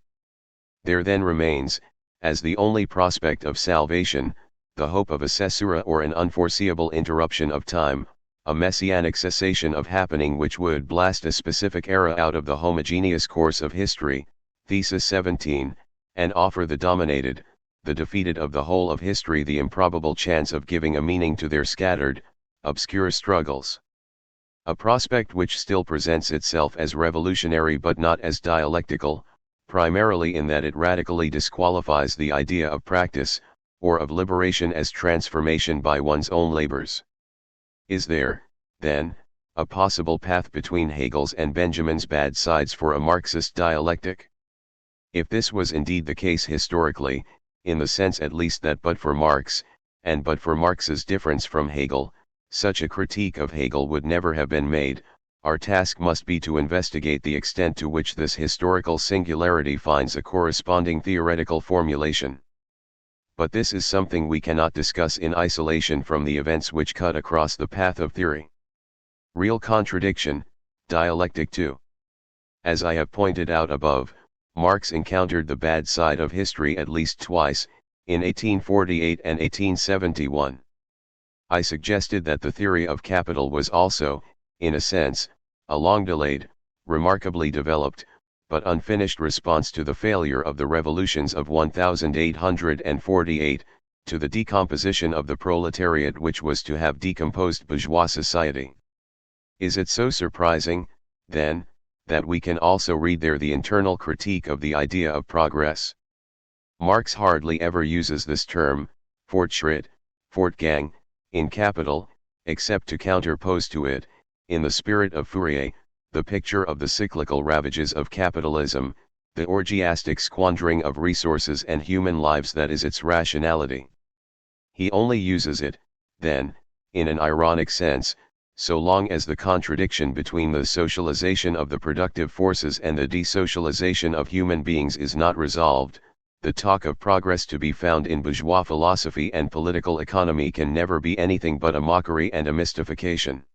There then remains, as the only prospect of salvation, the hope of a caesura or an unforeseeable interruption of time, a messianic cessation of happening which would blast a specific era out of the homogeneous course of history, Thesis 17, and offer the dominated, the defeated of the whole of history the improbable chance of giving a meaning to their scattered, obscure struggles. A prospect which still presents itself as revolutionary but not as dialectical, primarily in that it radically disqualifies the idea of practice, or of liberation as transformation by one's own labors. Is there, then, a possible path between Hegel's and Benjamin's bad sides for a Marxist dialectic? If this was indeed the case historically, in the sense at least that but for Marx, and but for Marx's difference from Hegel, such a critique of Hegel would never have been made, our task must be to investigate the extent to which this historical singularity finds a corresponding theoretical formulation. But this is something we cannot discuss in isolation from the events which cut across the path of theory. Real contradiction, dialectic too. As I have pointed out above, Marx encountered the bad side of history at least twice, in 1848 and 1871. I suggested that the theory of capital was also, in a sense, a long-delayed, remarkably developed, but unfinished response to the failure of the revolutions of 1848, to the decomposition of the proletariat which was to have decomposed bourgeois society. Is it so surprising, then, that we can also read there the internal critique of the idea of progress? Marx hardly ever uses this term, Fortschritt, Fortgang, in capital, except to counterpose to it, in the spirit of Fourier, the picture of the cyclical ravages of capitalism, the orgiastic squandering of resources and human lives that is its rationality. He only uses it, then, in an ironic sense, so long as the contradiction between the socialization of the productive forces and the desocialization of human beings is not resolved. The talk of progress to be found in bourgeois philosophy and political economy can never be anything but a mockery and a mystification.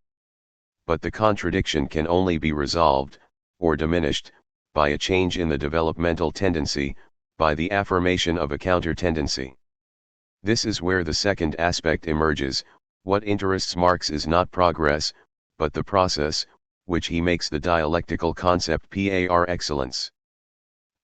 But the contradiction can only be resolved, or diminished, by a change in the developmental tendency, by the affirmation of a counter-tendency. This is where the second aspect emerges. What interests Marx is not progress, but the process, which he makes the dialectical concept par excellence.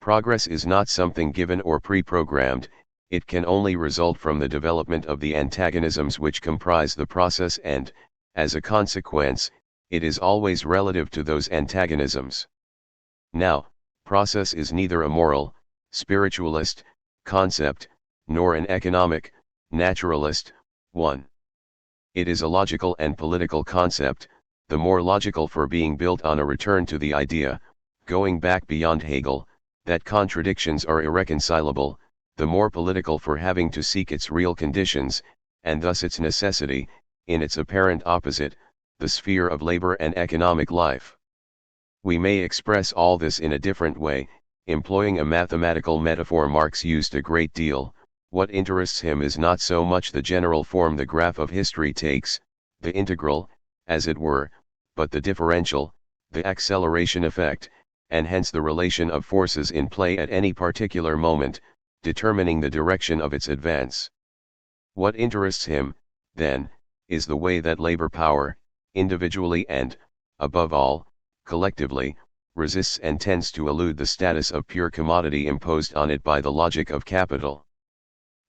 Progress is not something given or pre-programmed, it can only result from the development of the antagonisms which comprise the process and, as a consequence, it is always relative to those antagonisms. Now, process is neither a moral, spiritualist, concept, nor an economic, naturalist, one. It is a logical and political concept, the more logical for being built on a return to the idea, going back beyond Hegel, that contradictions are irreconcilable, the more political for having to seek its real conditions, and thus its necessity, in its apparent opposite, the sphere of labor and economic life. We may express all this in a different way, employing a mathematical metaphor Marx used a great deal. What interests him is not so much the general form the graph of history takes, the integral, as it were, but the differential, the acceleration effect, and hence the relation of forces in play at any particular moment, determining the direction of its advance. What interests him, then, is the way that labor power, individually and, above all, collectively, resists and tends to elude the status of pure commodity imposed on it by the logic of capital.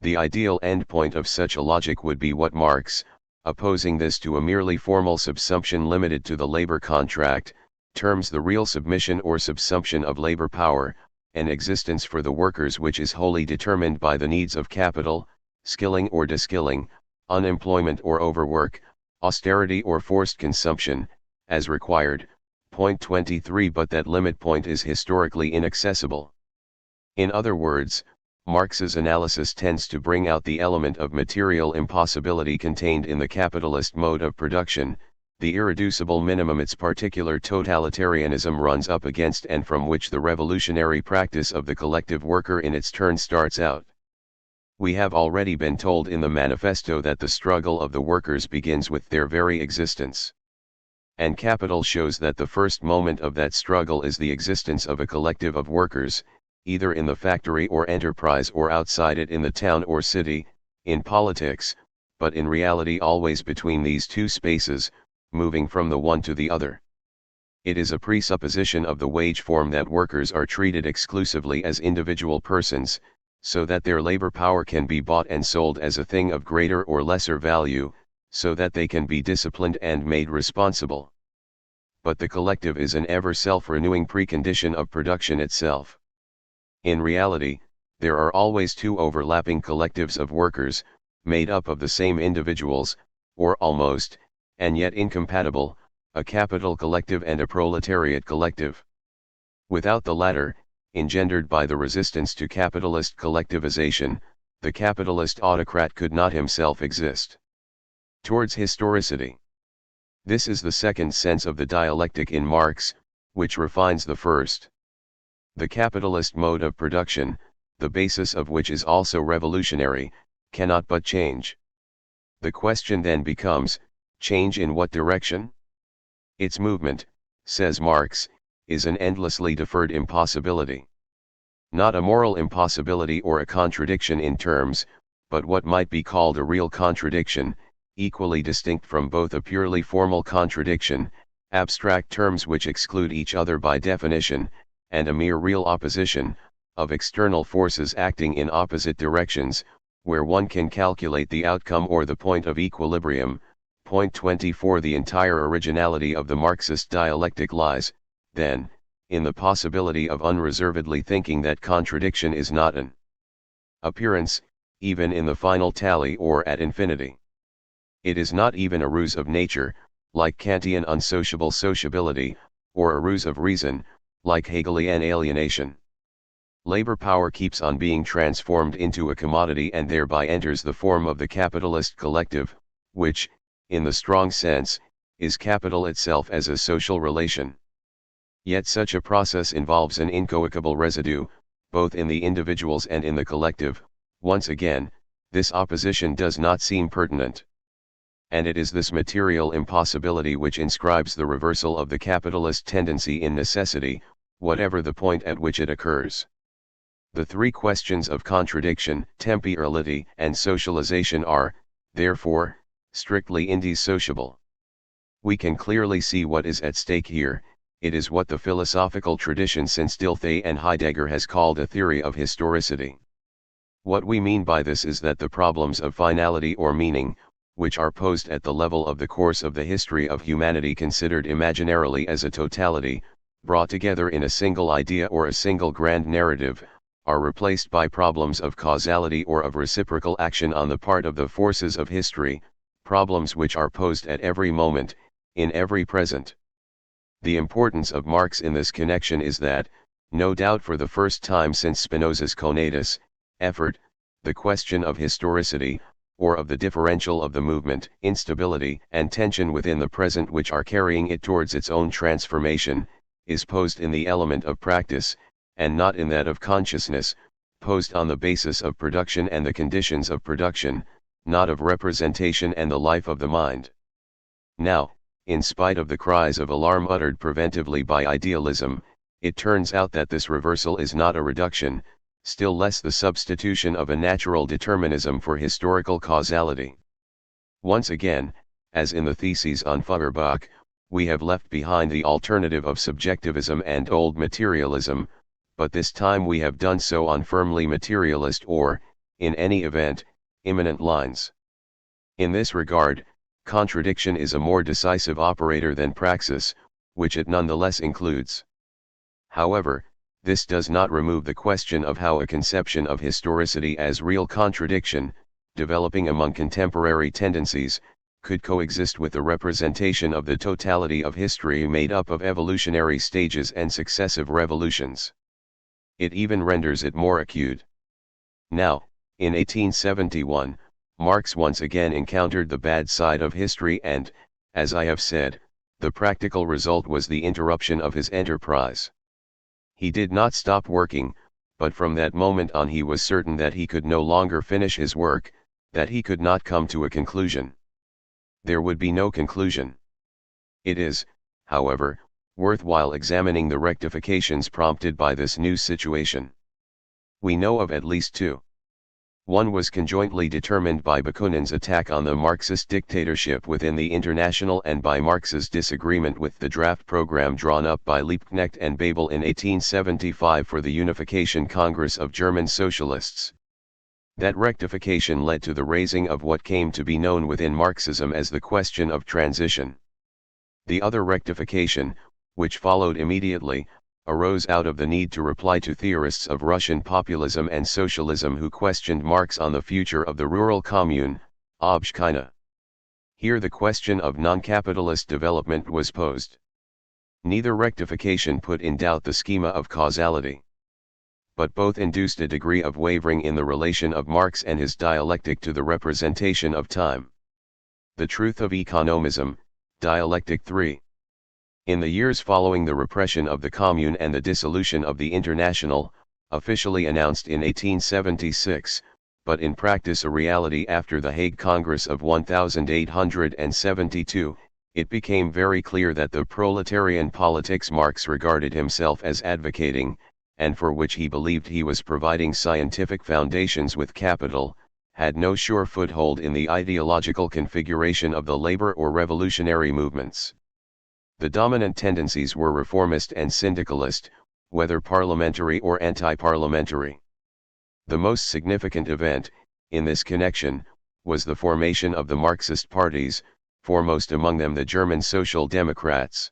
The ideal endpoint of such a logic would be what Marx, opposing this to a merely formal subsumption limited to the labor contract, terms the real submission or subsumption of labor power, an existence for the workers which is wholly determined by the needs of capital, skilling or deskilling, unemployment or overwork, austerity or forced consumption, as required. Point 23. But that limit point is historically inaccessible. In other words, Marx's analysis tends to bring out the element of material impossibility contained in the capitalist mode of production, the irreducible minimum its particular totalitarianism runs up against and from which the revolutionary practice of the collective worker in its turn starts out. We have already been told in the manifesto that the struggle of the workers begins with their very existence. And capital shows that the first moment of that struggle is the existence of a collective of workers, either in the factory or enterprise or outside it in the town or city, in politics, but in reality always between these two spaces, moving from the one to the other. It is a presupposition of the wage form that workers are treated exclusively as individual persons, so that their labor power can be bought and sold as a thing of greater or lesser value, so that they can be disciplined and made responsible. But the collective is an ever self-renewing precondition of production itself. In reality, there are always two overlapping collectives of workers, made up of the same individuals, or almost, and yet incompatible, a capital collective and a proletariat collective. Without the latter, engendered by the resistance to capitalist collectivization, the capitalist autocrat could not himself exist. Towards historicity. This is the second sense of the dialectic in Marx, which refines the first. The capitalist mode of production, the basis of which is also revolutionary, cannot but change. The question then becomes, change in what direction? Its movement, says Marx, is an endlessly deferred impossibility. Not a moral impossibility or a contradiction in terms, but what might be called a real contradiction, equally distinct from both a purely formal contradiction, abstract terms which exclude each other by definition, and a mere real opposition, of external forces acting in opposite directions, where one can calculate the outcome or the point of equilibrium. Point 24. The entire originality of the Marxist dialectic lies, then, in the possibility of unreservedly thinking that contradiction is not an appearance, even in the final tally or at infinity. It is not even a ruse of nature, like Kantian unsociable sociability, or a ruse of reason, like Hegelian alienation. Labor power keeps on being transformed into a commodity and thereby enters the form of the capitalist collective, which, in the strong sense, is capital itself as a social relation. Yet such a process involves an incoercible residue, both in the individuals and in the collective. Once again, this opposition does not seem pertinent. And it is this material impossibility which inscribes the reversal of the capitalist tendency in necessity, whatever the point at which it occurs. The three questions of contradiction, temporality, and socialization are, therefore, strictly indissociable. We can clearly see what is at stake here. It is what the philosophical tradition since Dilthey and Heidegger has called a theory of historicity. What we mean by this is that the problems of finality or meaning, which are posed at the level of the course of the history of humanity considered imaginarily as a totality, brought together in a single idea or a single grand narrative, are replaced by problems of causality or of reciprocal action on the part of the forces of history, problems which are posed at every moment, in every present. The importance of Marx in this connection is that, no doubt for the first time since Spinoza's Conatus effort, the question of historicity, or of the differential of the movement, instability, and tension within the present which are carrying it towards its own transformation, is posed in the element of practice, and not in that of consciousness, posed on the basis of production and the conditions of production, not of representation and the life of the mind. Now, in spite of the cries of alarm uttered preventively by idealism, it turns out that this reversal is not a reduction, still less the substitution of a natural determinism for historical causality. Once again, as in the theses on Feuerbach, we have left behind the alternative of subjectivism and old materialism, but this time we have done so on firmly materialist or, in any event, immanent lines. In this regard, contradiction is a more decisive operator than praxis, which it nonetheless includes. However, this does not remove the question of how a conception of historicity as real contradiction, developing among contemporary tendencies, could coexist with the representation of the totality of history made up of evolutionary stages and successive revolutions. It even renders it more acute. Now, in 1871, Marx once again encountered the bad side of history and, as I have said, the practical result was the interruption of his enterprise. He did not stop working, but from that moment on he was certain that he could no longer finish his work, that he could not come to a conclusion. There would be no conclusion. It is, however, worthwhile examining the rectifications prompted by this new situation. We know of at least two. One was conjointly determined by Bakunin's attack on the Marxist dictatorship within the International and by Marx's disagreement with the draft program drawn up by Liebknecht and Bebel in 1875 for the Unification Congress of German Socialists. That rectification led to the raising of what came to be known within Marxism as the question of transition. The other rectification, which followed immediately, arose out of the need to reply to theorists of Russian populism and socialism who questioned Marx on the future of the rural commune, Obshchina. Here the question of non-capitalist development was posed. Neither rectification put in doubt the schema of causality, but both induced a degree of wavering in the relation of Marx and his dialectic to the representation of time. The Truth of Economism, Dialectic 3. In the years following the repression of the Commune and the dissolution of the International, officially announced in 1876, but in practice a reality after the Hague Congress of 1872, it became very clear that the proletarian politics Marx regarded himself as advocating, and for which he believed he was providing scientific foundations with capital, had no sure foothold in the ideological configuration of the labor or revolutionary movements. The dominant tendencies were reformist and syndicalist, whether parliamentary or anti-parliamentary. The most significant event, in this connection, was the formation of the Marxist parties, foremost among them the German Social Democrats.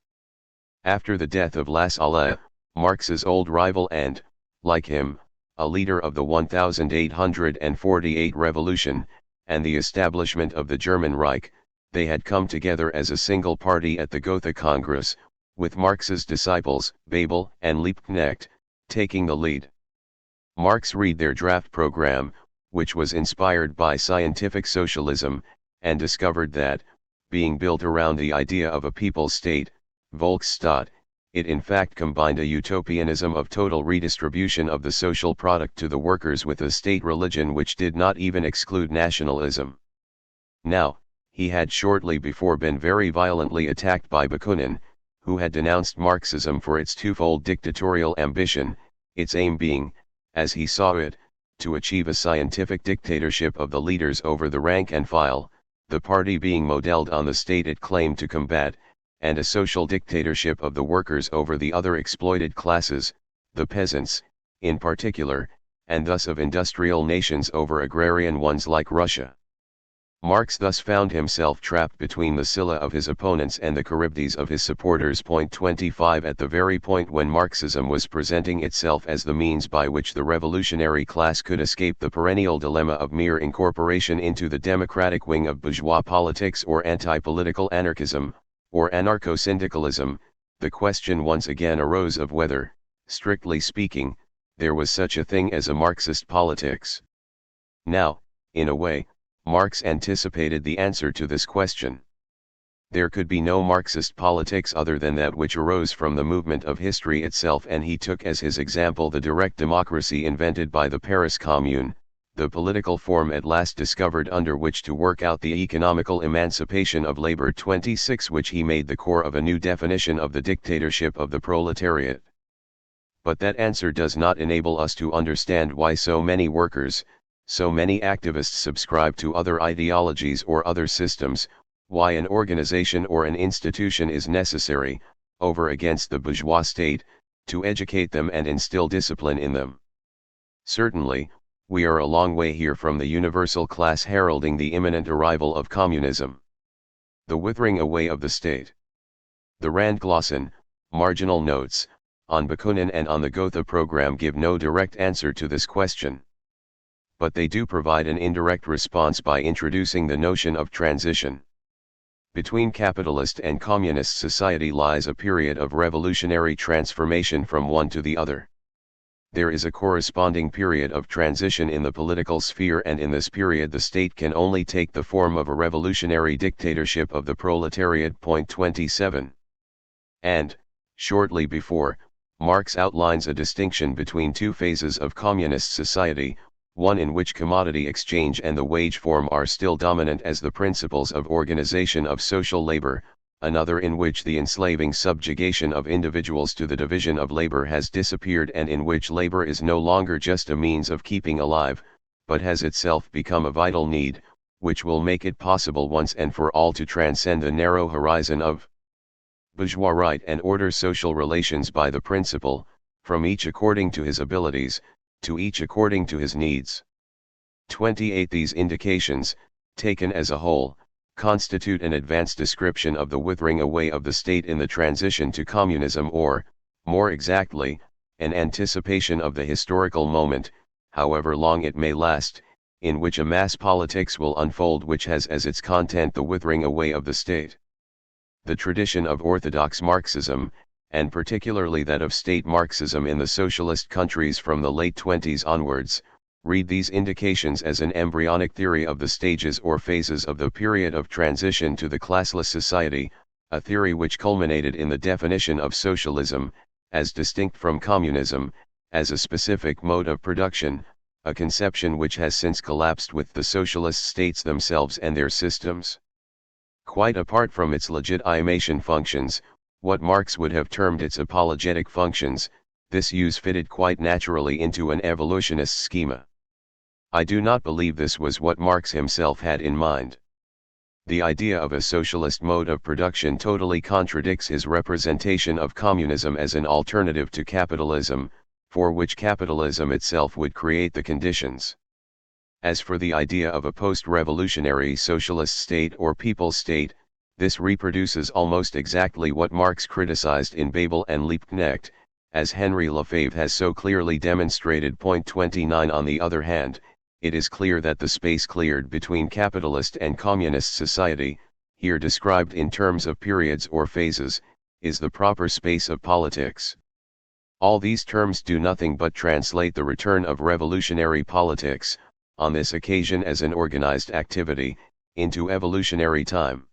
After the death of Lassalle, Marx's old rival and, like him, a leader of the 1848 revolution, and the establishment of the German Reich, they had come together as a single party at the Gotha Congress, with Marx's disciples, Bebel and Liebknecht, taking the lead. Marx read their draft program, which was inspired by scientific socialism, and discovered that, being built around the idea of a people's state, Volksstaat, it in fact combined a utopianism of total redistribution of the social product to the workers with a state religion which did not even exclude nationalism. Now, he had shortly before been very violently attacked by Bakunin, who had denounced Marxism for its twofold dictatorial ambition, its aim being, as he saw it, to achieve a scientific dictatorship of the leaders over the rank and file, the party being modeled on the state it claimed to combat, and a social dictatorship of the workers over the other exploited classes, the peasants, in particular, and thus of industrial nations over agrarian ones like Russia. Marx thus found himself trapped between the Scylla of his opponents and the Charybdis of his supporters. 25 At the very point when Marxism was presenting itself as the means by which the revolutionary class could escape the perennial dilemma of mere incorporation into the democratic wing of bourgeois politics or anti-political anarchism, or anarcho-syndicalism, the question once again arose of whether, strictly speaking, there was such a thing as a Marxist politics. Now, in a way, Marx anticipated the answer to this question. There could be no Marxist politics other than that which arose from the movement of history itself, and he took as his example the direct democracy invented by the Paris Commune, the political form at last discovered under which to work out the economical emancipation of labor. 26 Which he made the core of a new definition of the dictatorship of the proletariat. But that answer does not enable us to understand why so many workers, so many activists subscribe to other ideologies or other systems, why an organization or an institution is necessary, over against the bourgeois state, to educate them and instill discipline in them. Certainly, we are a long way here from the universal class heralding the imminent arrival of communism. The withering away of the state. The Randglossen, marginal notes, on Bakunin and on the Gotha program give no direct answer to this question. But they do provide an indirect response by introducing the notion of transition. Between capitalist and communist society lies a period of revolutionary transformation from one to the other. There is a corresponding period of transition in the political sphere, and in this period the state can only take the form of a revolutionary dictatorship of the proletariat. 27. And, shortly before, Marx outlines a distinction between two phases of communist society, one in which commodity exchange and the wage form are still dominant as the principles of organization of social labor, another in which the enslaving subjugation of individuals to the division of labor has disappeared and in which labor is no longer just a means of keeping alive, but has itself become a vital need, which will make it possible once and for all to transcend the narrow horizon of bourgeois right and order social relations by the principle, from each according to his abilities, to each according to his needs. 28. These indications, taken as a whole, constitute an advanced description of the withering away of the state in the transition to communism or, more exactly, an anticipation of the historical moment, however long it may last, in which a mass politics will unfold which has as its content the withering away of the state. The tradition of orthodox Marxism, and particularly that of state Marxism in the socialist countries from the late 20s onwards, read these indications as an embryonic theory of the stages or phases of the period of transition to the classless society, a theory which culminated in the definition of socialism, as distinct from communism, as a specific mode of production, a conception which has since collapsed with the socialist states themselves and their systems. Quite apart from its legitimation functions, what Marx would have termed its apologetic functions, this use fitted quite naturally into an evolutionist schema. I do not believe this was what Marx himself had in mind. The idea of a socialist mode of production totally contradicts his representation of communism as an alternative to capitalism, for which capitalism itself would create the conditions. As for the idea of a post-revolutionary socialist state or people's state, this reproduces almost exactly what Marx criticized in Babel and Liebknecht, as Henry Lefebvre has so clearly demonstrated. Point 29. On the other hand, it is clear that the space cleared between capitalist and communist society, here described in terms of periods or phases, is the proper space of politics. All these terms do nothing but translate the return of revolutionary politics, on this occasion as an organized activity, into evolutionary time.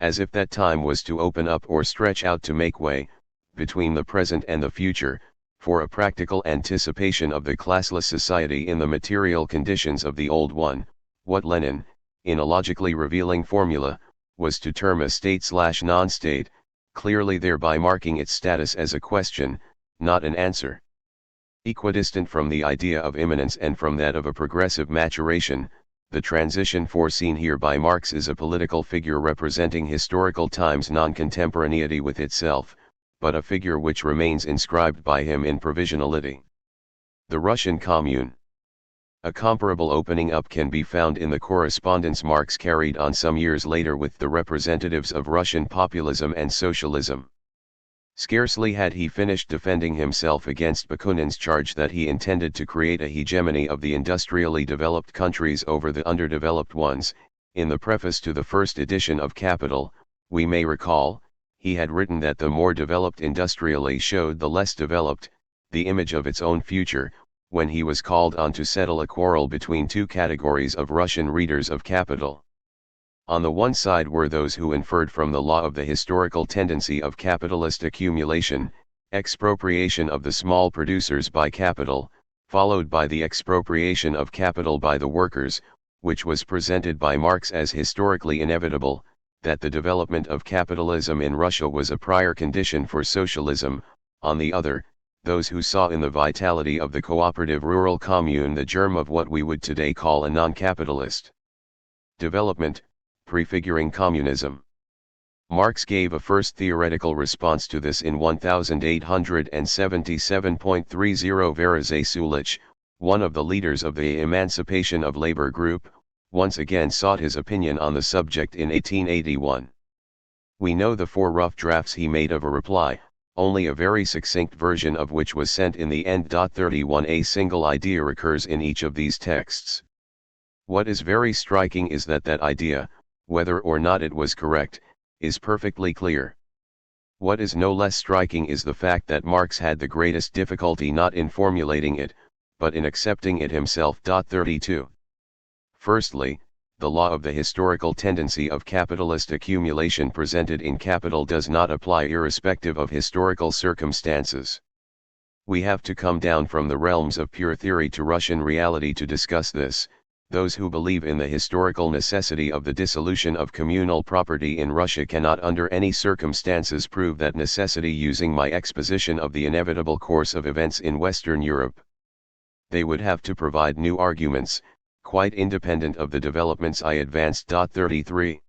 As if that time was to open up or stretch out to make way, between the present and the future, for a practical anticipation of the classless society in the material conditions of the old one, what Lenin, in a logically revealing formula, was to term a state/non-state, clearly thereby marking its status as a question, not an answer. Equidistant from the idea of immanence and from that of a progressive maturation, the transition foreseen here by Marx is a political figure representing historical time's non-contemporaneity with itself, but a figure which remains inscribed by him in provisionality. The Russian Commune. A comparable opening up can be found in the correspondence Marx carried on some years later with the representatives of Russian populism and socialism. Scarcely had he finished defending himself against Bakunin's charge that he intended to create a hegemony of the industrially developed countries over the underdeveloped ones. In the preface to the first edition of Capital, we may recall, he had written that the more developed industrially showed the less developed, the image of its own future, when he was called on to settle a quarrel between two categories of Russian readers of Capital. On the one side were those who inferred from the law of the historical tendency of capitalist accumulation, expropriation of the small producers by capital, followed by the expropriation of capital by the workers, which was presented by Marx as historically inevitable, that the development of capitalism in Russia was a prior condition for socialism. On the other, those who saw in the vitality of the cooperative rural commune the germ of what we would today call a non-capitalist development, prefiguring communism. Marx gave a first theoretical response to this in 1877.30. Varazay Sulich, one of the leaders of the Emancipation of Labor group, once again sought his opinion on the subject in 1881. We know the four rough drafts he made of a reply, only a very succinct version of which was sent in the end. 31. A single idea recurs in each of these texts. What is very striking is that idea, whether or not it was correct, is perfectly clear. What is no less striking is the fact that Marx had the greatest difficulty not in formulating it, but in accepting it himself. 32. Firstly, the law of the historical tendency of capitalist accumulation presented in Capital does not apply irrespective of historical circumstances. We have to come down from the realms of pure theory to Russian reality to discuss this, Those who believe in the historical necessity of the dissolution of communal property in Russia cannot under any circumstances prove that necessity using my exposition of the inevitable course of events in Western Europe. They would have to provide new arguments, quite independent of the developments I advanced. 33.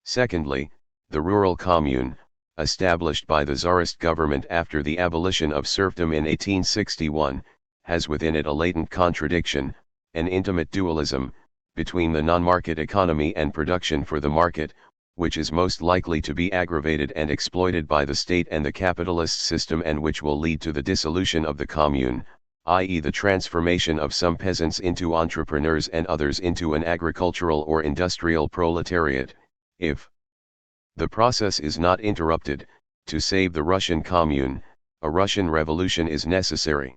Secondly, the rural commune, established by the Tsarist government after the abolition of serfdom in 1861, has within it a latent contradiction, an intimate dualism, between the non-market economy and production for the market, which is most likely to be aggravated and exploited by the state and the capitalist system, and which will lead to the dissolution of the commune, i.e. the transformation of some peasants into entrepreneurs and others into an agricultural or industrial proletariat, if the process is not interrupted. To save the Russian commune, a Russian revolution is necessary.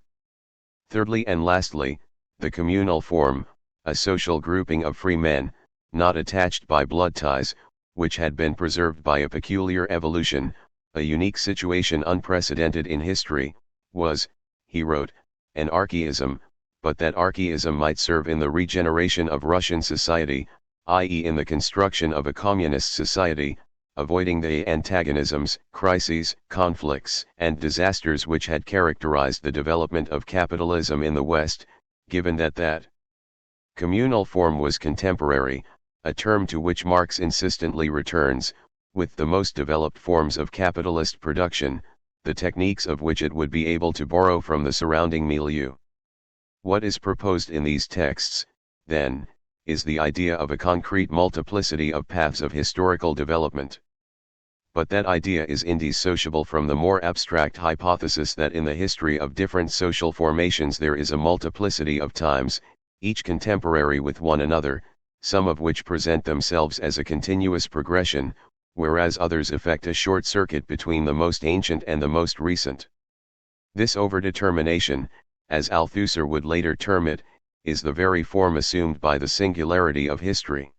Thirdly and lastly, the communal form, a social grouping of free men, not attached by blood ties, which had been preserved by a peculiar evolution, a unique situation unprecedented in history, was, he wrote, an archaism, but that archaism might serve in the regeneration of Russian society, i.e. in the construction of a communist society, avoiding the antagonisms, crises, conflicts, and disasters which had characterized the development of capitalism in the West, given that communal form was contemporary, a term to which Marx insistently returns, with the most developed forms of capitalist production, the techniques of which it would be able to borrow from the surrounding milieu. What is proposed in these texts, then, is the idea of a concrete multiplicity of paths of historical development. But that idea is indissociable from the more abstract hypothesis that in the history of different social formations there is a multiplicity of times, each contemporary with one another, some of which present themselves as a continuous progression, whereas others effect a short circuit between the most ancient and the most recent. This overdetermination, as Althusser would later term it, is the very form assumed by the singularity of history.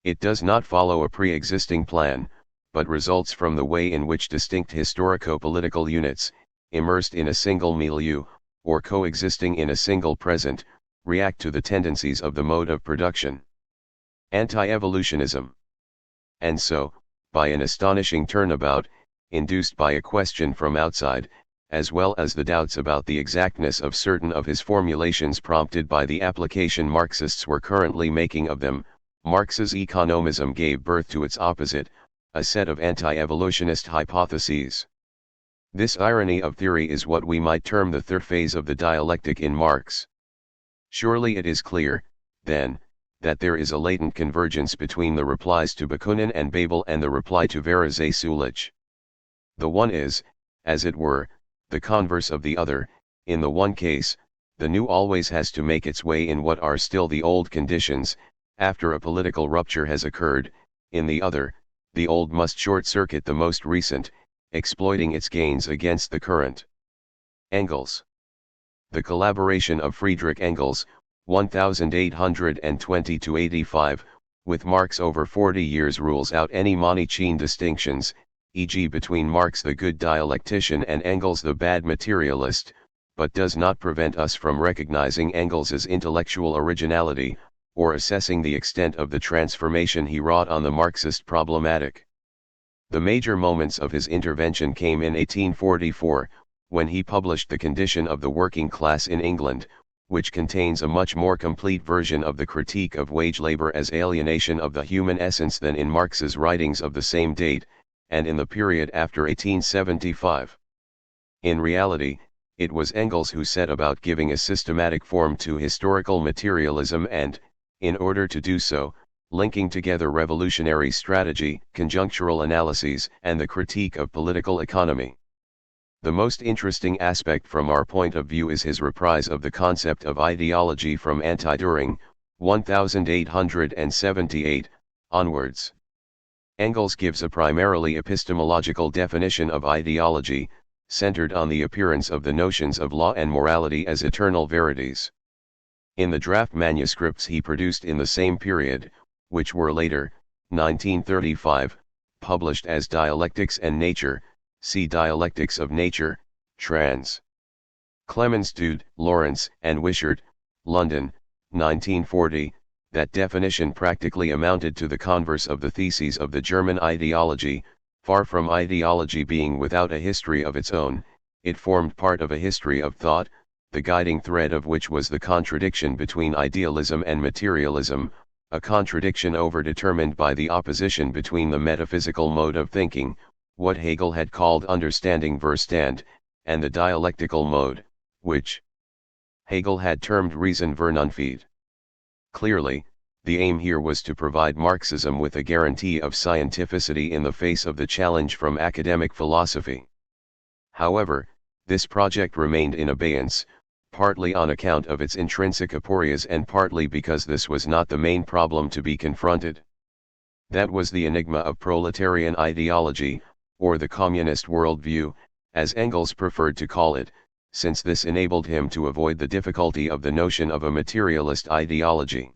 It does not follow a pre-existing plan, but results from the way in which distinct historico-political units, immersed in a single milieu, or coexisting in a single present, react to the tendencies of the mode of production. Anti-evolutionism. And so, by an astonishing turnabout, induced by a question from outside, as well as the doubts about the exactness of certain of his formulations prompted by the application Marxists were currently making of them, Marx's economism gave birth to its opposite, a set of anti-evolutionist hypotheses. This irony of theory is what we might term the third phase of the dialectic in Marx. Surely it is clear, then, that there is a latent convergence between the replies to Bakunin and Babel and the reply to Verazay-Sulich. The one is, as it were, the converse of the other. In the one case, the new always has to make its way in what are still the old conditions, after a political rupture has occurred. In the other, the old must short-circuit the most recent, exploiting its gains against the current. Engels. The collaboration of Friedrich Engels, 1820–85, with Marx over 40 years rules out any Manichean distinctions, e.g. between Marx the good dialectician and Engels the bad materialist, but does not prevent us from recognizing Engels's intellectual originality, or assessing the extent of the transformation he wrought on the Marxist problematic. The major moments of his intervention came in 1844, when he published The Condition of the Working Class in England, which contains a much more complete version of the critique of wage labor as alienation of the human essence than in Marx's writings of the same date, and in the period after 1875. In reality, it was Engels who set about giving a systematic form to historical materialism and, in order to do so, linking together revolutionary strategy, conjunctural analyses, and the critique of political economy. The most interesting aspect from our point of view is his reprise of the concept of ideology from Anti-Düring, 1878, onwards. Engels gives a primarily epistemological definition of ideology, centered on the appearance of the notions of law and morality as eternal verities. In the draft manuscripts he produced in the same period, which were later, 1935, published as Dialectics and Nature, see Dialectics of Nature, trans. Clemens Dude, Lawrence, and Wishart, London, 1940, that definition practically amounted to the converse of the theses of the German ideology. Far from ideology being without a history of its own, it formed part of a history of thought, the guiding thread of which was the contradiction between idealism and materialism, a contradiction overdetermined by the opposition between the metaphysical mode of thinking, what Hegel had called understanding Verstand, and the dialectical mode, which Hegel had termed Reason Vernunft. Clearly, the aim here was to provide Marxism with a guarantee of scientificity in the face of the challenge from academic philosophy. However, this project remained in abeyance, partly on account of its intrinsic aporias and partly because this was not the main problem to be confronted. That was the enigma of proletarian ideology, or the communist worldview, as Engels preferred to call it, since this enabled him to avoid the difficulty of the notion of a materialist ideology.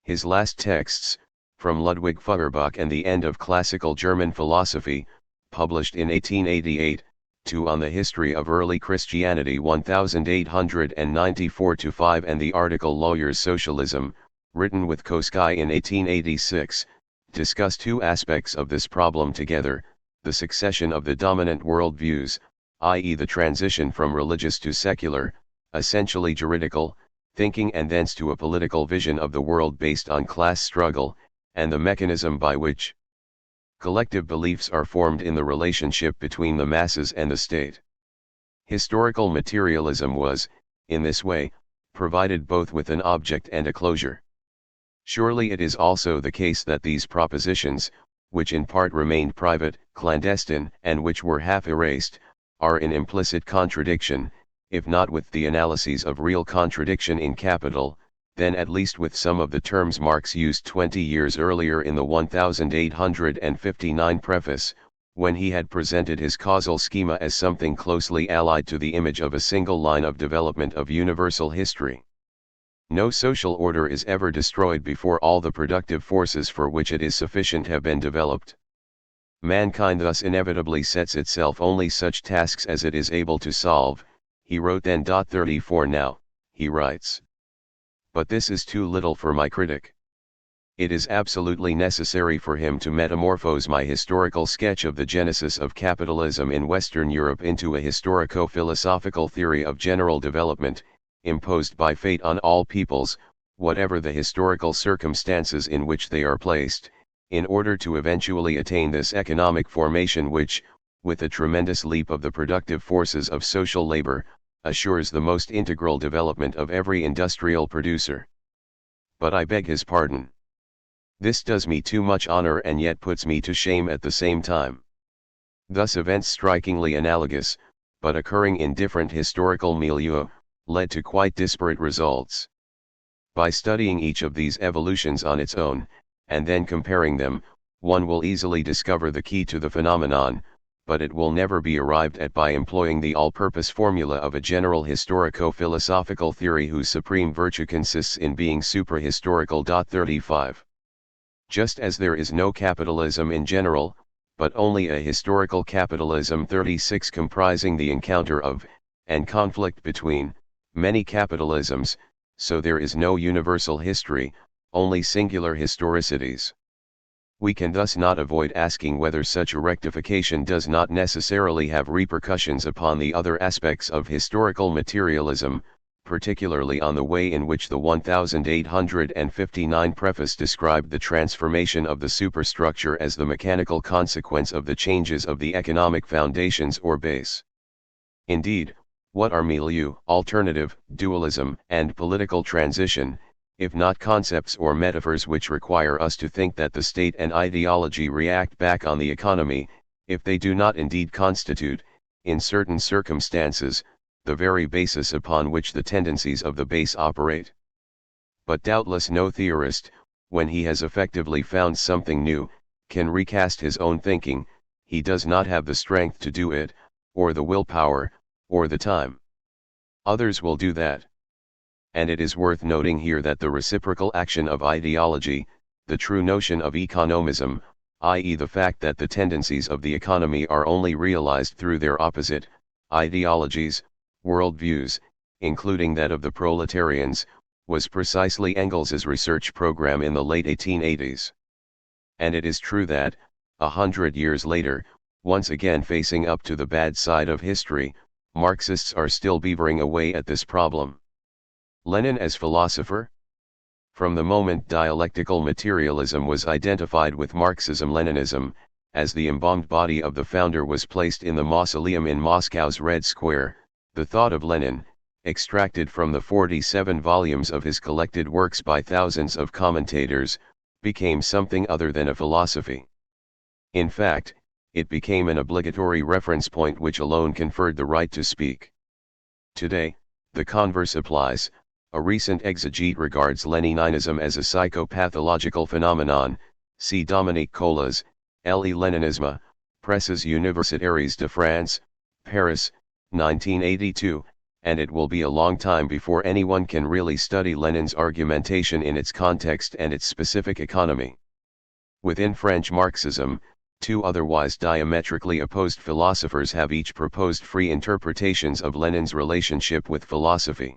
His last texts, From Ludwig Feuerbach and the End of Classical German Philosophy, published in 1888, 2 On the History of Early Christianity 1894-5 and the article Lawyer's Socialism, written with Koskay in 1886, discuss two aspects of this problem together, the succession of the dominant worldviews, i.e. the transition from religious to secular, essentially juridical, thinking and thence to a political vision of the world based on class struggle, and the mechanism by which collective beliefs are formed in the relationship between the masses and the state. Historical materialism was, in this way, provided both with an object and a closure. Surely it is also the case that these propositions, which in part remained private, clandestine, and which were half erased, are in implicit contradiction, if not with the analyses of real contradiction in Capital, then at least with some of the terms Marx used 20 years earlier in the 1859 preface, when he had presented his causal schema as something closely allied to the image of a single line of development of universal history. No social order is ever destroyed before all the productive forces for which it is sufficient have been developed. Mankind thus inevitably sets itself only such tasks as it is able to solve, he wrote then. 34 Now, he writes. But this is too little for my critic. It is absolutely necessary for him to metamorphose my historical sketch of the genesis of capitalism in Western Europe into a historico-philosophical theory of general development, imposed by fate on all peoples, whatever the historical circumstances in which they are placed, in order to eventually attain this economic formation which, with a tremendous leap of the productive forces of social labor, assures the most integral development of every industrial producer. But I beg his pardon. This does me too much honor and yet puts me to shame at the same time. Thus events strikingly analogous, but occurring in different historical milieux, led to quite disparate results. By studying each of these evolutions on its own, and then comparing them, one will easily discover the key to the phenomenon, but it will never be arrived at by employing the all-purpose formula of a general historico-philosophical theory whose supreme virtue consists in being supra-historical. 35. Just as there is no capitalism in general, but only a historical capitalism. 36 comprising the encounter of, and conflict between, many capitalisms, so there is no universal history, only singular historicities. We can thus not avoid asking whether such a rectification does not necessarily have repercussions upon the other aspects of historical materialism, particularly on the way in which the 1859 preface described the transformation of the superstructure as the mechanical consequence of the changes of the economic foundations or base. Indeed, what are milieu, alternative, dualism, and political transition, if not concepts or metaphors which require us to think that the state and ideology react back on the economy, if they do not indeed constitute, in certain circumstances, the very basis upon which the tendencies of the base operate? But doubtless no theorist, when he has effectively found something new, can recast his own thinking. He does not have the strength to do it, or the willpower, or the time. Others will do that. And it is worth noting here that the reciprocal action of ideology, the true notion of economism, i.e. the fact that the tendencies of the economy are only realized through their opposite, ideologies, worldviews, including that of the proletarians, was precisely Engels's research program in the late 1880s. And it is true that, 100 years later, once again facing up to the bad side of history, Marxists are still beavering away at this problem. Lenin as philosopher? From the moment dialectical materialism was identified with Marxism-Leninism, as the embalmed body of the founder was placed in the mausoleum in Moscow's Red Square, the thought of Lenin, extracted from the 47 volumes of his collected works by thousands of commentators, became something other than a philosophy. In fact, it became an obligatory reference point which alone conferred the right to speak. Today, the converse applies. A recent exegete regards Leninism as a psychopathological phenomenon. See Dominique Collas, Le Leninisme, Presses Universitaires de France, Paris, 1982, and it will be a long time before anyone can really study Lenin's argumentation in its context and its specific economy. Within French Marxism, two otherwise diametrically opposed philosophers have each proposed free interpretations of Lenin's relationship with philosophy.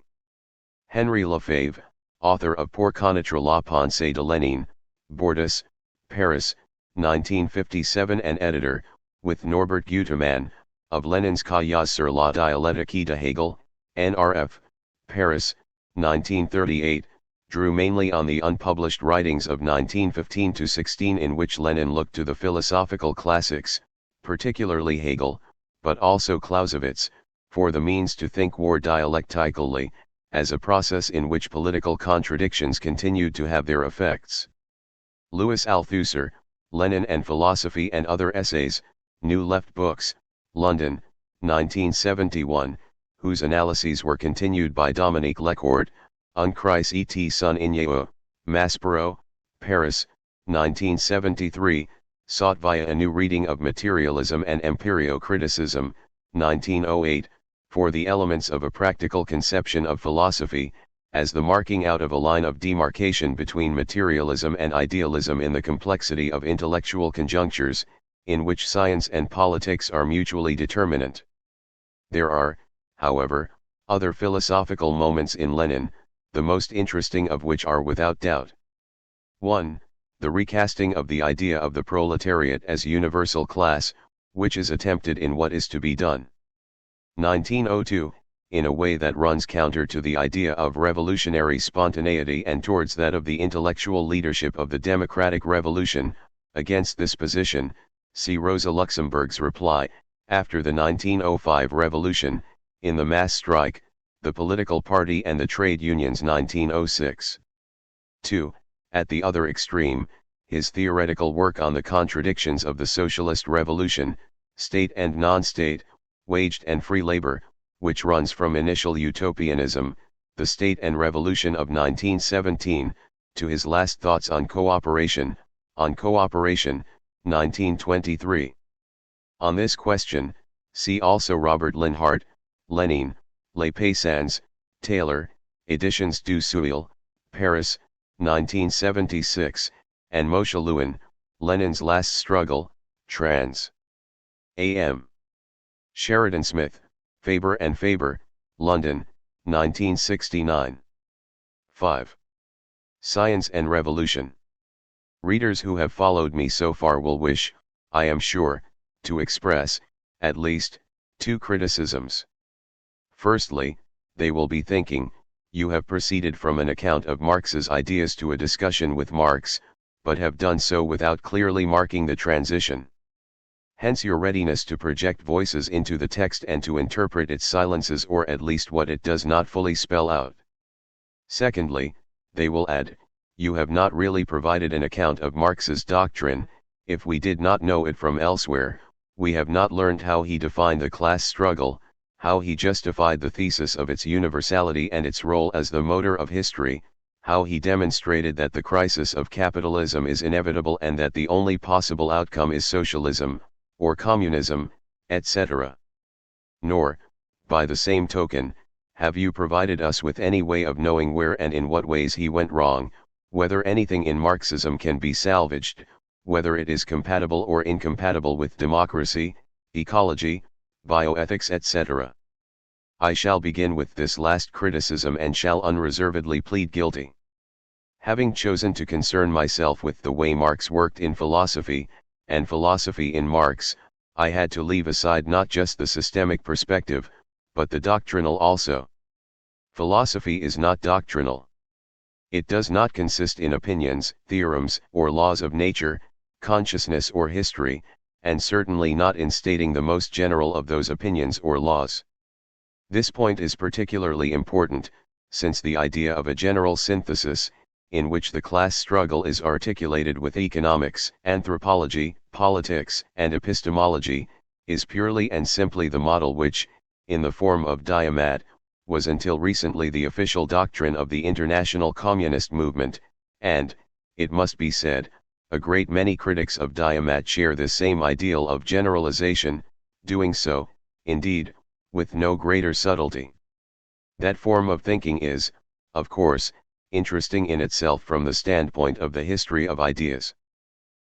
Henri Lefebvre, author of Pour connaître la pensée de Lénine, Bordeaux, Paris, 1957, and editor, with Norbert Gutermann, of Lenin's Cahiers sur la dialectique de Hegel, NRF, Paris, 1938, drew mainly on the unpublished writings of 1915-16 in which Lenin looked to the philosophical classics, particularly Hegel, but also Clausewitz, for the means to think war dialectically, as a process in which political contradictions continued to have their effects. Louis Althusser, Lenin and Philosophy and Other Essays, New Left Books, London, 1971, whose analyses were continued by Dominique Lecourt, Un crise et son igneo, Maspero, Paris, 1973, sought via a new reading of Materialism and Empirio-Criticism, 1908, for the elements of a practical conception of philosophy, as the marking out of a line of demarcation between materialism and idealism in the complexity of intellectual conjunctures, in which science and politics are mutually determinant. There are, however, other philosophical moments in Lenin, the most interesting of which are without doubt. 1. The recasting of the idea of the proletariat as universal class, which is attempted in What is to be Done? 1902, in a way that runs counter to the idea of revolutionary spontaneity and towards that of the intellectual leadership of the democratic revolution. Against this position, see Rosa Luxemburg's reply, after the 1905 revolution, in the mass strike, the political party and the trade unions 1906. 2. At the other extreme, his theoretical work on the contradictions of the socialist revolution, state and non-state, waged and free labor, which runs from initial utopianism, the state and revolution of 1917, to his last thoughts on cooperation, 1923. On this question, see also Robert Linhart, Lenin, Les Paysans, Taylor, Editions du Seuil, Paris, 1976, and Moshe Lewin, Lenin's Last Struggle, trans. A.M. Sheridan Smith, Faber and Faber, London, 1969. 5. Science and Revolution. Readers who have followed me so far will wish, I am sure, to express, at least, two criticisms. Firstly, they will be thinking, you have proceeded from an account of Marx's ideas to a discussion with Marx, but have done so without clearly marking the transition. Hence your readiness to project voices into the text and to interpret its silences or at least what it does not fully spell out. Secondly, they will add, you have not really provided an account of Marx's doctrine. If we did not know it from elsewhere, we have not learned how he defined the class struggle, how he justified the thesis of its universality and its role as the motor of history, how he demonstrated that the crisis of capitalism is inevitable and that the only possible outcome is socialism, or communism, etc. Nor, by the same token, have you provided us with any way of knowing where and in what ways he went wrong, whether anything in Marxism can be salvaged, whether it is compatible or incompatible with democracy, ecology, bioethics, etc. I shall begin with this last criticism and shall unreservedly plead guilty. Having chosen to concern myself with the way Marx worked in philosophy, and philosophy in Marx, I had to leave aside not just the systemic perspective, but the doctrinal also. Philosophy is not doctrinal. It does not consist in opinions, theorems, or laws of nature, consciousness or history, and certainly not in stating the most general of those opinions or laws. This point is particularly important, since the idea of a general synthesis, in which the class struggle is articulated with economics, anthropology, politics, and epistemology, is purely and simply the model which, in the form of diomat, was until recently the official doctrine of the international communist movement, and, it must be said, a great many critics of diomat share this same ideal of generalization, doing so, indeed, with no greater subtlety. That form of thinking is, of course, interesting in itself from the standpoint of the history of ideas.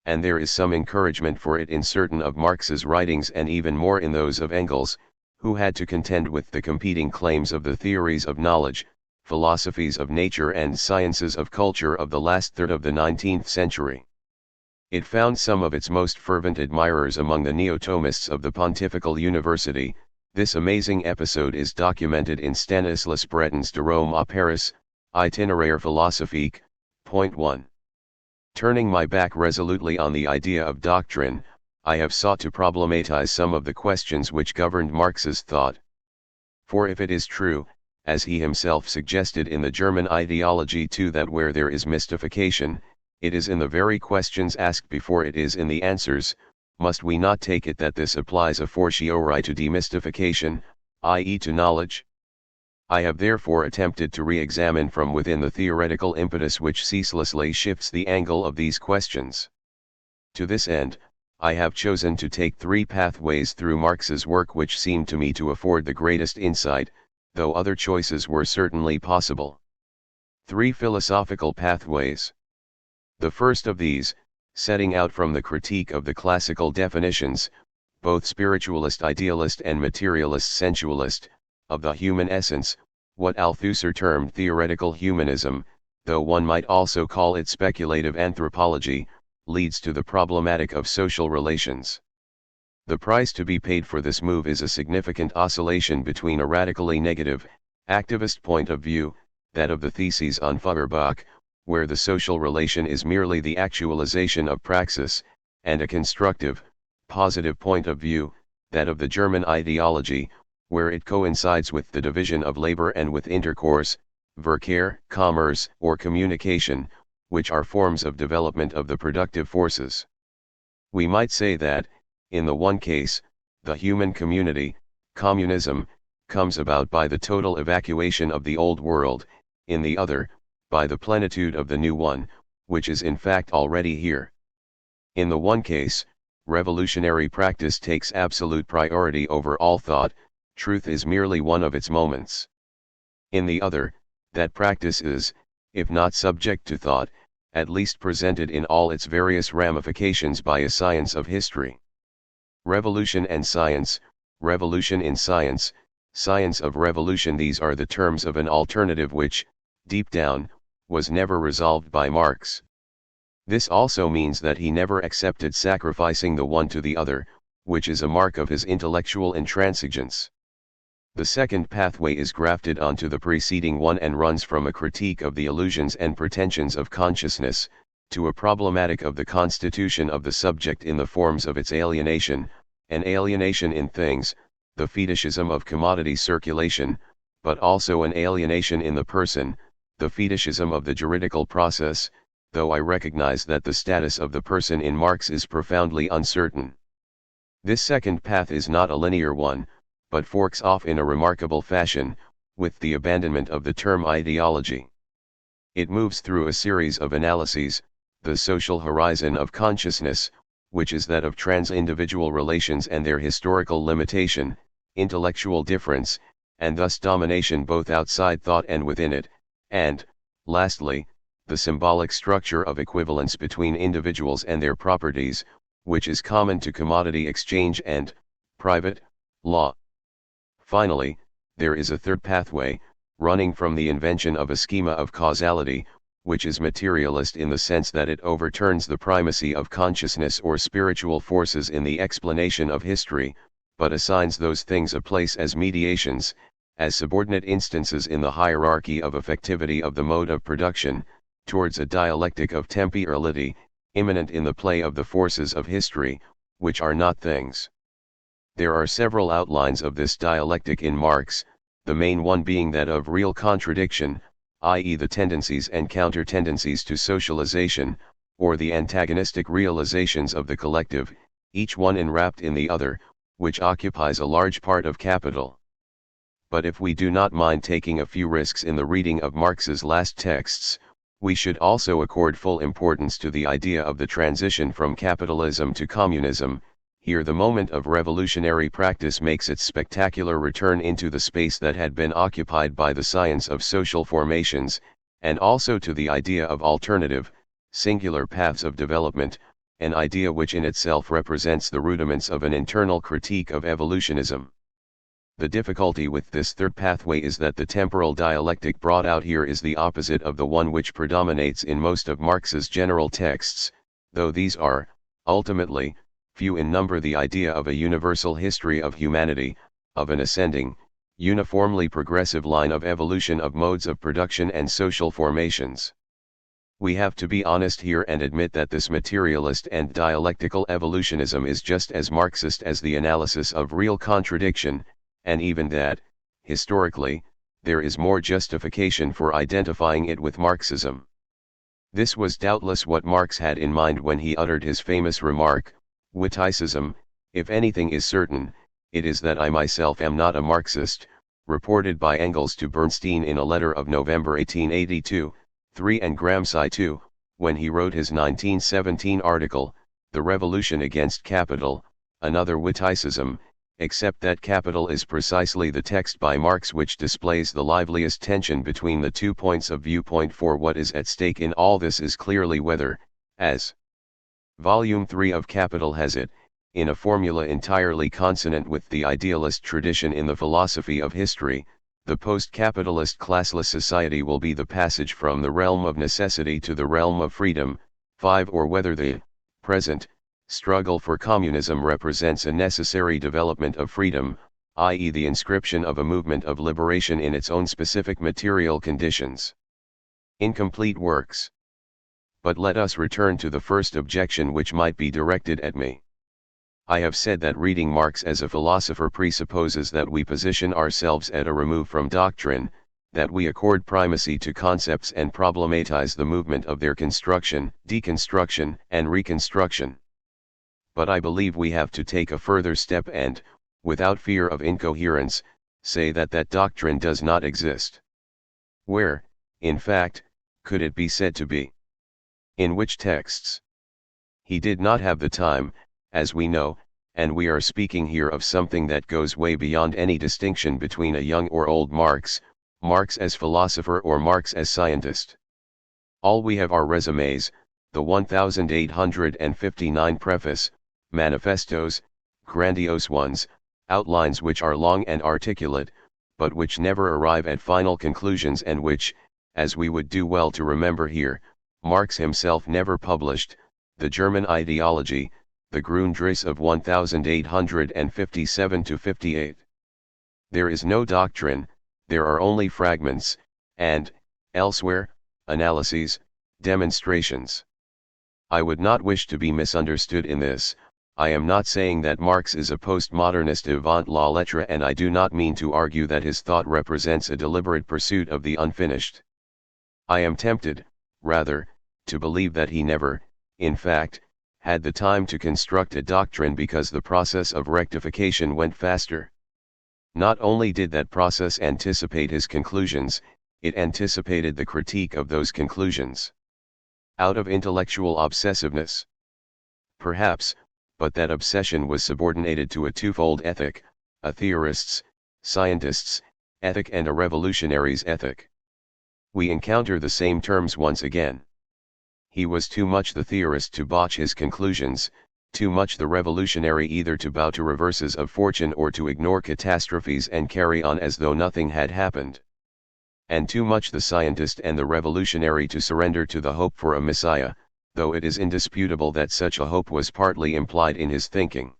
And there is some encouragement for it in certain of Marx's writings and even more in those of Engels, who had to contend with the competing claims of the theories of knowledge, philosophies of nature and sciences of culture of the last third of the 19th century. It found some of its most fervent admirers among the Neo-Thomists of the Pontifical University. This amazing episode is documented in Stanislas Breton's De Rome à Paris, Itinéraire philosophique, point 1. Turning my back resolutely on the idea of doctrine, I have sought to problematize some of the questions which governed Marx's thought. For if it is true, as he himself suggested in the German Ideology too, that where there is mystification, it is in the very questions asked before it is in the answers, must we not take it that this applies a fortiori to demystification, i.e. to knowledge? I have therefore attempted to re-examine from within the theoretical impetus which ceaselessly shifts the angle of these questions. To this end, I have chosen to take three pathways through Marx's work which seem to me to afford the greatest insight, though other choices were certainly possible. Three philosophical pathways. The first of these, setting out from the critique of the classical definitions, both spiritualist idealist and materialist sensualist, of the human essence, what Althusser termed theoretical humanism, though one might also call it speculative anthropology, leads to the problematic of social relations. The price to be paid for this move is a significant oscillation between a radically negative, activist point of view, that of the theses on Feuerbach, where the social relation is merely the actualization of praxis, and a constructive, positive point of view, that of the German ideology, where it coincides with the division of labor and with intercourse, Verkehr, commerce, or communication, which are forms of development of the productive forces. We might say that, in the one case, the human community, communism, comes about by the total evacuation of the old world, in the other, by the plenitude of the new one, which is in fact already here. In the one case, revolutionary practice takes absolute priority over all thought, truth is merely one of its moments. In the other, that practice is, if not subject to thought, at least presented in all its various ramifications by a science of history. Revolution and science, revolution in science, science of revolution, these are the terms of an alternative which, deep down, was never resolved by Marx. This also means that he never accepted sacrificing the one to the other, which is a mark of his intellectual intransigence. The second pathway is grafted onto the preceding one and runs from a critique of the illusions and pretensions of consciousness, to a problematic of the constitution of the subject in the forms of its alienation, an alienation in things, the fetishism of commodity circulation, but also an alienation in the person, the fetishism of the juridical process, though I recognize that the status of the person in Marx is profoundly uncertain. This second path is not a linear one, but forks off in a remarkable fashion, with the abandonment of the term ideology. It moves through a series of analyses, the social horizon of consciousness, which is that of trans-individual relations and their historical limitation, intellectual difference, and thus domination both outside thought and within it, and, lastly, the symbolic structure of equivalence between individuals and their properties, which is common to commodity exchange and private law. Finally, there is a third pathway, running from the invention of a schema of causality, which is materialist in the sense that it overturns the primacy of consciousness or spiritual forces in the explanation of history, but assigns those things a place as mediations, as subordinate instances in the hierarchy of effectivity of the mode of production, towards a dialectic of temporality, immanent in the play of the forces of history, which are not things. There are several outlines of this dialectic in Marx, the main one being that of real contradiction, i.e. the tendencies and counter-tendencies to socialization, or the antagonistic realizations of the collective, each one enwrapped in the other, which occupies a large part of capital. But if we do not mind taking a few risks in the reading of Marx's last texts, we should also accord full importance to the idea of the transition from capitalism to communism. Here the moment of revolutionary practice makes its spectacular return into the space that had been occupied by the science of social formations, and also to the idea of alternative, singular paths of development, an idea which in itself represents the rudiments of an internal critique of evolutionism. The difficulty with this third pathway is that the temporal dialectic brought out here is the opposite of the one which predominates in most of Marx's general texts, though these are, ultimately, few in number. The idea of a universal history of humanity, of an ascending, uniformly progressive line of evolution of modes of production and social formations. We have to be honest here and admit that this materialist and dialectical evolutionism is just as Marxist as the analysis of real contradiction, and even that, historically, there is more justification for identifying it with Marxism. This was doubtless what Marx had in mind when he uttered his famous remark, "Witticism, if anything is certain, it is that I myself am not a Marxist," reported by Engels to Bernstein in a letter of November 1882, 3 and Gramsci too, when he wrote his 1917 article, The Revolution Against Capital, another witticism, except that capital is precisely the text by Marx which displays the liveliest tension between the 2 points of viewpoint. For what is at stake in all this is clearly whether, as Volume 3 of Capital has it, in a formula entirely consonant with the idealist tradition in the philosophy of history, the post-capitalist classless society will be the passage from the realm of necessity to the realm of freedom. 5. Or whether the present struggle for communism represents a necessary development of freedom, i.e. the inscription of a movement of liberation in its own specific material conditions. Incomplete works. But let us return to the first objection which might be directed at me. I have said that reading Marx as a philosopher presupposes that we position ourselves at a remove from doctrine, that we accord primacy to concepts and problematize the movement of their construction, deconstruction, and reconstruction. But I believe we have to take a further step and, without fear of incoherence, say that that doctrine does not exist. Where, in fact, could it be said to be? In which texts? He did not have the time, as we know, and we are speaking here of something that goes way beyond any distinction between a young or old Marx, Marx as philosopher or Marx as scientist. All we have are resumes, the 1859 preface, manifestos, grandiose ones, outlines which are long and articulate, but which never arrive at final conclusions and which, as we would do well to remember here, Marx himself never published. The German ideology, the Grundrisse of 1857-58. There is no doctrine, there are only fragments, and, elsewhere, analyses, demonstrations. I would not wish to be misunderstood in this. I am not saying that Marx is a postmodernist avant la lettre, and I do not mean to argue that his thought represents a deliberate pursuit of the unfinished. I am tempted, rather, to believe that he never, in fact, had the time to construct a doctrine because the process of rectification went faster. Not only did that process anticipate his conclusions, it anticipated the critique of those conclusions. Out of intellectual obsessiveness. Perhaps, but that obsession was subordinated to a twofold ethic, a theorist's, scientist's, ethic and a revolutionary's ethic. We encounter the same terms once again. He was too much the theorist to botch his conclusions, too much the revolutionary either to bow to reverses of fortune or to ignore catastrophes and carry on as though nothing had happened. And too much the scientist and the revolutionary to surrender to the hope for a Messiah, though it is indisputable that such a hope was partly implied in his thinking.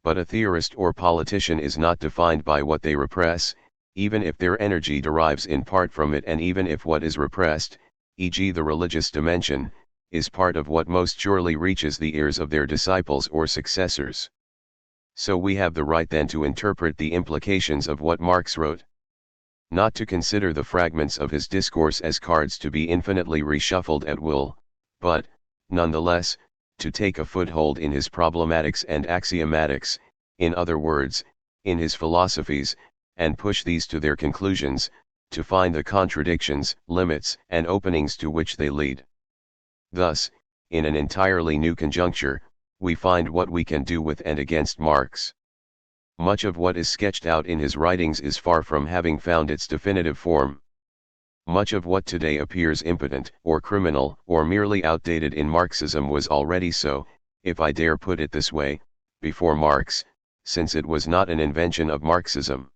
But a theorist or politician is not defined by what they repress, even if their energy derives in part from it, and even if what is repressed, e.g. the religious dimension, is part of what most surely reaches the ears of their disciples or successors. So we have the right then to interpret the implications of what Marx wrote. Not to consider the fragments of his discourse as cards to be infinitely reshuffled at will, but, nonetheless, to take a foothold in his problematics and axiomatics, in other words, in his philosophies, and push these to their conclusions, to find the contradictions, limits, and openings to which they lead. Thus, in an entirely new conjuncture, we find what we can do with and against Marx. Much of what is sketched out in his writings is far from having found its definitive form. Much of what today appears impotent, or criminal, or merely outdated in Marxism was already so, if I dare put it this way, before Marx, since it was not an invention of Marxism.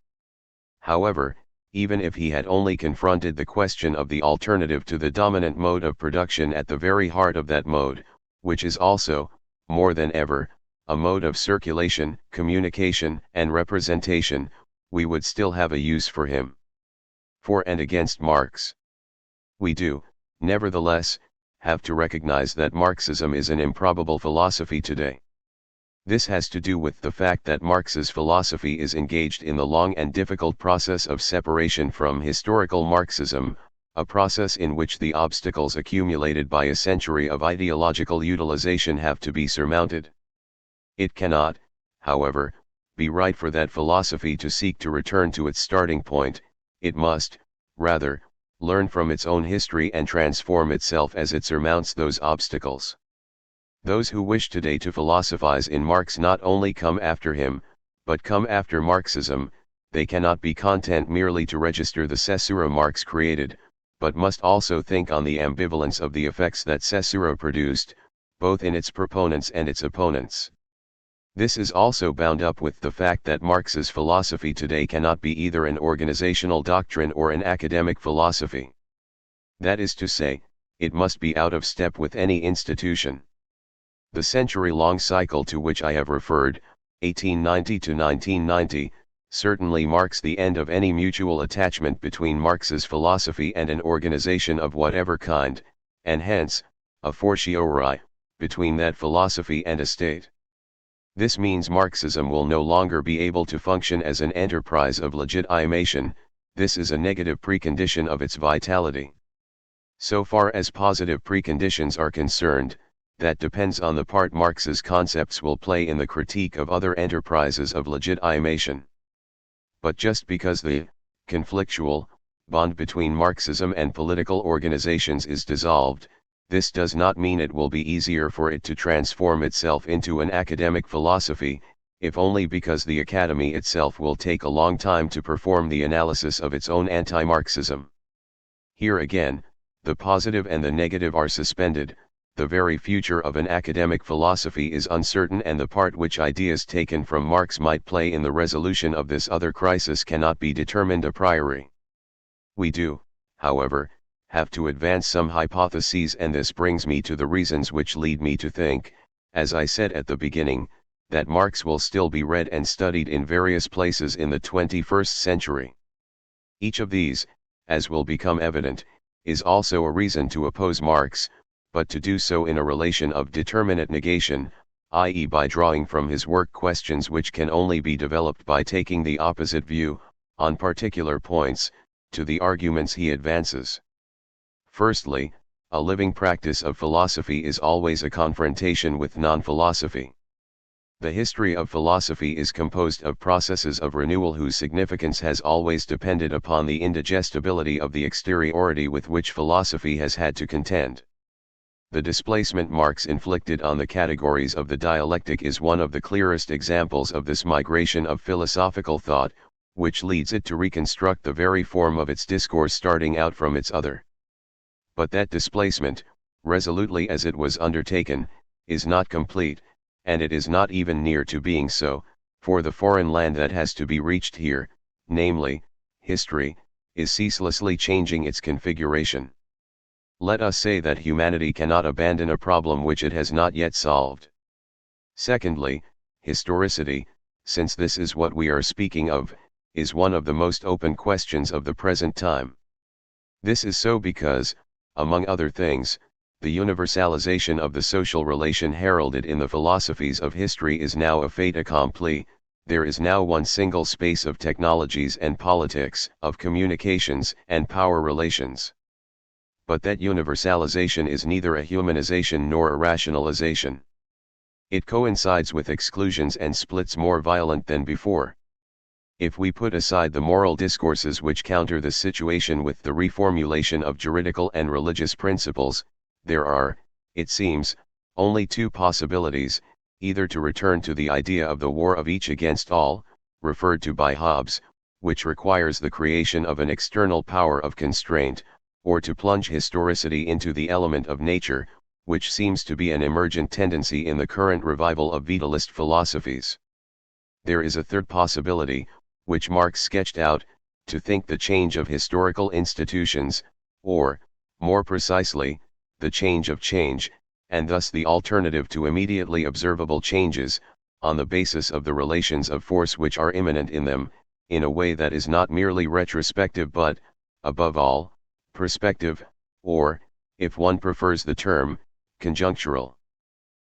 However, even if he had only confronted the question of the alternative to the dominant mode of production at the very heart of that mode, which is also, more than ever, a mode of circulation, communication, and representation, we would still have a use for him. For and against Marx. We do, nevertheless, have to recognize that Marxism is an improbable philosophy today. This has to do with the fact that Marx's philosophy is engaged in the long and difficult process of separation from historical Marxism, a process in which the obstacles accumulated by a century of ideological utilization have to be surmounted. It cannot, however, be right for that philosophy to seek to return to its starting point. It must, rather, learn from its own history and transform itself as it surmounts those obstacles. Those who wish today to philosophize in Marx not only come after him, but come after Marxism. They cannot be content merely to register the caesura Marx created, but must also think on the ambivalence of the effects that caesura produced, both in its proponents and its opponents. This is also bound up with the fact that Marx's philosophy today cannot be either an organizational doctrine or an academic philosophy. That is to say, it must be out of step with any institution. The century-long cycle to which I have referred, 1890 to 1990, certainly marks the end of any mutual attachment between Marx's philosophy and an organization of whatever kind, and hence, a fortiori, between that philosophy and a state. This means Marxism will no longer be able to function as an enterprise of legitimation. This is a negative precondition of its vitality. So far as positive preconditions are concerned, that depends on the part Marx's concepts will play in the critique of other enterprises of legitimation. But just because the conflictual bond between Marxism and political organizations is dissolved, this does not mean it will be easier for it to transform itself into an academic philosophy, if only because the academy itself will take a long time to perform the analysis of its own anti-Marxism. Here again, the positive and the negative are suspended. The very future of an academic philosophy is uncertain, and the part which ideas taken from Marx might play in the resolution of this other crisis cannot be determined a priori. We do, however, have to advance some hypotheses, and this brings me to the reasons which lead me to think, as I said at the beginning, that Marx will still be read and studied in various places in the 21st century. Each of these, as will become evident, is also a reason to oppose Marx, but to do so in a relation of determinate negation, i.e. by drawing from his work questions which can only be developed by taking the opposite view, on particular points, to the arguments he advances. Firstly, a living practice of philosophy is always a confrontation with non-philosophy. The history of philosophy is composed of processes of renewal whose significance has always depended upon the indigestibility of the exteriority with which philosophy has had to contend. The displacement Marx inflicted on the categories of the dialectic is one of the clearest examples of this migration of philosophical thought, which leads it to reconstruct the very form of its discourse starting out from its other. But that displacement, resolutely as it was undertaken, is not complete, and it is not even near to being so, for the foreign land that has to be reached here, namely, history, is ceaselessly changing its configuration. Let us say that humanity cannot abandon a problem which it has not yet solved. Secondly, historicity, since this is what we are speaking of, is one of the most open questions of the present time. This is so because, among other things, the universalization of the social relation heralded in the philosophies of history is now a fait accompli. There is now one single space of technologies and politics, of communications and power relations. But that universalization is neither a humanization nor a rationalization. It coincides with exclusions and splits more violent than before. If we put aside the moral discourses which counter the situation with the reformulation of juridical and religious principles, there are, it seems, only two possibilities, either to return to the idea of the war of each against all, referred to by Hobbes, which requires the creation of an external power of constraint, or to plunge historicity into the element of nature, which seems to be an emergent tendency in the current revival of vitalist philosophies. There is a third possibility, which Marx sketched out, to think the change of historical institutions, or, more precisely, the change of change, and thus the alternative to immediately observable changes, on the basis of the relations of force which are immanent in them, in a way that is not merely retrospective but, above all, perspective, or, if one prefers the term, conjunctural.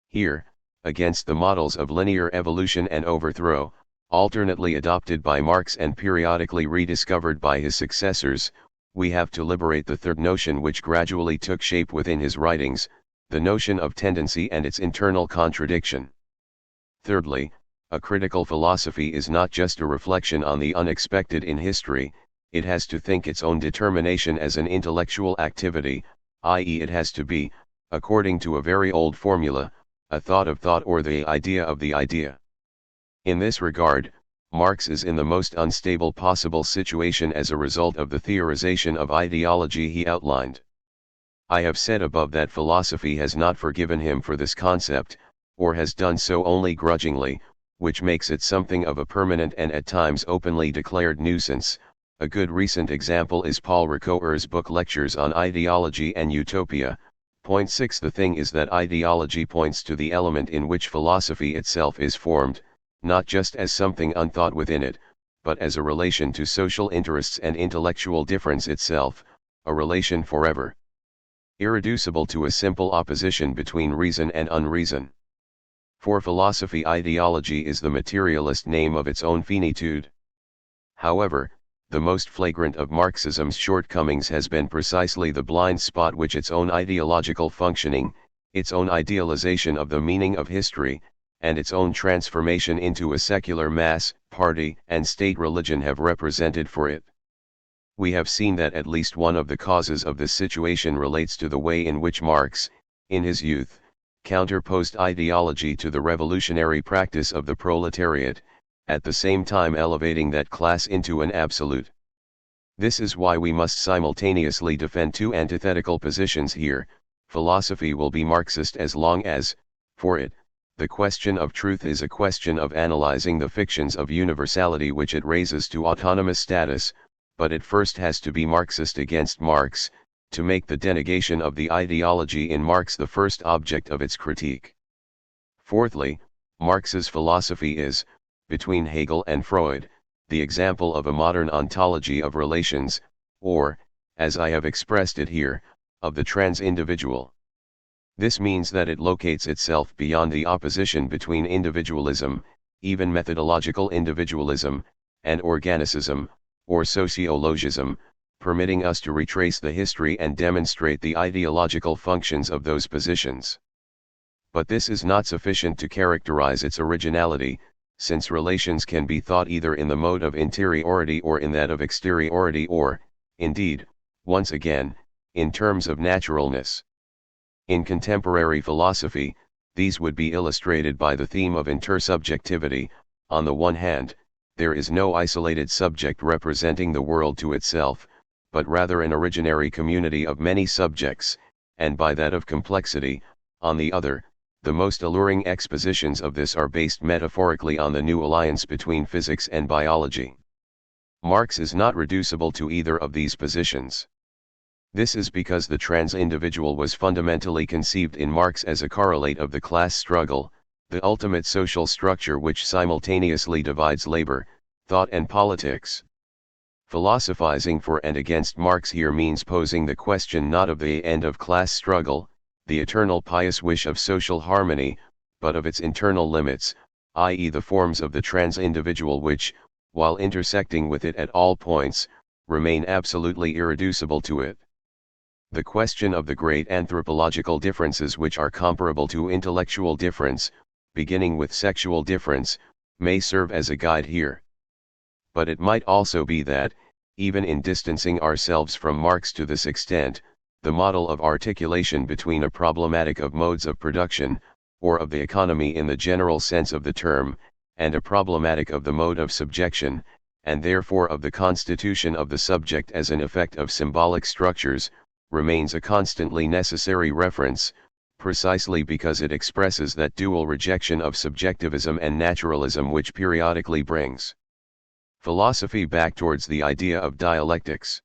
Here, against the models of linear evolution and overthrow, alternately adopted by Marx and periodically rediscovered by his successors, we have to liberate the third notion which gradually took shape within his writings, the notion of tendency and its internal contradiction. Thirdly, a critical philosophy is not just a reflection on the unexpected in history, it has to think its own determination as an intellectual activity, i.e. it has to be, according to a very old formula, a thought of thought or the idea of the idea. In this regard, Marx is in the most unstable possible situation as a result of the theorization of ideology he outlined. I have said above that philosophy has not forgiven him for this concept, or has done so only grudgingly, which makes it something of a permanent and at times openly declared nuisance. A good recent example is Paul Ricoeur's book Lectures on Ideology and Utopia. Point 6. The thing is that ideology points to the element in which philosophy itself is formed, not just as something unthought within it, but as a relation to social interests and intellectual difference itself, a relation forever irreducible to a simple opposition between reason and unreason. For philosophy, ideology is the materialist name of its own finitude. However, the most flagrant of Marxism's shortcomings has been precisely the blind spot which its own ideological functioning, its own idealization of the meaning of history, and its own transformation into a secular mass, party, and state religion have represented for it. We have seen that at least one of the causes of this situation relates to the way in which Marx, in his youth, counterposed ideology to the revolutionary practice of the proletariat, at the same time elevating that class into an absolute. This is why we must simultaneously defend two antithetical positions here. Philosophy will be Marxist as long as, for it, the question of truth is a question of analyzing the fictions of universality which it raises to autonomous status, but it first has to be Marxist against Marx, to make the denegation of the ideology in Marx the first object of its critique. Fourthly, Marx's philosophy is, between Hegel and Freud, the example of a modern ontology of relations, or, as I have expressed it here, of the trans-individual. This means that it locates itself beyond the opposition between individualism, even methodological individualism, and organicism, or sociologism, permitting us to retrace the history and demonstrate the ideological functions of those positions. But this is not sufficient to characterize its originality, since relations can be thought either in the mode of interiority or in that of exteriority or, indeed, once again, in terms of naturalness. In contemporary philosophy, these would be illustrated by the theme of intersubjectivity. On the one hand, there is no isolated subject representing the world to itself, but rather an originary community of many subjects, and by that of complexity, on the other, The most alluring expositions of this are based metaphorically on the new alliance between physics and biology. Marx is not reducible to either of these positions. This is because the trans-individual was fundamentally conceived in Marx as a correlate of the class struggle, the ultimate social structure which simultaneously divides labor, thought and politics. Philosophizing for and against Marx here means posing the question not of the end of class struggle, the eternal pious wish of social harmony, but of its internal limits, i.e. the forms of the trans-individual which, while intersecting with it at all points, remain absolutely irreducible to it. The question of the great anthropological differences which are comparable to intellectual difference, beginning with sexual difference, may serve as a guide here. But it might also be that, even in distancing ourselves from Marx to this extent, the model of articulation between a problematic of modes of production, or of the economy in the general sense of the term, and a problematic of the mode of subjection, and therefore of the constitution of the subject as an effect of symbolic structures, remains a constantly necessary reference, precisely because it expresses that dual rejection of subjectivism and naturalism which periodically brings philosophy back towards the idea of dialectics.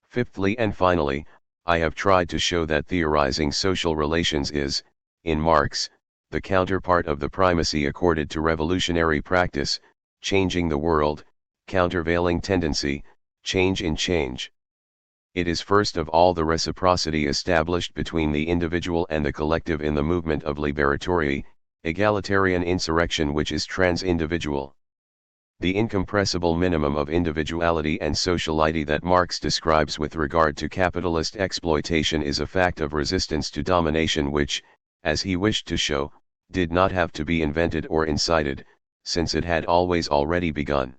Fifthly and finally, I have tried to show that theorizing social relations is, in Marx, the counterpart of the primacy accorded to revolutionary practice, changing the world, countervailing tendency, change in change. It is first of all the reciprocity established between the individual and the collective in the movement of liberatory, egalitarian insurrection which is trans-individual. The incompressible minimum of individuality and sociality that Marx describes with regard to capitalist exploitation is a fact of resistance to domination which, as he wished to show, did not have to be invented or incited, since it had always already begun.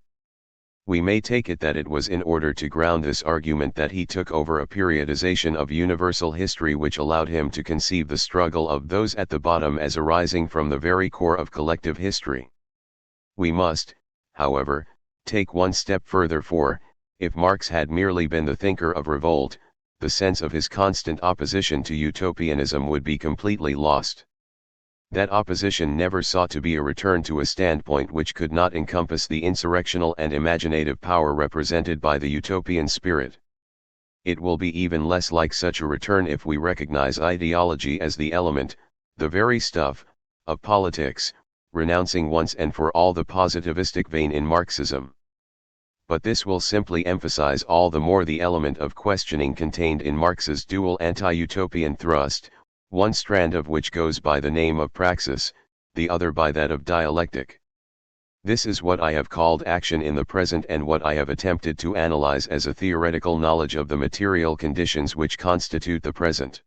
We may take it that it was in order to ground this argument that he took over a periodization of universal history which allowed him to conceive the struggle of those at the bottom as arising from the very core of collective history. We must, however, take one step further for, if Marx had merely been the thinker of revolt, the sense of his constant opposition to utopianism would be completely lost. That opposition never sought to be a return to a standpoint which could not encompass the insurrectional and imaginative power represented by the utopian spirit. It will be even less like such a return if we recognize ideology as the element, the very stuff, of politics, renouncing once and for all the positivistic vein in Marxism. But this will simply emphasize all the more the element of questioning contained in Marx's dual anti-utopian thrust, one strand of which goes by the name of praxis, the other by that of dialectic. This is what I have called action in the present and what I have attempted to analyze as a theoretical knowledge of the material conditions which constitute the present.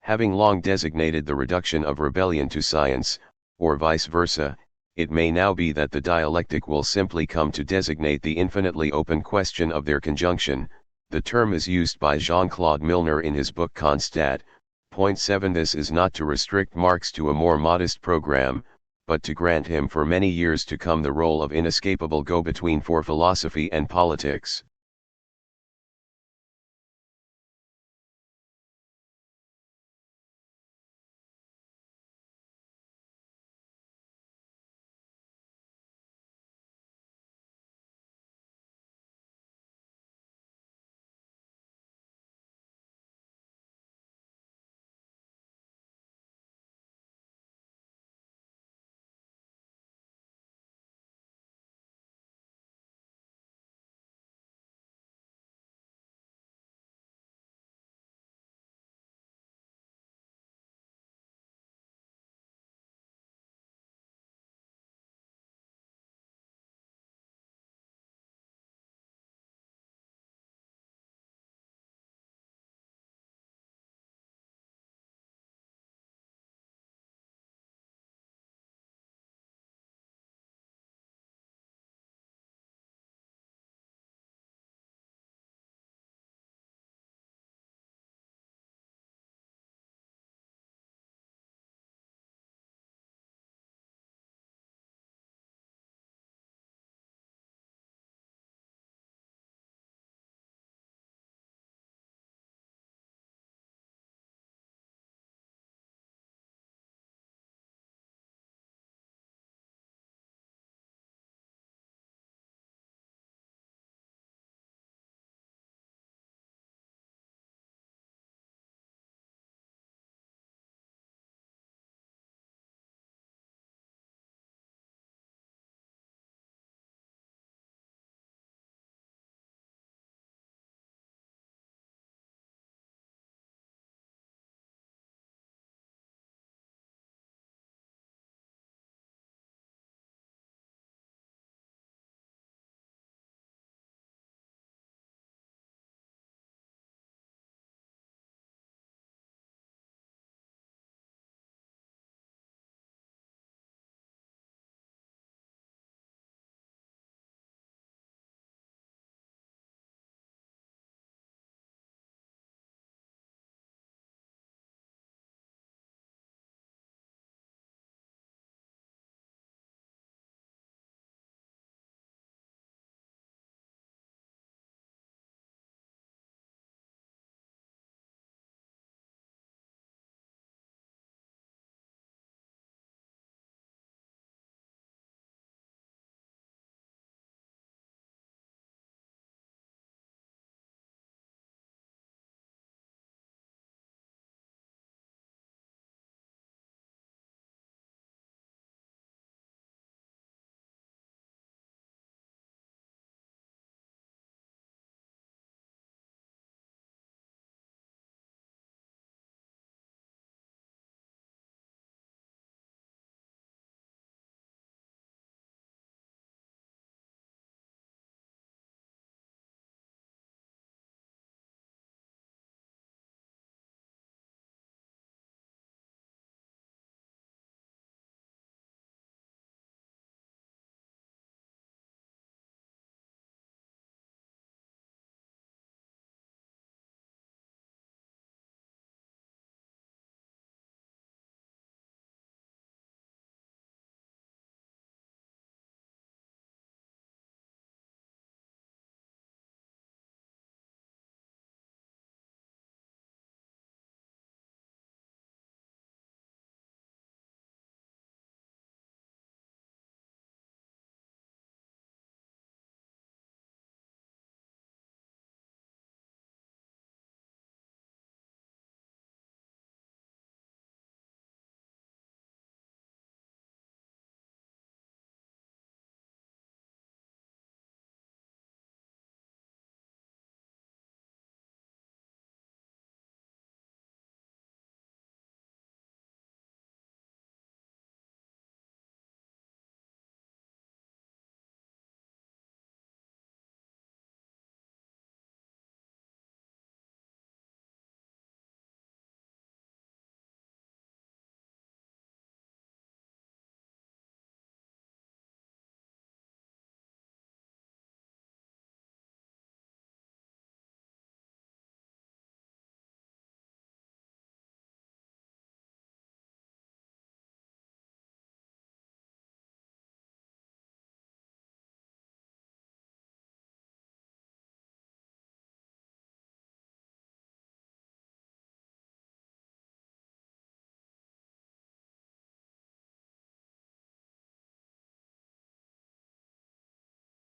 Having long designated the reduction of rebellion to science, or vice versa, it may now be that the dialectic will simply come to designate the infinitely open question of their conjunction. The term is used by Jean-Claude Milner in his book Constat. Point 7. This is not to restrict Marx to a more modest program, but to grant him for many years to come the role of inescapable go-between for philosophy and politics.